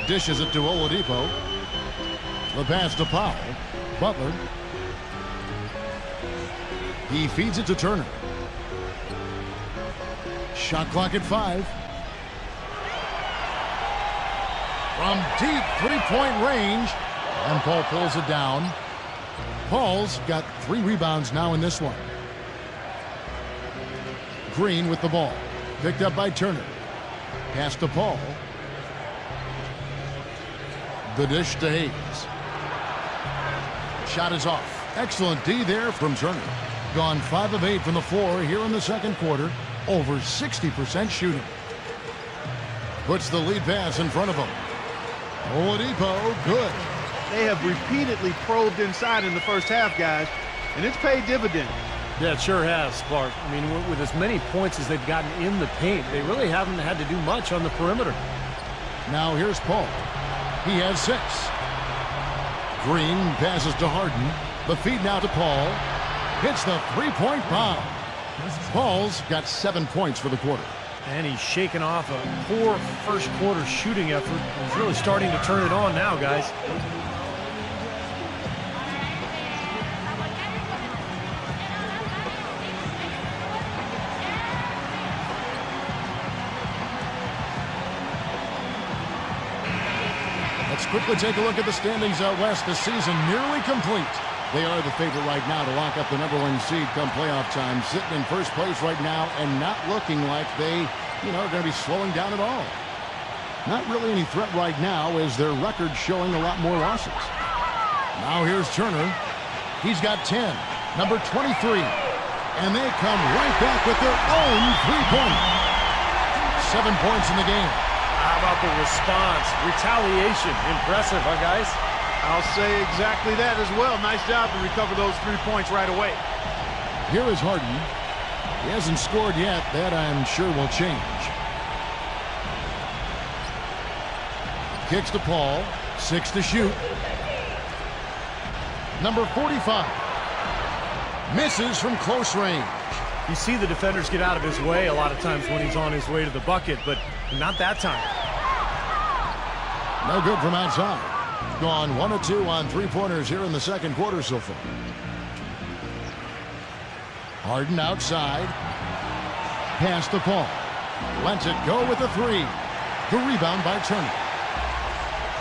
Dishes it to Oladipo. The pass to Powell. Butler. He feeds it to Turner. Shot clock at 5. From deep three-point range. And Paul pulls it down. Paul's got 3 rebounds now in this one. Green with the ball. Picked up by Turner. Pass to Paul. The dish to Hayes. Shot is off. Excellent D there from Turner. Gone 5 of 8 from the floor here in the second quarter. Over 60% shooting. Puts the lead pass in front of him. Oladipo, good. They have repeatedly probed inside in the first half, guys, and it's paid dividends. Yeah, it sure has, Clark. I mean, with as many points as they've gotten in the paint, they really haven't had to do much on the perimeter. Now here's Paul. He has 6. Green passes to Harden. The feed now to Paul. Hits the three-point bomb. Paul's got 7 points for the quarter. And he's shaken off a poor first quarter shooting effort. He's really starting to turn it on now, guys. Let's quickly take a look at the standings out west. The season nearly complete. They are the favorite right now to lock up the #1 seed come playoff time. Sitting in first place right now and not looking like they, are going to be slowing down at all. Not really any threat right now as their record showing a lot more losses. Now here's Turner. He's got 10. Number 23. And they come right back with their own three-pointer. 7 points in the game. How about the response? Retaliation. Impressive, huh, guys? I'll say exactly that as well. Nice job to recover those 3 points right away. Here is Harden. He hasn't scored yet. That I'm sure will change. Kicks to Paul. 6 to shoot. Number 45. Misses from close range. You see the defenders get out of his way a lot of times when he's on his way to the bucket, but not that time. No good from outside. Gone 1 of 2 on three-pointers here in the second quarter so far. Harden outside. Pass to Paul. Lets it go with the 3. The rebound by Turner.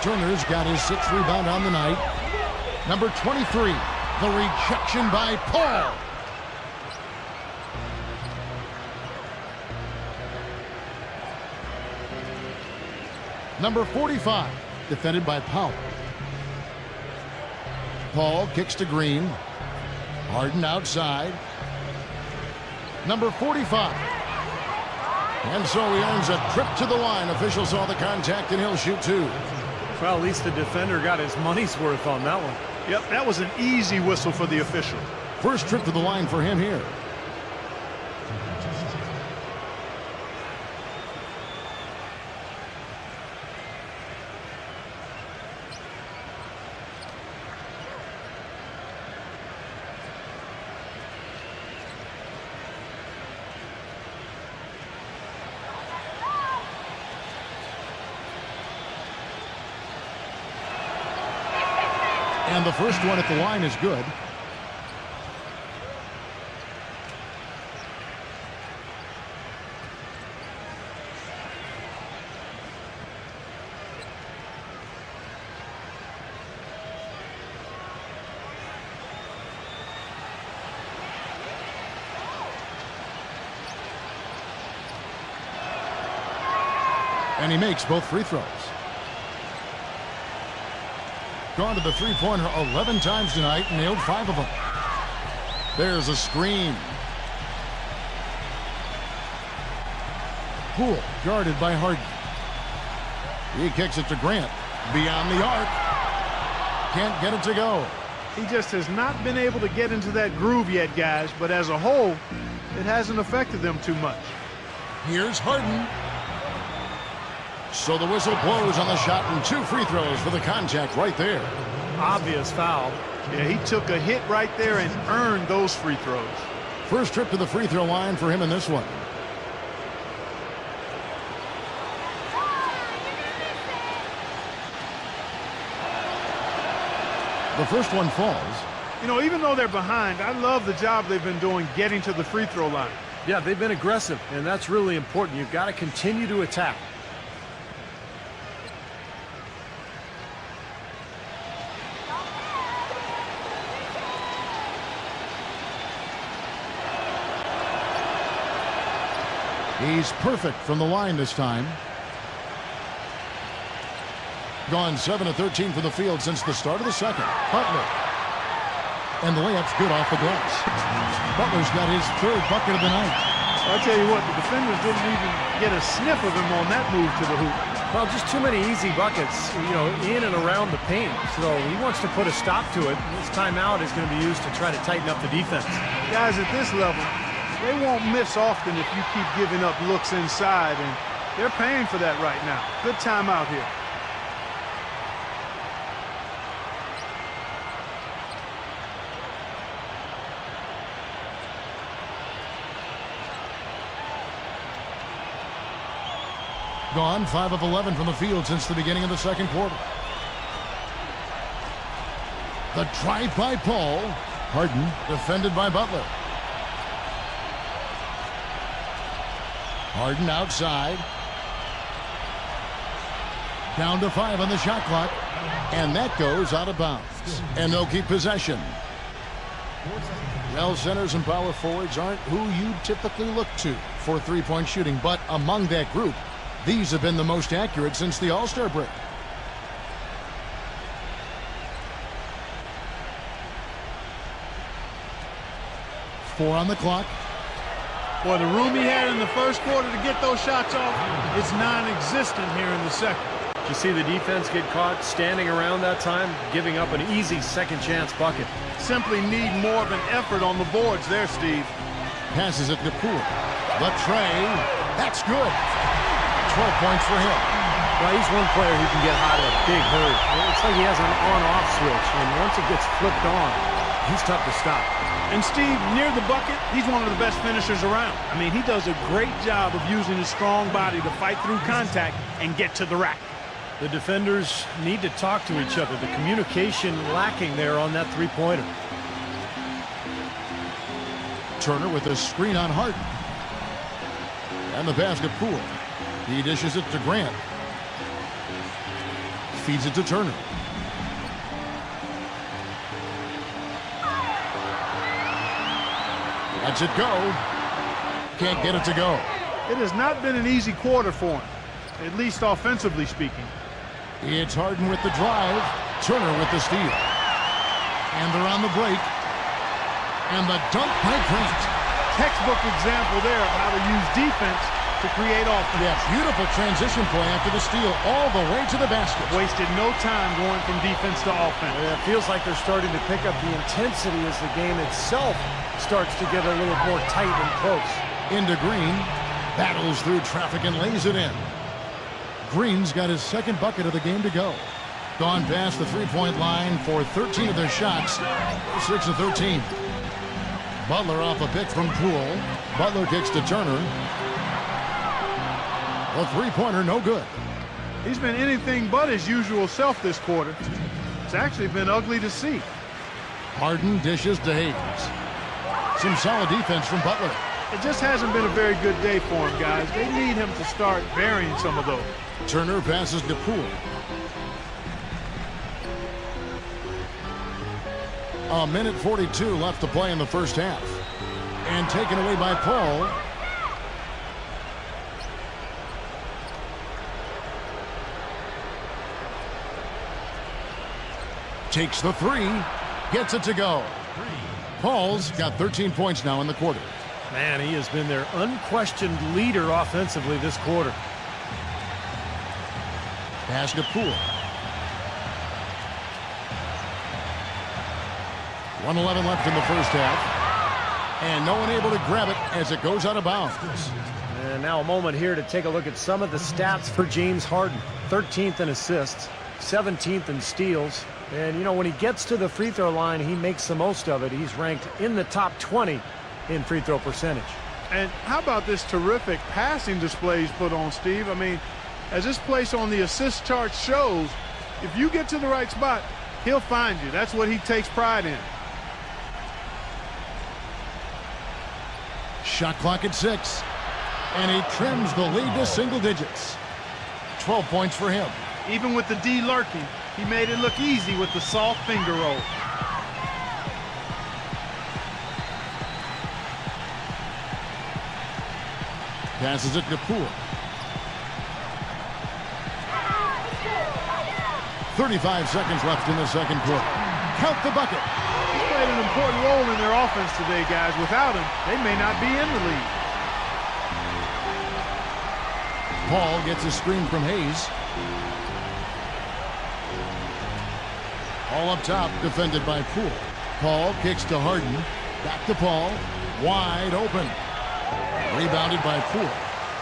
Turner's got his 6th rebound on the night. Number 23. The rejection by Paul. Number 45. Defended by Powell. Paul kicks to Green. Harden outside. Number 45. And so he earns a trip to the line. Official saw the contact and he'll shoot 2. Well, at least the defender got his money's worth on that one. Yep, that was an easy whistle for the official. First trip to the line for him here. And the first one at the line is good. And he makes both free throws. Gone to the three-pointer 11 times tonight and nailed 5 of them. There's a screen. Poole guarded by Harden. He kicks it to Grant. Beyond the arc. Can't get it to go. He just has not been able to get into that groove yet, guys. But as a whole, it hasn't affected them too much. Here's Harden. So the whistle blows on the shot and 2 free throws for the contact right there. Obvious foul. Yeah, he took a hit right there and earned those free throws. First trip to the free throw line for him in this one. The first one falls. You know, even though they're behind, I love the job they've been doing getting to the free throw line. Yeah, they've been aggressive, and that's really important. You've got to continue to attack. He's perfect from the line this time. Gone 7 of 13 from the field since the start of the second. Butler. And the layup's good off the glass. Butler's got his third bucket of the night. I'll tell you what, the defenders didn't even get a sniff of him on that move to the hoop. Well, just too many easy buckets, you know, in and around the paint. So he wants to put a stop to it. This timeout is going to be used to try to tighten up the defense. Guys at this level, they won't miss often if you keep giving up looks inside, and they're paying for that right now. Good timeout here. Gone 5 of 11 from the field since the beginning of the second quarter. The drive by Paul. Harden defended by Butler. Harden outside. Down to 5 on the shot clock. And that goes out of bounds. And they'll keep possession. Well, centers and power forwards aren't who you typically look to for three-point shooting. But among that group, these have been the most accurate since the All-Star break. Four on the clock. Boy, the room he had in the first quarter to get those shots off is non-existent here in the second. Did you see the defense get caught standing around that time, giving up an easy second chance bucket? Simply need more of an effort on the boards there, Steve. Passes it to Poole. The tray. That's good. 12 points for him. Well, he's one player who can get hot in a big hurry. It's like he has an on-off switch, and once it gets flipped on, he's tough to stop. And Steve, near the bucket, he's one of the best finishers around. I mean, he does a great job of using his strong body to fight through contact and get to the rack. The defenders need to talk to each other. The communication lacking there on that three-pointer. Turner with a screen on Harden. And the basket Poole. He dishes it to Grant. Feeds it to Turner. Lets it go. Can't get it to go. It has not been an easy quarter for him, at least offensively speaking. It's Harden with the drive. Turner with the steal. And they're on the break. And the dunk by Grant. Textbook example there of how to use defense to create offense. Yeah, beautiful transition play after the steal all the way to the basket. Wasted no time going from defense to offense. Yeah, it feels like they're starting to pick up the intensity as the game itself starts to get a little more tight and close. Into Green. Battles through traffic and lays it in. Green's got his second bucket of the game to go. Gone past the three-point line for 13 of their shots. 6 of 13. Butler off a pick from Poole. Butler kicks to Turner. A three-pointer, no good. He's been anything but his usual self this quarter. It's actually been ugly to see. Harden dishes to Hayes. Some solid defense from Butler. It just hasn't been a very good day for him, guys. They need him to start burying some of those. Turner passes to Poole. A minute 42 left to play in the first half. And taken away by Paul. Takes the three. Gets it to go. Paul's got 13 points now in the quarter. Man, he has been their unquestioned leader offensively this quarter. Pass to Poole. 1:11 left in the first half. And no one able to grab it as it goes out of bounds. And now a moment here to take a look at some of the stats for James Harden. 13th in assists, 17th in steals. And, you know, when he gets to the free throw line, he makes the most of it. He's ranked in the top 20 in free throw percentage. And how about this terrific passing display he's put on, Steve? I mean, as this place on the assist chart shows, if you get to the right spot, he'll find you. That's what he takes pride in. Shot clock at 6. And he trims the lead to single digits. 12 points for him. Even with the D lurking, he made it look easy with the soft finger roll. Passes it to Poole. 35 seconds left in the second quarter. Count the bucket. He's played an important role in their offense today, guys. Without him, they may not be in the lead. Paul gets a screen from Hayes. All up top, defended by Poole. Paul kicks to Harden. Back to Paul. Wide open. Rebounded by Poole.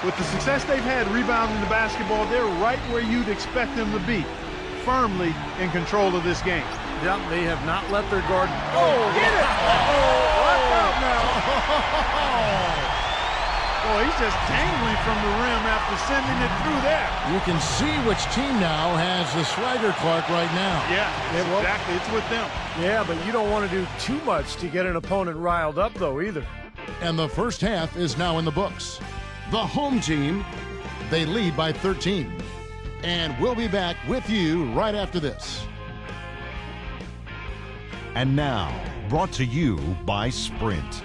With the success they've had rebounding the basketball, they're right where you'd expect them to be. Firmly in control of this game. Yep, they have not let their guard. Oh, hit it! Watch out now. Boy, he's just dangling from the rim after sending it through there. You can see which team now has the swagger Clark right now. Yeah, exactly. It's with them. Yeah, but you don't want to do too much to get an opponent riled up, though, either. And the first half is now in the books. The home team, they lead by 13. And we'll be back with you right after this. And now, brought to you by Sprint.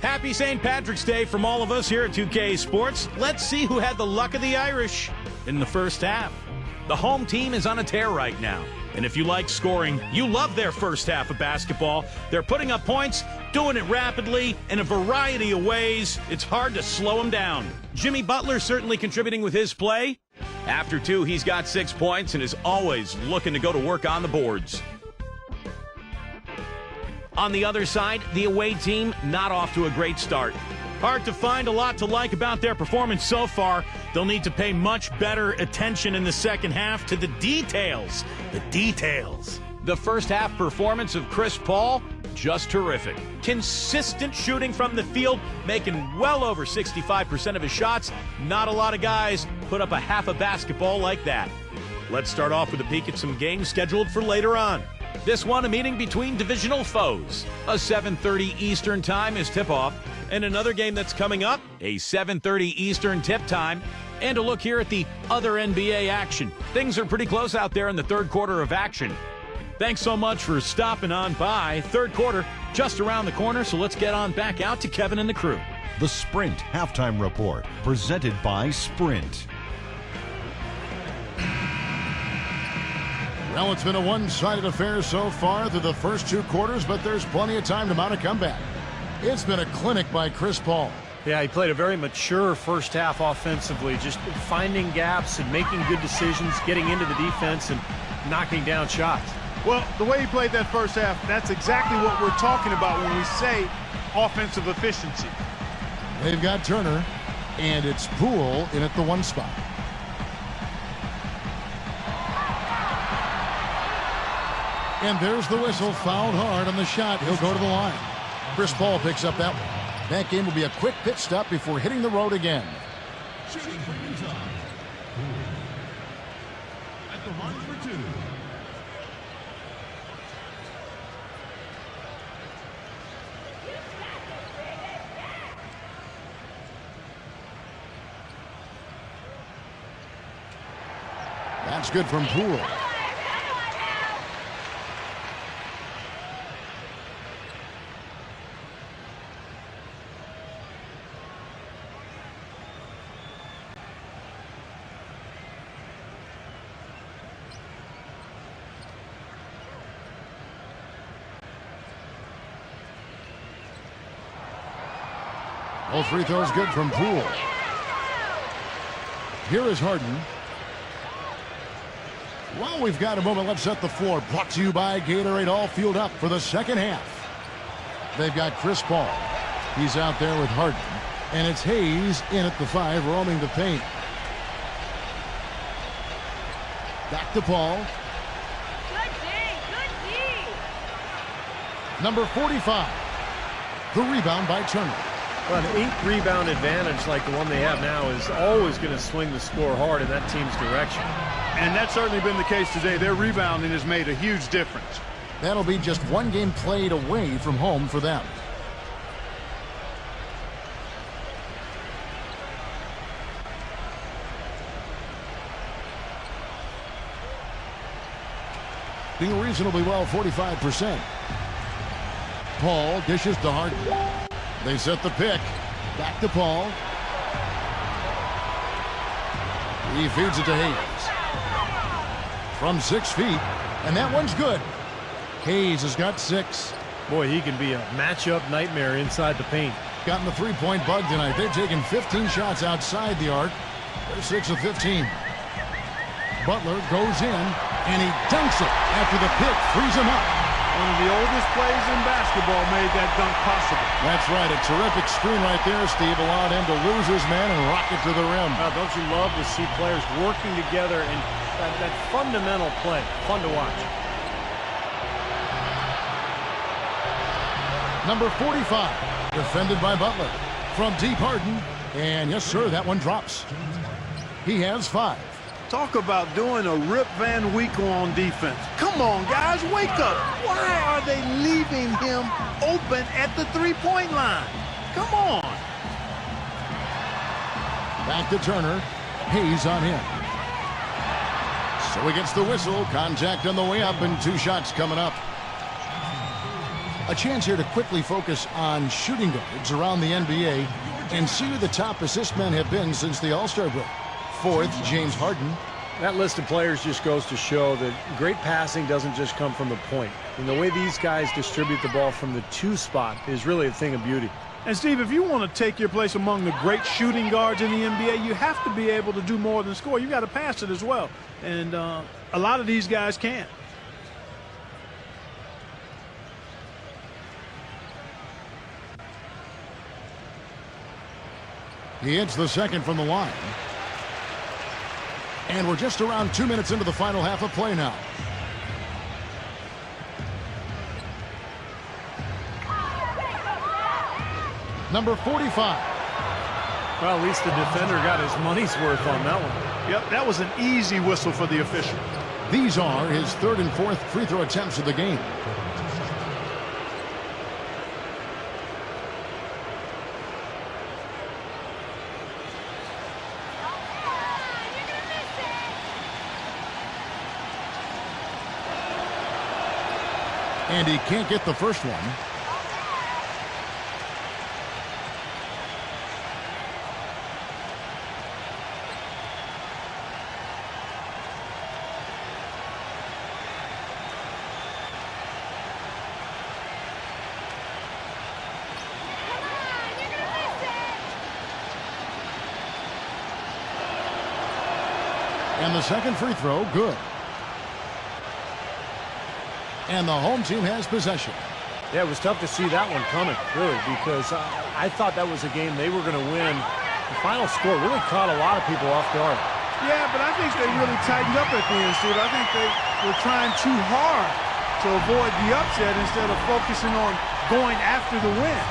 Happy St. Patrick's Day from all of us here at 2K Sports. Let's see who had the luck of the Irish in the first half. The home team is on a tear right now. And if you like scoring, you love their first half of basketball. They're putting up points, doing it rapidly, in a variety of ways. It's hard to slow them down. Jimmy Butler certainly contributing with his play. After 2, he's got 6 points and is always looking to go to work on the boards. On the other side, the away team not off to a great start. Hard to find a lot to like about their performance so far. They'll need to pay much better attention in the second half to the details. The details. The first half performance of Chris Paul, just terrific. Consistent shooting from the field, making well over 65% of his shots. Not a lot of guys put up a half a basketball like that. Let's start off with a peek at some games scheduled for later on. This one, a meeting between divisional foes. A 7:30 Eastern time is tip-off. And another game that's coming up, a 7:30 Eastern tip time. And a look here at the other NBA action. Things are pretty close out there in the third quarter of action. Thanks so much for stopping on by. Third quarter just around the corner, so let's get on back out to Kevin and the crew. The Sprint Halftime Report, presented by Sprint. Well, it's been a one-sided affair so far through the first 2 quarters, but there's plenty of time to mount a comeback. It's been a clinic by Chris Paul. Yeah, he played a very mature first half offensively, just finding gaps and making good decisions, getting into the defense and knocking down shots. Well, the way he played that first half, that's exactly what we're talking about when we say offensive efficiency. They've got Turner, and it's Poole in at the 1 spot. And there's the whistle, fouled hard on the shot. He'll go to the line. Chris Paul picks up that one. That game will be a quick pit stop before hitting the road again. Shooting for Utah. At the line for 2. That's good from Poole. All free throws good from Poole. Here is Harden. While we've got a moment, let's set the floor. Brought to you by Gatorade, all fueled up for the second half. They've got Chris Paul. He's out there with Harden. And it's Hayes in at the 5, roaming the paint. Back to Paul. Good D, good D. Number 45. The rebound by Turner. Well, an 8-rebound advantage like the one they have now is always going to swing the score hard in that team's direction. And that's certainly been the case today. Their rebounding has made a huge difference. That'll be just one game played away from home for them. Doing reasonably well, 45%. Paul dishes to Harden. They set the pick. Back to Paul. He feeds it to Hayes. From 6 feet. And that one's good. Hayes has got 6. Boy, he can be a matchup nightmare inside the paint. Gotten the three-point bug tonight. They've taken 15 shots outside the arc. They're 6 of 15. Butler goes in, and he dunks it after the pick frees him up. One of the oldest plays in basketball made that dunk possible. That's right. A terrific screen right there, Steve. Allowed him to lose his man and rock it to the rim. Don't you love to see players working together and that fundamental play? Fun to watch. Number 45, defended by Butler. From deep, Harden. And yes, sir, that one drops. He has 5. Talk about doing a Rip Van Winkle on defense. Come on, guys, wake up. Why are they leaving him open at the three-point line? Come on. Back to Turner. Hayes on him. So he gets the whistle. Contact on the way up and 2 shots coming up. A chance here to quickly focus on shooting guards around the NBA and see who the top assist men have been since the All-Star break. 4th, James Harden. That list of players just goes to show that great passing doesn't just come from the point. And the way these guys distribute the ball from the 2 spot is really a thing of beauty. And, Steve, if you want to take your place among the great shooting guards in the NBA, you have to be able to do more than score. You got to pass it as well. And a lot of these guys can't. He hits the second from the line. And we're just around 2 minutes into the final half of play now. Number 45. Well, at least the defender got his money's worth on that one. Yep, that was an easy whistle for the official. These are his 3rd and 4th free throw attempts of the game. And he can't get the first one. And the second free throw, good. And the home team has possession. Yeah, it was tough to see that one coming, really, because I thought that was a game they were going to win. The final score really caught a lot of people off guard. Yeah, but I think they really tightened up at the end, Steve. I think they were trying too hard to avoid the upset instead of focusing on going after the win.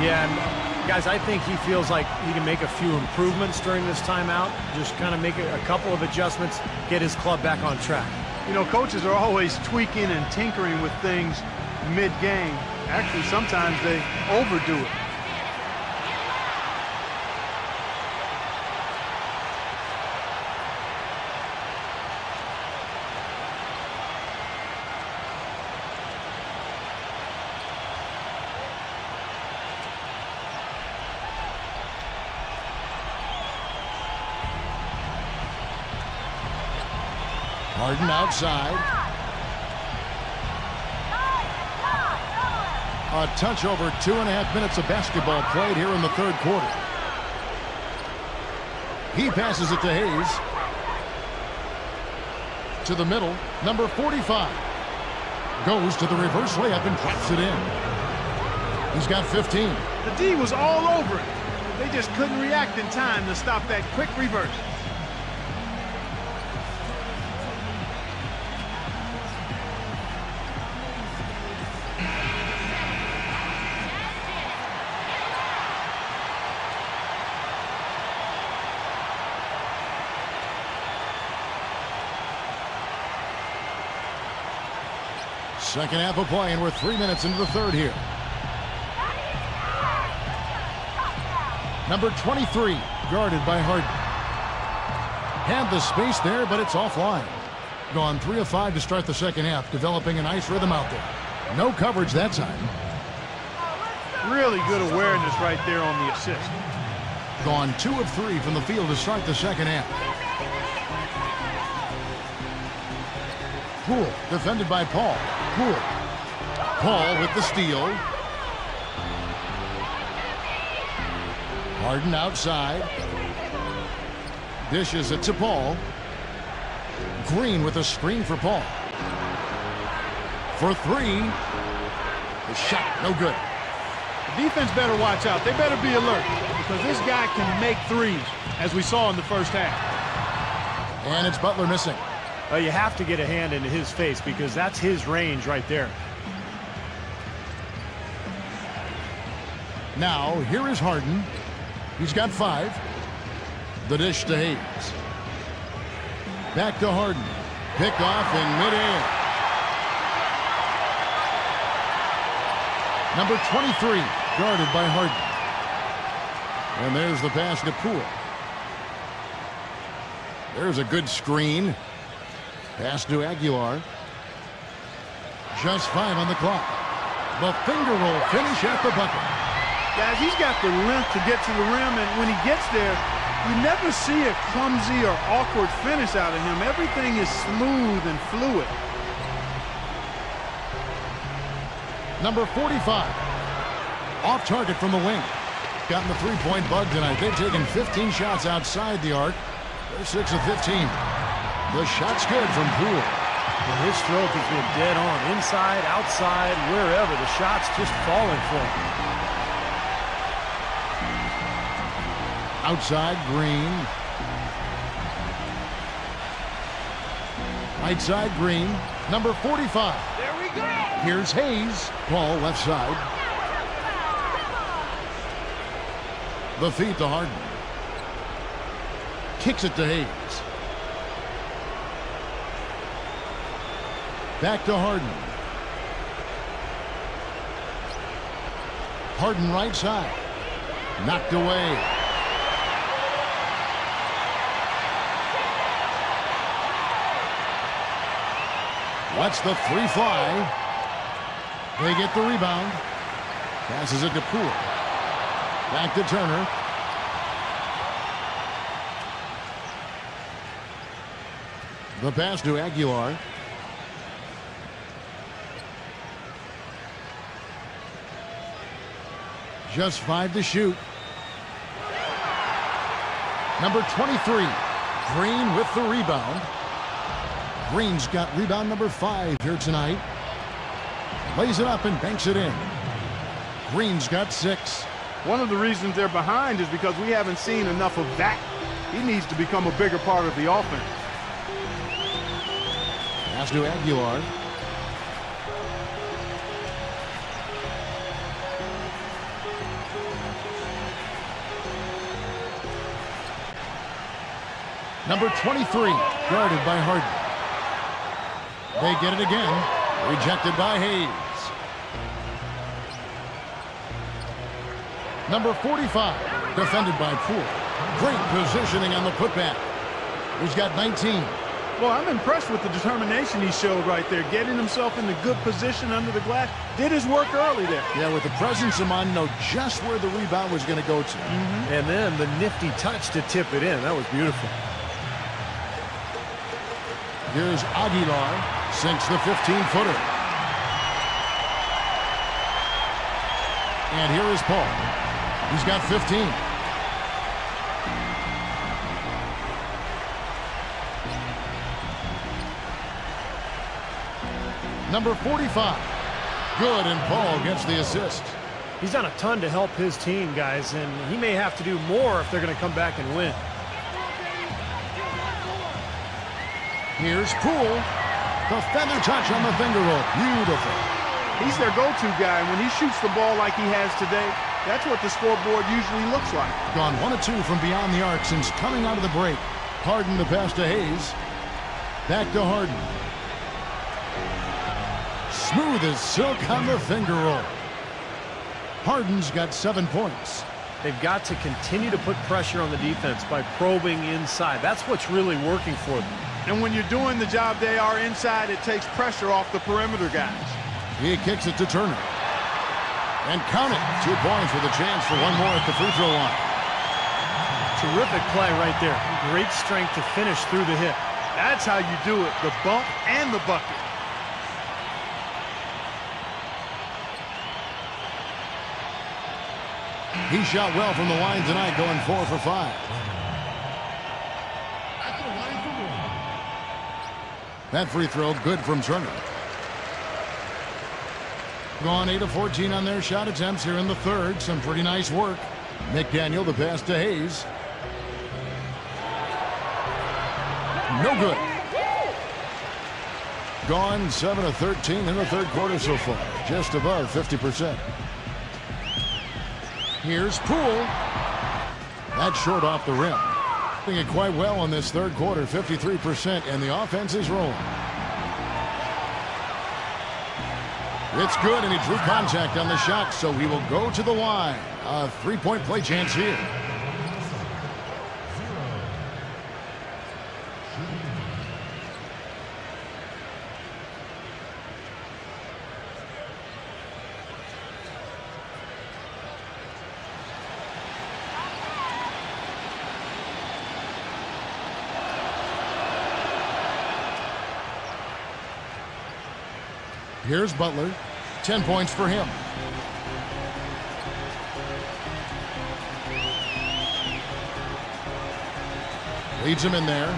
Yeah, and guys, I think he feels like he can make a few improvements during this timeout, just kind of make a couple of adjustments, get his club back on track. You know, coaches are always tweaking and tinkering with things mid-game. Actually, sometimes they overdo it. Harden outside. A touch over 2.5 minutes of basketball played here in the 3rd quarter. He passes it to Hayes. To the middle, number 45. Goes to the reverse layup and drops it in. He's got 15. The D was all over it. They just couldn't react in time to stop that quick reverse. Second half of play, and we're 3 minutes into the third here. Number 23, guarded by Harden. Had the space there, but it's offline. Gone 3 of 5 to start the second half, developing a nice rhythm out there. No coverage that time. Really good awareness right there on the assist. Gone 2 of 3 from the field to start the second half. Poole, defended by Paul. Poole. Paul with the steal. Harden outside. Dishes it to Paul. Green with a screen for Paul. For 3. The shot, no good. The defense better watch out. They better be alert because this guy can make threes, as we saw in the first half. And it's Butler missing. You have to get a hand into his face because that's his range right there. Now, here is Harden. He's got 5. The dish to Hayes. Back to Harden. Pick off in midair. Number 23, guarded by Harden. And there's the pass to Poole. There's a good screen. Pass to Aguilar. Just 5 on the clock. The finger roll finish at the bucket. Guys, he's got the length to get to the rim, and when he gets there, you never see a clumsy or awkward finish out of him. Everything is smooth and fluid. Number 45. Off target from the wing. Gotten the three-point bug tonight. They've taken 15 shots outside the arc. They're 6 of 15. The shot's good from Poole. Well, his stroke has been dead on. Inside, outside, wherever. The shot's just falling for him. Outside, Green. Right side, Green. Number 45. There we go. Here's Hayes. Paul left side. The feed to Harden. Kicks it to Hayes. Back to Harden. Harden right side. Knocked away. Lets the 3 fly. They get the rebound. Passes it to Poole. Back to Turner. The pass to Aguilar. Just 5 to shoot. Number 23. Green with the rebound. Green's got rebound number 5 here tonight. Lays it up and banks it in. Green's got 6. One of the reasons they're behind is because we haven't seen enough of that. He needs to become a bigger part of the offense. Pass to Aguilar. Number 23, guarded by Harden. They get it again. Rejected by Hayes. Number 45, defended by Poole. Great positioning on the putback. He's got 19. Well, I'm impressed with the determination he showed right there, getting himself in a good position under the glass. Did his work early there. Yeah, with the presence of mind, know just where the rebound was going to go to. And then the nifty touch to tip it in. That was beautiful. Here's Aguilar, sinks the 15-footer. And here is Paul. He's got 15. Number 45. Good, and Paul gets the assist. He's done a ton to help his team, guys, and he may have to do more if they're going to come back and win. Here's Poole. The feather touch on the finger roll. Beautiful. He's their go-to guy, and when he shoots the ball like he has today, that's what the scoreboard usually looks like. Gone 1 of 2 from beyond the arc since coming out of the break. Harden the pass to Hayes. Back to Harden. Smooth as silk on the finger roll. Harden's got 7 points. They've got to continue to put pressure on the defense by probing inside. That's what's really working for them. And when you're doing the job they are inside, it takes pressure off the perimeter guys. He kicks it to Turner. And count it. 2 points with a chance for one more at the free throw line. Terrific play right there. Great strength to finish through the hit. That's how you do it, the bump and the bucket. He shot well from the line tonight, going 4 for 5. At the line for one. That free throw good from Turner. Gone 8 of 14 on their shot attempts here in the third. Some pretty nice work. McDaniel, the pass to Hayes. No good. Gone 7 of 13 in the third quarter so far. Just above 50%. Here's Poole. That's short off the rim. Doing it quite well in this third quarter, 53%, and the offense is rolling. It's good, and he drew contact on the shot, so he will go to the line. A 3-point play chance here. Here's Butler. 10 points for him. Leads him in there.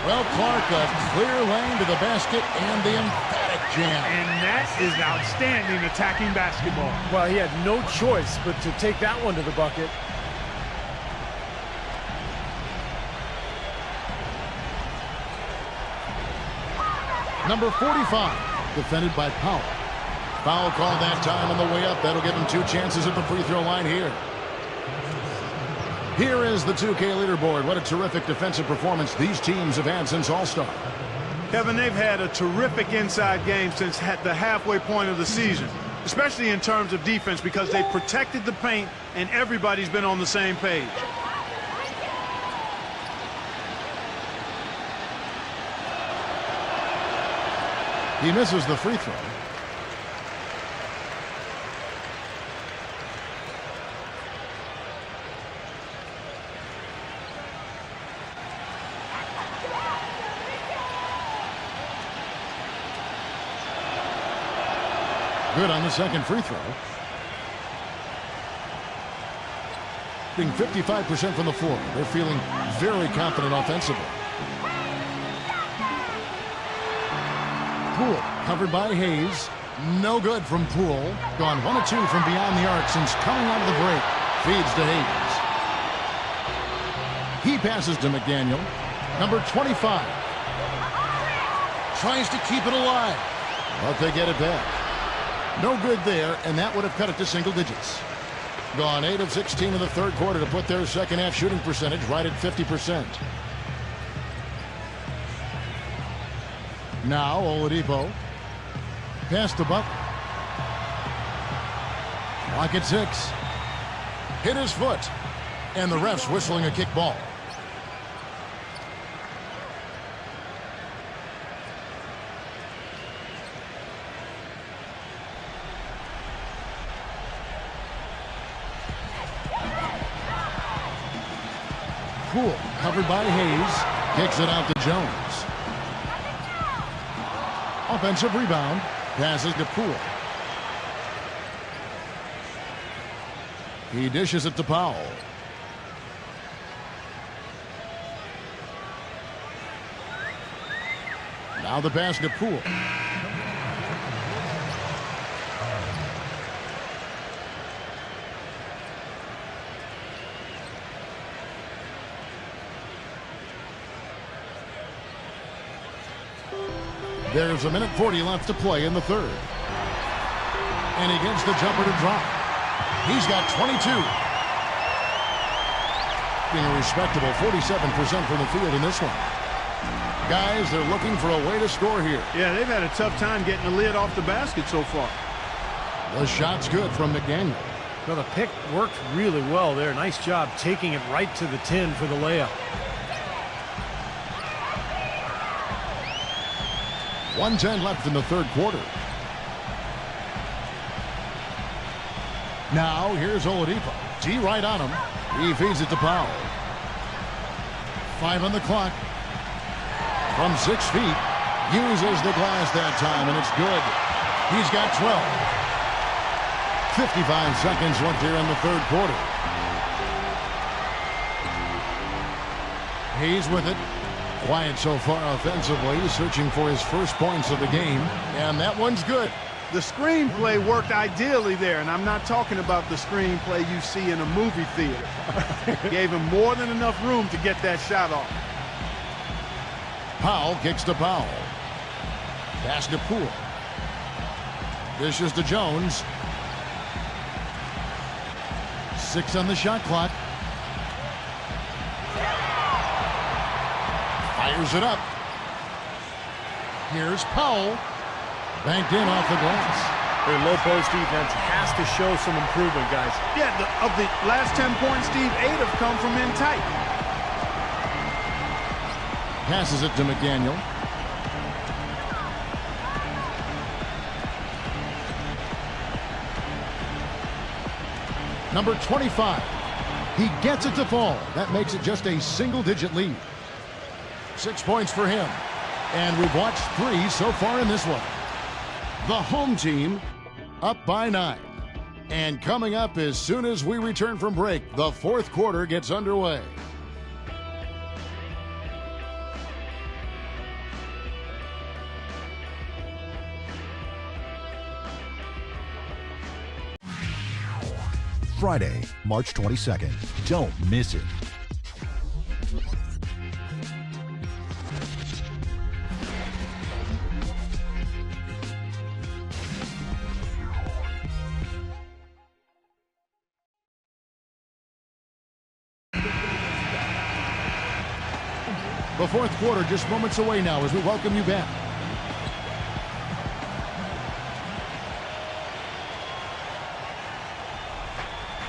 Well, Clark, a clear lane to the basket and the emphatic jam. And that is outstanding attacking basketball. Well, he had no choice but to take that one to the bucket. Number 45. Defended by Powell. Foul called that time on the way up. That'll give him 2 chances at the free throw line here. Here is the 2K leaderboard. What a terrific defensive performance these teams have had since All-Star. Kevin, they've had a terrific inside game since the halfway point of the season, especially in terms of defense, because they've protected the paint and everybody's been on the same page. He misses the free throw. Good on the second free throw. Being 55% from the floor. They're feeling very confident offensively. Poole covered by Hayes. No good from Poole. Gone 1 of 2 from beyond the arc since coming out of the break. Feeds to Hayes. He passes to McDaniel. Number 25. Tries to keep it alive. But they get it back. No good there, and that would have cut it to single digits. Gone 8 of 16 in the third quarter to put their second half shooting percentage right at 50%. Now Oladipo. Pass to Butler. Clock at 6. Hit his foot. And the refs whistling a kick ball. Poole covered by Hayes. Kicks it out to Jones. Offensive rebound. Passes to Poole. He dishes it to Powell. Now the pass to Poole. There's 1:40 left to play in the third. And he gets the jumper to drop. He's got 22. Being a respectable 47% from the field in this one. Guys, they're looking for a way to score here. Yeah, they've had a tough time getting the lid off the basket so far. The shot's good from McDaniel. Well, the pick worked really well there. Nice job taking it right to the 10 for the layup. 1:10 left in the third quarter. Now, here's Oladipo. T right on him. He feeds it to Powell. 5 on the clock. From 6 feet. Uses the glass that time, and it's good. He's got 12. 55 seconds left here in the third quarter. He's with it. Quiet so far offensively, searching for his first points of the game, and that one's good. The screenplay worked ideally there, and I'm not talking about the screenplay you see in a movie theater. Gave him more than enough room to get that shot off. Powell kicks to Powell. Pass to Poole. Dishes to Jones. 6 on the shot clock. Fires it up. Here's Powell. Banked in off the glass. Their low post defense has to show some improvement, guys. Yeah, of the last 10 points, Steve, 8 have come from in tight. Passes it to McDaniel. Number 25. He gets it to fall. That makes it just a single-digit lead. 6 points for him. And we've watched 3 so far in this one. The home team up by 9. And coming up as soon as we return from break, the fourth quarter gets underway. Friday, March 22nd. Don't miss it. The fourth quarter just moments away now as we welcome you back.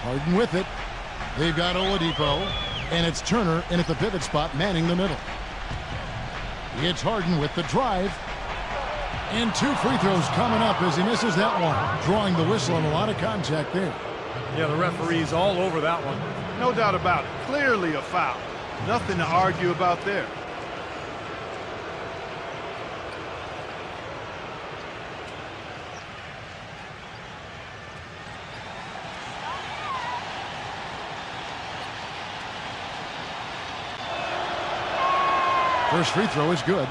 Harden with it. They've got Oladipo, and it's Turner in at the pivot spot, manning the middle. It's Harden with the drive. And 2 free throws coming up as he misses that one. Drawing the whistle and a lot of contact there. Yeah, the referee's all over that one. No doubt about it. Clearly a foul. Nothing to argue about there. First free throw is good.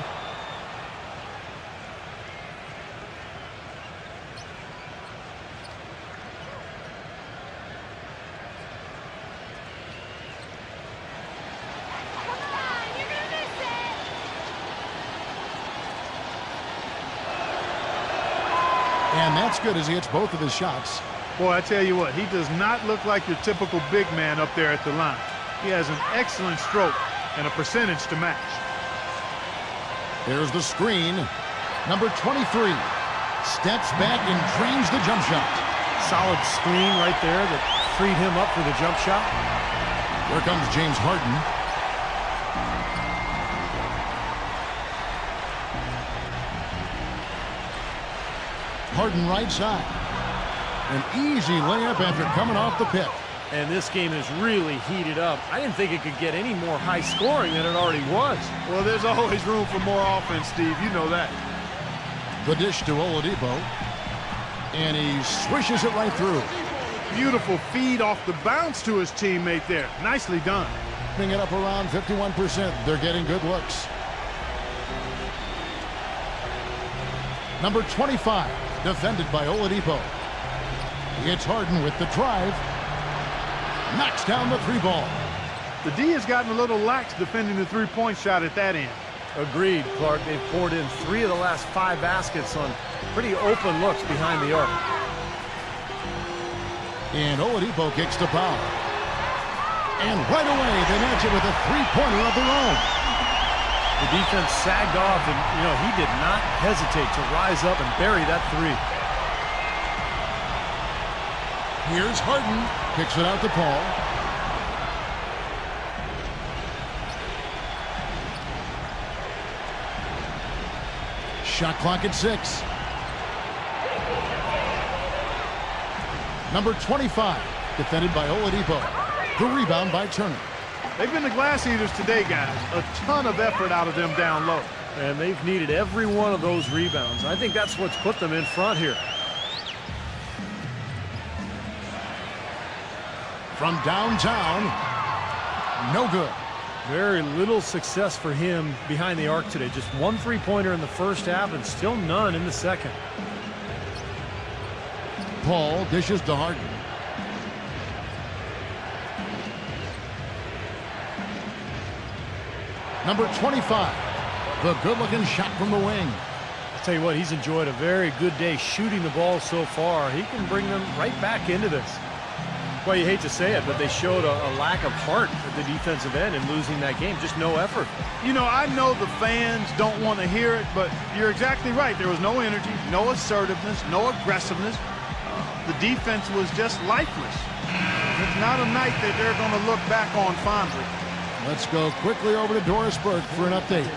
And that's good as he hits both of his shots. Boy, I tell you what, he does not look like your typical big man up there at the line. He has an excellent stroke and a percentage to match. There's the screen. Number 23 steps back and drains the jump shot. Solid screen right there that freed him up for the jump shot. Here comes James Harden. Harden right side. An easy layup after coming off the pick. And this game is really heated up. I didn't think it could get any more high scoring than it already was. Well, there's always room for more offense, Steve. You know that. The dish to Oladipo. And he swishes it right through. Beautiful feed off the bounce to his teammate there. Nicely done. Putting it up around 51%. They're getting good looks. Number 25, defended by Oladipo. It's Harden with the drive. Knocks down the 3 ball. The D has gotten a little lax defending the 3-point shot at that end. Agreed, Clark. They've poured in 3 of the last 5 baskets on pretty open looks behind the arc. And Oladipo kicks to Powell. And right away, they match it with a 3-pointer of their own. The defense sagged off, and, he did not hesitate to rise up and bury that three. Here's Harden. Kicks it out to Paul. Shot clock at 6. Number 25, defended by Oladipo. The rebound by Turner. They've been the glass eaters today, guys. A ton of effort out of them down low. And they've needed every one of those rebounds. I think that's what's put them in front here. From downtown, no good. Very little success for him behind the arc today. Just one three-pointer in the first half and still none in the second. Paul dishes to Harden. Number 25, the good-looking shot from the wing. I'll tell you what, he's enjoyed a very good day shooting the ball so far. He can bring them right back into this. Well, you hate to say it, but they showed a lack of heart at the defensive end in losing that game. Just no effort. I know the fans don't want to hear it, but you're exactly right. There was no energy, no assertiveness, no aggressiveness. The defense was just lifeless. It's not a night that they're going to look back on fondly. Let's go quickly over to Doris Burke for an update.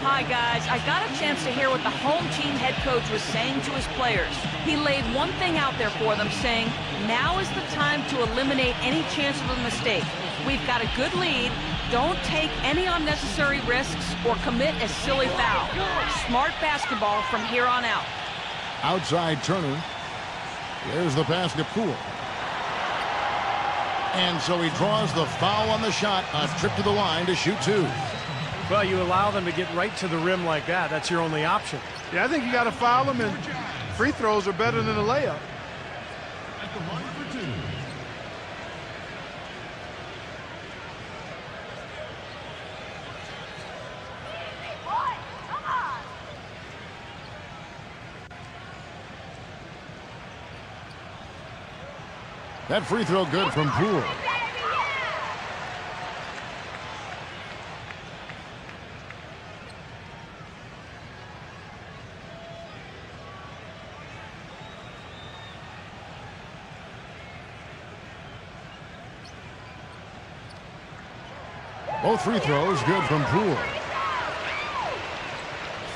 Hi, guys. I got a chance to hear what the home team head coach was saying to his players. He laid one thing out there for them, saying, now is the time to eliminate any chance of a mistake. We've got a good lead. Don't take any unnecessary risks or commit a silly foul. Smart basketball from here on out. Outside Turner. There's the pass to Poole. And so he draws the foul on the shot. A trip to the line to shoot 2. Well, you allow them to get right to the rim like that. That's your only option. Yeah, I think you got to foul them, and free throws are better than a layup. At the line for 2. That free throw good from Poole. Both free throws good from Poole.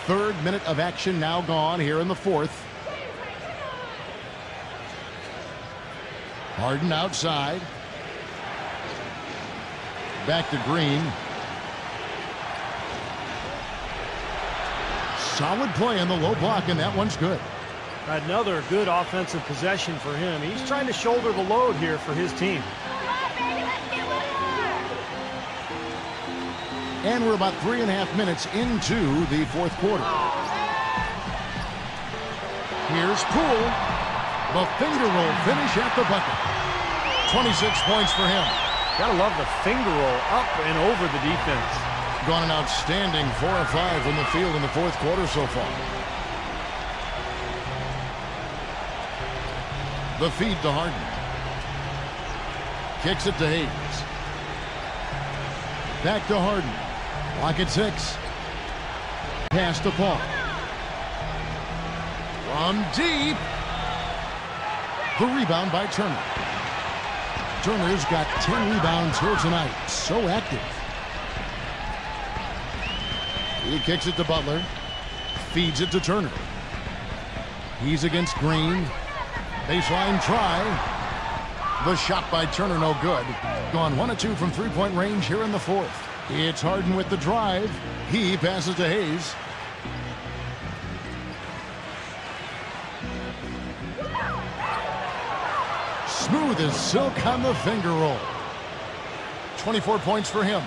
Third minute of action now gone here in the fourth. Harden outside. Back to Green. Solid play on the low block, and that one's good. Another good offensive possession for him. He's trying to shoulder the load here for his team. And we're about 3.5 minutes into the fourth quarter. Here's Poole. The finger roll finish at the bucket. 26 points for him. Gotta love the finger roll up and over the defense. Gone an outstanding 4 of 5 from the field in the fourth quarter so far. The feed to Harden. Kicks it to Hayes. Back to Harden. Clock at 6. Pass to Paul. From deep. The rebound by Turner. Turner's got 10 rebounds here tonight. So active. He kicks it to Butler. Feeds it to Turner. He's against Green. Baseline try. The shot by Turner no good. Gone 1 of 2 from three-point range here in the fourth. It's Harden with the drive. He passes to Hayes. Smooth as silk on the finger roll. 24 points for him.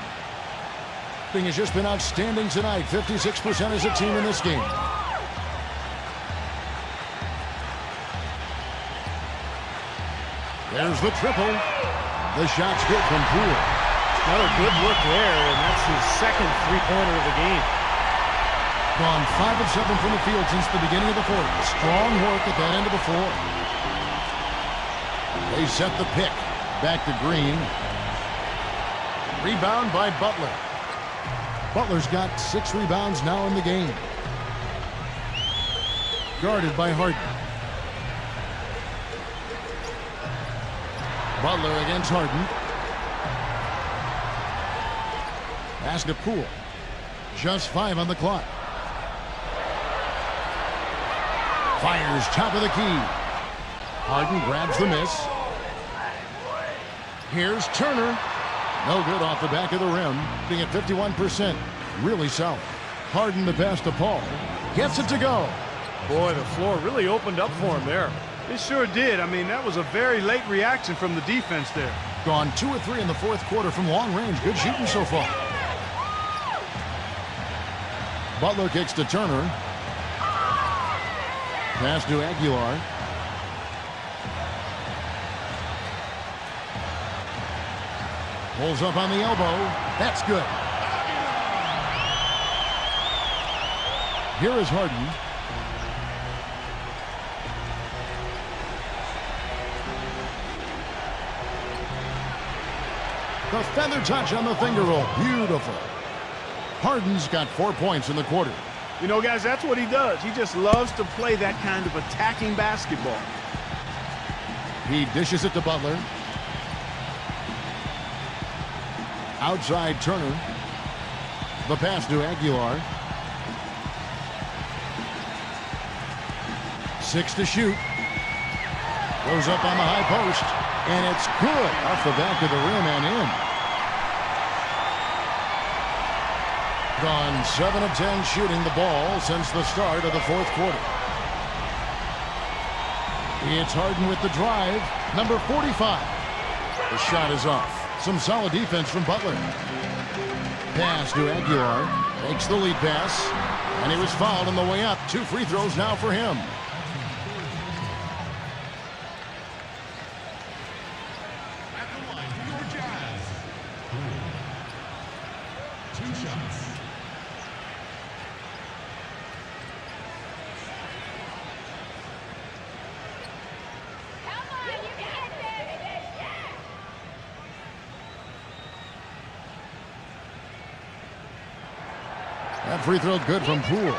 Thing has just been outstanding tonight. 56% as a team in this game. There's the triple. The shot's good from Poole. Another good look there, and that's his second three-pointer of the game. Gone 5 of 7 from the field since the beginning of the fourth. Strong work at that end of the floor. They set the pick. Back to Green. Rebound by Butler. Butler's got 6 rebounds now in the game. Guarded by Harden. Butler against Harden. Pass to Poole. Just 5 on the clock. Fires top of the key. Harden grabs the miss. Here's Turner. No good off the back of the rim. Being at 51%. Really solid. Harden the pass to Paul. Gets it to go. Boy, the floor really opened up for him there. It sure did. I mean, that was a very late reaction from the defense there. Gone 2 of 3 in the fourth quarter from long range. Good shooting so far. Butler kicks to Turner. Pass to Aguilar. Pulls up on the elbow. That's good. Here is Harden. The feather touch on the finger roll. Beautiful. Harden's got 4 points in the quarter. You know, guys, that's what he does. He just loves to play that kind of attacking basketball. He dishes it to Butler. Outside Turner. The pass to Aguilar. 6 to shoot. Goes up on the high post. And it's good off the back of the rim and in. Gone 7 of 10 shooting the ball since the start of the fourth quarter. It's Harden with the drive. Number 45. The shot is off. Some solid defense from Butler. Pass to Aguilar. Takes the lead pass. And he was fouled on the way up. 2 free throws now for him. At the line for your Jazz. 2 shots. Come on, you can get there. That free throw good from Poole.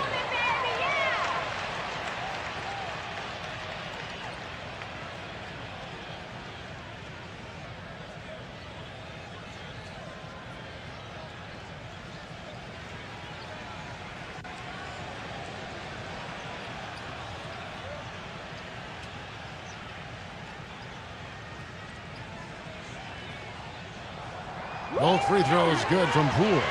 Both free throws good from Poole.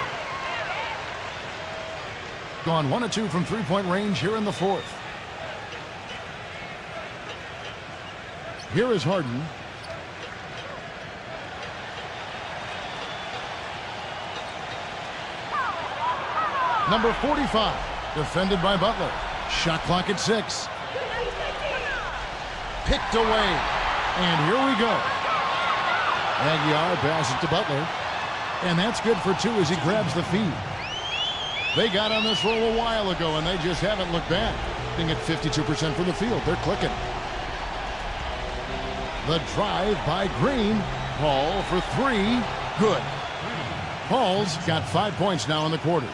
Gone 1 of 2 from three-point range here in the fourth. Here is Harden. Number 45, defended by Butler. Shot clock at 6. Picked away. And here we go. Aguilar passes to Butler. And that's good for 2 as he grabs the feed. They got on this roll a while ago, and they just haven't looked back. Being at 52% from the field. They're clicking. The drive by Green. Paul for 3. Good. Paul's got 5 points now in the quarter.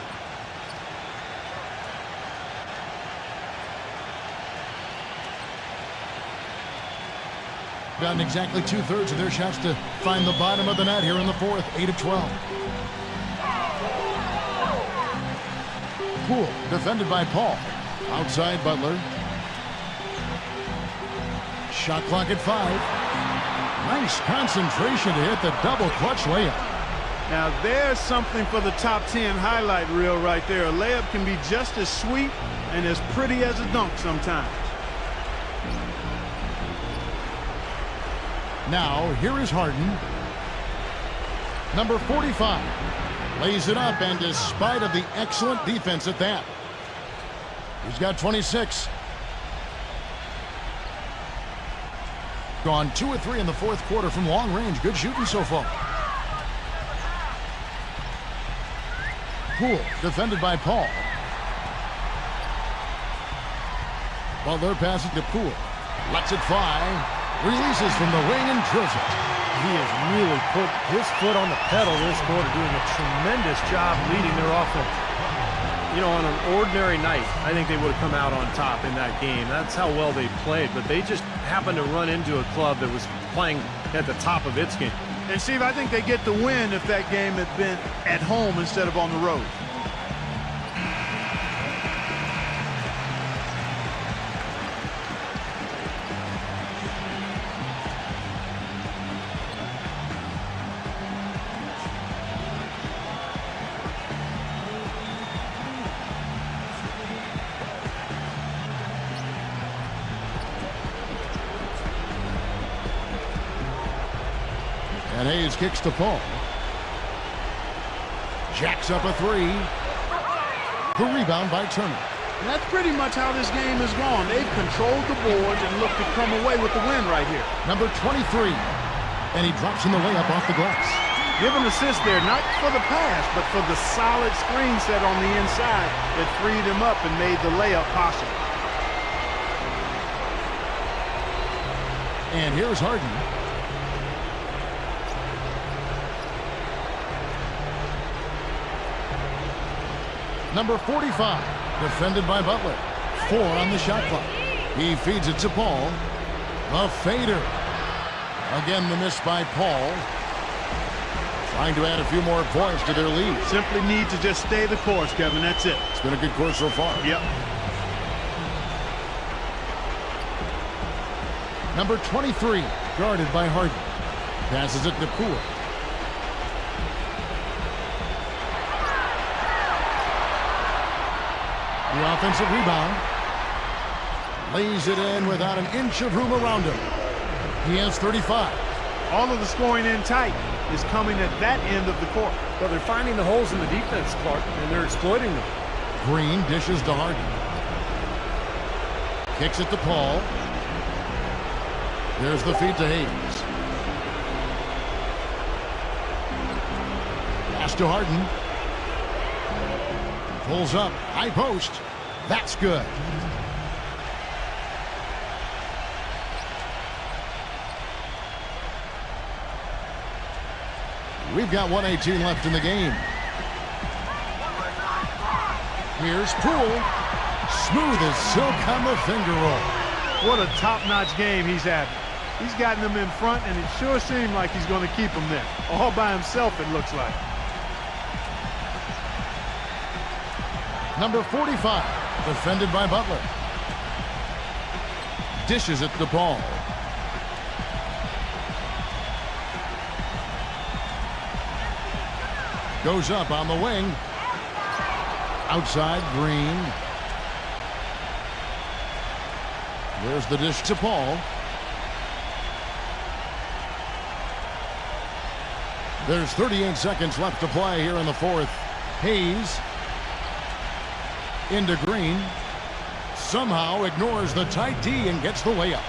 Gotten exactly 2/3 of their shots to find the bottom of the net here in the fourth. 8 of 12. Poole, defended by Paul. Outside Butler. Shot clock at 5. Nice concentration to hit the double clutch layup. Now there's something for the top 10 highlight reel right there. A layup can be just as sweet and as pretty as a dunk sometimes. Now, here is Harden. Number 45. Lays it up, and despite of the excellent defense at that, he's got 26. Gone 2 of 3 in the fourth quarter from long range. Good shooting so far. Poole, defended by Paul. Butler passes to Poole. Lets it fly. Releases from the wing and drills it. He has really put his foot on the pedal this quarter, doing a tremendous job leading their offense. You know, on an ordinary night, I think they would have come out on top in that game. That's how well they played, but they just happened to run into a club that was playing at the top of its game. And Steve, I think they get the win if that game had been at home instead of on the road. And Hayes kicks to Paul. Jacks up a three. The rebound by Turner. And that's pretty much how this game has gone. They've controlled the boards and look to come away with the win right here. Number 23. And he drops in the layup off the glass. Give an assist there, not for the pass, but for the solid screen set on the inside that freed him up and made the layup possible. And here's Harden. Number 45, defended by Butler. 4 on the shot clock. He feeds it to Paul. A fader. Again, the miss by Paul. Trying to add a few more points to their lead. Simply need to just stay the course, Kevin. That's it. It's been a good course so far. Yep. Number 23, guarded by Harden. Passes it to Poole. The offensive rebound. Lays it in without an inch of room around him. He has 35. All of the scoring in tight is coming at that end of the court. But they're finding the holes in the defense, Clark, and they're exploiting them. Green dishes to Harden. Kicks it to Paul. There's the feed to Hayes. Pass to Harden. Pulls up. High post. That's good. We've got 1:18 left in the game. Here's Poole. Smooth as silk on the finger roll. What a top-notch game he's having. He's gotten them in front, and it sure seemed like he's going to keep them there. All by himself, it looks like. Number 45, defended by Butler. Dishes it to Paul. Goes up on the wing. Outside, Green. There's the dish to Paul. There's 38 seconds left to play here in the fourth. Hayes into Green. Somehow ignores the tight D and gets the layup.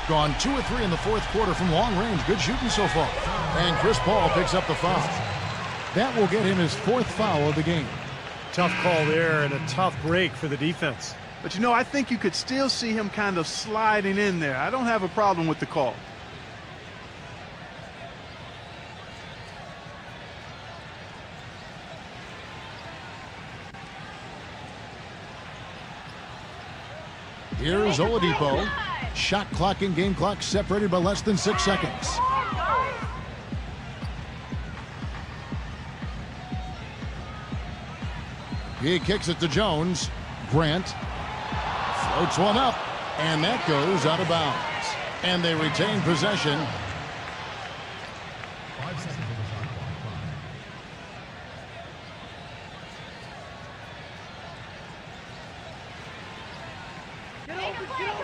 Gone 2 of 3 in the fourth quarter from long range. Good shooting so far. And Chris Paul picks up the foul. That will get him his 4th foul of the game. Tough call there and a tough break for the defense. But, you know, I think you could still see him kind of sliding in there. I don't have a problem with the call. Here's Oladipo. Shot clock and game clock separated by less than 6 seconds. He kicks it to Jones. Grant floats one up, and that goes out of bounds. And they retain possession. 5 seconds on the shot clock.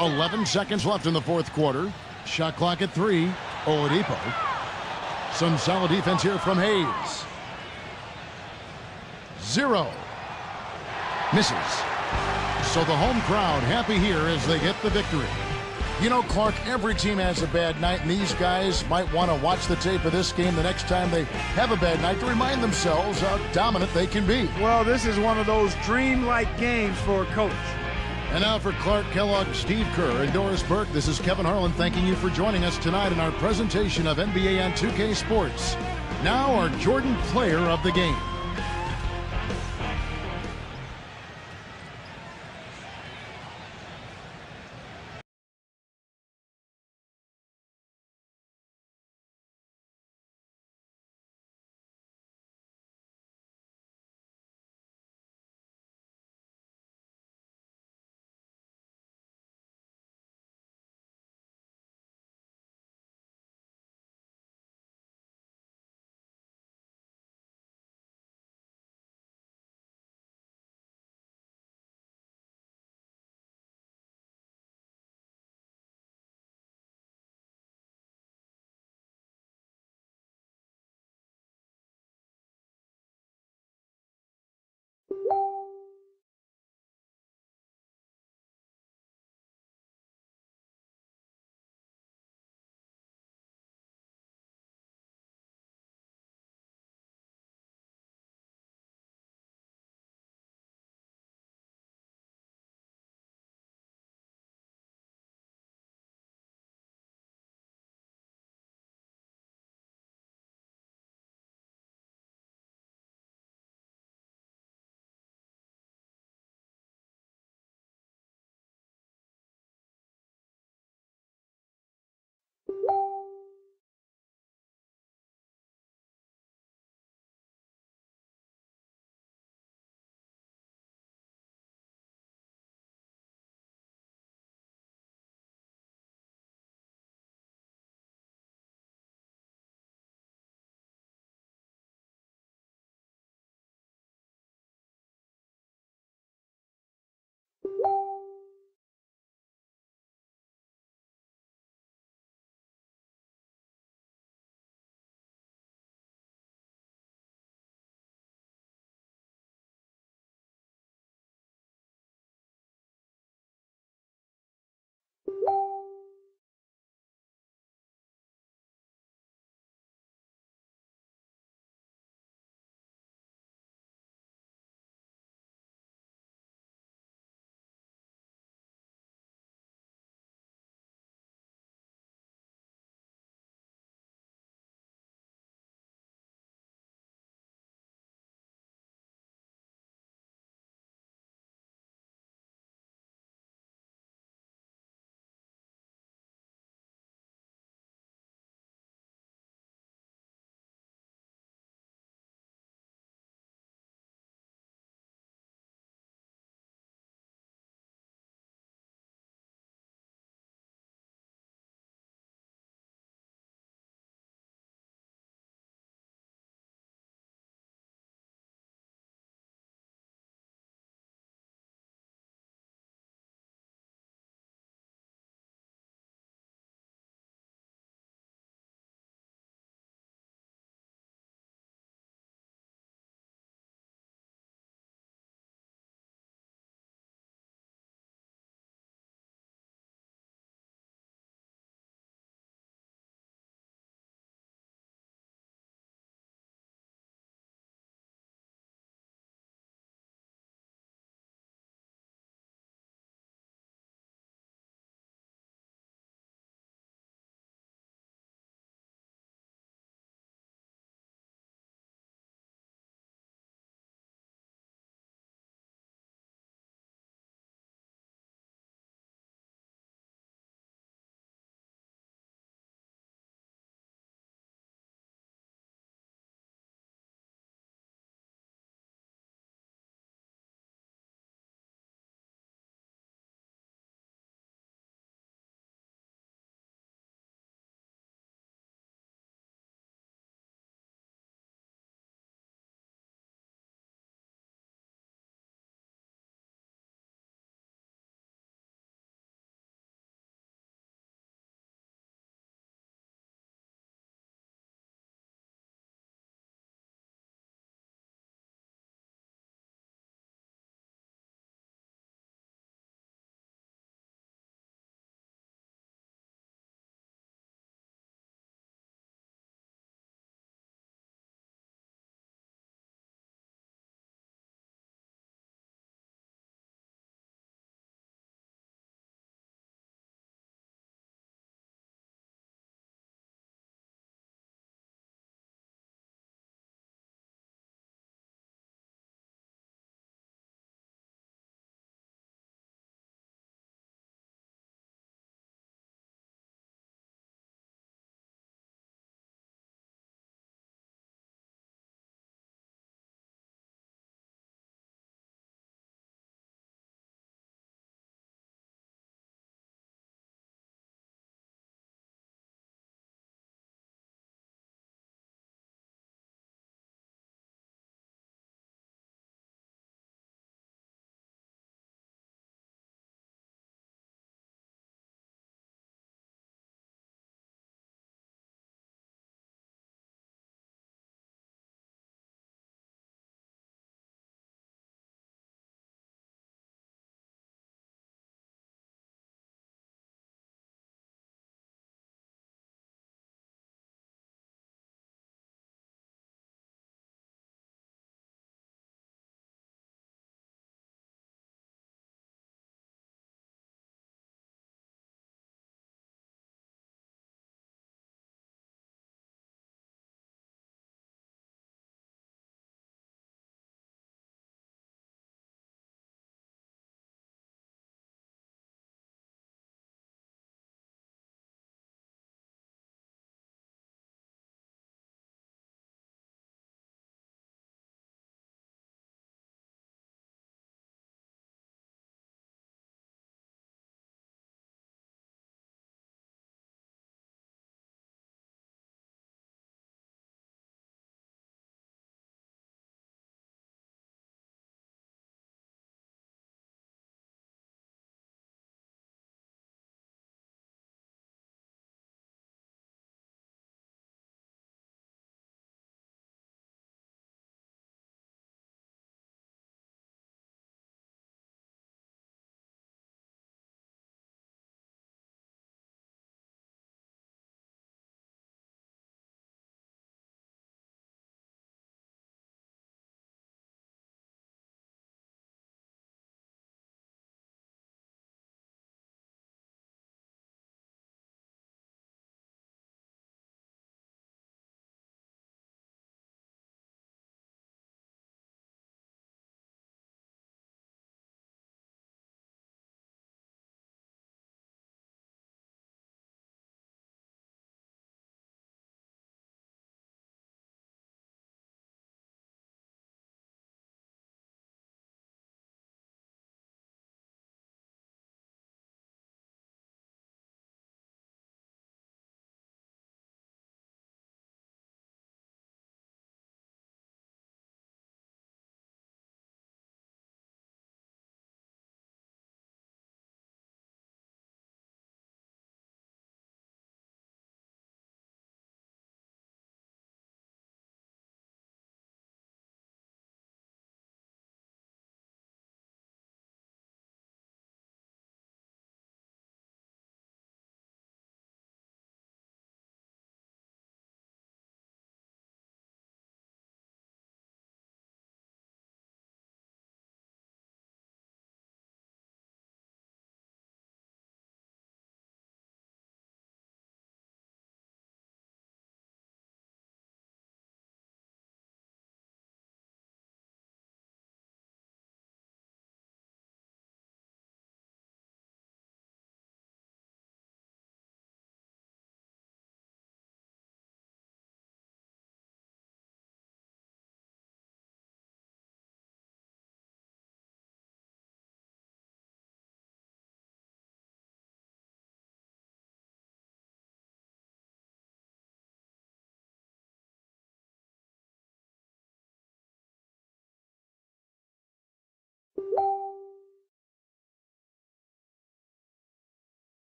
11 seconds left in the fourth quarter. Shot clock at 3. Oladipo. Some solid defense here from Hayes. 0. Misses. So the home crowd happy here as they get the victory. You know, Clark, every team has a bad night, and these guys might want to watch the tape of this game the next time they have a bad night to remind themselves how dominant they can be. Well, this is one of those dreamlike games for a coach. And now for Clark Kellogg, Steve Kerr, and Doris Burke, this is Kevin Harlan thanking you for joining us tonight in our presentation of NBA on 2K Sports. Now our Jordan Player of the Game.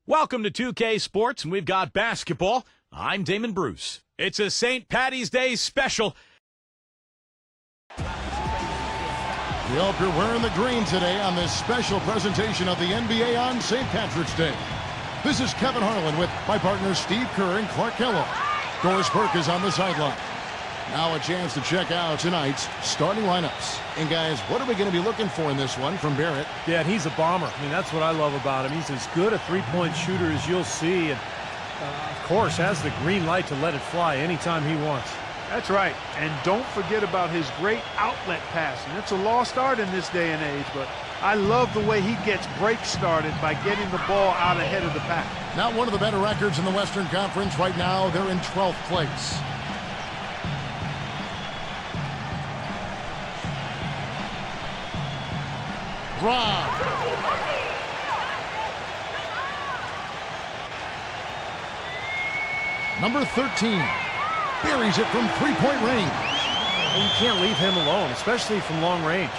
Welcome to 2K Sports, and we've got basketball. I'm Damon Bruce. It's a St. Patty's Day special. We hope you're wearing the green today on this special presentation of the NBA on St. Patrick's Day. This is Kevin Harlan with my partners Steve Kerr and Clark Kellogg. Doris Burke is on the sideline. Now a chance to check out tonight's starting lineups. And guys, what are we going to be looking for in this one from Barrett? Yeah, and he's a bomber. I mean, that's what I love about him. He's as good a three-point shooter as you'll see. And, of course, has the green light to let it fly anytime he wants. That's right. And don't forget about his great outlet passing. It's a lost art in this day and age, but I love the way he gets breaks started by getting the ball out ahead of the pack. Not one of the better records in the Western Conference right now. They're in 12th place. Rob. Number 13 buries it from three-point range. Well, you can't leave him alone, especially from long range.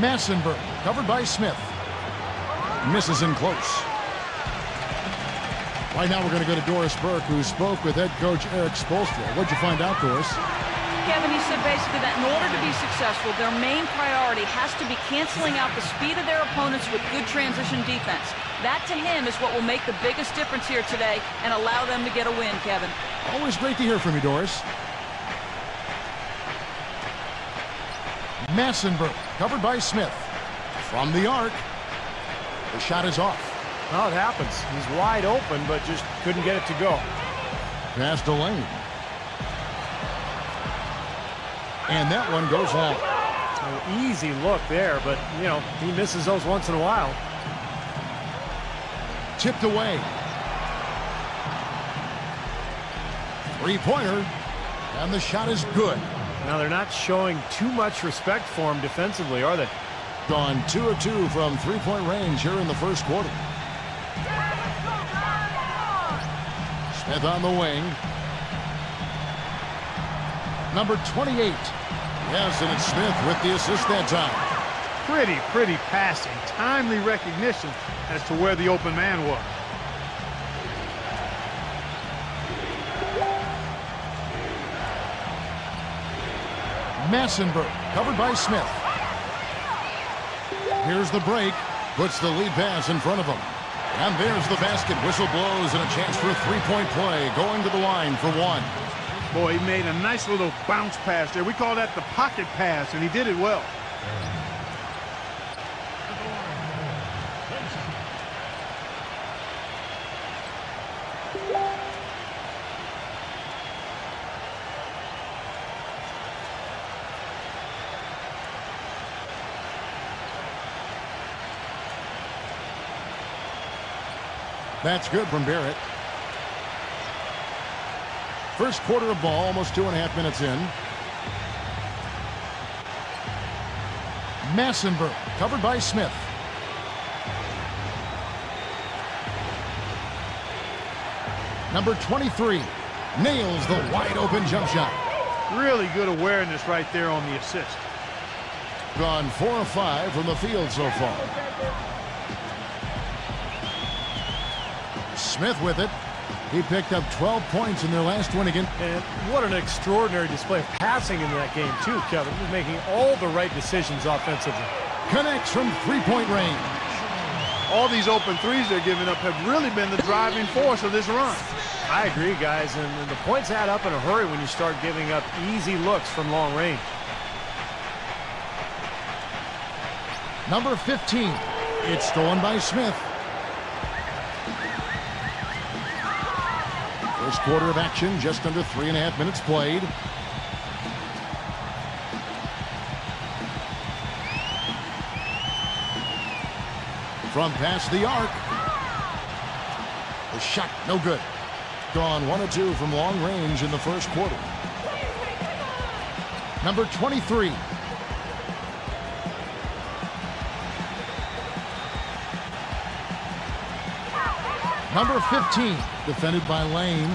Massenberg covered by Smith. Misses in close. Right now we're going to go to Doris Burke, who spoke with head coach Eric Spoelstra. What'd you find out, Doris? Kevin, he said basically that in order to be successful, their main priority has to be canceling out the speed of their opponents with good transition defense. That, to him, is what will make the biggest difference here today and allow them to get a win, Kevin. Always great to hear from you, Doris. Massenberg covered by Smith. From the arc. The shot is off. Well, it happens. He's wide open, but just couldn't get it to go. Pass to Lane. And that one goes long. An easy look there, but, you know, he misses those once in a while. Tipped away. Three-pointer. And the shot is good. Now, they're not showing too much respect for him defensively, are they? Gone 2 of 2 from three-point range here in the first quarter. Smith on the wing. Number 28. Yes, and it's Smith with the assist that time. Pretty passing. Timely recognition as to where the open man was. Massenberg covered by Smith. Here's the break. Puts the lead pass in front of him. And there's the basket. Whistle blows and a chance for a three-point play. Going to the line for one. Boy, he made a nice little bounce pass there. We call that the pocket pass, and he did it well. That's good from Barrett. First quarter of ball, almost 2.5 minutes in. Massenberg covered by Smith. Number 23 nails the wide open jump shot. Really good awareness right there on the assist. Gone 4 of 5 from the field so far. Smith with it. He picked up 12 points in their last win again. And what an extraordinary display of passing in that game, too, Kevin. He's making all the right decisions offensively. Connects from three-point range. All these open threes they're giving up have really been the driving force of this run. I agree, guys, and the points add up in a hurry when you start giving up easy looks from long range. Number 15. It's stolen by Smith. First quarter of action, just under 3.5 minutes played. From past the arc. The shot, no good. Gone 1 of 2 from long range in the first quarter. Number 23. Number 15, defended by Lane,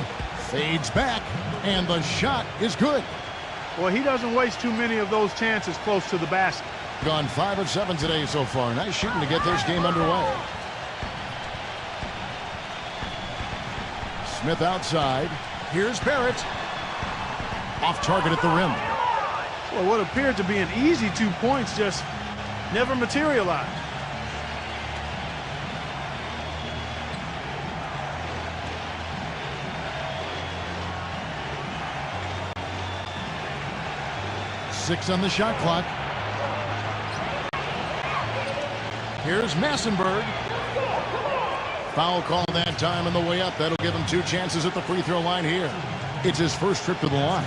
fades back, and the shot is good. Well, he doesn't waste too many of those chances close to the basket. Gone 5 of 7 today so far. Nice shooting to get this game underway. Smith outside. Here's Barrett. Off target at the rim. Well, what appeared to be an easy 2 points just never materialized. Six on the shot clock. Here's Massenberg. Foul call that time on the way up. That'll give him 2 chances at the free throw line here. It's his first trip to the line.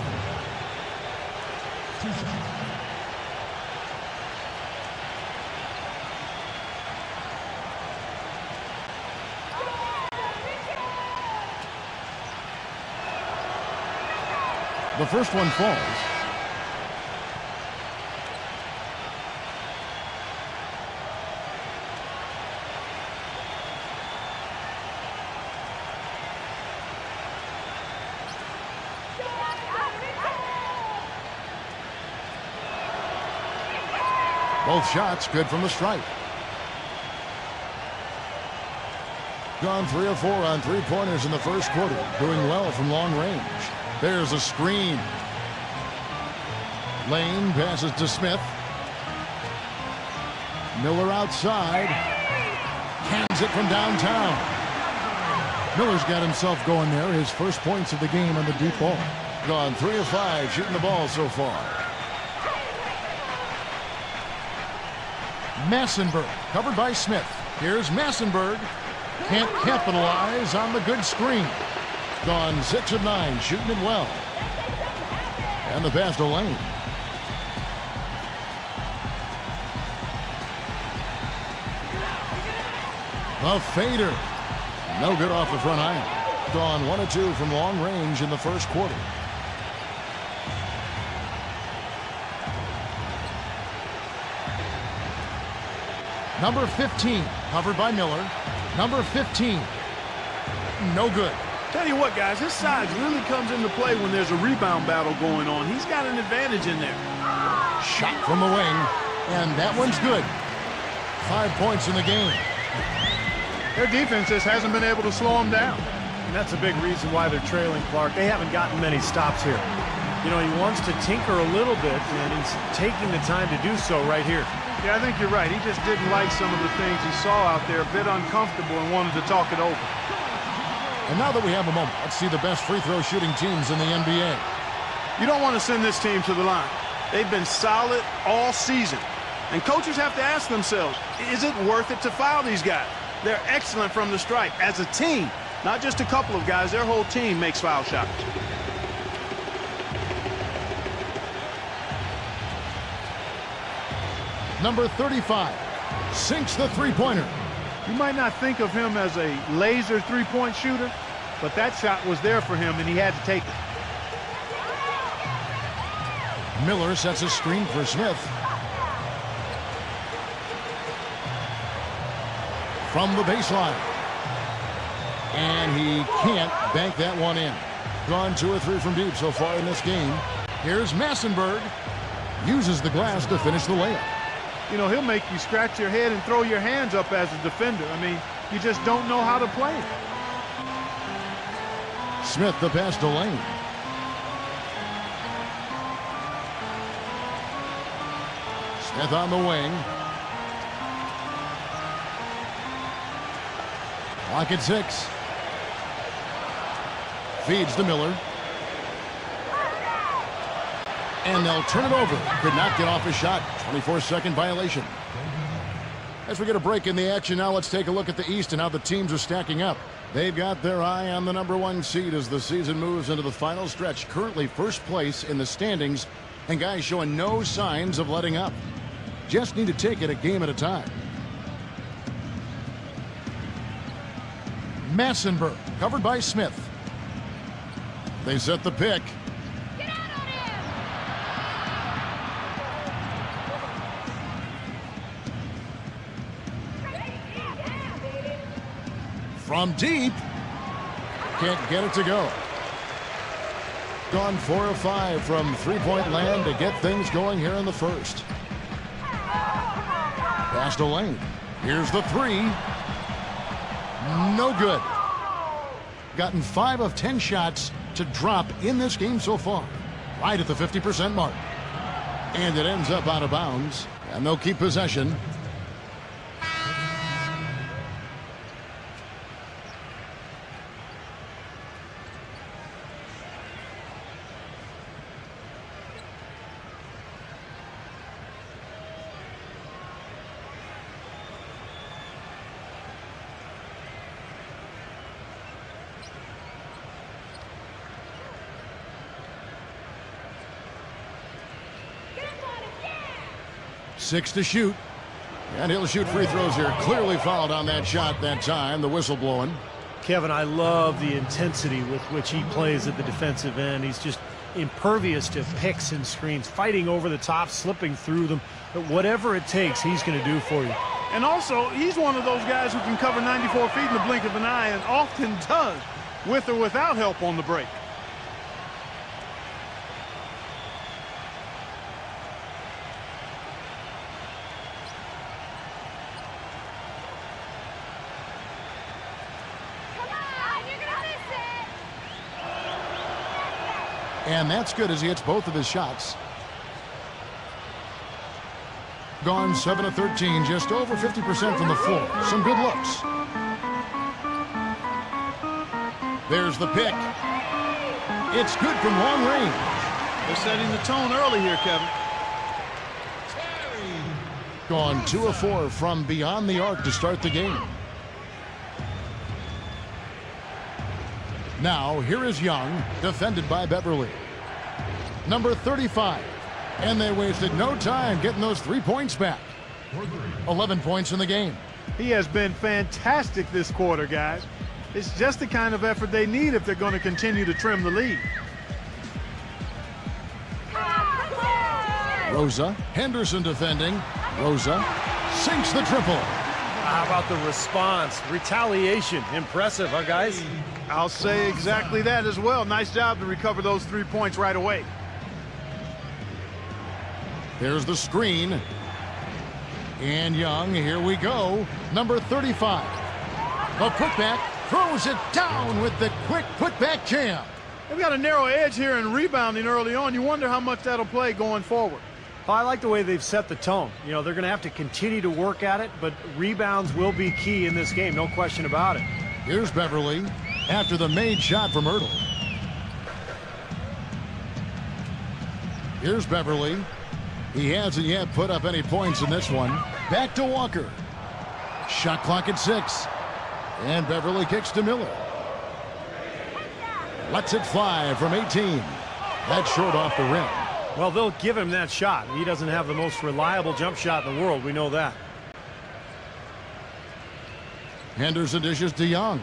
The first one falls. Both shots good from the stripe. Gone 3 of 4 on 3-pointers in the first quarter. Doing well from long range. There's a screen. Lane passes to Smith. Miller outside. Cans it from downtown. Miller's got himself going there. His first points of the game on the deep ball. Gone 3 of 5 shooting the ball so far. Massenberg covered by Smith. Here's Massenberg. Can't capitalize on the good screen. Gone 6 of 9 shooting it well. And the pass to Lane. The fader. No good off the front iron. Gone 1 of 2 from long range in the first quarter. Number 15, covered by Miller. Number 15, no good. Tell you what, guys, his size really comes into play when there's a rebound battle going on. He's got an advantage in there. Shot from the wing, and that one's good. 5 points in the game. Their defense just hasn't been able to slow them down. And that's a big reason why they're trailing, Clark. They haven't gotten many stops here. You know, he wants to tinker a little bit, and he's taking the time to do so right here. Yeah, I think you're right. He just didn't like some of the things he saw out there, a bit uncomfortable, and wanted to talk it over. And now that we have a moment, let's see the best free throw shooting teams in the NBA. You don't want to send this team to the line. They've been solid all season. And coaches have to ask themselves, is it worth it to foul these guys? They're excellent from the stripe as a team. Not just a couple of guys. Their whole team makes foul shots. Number 35 sinks the three-pointer. You might not think of him as a laser three-point shooter, but that shot was there for him, and he had to take it. Miller sets a screen for Smith. From the baseline. And he can't bank that one in. Gone 2 or 3 from deep so far in this game. Here's Massenberg. Uses the glass to finish the layup. You know, he'll make you scratch your head and throw your hands up as a defender. I mean, you just don't know how to play it. Smith the pass to Lane. Smith on the wing. Clock at 6. Feeds to Miller. And they'll turn it over. Could not get off his shot. 24-second violation. As we get a break in the action now, let's take a look at the East and how the teams are stacking up. They've got their eye on the number 1 seed as the season moves into the final stretch. Currently first place in the standings, and guys showing no signs of letting up. Just need to take it a game at a time. Massenberg covered by Smith. They set the pick. From deep. Can't get it to go. Gone 4 of 5 from three-point land to get things going here in the first. Pass to Lane. Here's the three. No good. Gotten 5 of 10 shots to drop in this game so far. Right at the 50% mark. And it ends up out of bounds. And they'll keep possession. Six to shoot. And he'll shoot free throws here. Clearly fouled on that shot that time. The whistle blowing. Kevin, I love the intensity with which he plays at the defensive end. He's just impervious to picks and screens, fighting over the top, slipping through them. But whatever it takes, he's going to do for you. And also, he's one of those guys who can cover 94 feet in the blink of an eye and often does, with or without help on the break. And that's good as he hits both of his shots. Gone 7 of 13, just over 50% from the floor. Some good looks. There's the pick. It's good from long range. They're setting the tone early here, Kevin. Gone 2 of 4 from beyond the arc to start the game. Now, here is Young, defended by Beverly. Number 35. And they wasted no time getting those 3 points back. 11 points in the game. He has been fantastic this quarter, guys. It's just the kind of effort they need if they're going to continue to trim the lead. Rosa, Henderson defending. Rosa sinks the triple. How about the response? Retaliation. Impressive, huh, guys? I'll say exactly that as well. Nice job to recover those 3 points right away. There's the screen. And Young, here we go. Number 35. A putback, throws it down with the quick putback jam. They've got a narrow edge here in rebounding early on. You wonder how much that'll play going forward. Well, I like the way they've set the tone. You know, they're going to have to continue to work at it, but rebounds will be key in this game, no question about it. Here's Beverly after the made shot from Ertl. Here's Beverly. He hasn't yet put up any points in this one. Back to Walker. Shot clock at 6. And Beverly kicks to Miller. Lets it fly from 18. That's short off the rim. Well, they'll give him that shot. He doesn't have the most reliable jump shot in the world. We know that. Henderson dishes to Young.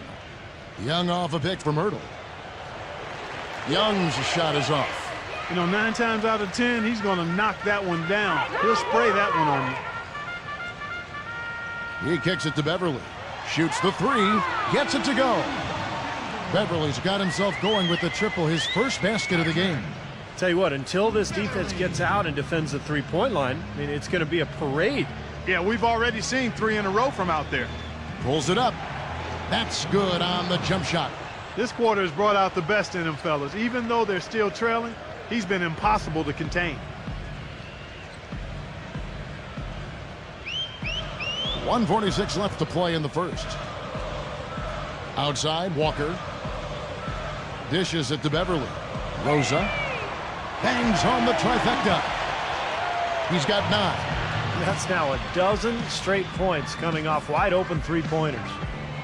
Young off a pick from Ertl. Young's shot is off. You know, 9 times out of 10, he's going to knock that one down. He'll spray that one on you. He kicks it to Beverly. Shoots the 3. Gets it to go. Beverly's got himself going with the triple, his first basket of the game. Tell you what, until this defense gets out and defends the three-point line, I mean, it's going to be a parade. Yeah, we've already seen 3 in a row from out there. Pulls it up. That's good on the jump shot. This quarter has brought out the best in them, fellas. Even though they're still trailing, he's been impossible to contain. 1:46 left to play in the first. Outside, Walker. Dishes it to Beverly. Rosa. Bangs home the trifecta. He's got 9. That's now a dozen straight points coming off wide open three-pointers.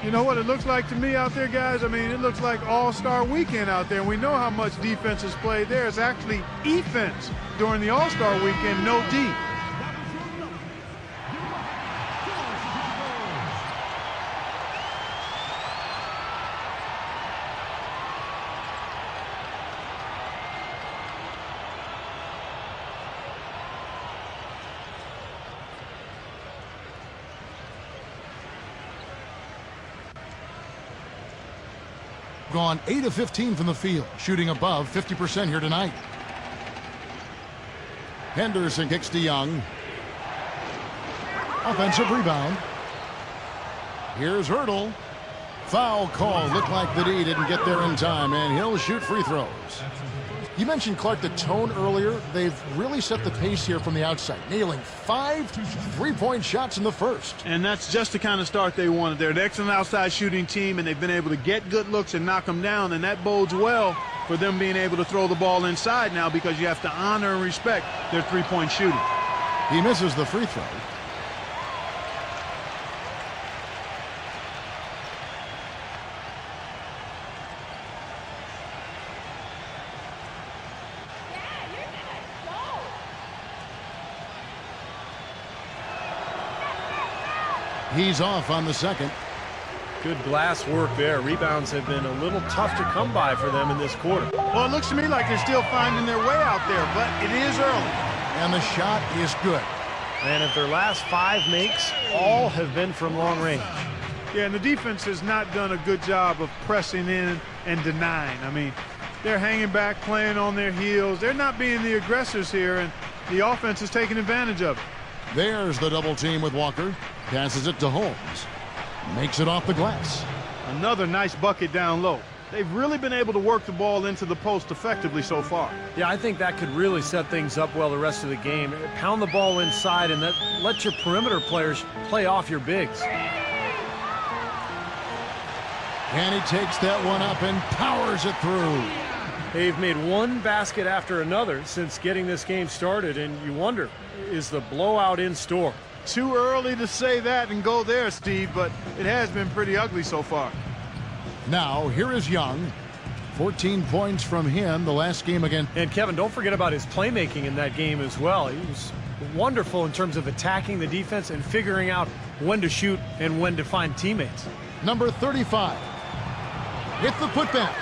You know what it looks like to me out there, guys? I mean, it looks like All-Star Weekend out there. We know how much defense is played there. It's actually offense during the All-Star Weekend, no D. gone 8 of 15 from the field, shooting above 50% here tonight. Henderson kicks to Young. Offensive rebound. Here's Hurdle. Foul call. Looked like the D didn't get there in time, and he'll shoot free throws. You mentioned, Clark, the tone earlier. They've really set the pace here from the outside, nailing 5 3-point shots in the first. And that's just the kind of start they wanted. They're an excellent outside shooting team, and they've been able to get good looks and knock them down, and that bodes well for them being able to throw the ball inside now, because you have to honor and respect their three-point shooting. He misses the free throw. He's off on the second. Good glass work there. Rebounds have been a little tough to come by for them in this quarter. Well, it looks to me like they're still finding their way out there, but it is early. And the shot is good. And if their last 5 makes, all have been from long range. Yeah, and the defense has not done a good job of pressing in and denying. I mean, they're hanging back, playing on their heels. They're not being the aggressors here, and the offense is taking advantage of it. There's the double team with Walker. Passes it to Holmes. Makes it off the glass. Another nice bucket down low. They've really been able to work the ball into the post effectively so far. Yeah, I think that could really set things up well the rest of the game. Pound the ball inside and let your perimeter players play off your bigs. And he takes that one up and powers it through. They've made one basket after another since getting this game started, and you wonder, is the blowout in store? Too early to say that and go there, Steve, but it has been pretty ugly so far. Now, here is Young. 14 points from him the last game again. And Kevin, don't forget about his playmaking in that game as well. He was wonderful in terms of attacking the defense and figuring out when to shoot and when to find teammates. Number 35. Hit the putback.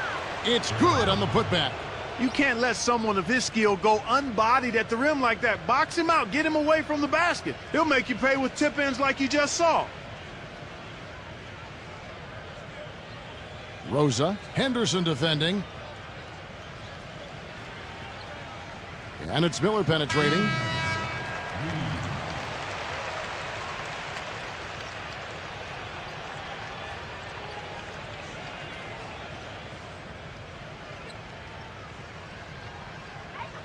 It's good on the putback. You can't let someone of his skill go unbodied at the rim like that. Box him out. Get him away from the basket. He'll make you pay with tip-ins like you just saw. Rosa. Henderson defending. And it's Miller penetrating.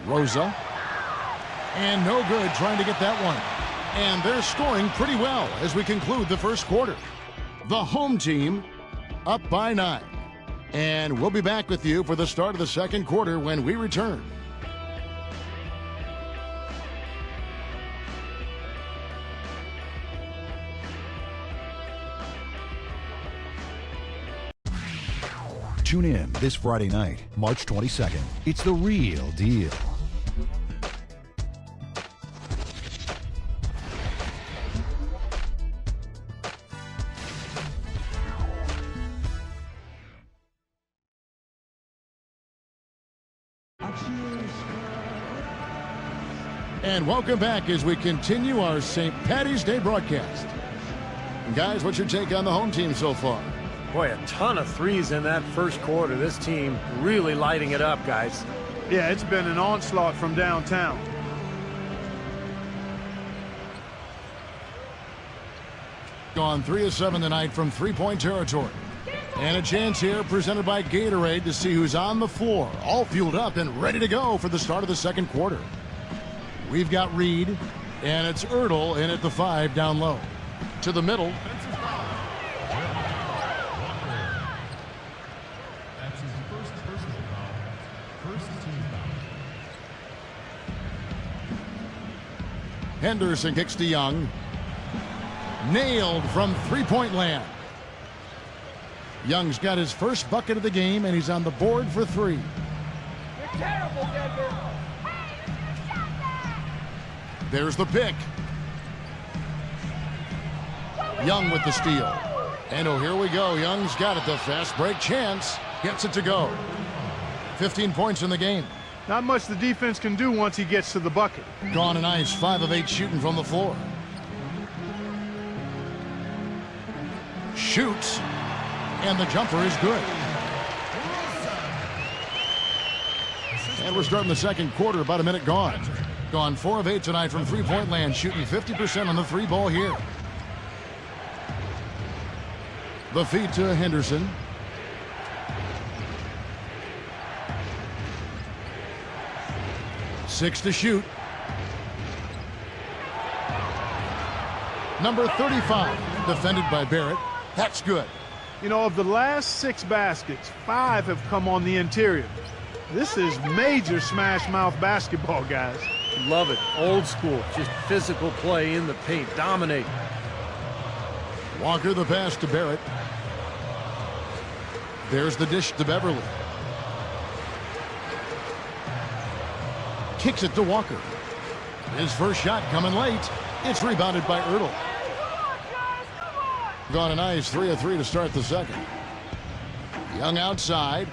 Rosa. And no good trying to get that one. And they're scoring pretty well as we conclude the first quarter. The home team up by 9. And we'll be back with you for the start of the second quarter when we return. Tune in this Friday night, March 22nd. It's the real deal. And welcome back as we continue our St. Paddy's Day broadcast. And guys, what's your take on the home team so far? Boy, a ton of threes in that first quarter. This team really lighting it up, guys. Yeah, it's been an onslaught from downtown. Gone 3 of 7 tonight from three-point territory. And a chance here presented by Gatorade to see who's on the floor, all fueled up and ready to go for the start of the second quarter. We've got Reed, and it's Ertl in at the 5 down low. To the middle. That's his first personal foul. First team foul. Henderson kicks to Young. Nailed from three-point land. Young's got his first bucket of the game, and he's on the board for 3. You're terrible, Denver. There's the pick. Young with the steal. And oh, here we go. Young's got it. The fast break chance. Gets it to go. 15 points in the game. Not much the defense can do once he gets to the bucket. Gone and ice. 5 of 8 shooting from the floor. Shoots. And the jumper is good. And we're starting the second quarter, about a minute gone. Gone 4 of 8 tonight from three-point land, shooting 50% on the three ball here. The feed to Henderson. Six to shoot. Number 35, defended by Barrett. That's good. You know, of the last 6 baskets, 5 have come on the interior. This is major smash mouth basketball, guys. Love it. Old school. Just physical play in the paint. Dominate. Walker the pass to Barrett. There's the dish to Beverly. Kicks it to Walker. His first shot coming late. It's rebounded by Ertl. Gone a nice 3 of 3 to start the second. Young outside.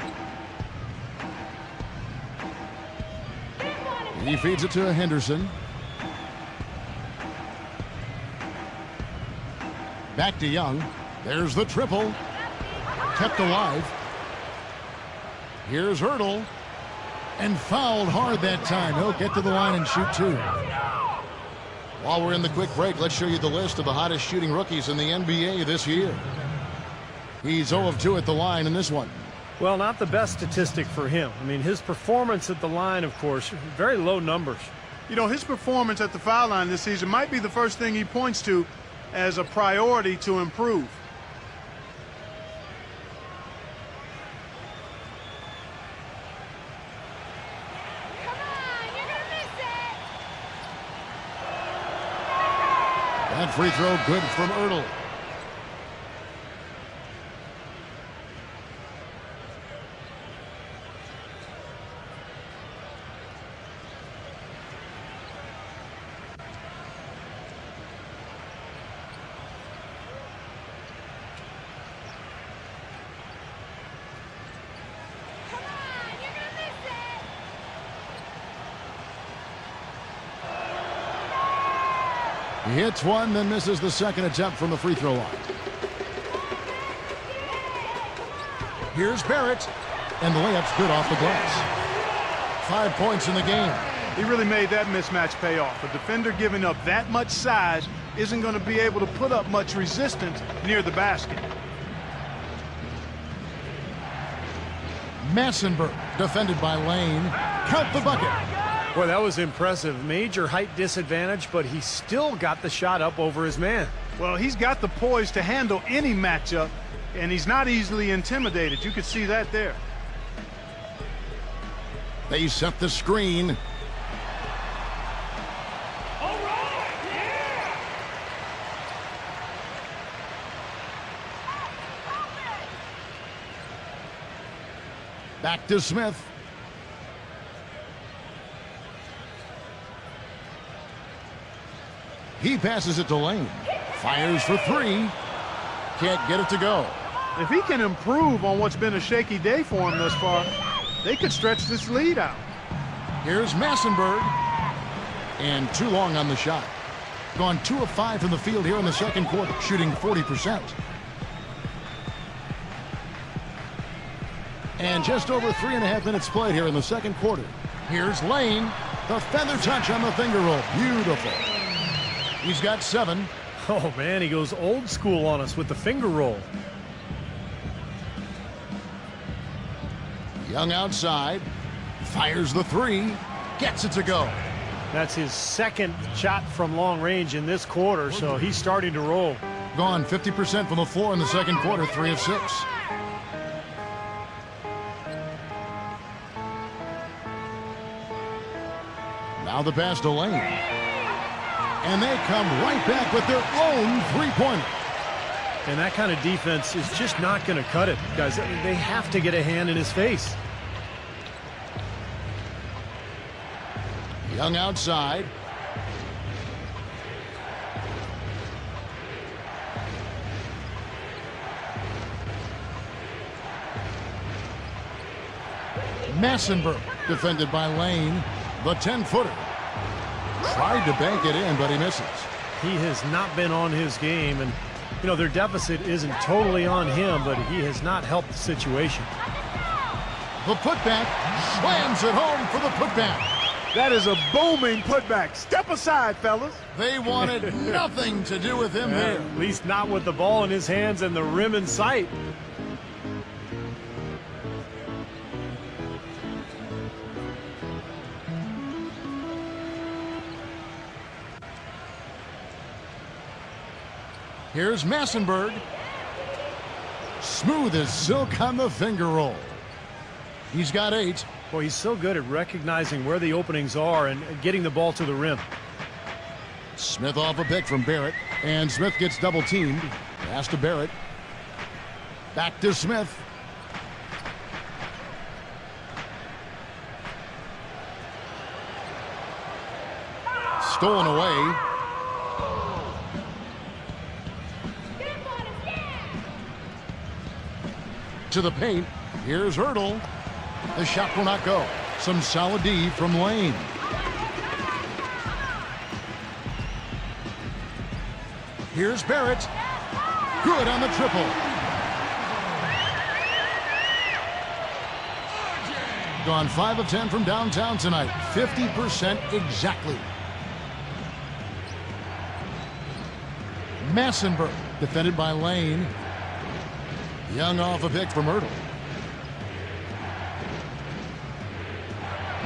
He feeds it to Henderson. Back to Young. There's the triple. Kept alive. Here's Ertl. And fouled hard that time. He'll get to the line and shoot 2. While we're in the quick break, let's show you the list of the hottest shooting rookies in the NBA this year. He's 0 of 2 at the line in this one. Well, not the best statistic for him. I mean, his performance at the line, of course, very low numbers. You know, his performance at the foul line this season might be the first thing he points to as a priority to improve. Come on, you're gonna miss it. That free throw good from Ertl. He hits one, then misses the second attempt from the free throw line. Here's Barrett, and the layup's good off the glass. 5 points in the game. He really made that mismatch pay off. A defender giving up that much size isn't going to be able to put up much resistance near the basket. Massenberg, defended by Lane. Count the bucket. Boy, that was impressive. Major height disadvantage, but he still got the shot up over his man. Well, he's got the poise to handle any matchup, and he's not easily intimidated. You could see that there. They set the screen. Back to Smith. He passes it to Lane. Fires for 3. Can't get it to go. If he can improve on what's been a shaky day for him thus far, they could stretch this lead out. Here's Massenberg. And too long on the shot. Gone 2 of 5 from the field here in the second quarter, shooting 40%. And just over 3.5 minutes played here in the second quarter. Here's Lane. The feather touch on the finger roll. Beautiful. He's got 7. Oh, man, he goes old school on us with the finger roll. Young outside. Fires the 3. Gets it to go. That's his second shot from long range in this quarter, so he's starting to roll. Gone 50% from the floor in the second quarter, 3 of 6. Now the pass to Lane. And they come right back with their own three-pointer. And that kind of defense is just not going to cut it, guys. They have to get a hand in his face. Young outside. Massenberg, defended by Lane. The 10-footer. Tried to bank it in, but he misses. He has not been on his game, and, you know, their deficit isn't totally on him, but he has not helped the situation. The putback slams it home for the putback. That is a booming putback. Step aside, fellas. They wanted nothing to do with him there. At least not with the ball in his hands and the rim in sight. Here's Massenberg. Smooth as silk on the finger roll. He's got 8. Boy, he's so good at recognizing where the openings are and getting the ball to the rim. Smith off a pick from Barrett. And Smith gets double teamed. Pass to Barrett. Back to Smith. Stolen away. To the paint. Here's Hurdle. The shot will not go. Some solid D from Lane. Here's Barrett. Good on the triple. Gone 5 of 10 from downtown tonight. 50% exactly. Massenberg defended by Lane. Young off a pick from Hurdle.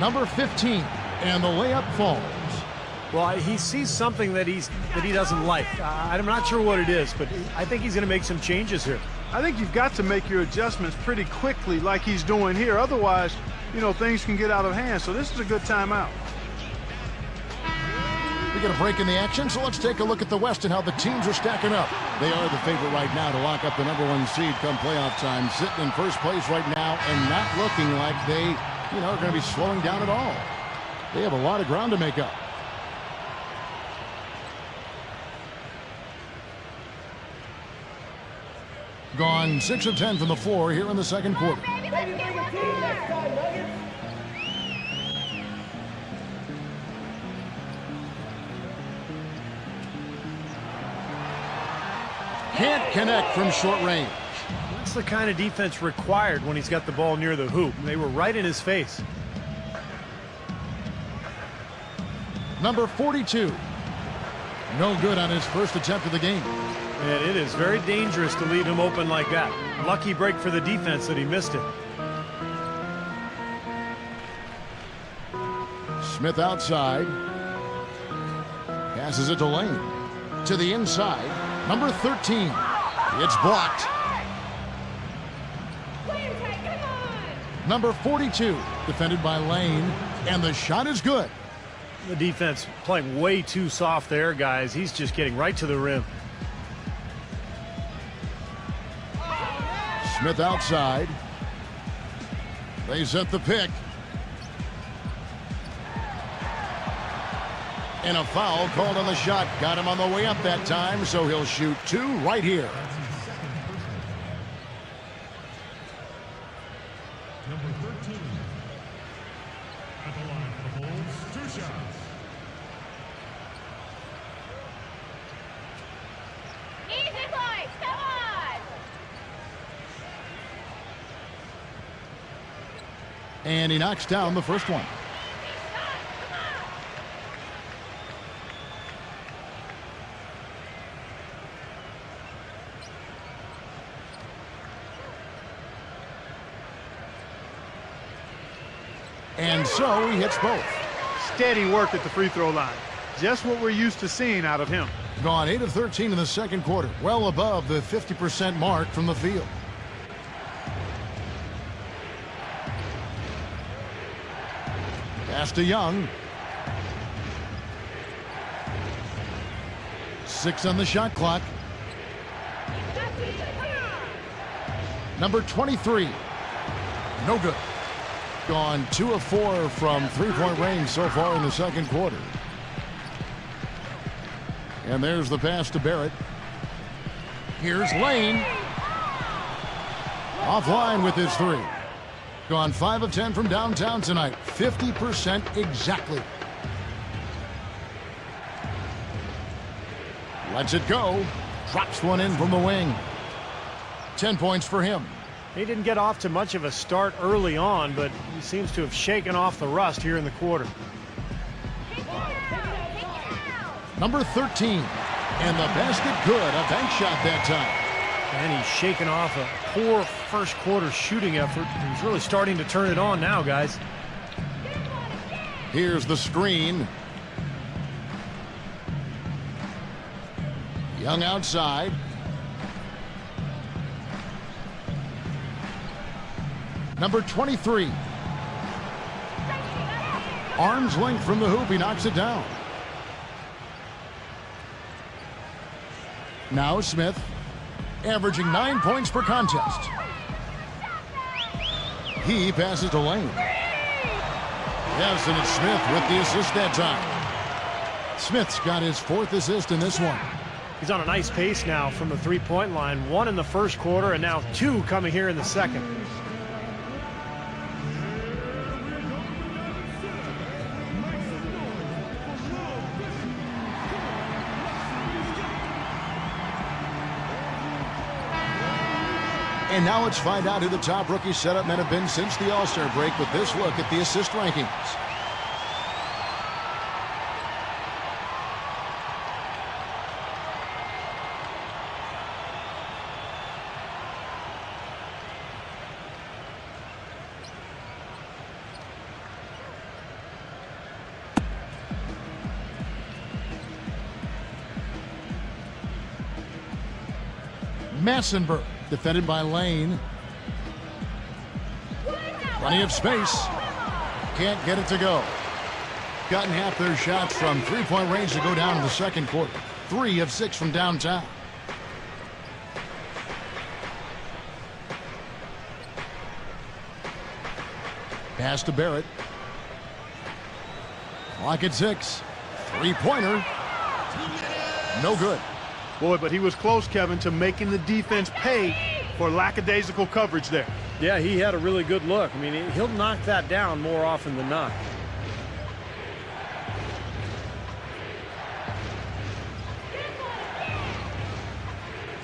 Number 15, and the layup falls. Well, he sees something that he doesn't like. I'm not sure what it is, but I think he's going to make some changes here. I think you've got to make your adjustments pretty quickly like he's doing here. Otherwise, you know, things can get out of hand. So this is a good timeout. We get a break in the action, so let's take a look at the West and how the teams are stacking up. They are the favorite right now to lock up the #1 seed come playoff time, sitting in first place right now and not looking like they, are going to be slowing down at all. They have a lot of ground to make up. Gone 6 of 10 from the floor here in the second quarter. Can't connect from short range. That's the kind of defense required when he's got the ball near the hoop. They were right in his face. Number 42. No good on his first attempt of the game. And it is very dangerous to leave him open like that. Lucky break for the defense that he missed it. Smith outside. Passes it to Lane. To the inside. Number 13. It's blocked. Number 42. Defended by Lane. And the shot is good. The defense playing way too soft there, guys. He's just getting right to the rim. Smith outside. They set the pick. And a foul called on the shot. Got him on the way up that time, so he'll shoot 2 right here. Number 13. At the line for the Bulls, 2 shots. Easy, boys, come on! And he knocks down the first one. And so he hits both. Steady work at the free throw line. Just what we're used to seeing out of him. Gone 8 of 13 in the second quarter. Well above the 50% mark from the field. Pass to Young. 6 on the shot clock. Number 23. No good. Gone 2 of 4 from three-point range so far in the second quarter. And there's the pass to Barrett. Here's Lane. Offline with his 3. Gone 5 of 10 from downtown tonight. 50% exactly. Lets it go. Drops one in from the wing. 10 points for him. He didn't get off to much of a start early on, but he seems to have shaken off the rust here in the quarter. Number 13. And the basket good. A bank shot that time. And he's shaken off a poor first quarter shooting effort. He's really starting to turn it on now, guys. Here's the screen. Young outside. Number 23. Arm's length from the hoop. He knocks it down. Now Smith, averaging 9 points per contest. He passes to Lane. Yes, and it's Smith with the assist that time. Smith's got his 4th assist in this one. He's on a nice pace now from the three-point line. 1 in the first quarter, and now 2 coming here in the second. And now let's find out who the top rookie setup men have been since the All-Star break with this look at the assist rankings. Massenberg, defended by Lane. Plenty of space. Can't get it to go. Gotten half their shots from three-point range to go down in the second quarter. 3 of 6 from downtown. Pass to Barrett. Clock at 6. Three-pointer. No good. Boy, but he was close, Kevin, to making the defense pay for lackadaisical coverage there. Yeah, he had a really good look. I mean, he'll knock that down more often than not.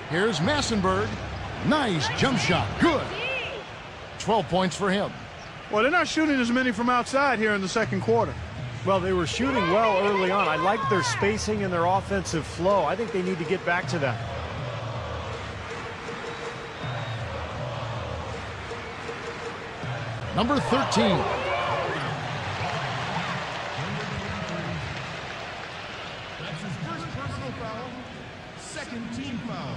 Here's Massenberg. Nice jump shot. Good. 12 points for him. Well, they're not shooting as many from outside here in the second quarter. Well, they were shooting well early on. I like their spacing and their offensive flow. I think they need to get back to that. Number 13. That's his first personal foul. Second team foul.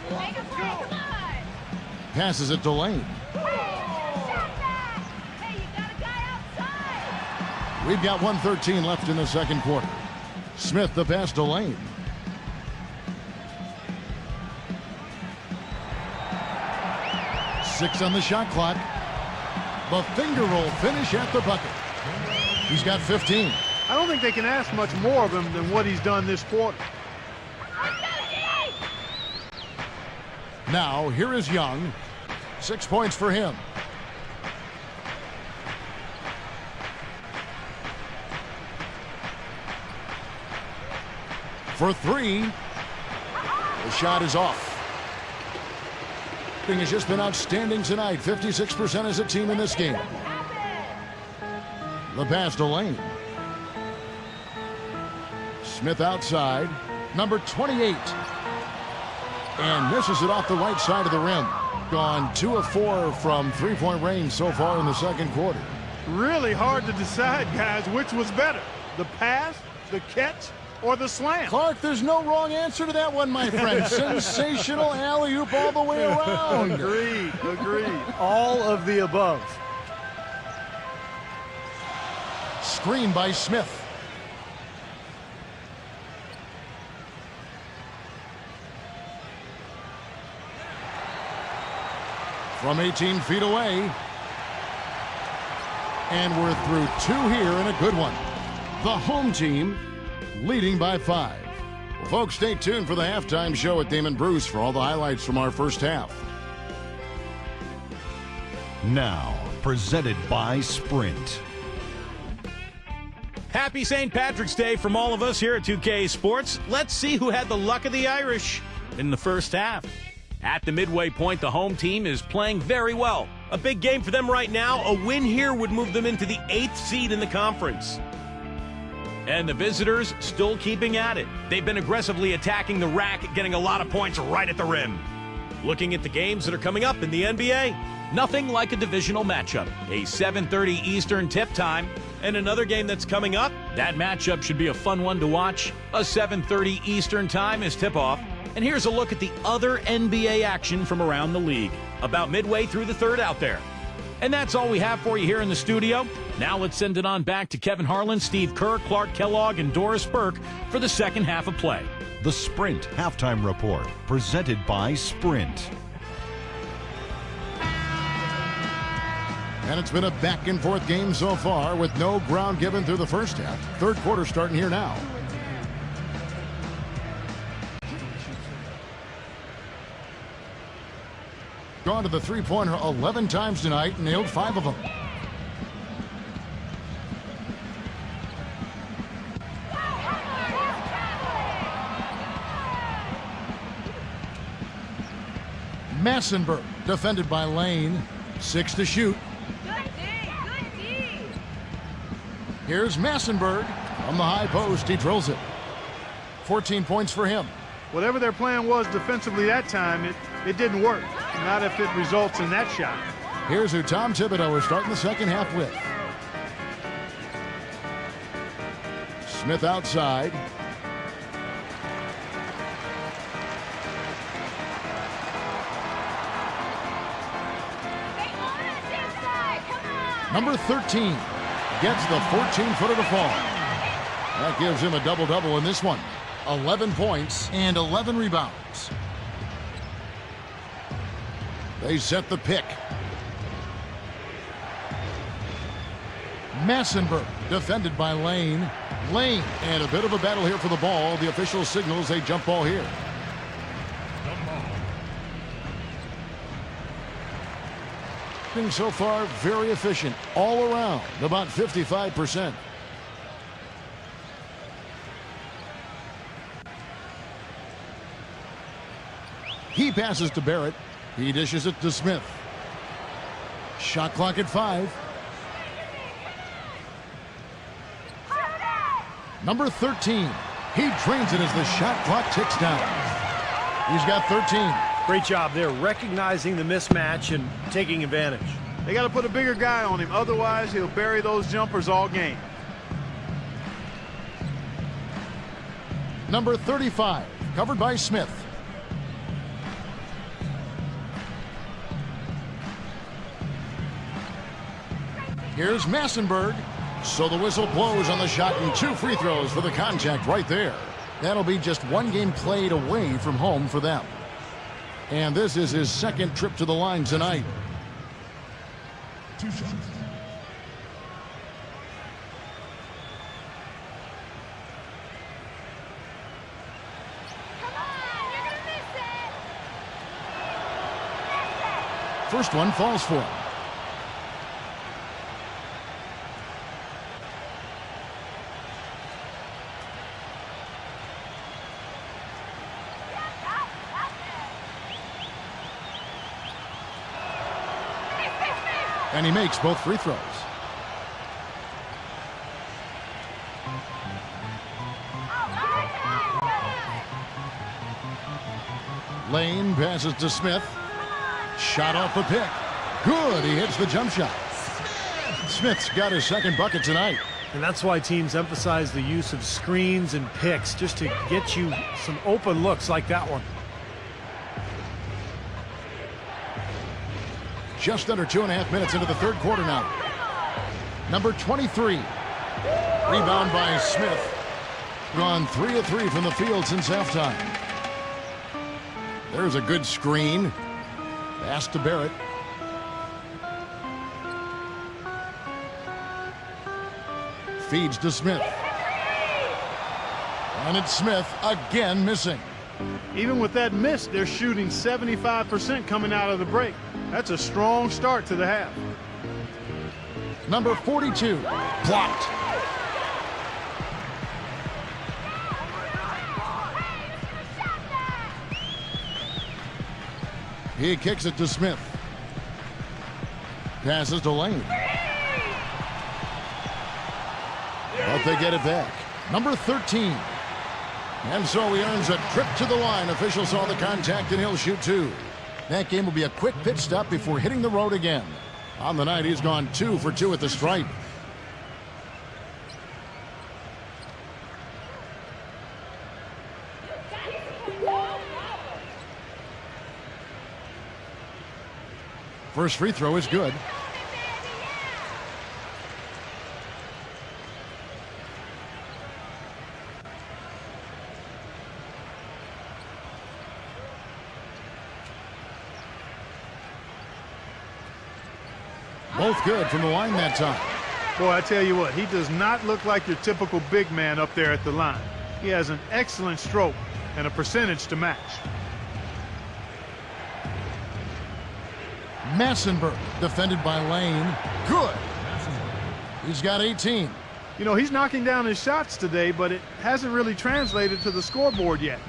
Make a play, come on! Passes it to Lane. Hey, you got a guy outside! We've got 1:13 left in the second quarter. Smith the pass to Lane. Six on the shot clock. The finger roll finish at the bucket. He's got 15. I don't think they can ask much more of him than what he's done this quarter. Now, here is Young. 6 points for him. For 3. The shot is off. Has just been outstanding tonight. 56% as a team in this game. The pass to Lane. Smith outside. Number 28. And misses it off the right side of the rim. Gone 2 of 4 from three-point range so far in the second quarter. Really hard to decide, guys, which was better. The pass, the catch, or the slam? Clark, there's no wrong answer to that one, my friend. Sensational alley-oop all the way around. Agreed. All of the above. Screen by Smith. From 18 feet away. And we're through 2 here and a good one. The home team leading by 5. Well, folks, stay tuned for the halftime show at Damon Bruce for all the highlights from our first half. Now, presented by Sprint. Happy St. Patrick's Day from all of us here at 2K Sports. Let's see who had the luck of the Irish in the first half. At the midway point, the home team is playing very well. A big game for them right now. A win here would move them into the 8th seed in the conference. And the visitors still keeping at it. They've been aggressively attacking the rack, getting a lot of points right at the rim. Looking at the games that are coming up in the NBA, nothing like a divisional matchup. A 7:30 Eastern tip time, and another game that's coming up. That matchup should be a fun one to watch. A 7:30 Eastern time is tip-off. And here's a look at the other NBA action from around the league. About midway through the third out there. And that's all we have for you here in the studio. Now let's send it on back to Kevin Harlan, Steve Kerr, Clark Kellogg, and Doris Burke for the second half of play. The Sprint Halftime Report, presented by Sprint. And it's been a back-and-forth game so far with no ground given through the first half. Third quarter starting here now. Gone to the three-pointer 11 times tonight, nailed 5 of them. Massenberg, defended by Lane. 6 to shoot. Good D. Here's Massenberg. From the high post, he drills it. 14 points for him. Whatever their plan was defensively that time, it didn't work. Not if it results in that shot. Here's who Tom Thibodeau is starting the second half with. Smith outside. Number 13 gets the 14-footer to fall. That gives him a double-double in this one. 11 points and 11 rebounds. They set the pick. Massenberg, defended by Lane. Lane, and a bit of a battle here for the ball. The official signals a jump ball here. So far, very efficient all around, about 55%. He passes to Barrett. He dishes it to Smith. Shot clock at 5. Number 13. He drains it as the shot clock ticks down. He's got 13. Great job there, recognizing the mismatch and taking advantage. They got to put a bigger guy on him. Otherwise, he'll bury those jumpers all game. Number 35, covered by Smith. Here's Massenberg. So the whistle blows on the shot and 2 free throws for the contact right there. That'll be just 1 game played away from home for them. And this is his second trip to the line tonight. 2 shots. Come on, you're gonna miss it. First one falls for him. And he makes both free throws. Lane passes to Smith. Shot off the pick. Good. He hits the jump shot. Smith's got his second bucket tonight. And that's why teams emphasize the use of screens and picks, just to get you some open looks like that one. Just under 2.5 minutes into the third quarter now. Number 23. Rebound by Smith. Gone 3 of 3 from the field since halftime. There's a good screen. Pass to Barrett. Feeds to Smith. And it's Smith again missing. Even with that miss, they're shooting 75% coming out of the break. That's a strong start to the half. Number 42, blocked. He kicks it to Smith. Passes to Lane. But they get it back. Number 13. And so he earns a trip to the line. Officials saw the contact and he'll shoot 2. That game will be a quick pit stop before hitting the road again. On the night, he's gone 2 for 2 at the stripe. First free throw is good. Both good from the line that time. Boy, I tell you what, he does not look like your typical big man up there at the line. He has an excellent stroke and a percentage to match. Massenberg, defended by Lane. Good. He's got 18. You know, he's knocking down his shots today, but it hasn't really translated to the scoreboard yet.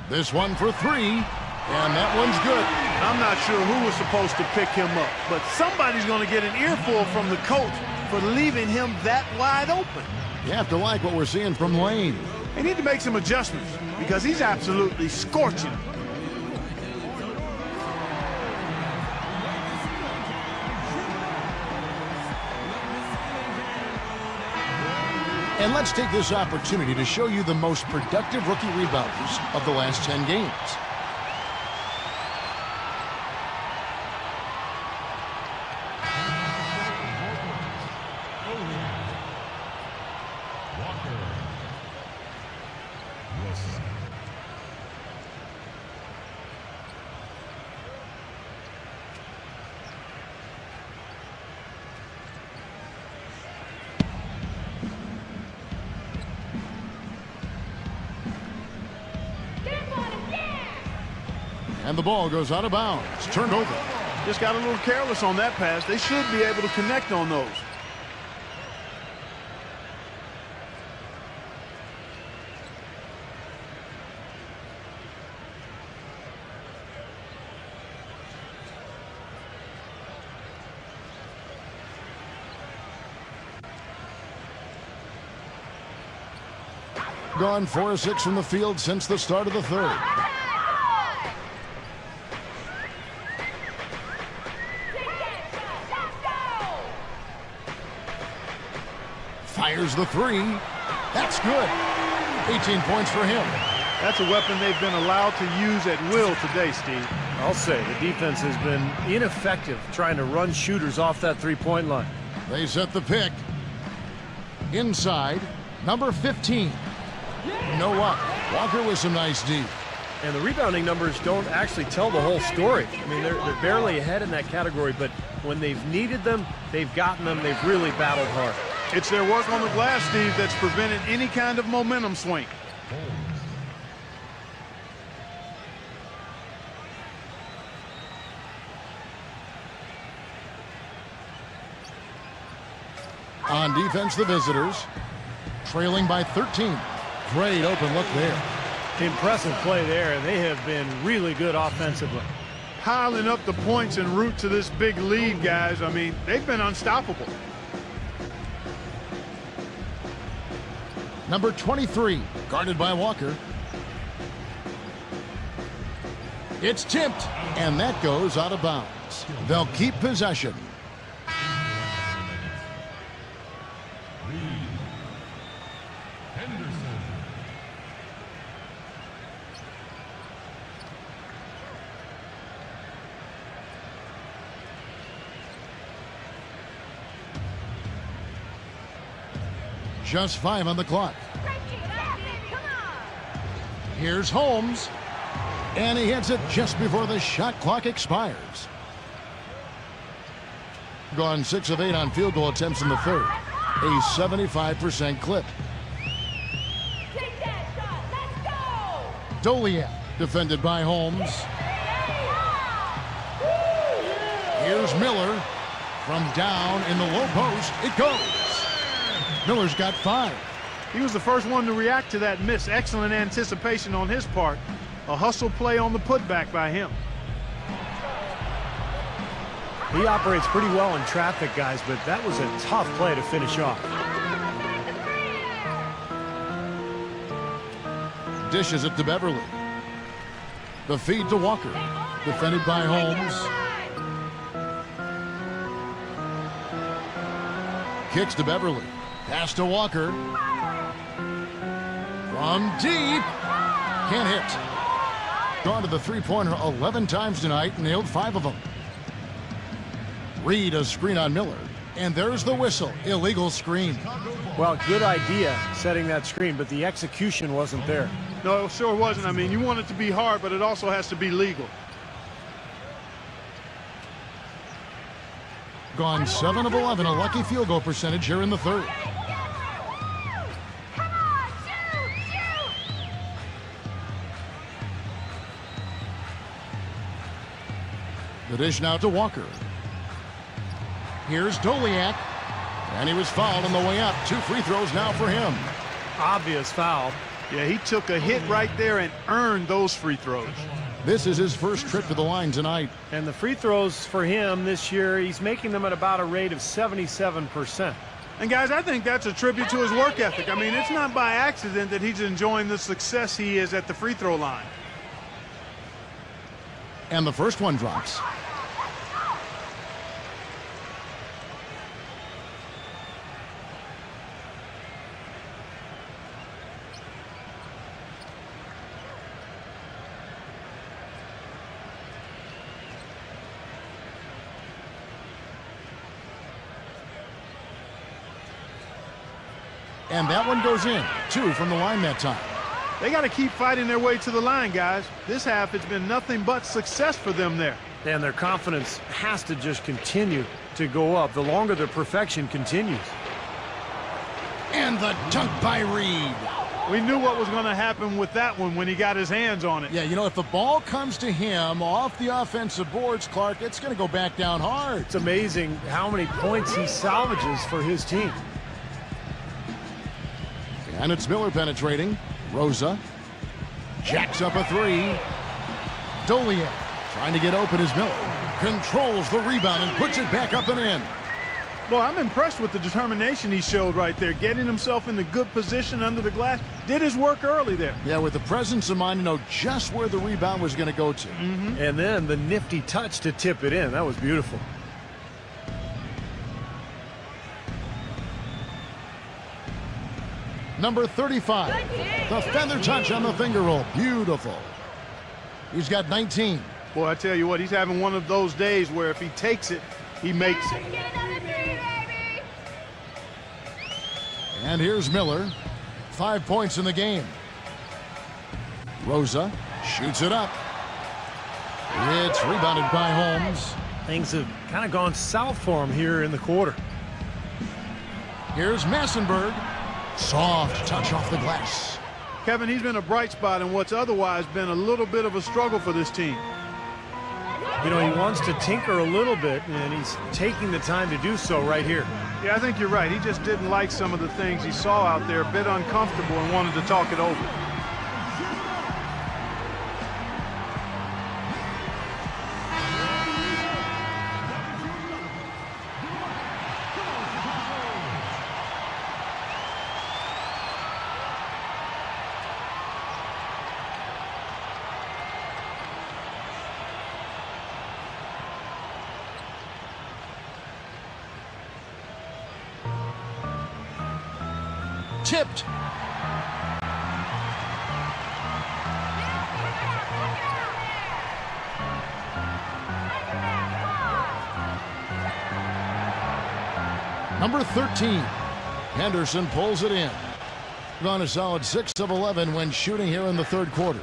This one for 3, and that one's good. I'm not sure who was supposed to pick him up, but somebody's going to get an earful from the coach for leaving him that wide open. You have to like what we're seeing from Lane. They need to make some adjustments because he's absolutely scorching. And let's take this opportunity to show you the most productive rookie rebounders of the last 10 games. And the ball goes out of bounds. Turned over. Just got a little careless on that pass. They should be able to connect on those. Gone 4 of 6 from the field since the start of the third. Fires the 3. That's good. 18 points for him. That's a weapon they've been allowed to use at will today, Steve. I'll say the defense has been ineffective trying to run shooters off that three-point line. They set the pick. Inside, number 15. No up. Walker with some nice D. And the rebounding numbers don't actually tell the whole story. I mean, they're barely ahead in that category, but when they've needed them, they've gotten them. They've really battled hard. It's their work on the glass, Steve, that's prevented any kind of momentum swing. On defense, the visitors. Trailing by 13. Great open look there. Impressive play there, and they have been really good offensively. Piling up the points en route to this big lead, guys. I mean, they've been unstoppable. Number 23, guarded by Walker. It's tipped, and that goes out of bounds. They'll keep possession. Just 5 on the clock. Here's Holmes. And he hits it just before the shot clock expires. Gone 6 of 8 on field goal attempts in the third. A 75% clip. Doliak defended by Holmes. Here's Miller. From down in the low post, it goes. Miller's got 5. He was the first one to react to that miss. Excellent anticipation on his part. A hustle play on the putback by him. He operates pretty well in traffic, guys, but that was a tough play to finish off. Dishes it to Beverly. The feed to Walker. Defended by Holmes. Kicks to Beverly. Pass to Walker. From deep. Can't hit. Gone to the three-pointer 11 times tonight. Nailed 5 of them. Reed a screen on Miller. And there's the whistle. Illegal screen. Well, good idea setting that screen, but the execution wasn't there. No, it sure wasn't. I mean, you want it to be hard, but it also has to be legal. Gone 7 of 11, a lucky field goal percentage here in the third. Come on, shoot! The dish now to Walker. Here's Doliak. And he was fouled on the way up. 2 free throws now for him. Obvious foul. Yeah, he took a hit right there and earned those free throws. This is his first trip to the line tonight. And the free throws for him this year, he's making them at about a rate of 77%. And guys, I think that's a tribute to his work ethic. I mean, it's not by accident that he's enjoying the success he is at the free throw line. And the first one drops. And that one goes in. 2 from the line that time. They got to keep fighting their way to the line, guys. This half, it's been nothing but success for them there. And their confidence has to just continue to go up the longer their perfection continues. And the dunk by Reed. We knew what was going to happen with that one when he got his hands on it. Yeah, you know, if the ball comes to him off the offensive boards, Clark, it's going to go back down hard. It's amazing how many points he salvages for his team. And it's Miller penetrating. Rosa jacks up a 3. Doliak trying to get open as Miller controls the rebound and puts it back up and in. Well, I'm impressed with the determination he showed right there, getting himself in the good position under the glass. Did his work early there. Yeah, with the presence of mind to know just where the rebound was going to go to. And then the nifty touch to tip it in. That was beautiful. Number 35. The feather touch on the finger roll. Beautiful. He's got 19. Boy, I tell you what, he's having one of those days where if he takes it, he makes it. Get another 3, baby! And here's Miller. 5 points in the game. Rosa shoots it up. It's rebounded by Holmes. Things have kind of gone south for him here in the quarter. Here's Massenberg. Soft touch off the glass. Kevin, he's been a bright spot in what's otherwise been a little bit of a struggle for this team. You know, he wants to tinker a little bit, and he's taking the time to do so right here. Yeah, I think you're right. He just didn't like some of the things he saw out there, a bit uncomfortable, and wanted to talk it over. Tipped. Number 13. Henderson pulls it in. Gone a solid 6 of 11 when shooting here in the third quarter.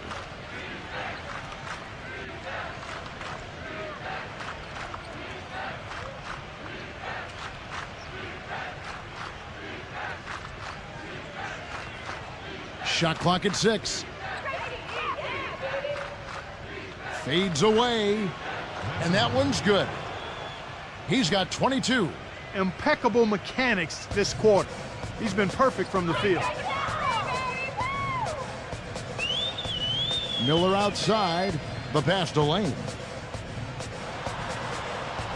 Shot clock at 6. Fades away. And that one's good. He's got 22. Impeccable mechanics this quarter. He's been perfect from the field. Miller outside. The pass to Lane.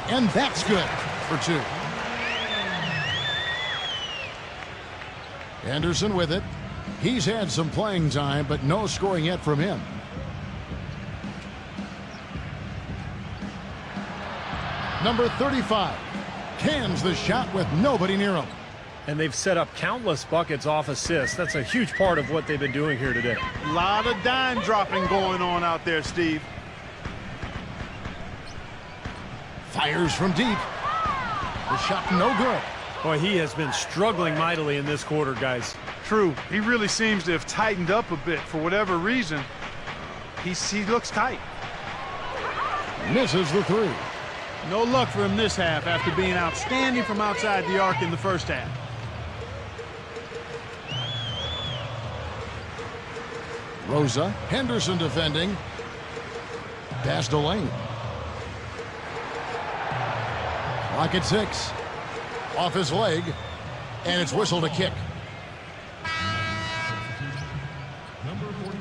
And that's good for 2. Anderson with it. He's had some playing time, but no scoring yet from him. Number 35 cans the shot with nobody near him. And they've set up countless buckets off assists. That's a huge part of what they've been doing here today. A lot of dime dropping going on out there, Steve. Fires from deep. The shot no good. Boy, he has been struggling mightily in this quarter, guys. True. He really seems to have tightened up a bit for whatever reason. He looks tight. Misses the 3. No luck for him this half after being outstanding from outside the arc in the first half. Rosa. Henderson defending. Pass to Lane. Clock at 6. Off his leg. And it's whistled a kick. Number 42.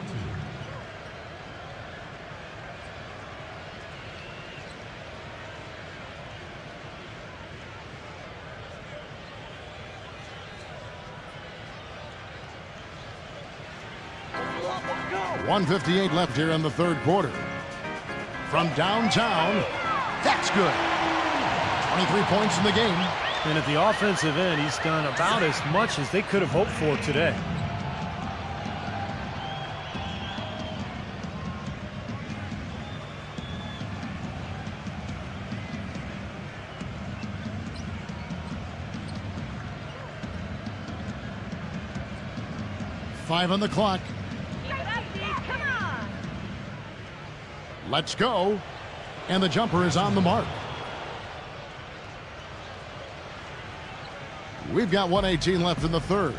.158 left here in the third quarter. From downtown, that's good. 23 points in the game. And at the offensive end, he's done about as much as they could have hoped for today. Five on the clock. Let's go. And the jumper is on the mark. We've got 1:18 left in the third.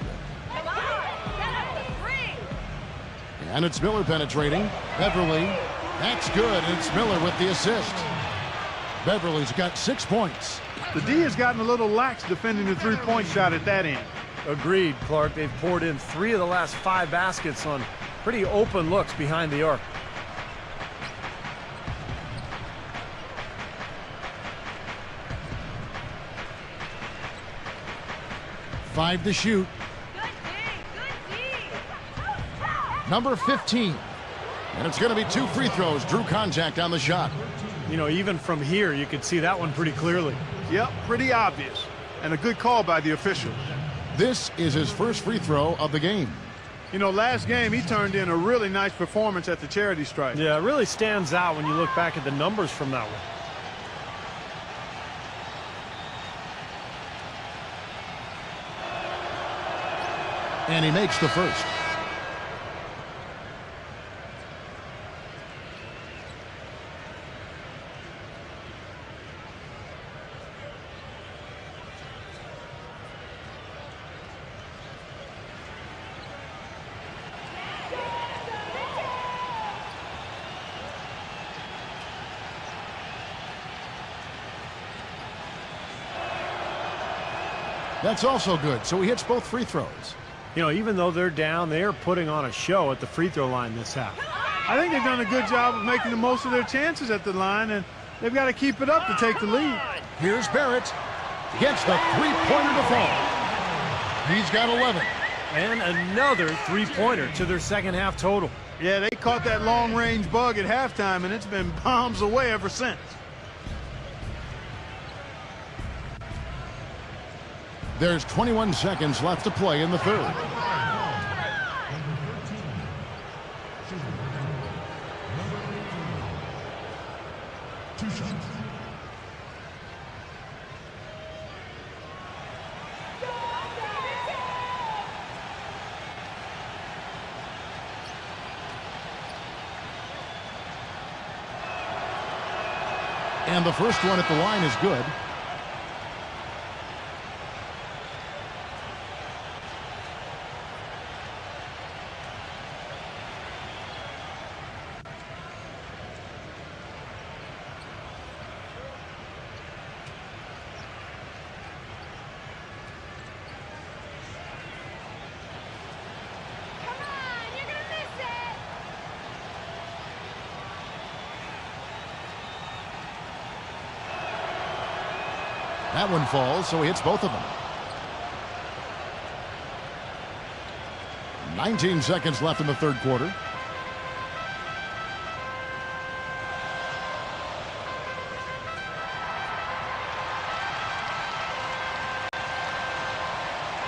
And it's Miller penetrating. Beverly. That's good. And it's Miller with the assist. Beverly's got 6 points. The D has gotten a little lax defending the three-point shot at that end. Agreed, Clark. They've poured in 3 of the last 5 baskets on pretty open looks behind the arc. Five to shoot. Number 15. And it's going to be 2 free throws. Drew contact on the shot. You know, even from here, you could see that one pretty clearly. Yep, pretty obvious. And a good call by the official. This is his first free throw of the game. You know, last game he turned in a really nice performance at the charity stripe. Yeah, it really stands out when you look back at the numbers from that one. And he makes the first. That's also good. So he hits both free throws. You know, even though they're down, they are putting on a show at the free throw line this half. I think they've done a good job of making the most of their chances at the line, and they've got to keep it up to take the lead. Here's Barrett. Gets the three-pointer to fall. He's got 11. And another three-pointer to their second half total. Yeah, they caught that long-range bug at halftime, and it's been bombs away ever since. There's 21 seconds left to play in the third. Number 13. Shooting. Number 18. 2 shots. And the first one at the line is good. That one falls, so he hits both of them. 19 seconds left in the third quarter.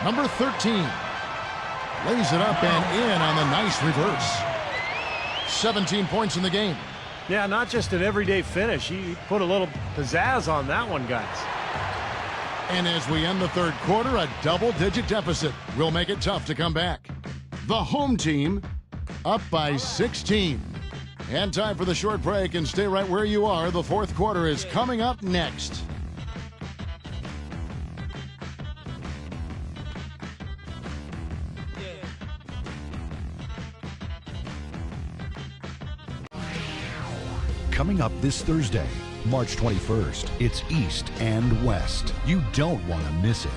Number 13 lays it up and in on the nice reverse. 17 points in the game. Yeah, not just an everyday finish. He put a little pizzazz on that one, guys. And as we end the third quarter, a double-digit deficit will make it tough to come back. The home team up by 16. And time for the short break, and stay right where you are. The fourth quarter is coming up next. Coming up this Thursday, March 21st, it's East and West. You don't want to miss it.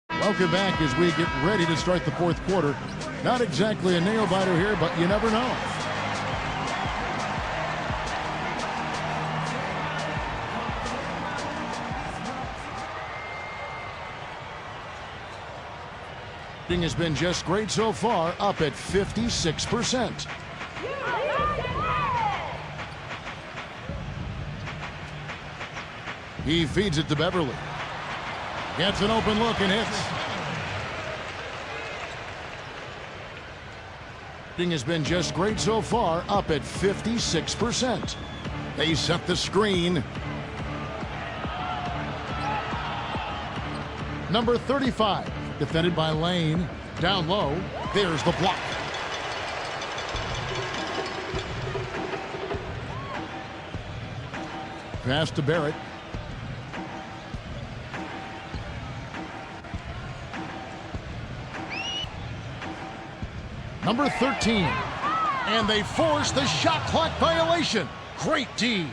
Welcome back as we get ready to start the fourth quarter. Not exactly a nail-biter here, but you never know. Has been just great so far, up at 56%. He feeds it to Beverly. Gets an open look and hits. Has been just great so far, up at 56%. They set the screen. Number 35. Defended by Lane. Down low. There's the block. Pass to Barrett. Number 13. And they force the shot clock violation. Great D.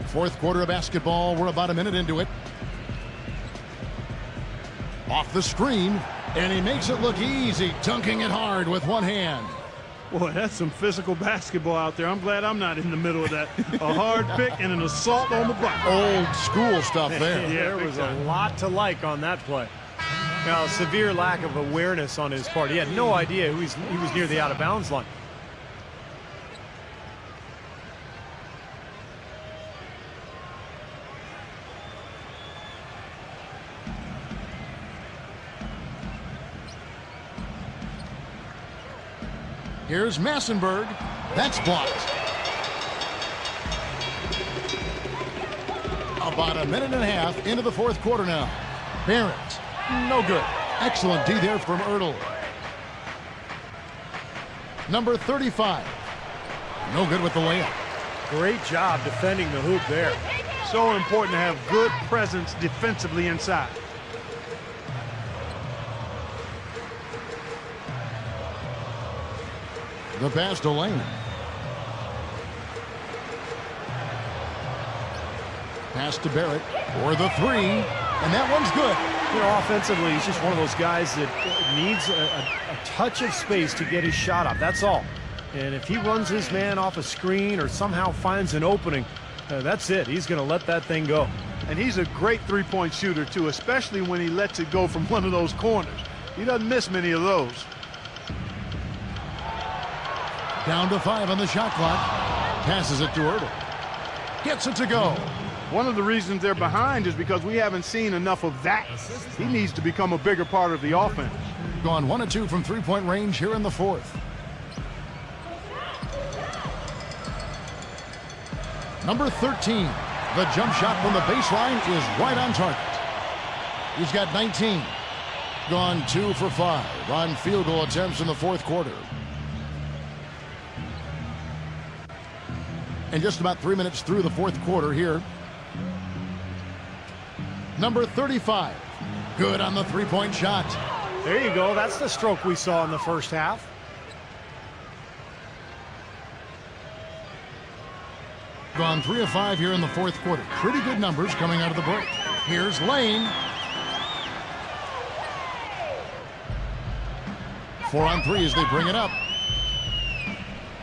Fourth quarter of basketball. We're about a minute into it. Off the screen, and he makes it look easy, dunking it hard with one hand. Boy, that's some physical basketball out there. I'm glad I'm not in the middle of that. A hard pick and an assault on the block. Old school stuff there. Yeah, there was a lot to like on that play. Now, severe lack of awareness on his part. He had no idea he was near the out-of-bounds line. Here's Massenberg. That's blocked. About a minute and a half into the fourth quarter now. Barrett, no good. Excellent D there from Ertl. Number 35. No good with the layup. Great job defending the hoop there. So important to have good presence defensively inside. The pass to Lane. Pass to Barrett for the three, and that one's good. You know, offensively, he's just one of those guys that needs a touch of space to get his shot up. That's all. And if he runs his man off a screen or somehow finds an opening, that's it. He's going to let that thing go. And he's a great three-point shooter, too, especially when he lets it go from one of those corners. He doesn't miss many of those. Down to 5 on the shot clock. Passes it to Ertl. Gets it to go. One of the reasons they're behind is because we haven't seen enough of that. He needs to become a bigger part of the offense. Gone 1 of 2 from three-point range here in the fourth. Number 13. The jump shot from the baseline is right on target. He's got 19. Gone 2 for 5 on field goal attempts in the fourth quarter. And just about 3 minutes through the fourth quarter here. Number 35. Good on the three-point shot. There you go. That's the stroke we saw in the first half. Gone 3 of 5 here in the fourth quarter. Pretty good numbers coming out of the break. Here's Lane. 4 on 3 as they bring it up.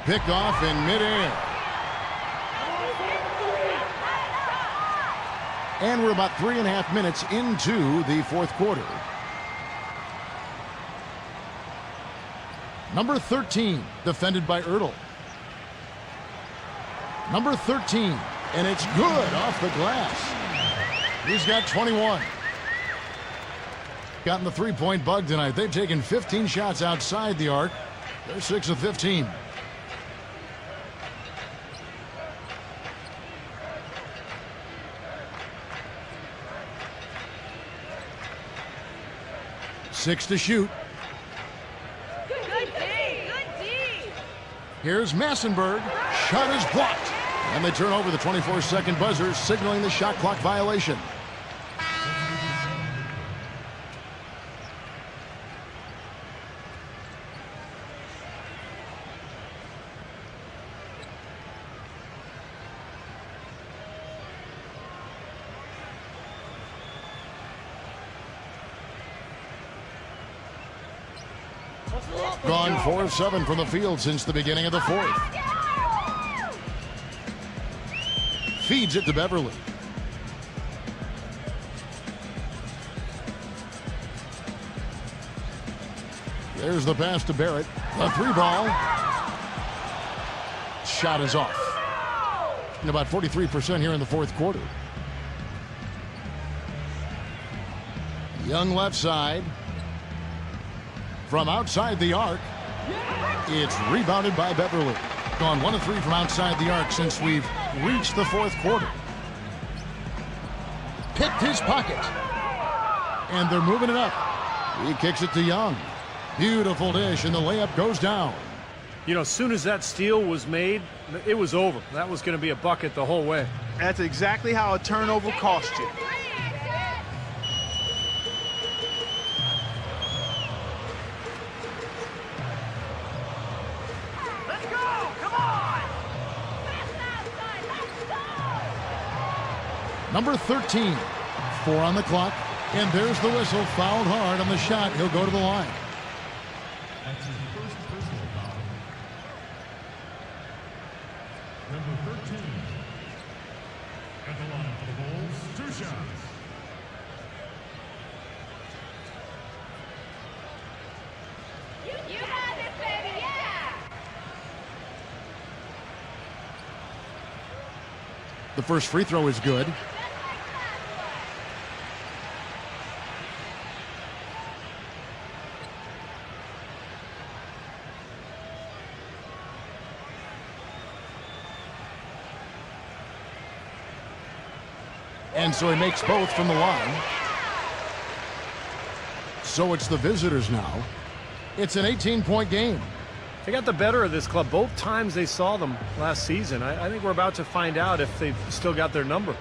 Pick off in midair. And we're about 3.5 minutes into the fourth quarter. Number 13, defended by Ertl. Number 13, and it's good off the glass. He's got 21. Gotten the three-point bug tonight. They've taken 15 shots outside the arc. They're 6 of 15. Six to shoot. Good D. Here's Massenberg. Shot is blocked. And they turn over the 24-second buzzer, signaling the shot clock violation. Gone 4 of 7 from the field since the beginning of the fourth. Feeds it to Beverly. There's the pass to Barrett. The three ball. Shot is off. And about 43% here in the fourth quarter. Young left side. From outside the arc, it's rebounded by Beverly. Gone 1 of 3 from outside the arc since we've reached the fourth quarter. Picked his pocket. And they're moving it up. He kicks it to Young. Beautiful dish, and the layup goes down. You know, as soon as that steal was made, it was over. That was going to be a bucket the whole way. That's exactly how a turnover cost you. Number 13, 4 on the clock, and there's the whistle. Fouled hard on the shot. He'll go to the line. That's his first personal foul. Number 13. At the line for the Bulls, 2 shots. You got this, baby, yeah! The first free throw is good. And so he makes both from the line. So it's the visitors now. It's an 18-point game. They got the better of this club both times they saw them last season. I think we're about to find out if they've still got their number.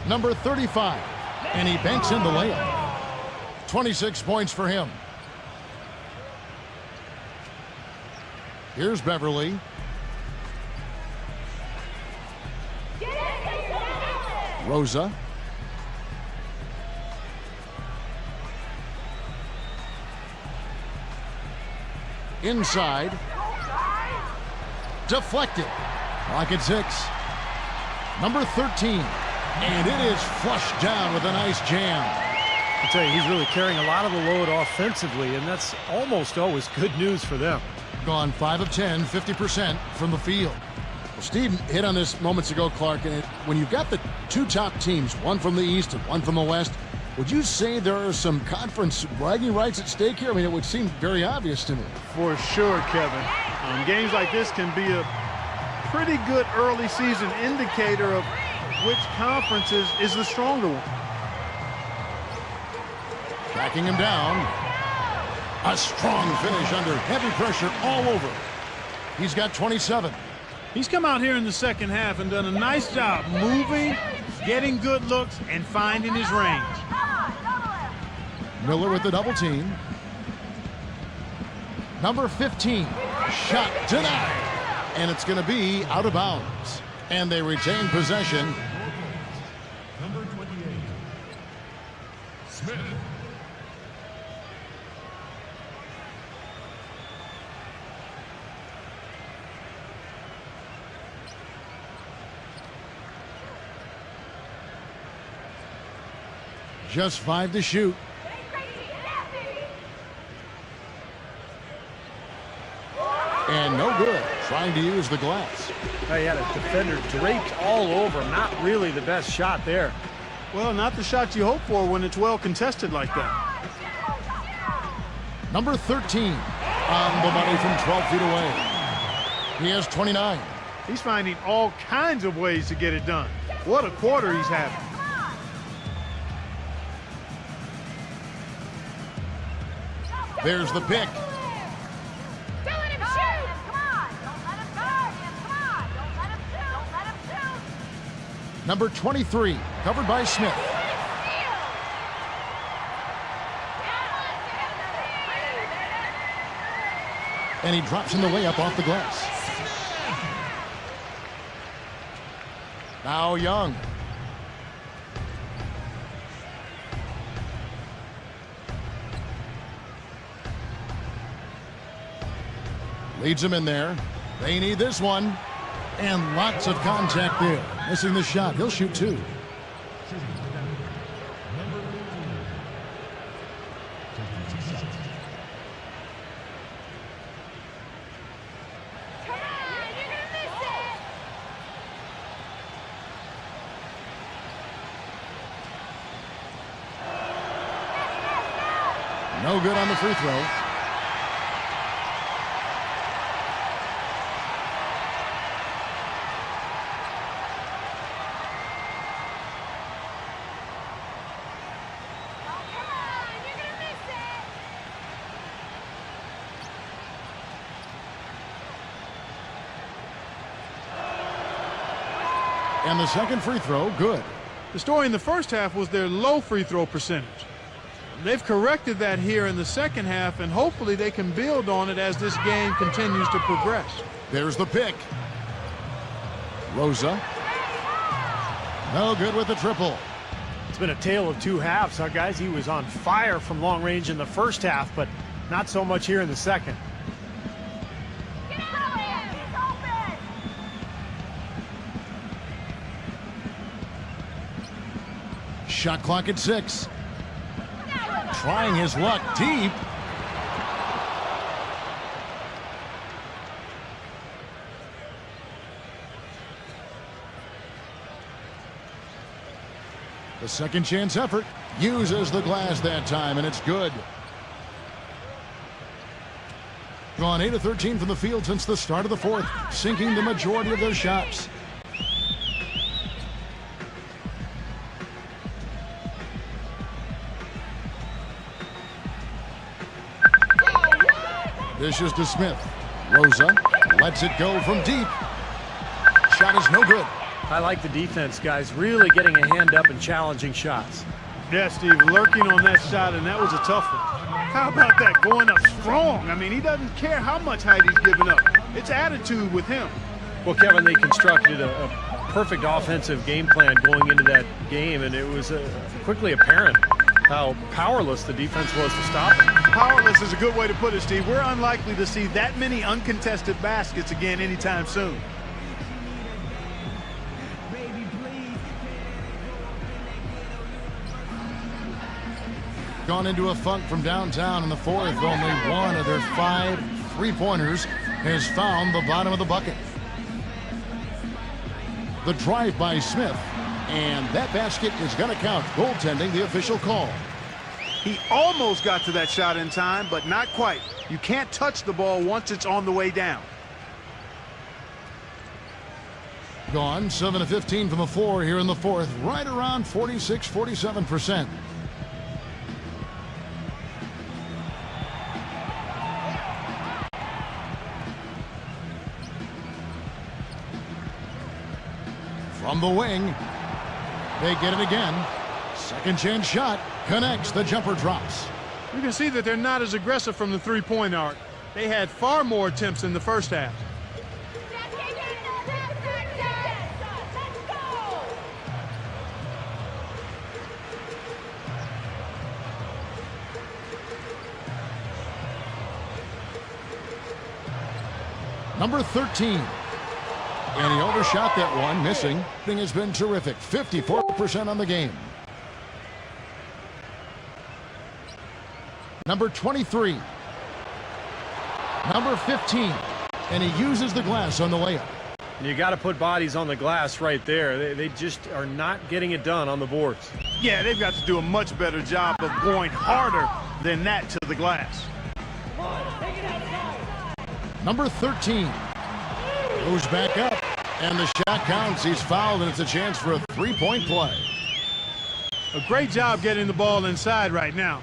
Number 35, and he banks in the layup. 26 points for him. Here's Beverly. Rosa. Inside. Deflected. Clock at 6. Number 13. And it is flushed down with a nice jam. I tell you, he's really carrying a lot of the load offensively, and that's almost always good news for them. Gone 5 of 10, 50% from the field. Well, Steve hit on this moments ago, Clark, and when you've got the two top teams, one from the East and one from the West, would you say there are some conference bragging rights at stake here? I mean, it would seem very obvious to me. For sure, Kevin. Games like this can be a pretty good early season indicator of which conference is the stronger one. Tracking him down. A strong finish under heavy pressure all over. He's got 27. He's come out here in the second half and done a nice job moving, getting good looks, and finding his range. Miller with the double team. Number 15. Shot denied. And it's going to be out of bounds. And they retain possession. Number 28. Smith. Just 5 to shoot. And no good. Trying to use the glass. He had a defender draped all over him. Not really the best shot there. Well, not the shot you hope for when it's well contested like that. Number 13 on the money from 12 feet away. He has 29. He's finding all kinds of ways to get it done. What a quarter he's having. There's the pick. Don't let him shoot! Come on! Don't let him go! Come on! Don't let him shoot! Don't let him shoot! Number 23, covered by Smith. And he drops in the layup off the glass. Now Young. Leads him in there. They need this one. And lots of contact there. Missing the shot. He'll shoot 2. No good on the free throw. And the second free throw, good. The story in the first half was their low free throw percentage. They've corrected that here in the second half, and hopefully they can build on it as this game continues to progress. There's the pick. Rosa. No good with the triple. It's been a tale of 2 halves, huh, guys? He was on fire from long range in the first half, but not so much here in the second. Shot clock at 6. Trying his luck deep. The second chance effort uses the glass that time, and it's good. Gone 8 of 13 from the field since the start of the fourth, sinking the majority of their shots. Dishes to Smith. Rosa lets it go from deep. Shot is no good. I like the defense, guys. Really getting a hand up and challenging shots. Yeah, Steve, lurking on that shot, and that was a tough one. How about that, going up strong? I mean, he doesn't care how much height he's giving up. It's attitude with him. Well, Kevin, they constructed a perfect offensive game plan going into that game, and it was quickly apparent how powerless the defense was to stop it. Powerless is a good way to put it, Steve. We're unlikely to see that many uncontested baskets again anytime soon. Gone into a funk from downtown in the fourth. Only one of their 5 3-pointers has found the bottom of the bucket. The drive by Smith, and that basket is going to count. Goaltending, the official call. He almost got to that shot in time, but not quite. You can't touch the ball once it's on the way down. Gone 7 of 15 from the floor here in the fourth, right around 46-47%. From the wing, they get it again. Second chance shot, connects, the jumper drops. You can see that they're not as aggressive from the three-point arc. They had far more attempts in the first half. Number 13. And he overshot that one, missing. Thing has been terrific. 54% on the game. Number 23. Number 15. And he uses the glass on the layup. You got to put bodies on the glass right there. They just are not getting it done on the boards. Yeah, they've got to do a much better job of going harder than that to the glass. Number 13. Goes back up. And the shot counts. He's fouled, and it's a chance for a three-point play. A great job getting the ball inside right now.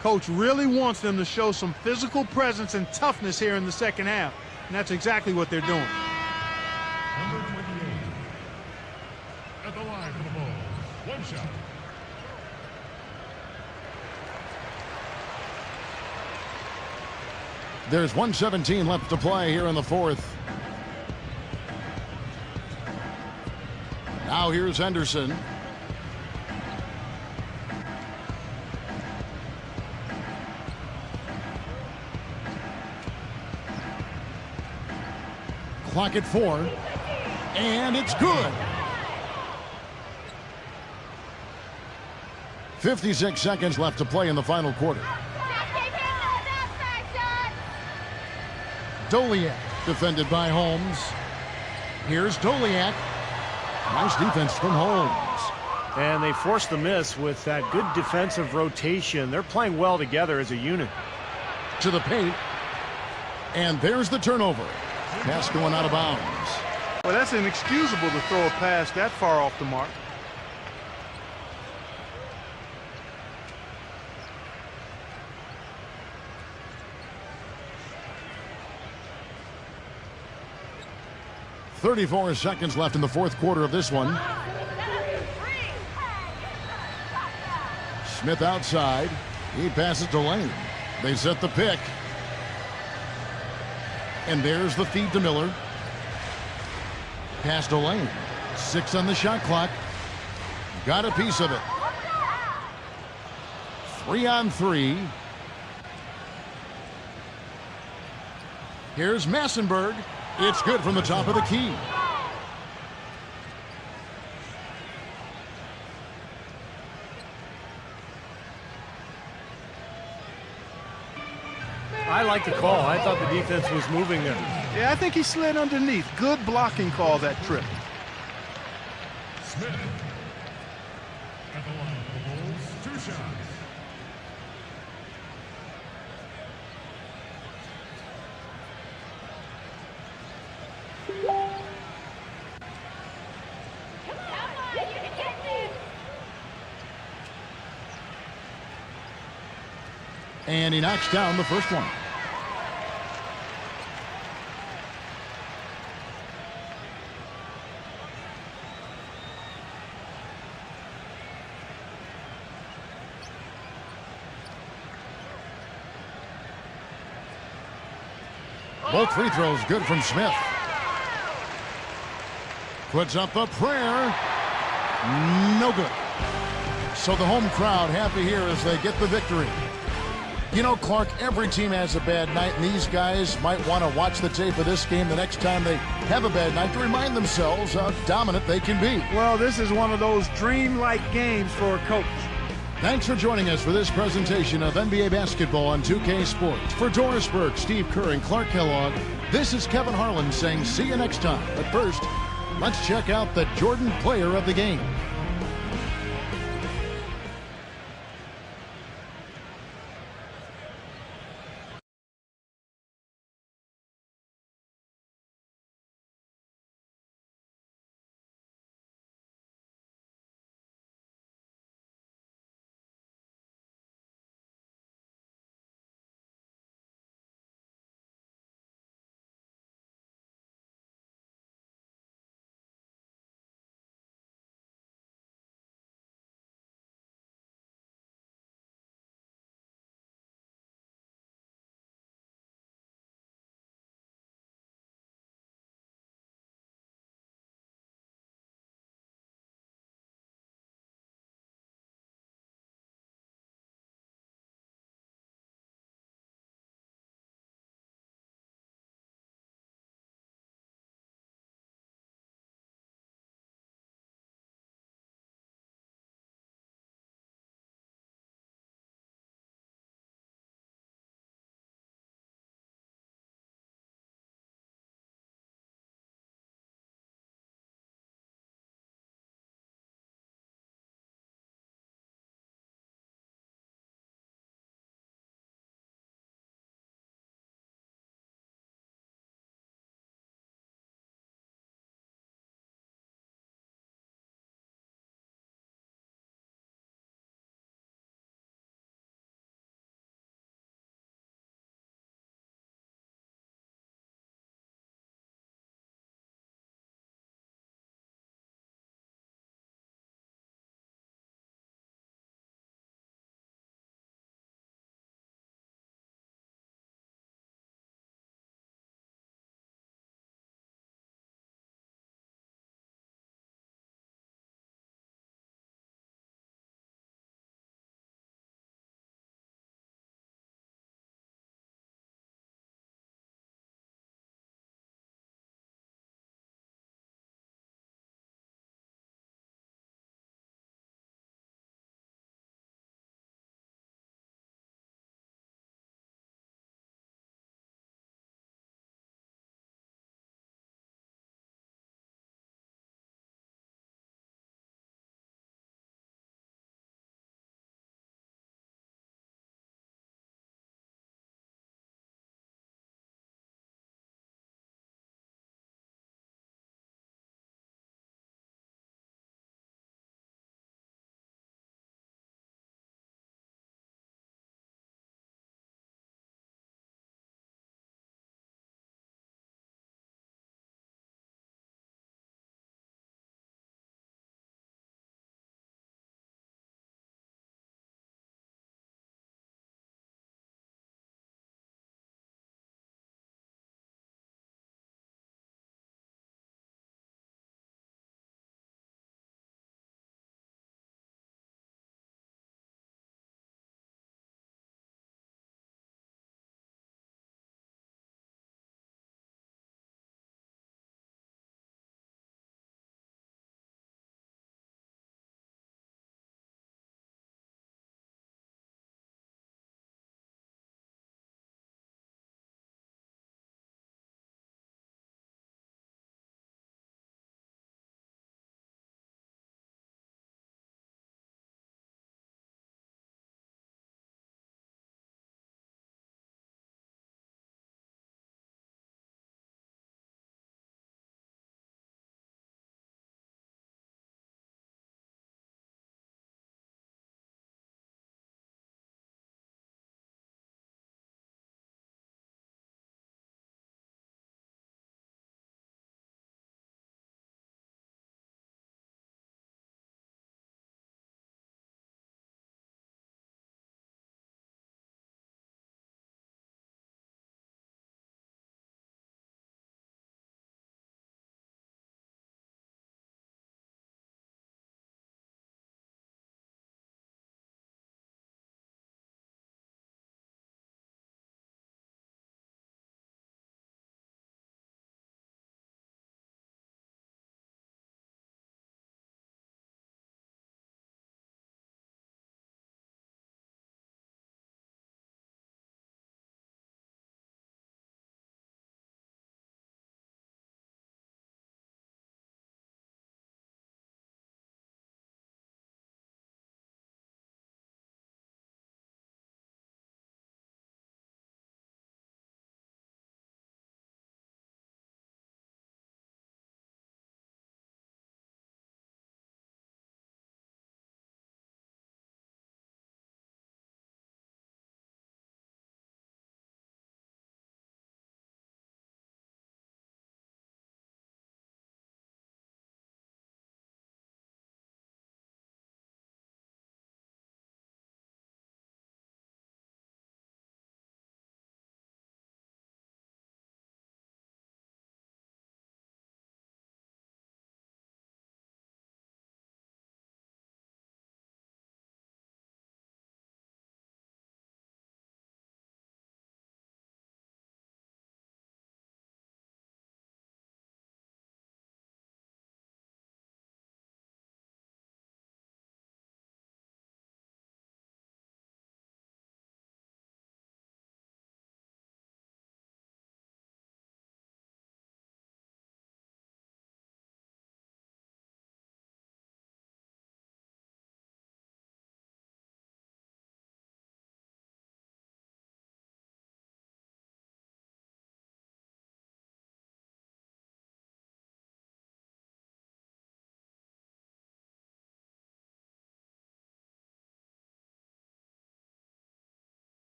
Coach really wants them to show some physical presence and toughness here in the second half. And that's exactly what they're doing. Number 28. At the line for the ball. One shot. There's 1:17 left to play here in the fourth. Now here's Henderson. Clock at 4. And it's good. 56 seconds left to play in the final quarter. Doliak defended by Holmes. Here's Doliak. Nice defense from Holmes. And they forced the miss with that good defensive rotation. They're playing well together as a unit. To the paint. And there's the turnover. Pass going out of bounds. Well, that's inexcusable to throw a pass that far off the mark. .34 seconds left in the fourth quarter of this one. Smith outside. He passes to Lane. They set the pick. And there's the feed to Miller. Pass to Lane. 6 on the shot clock. Got a piece of it. 3 on 3. Here's Massenberg. It's good from the top of the key. I like the call. I thought the defense was moving there. Yeah, I think he slid underneath. Good blocking call that trip. Smith. At the line for the Bulls. 2 shots. And he knocks down the first one. Both free throws good from Smith. Puts up a prayer. No good. So the home crowd happy here as they get the victory. You know, Clark, every team has a bad night, and these guys might want to watch the tape of this game the next time they have a bad night to remind themselves how dominant they can be. Well, this is one of those dream-like games for a coach. Thanks for joining us for this presentation of NBA basketball on 2K Sports. For Doris Burke, Steve Kerr, and Clark Kellogg, this is Kevin Harlan saying see you next time. But first, let's check out the Jordan player of the game.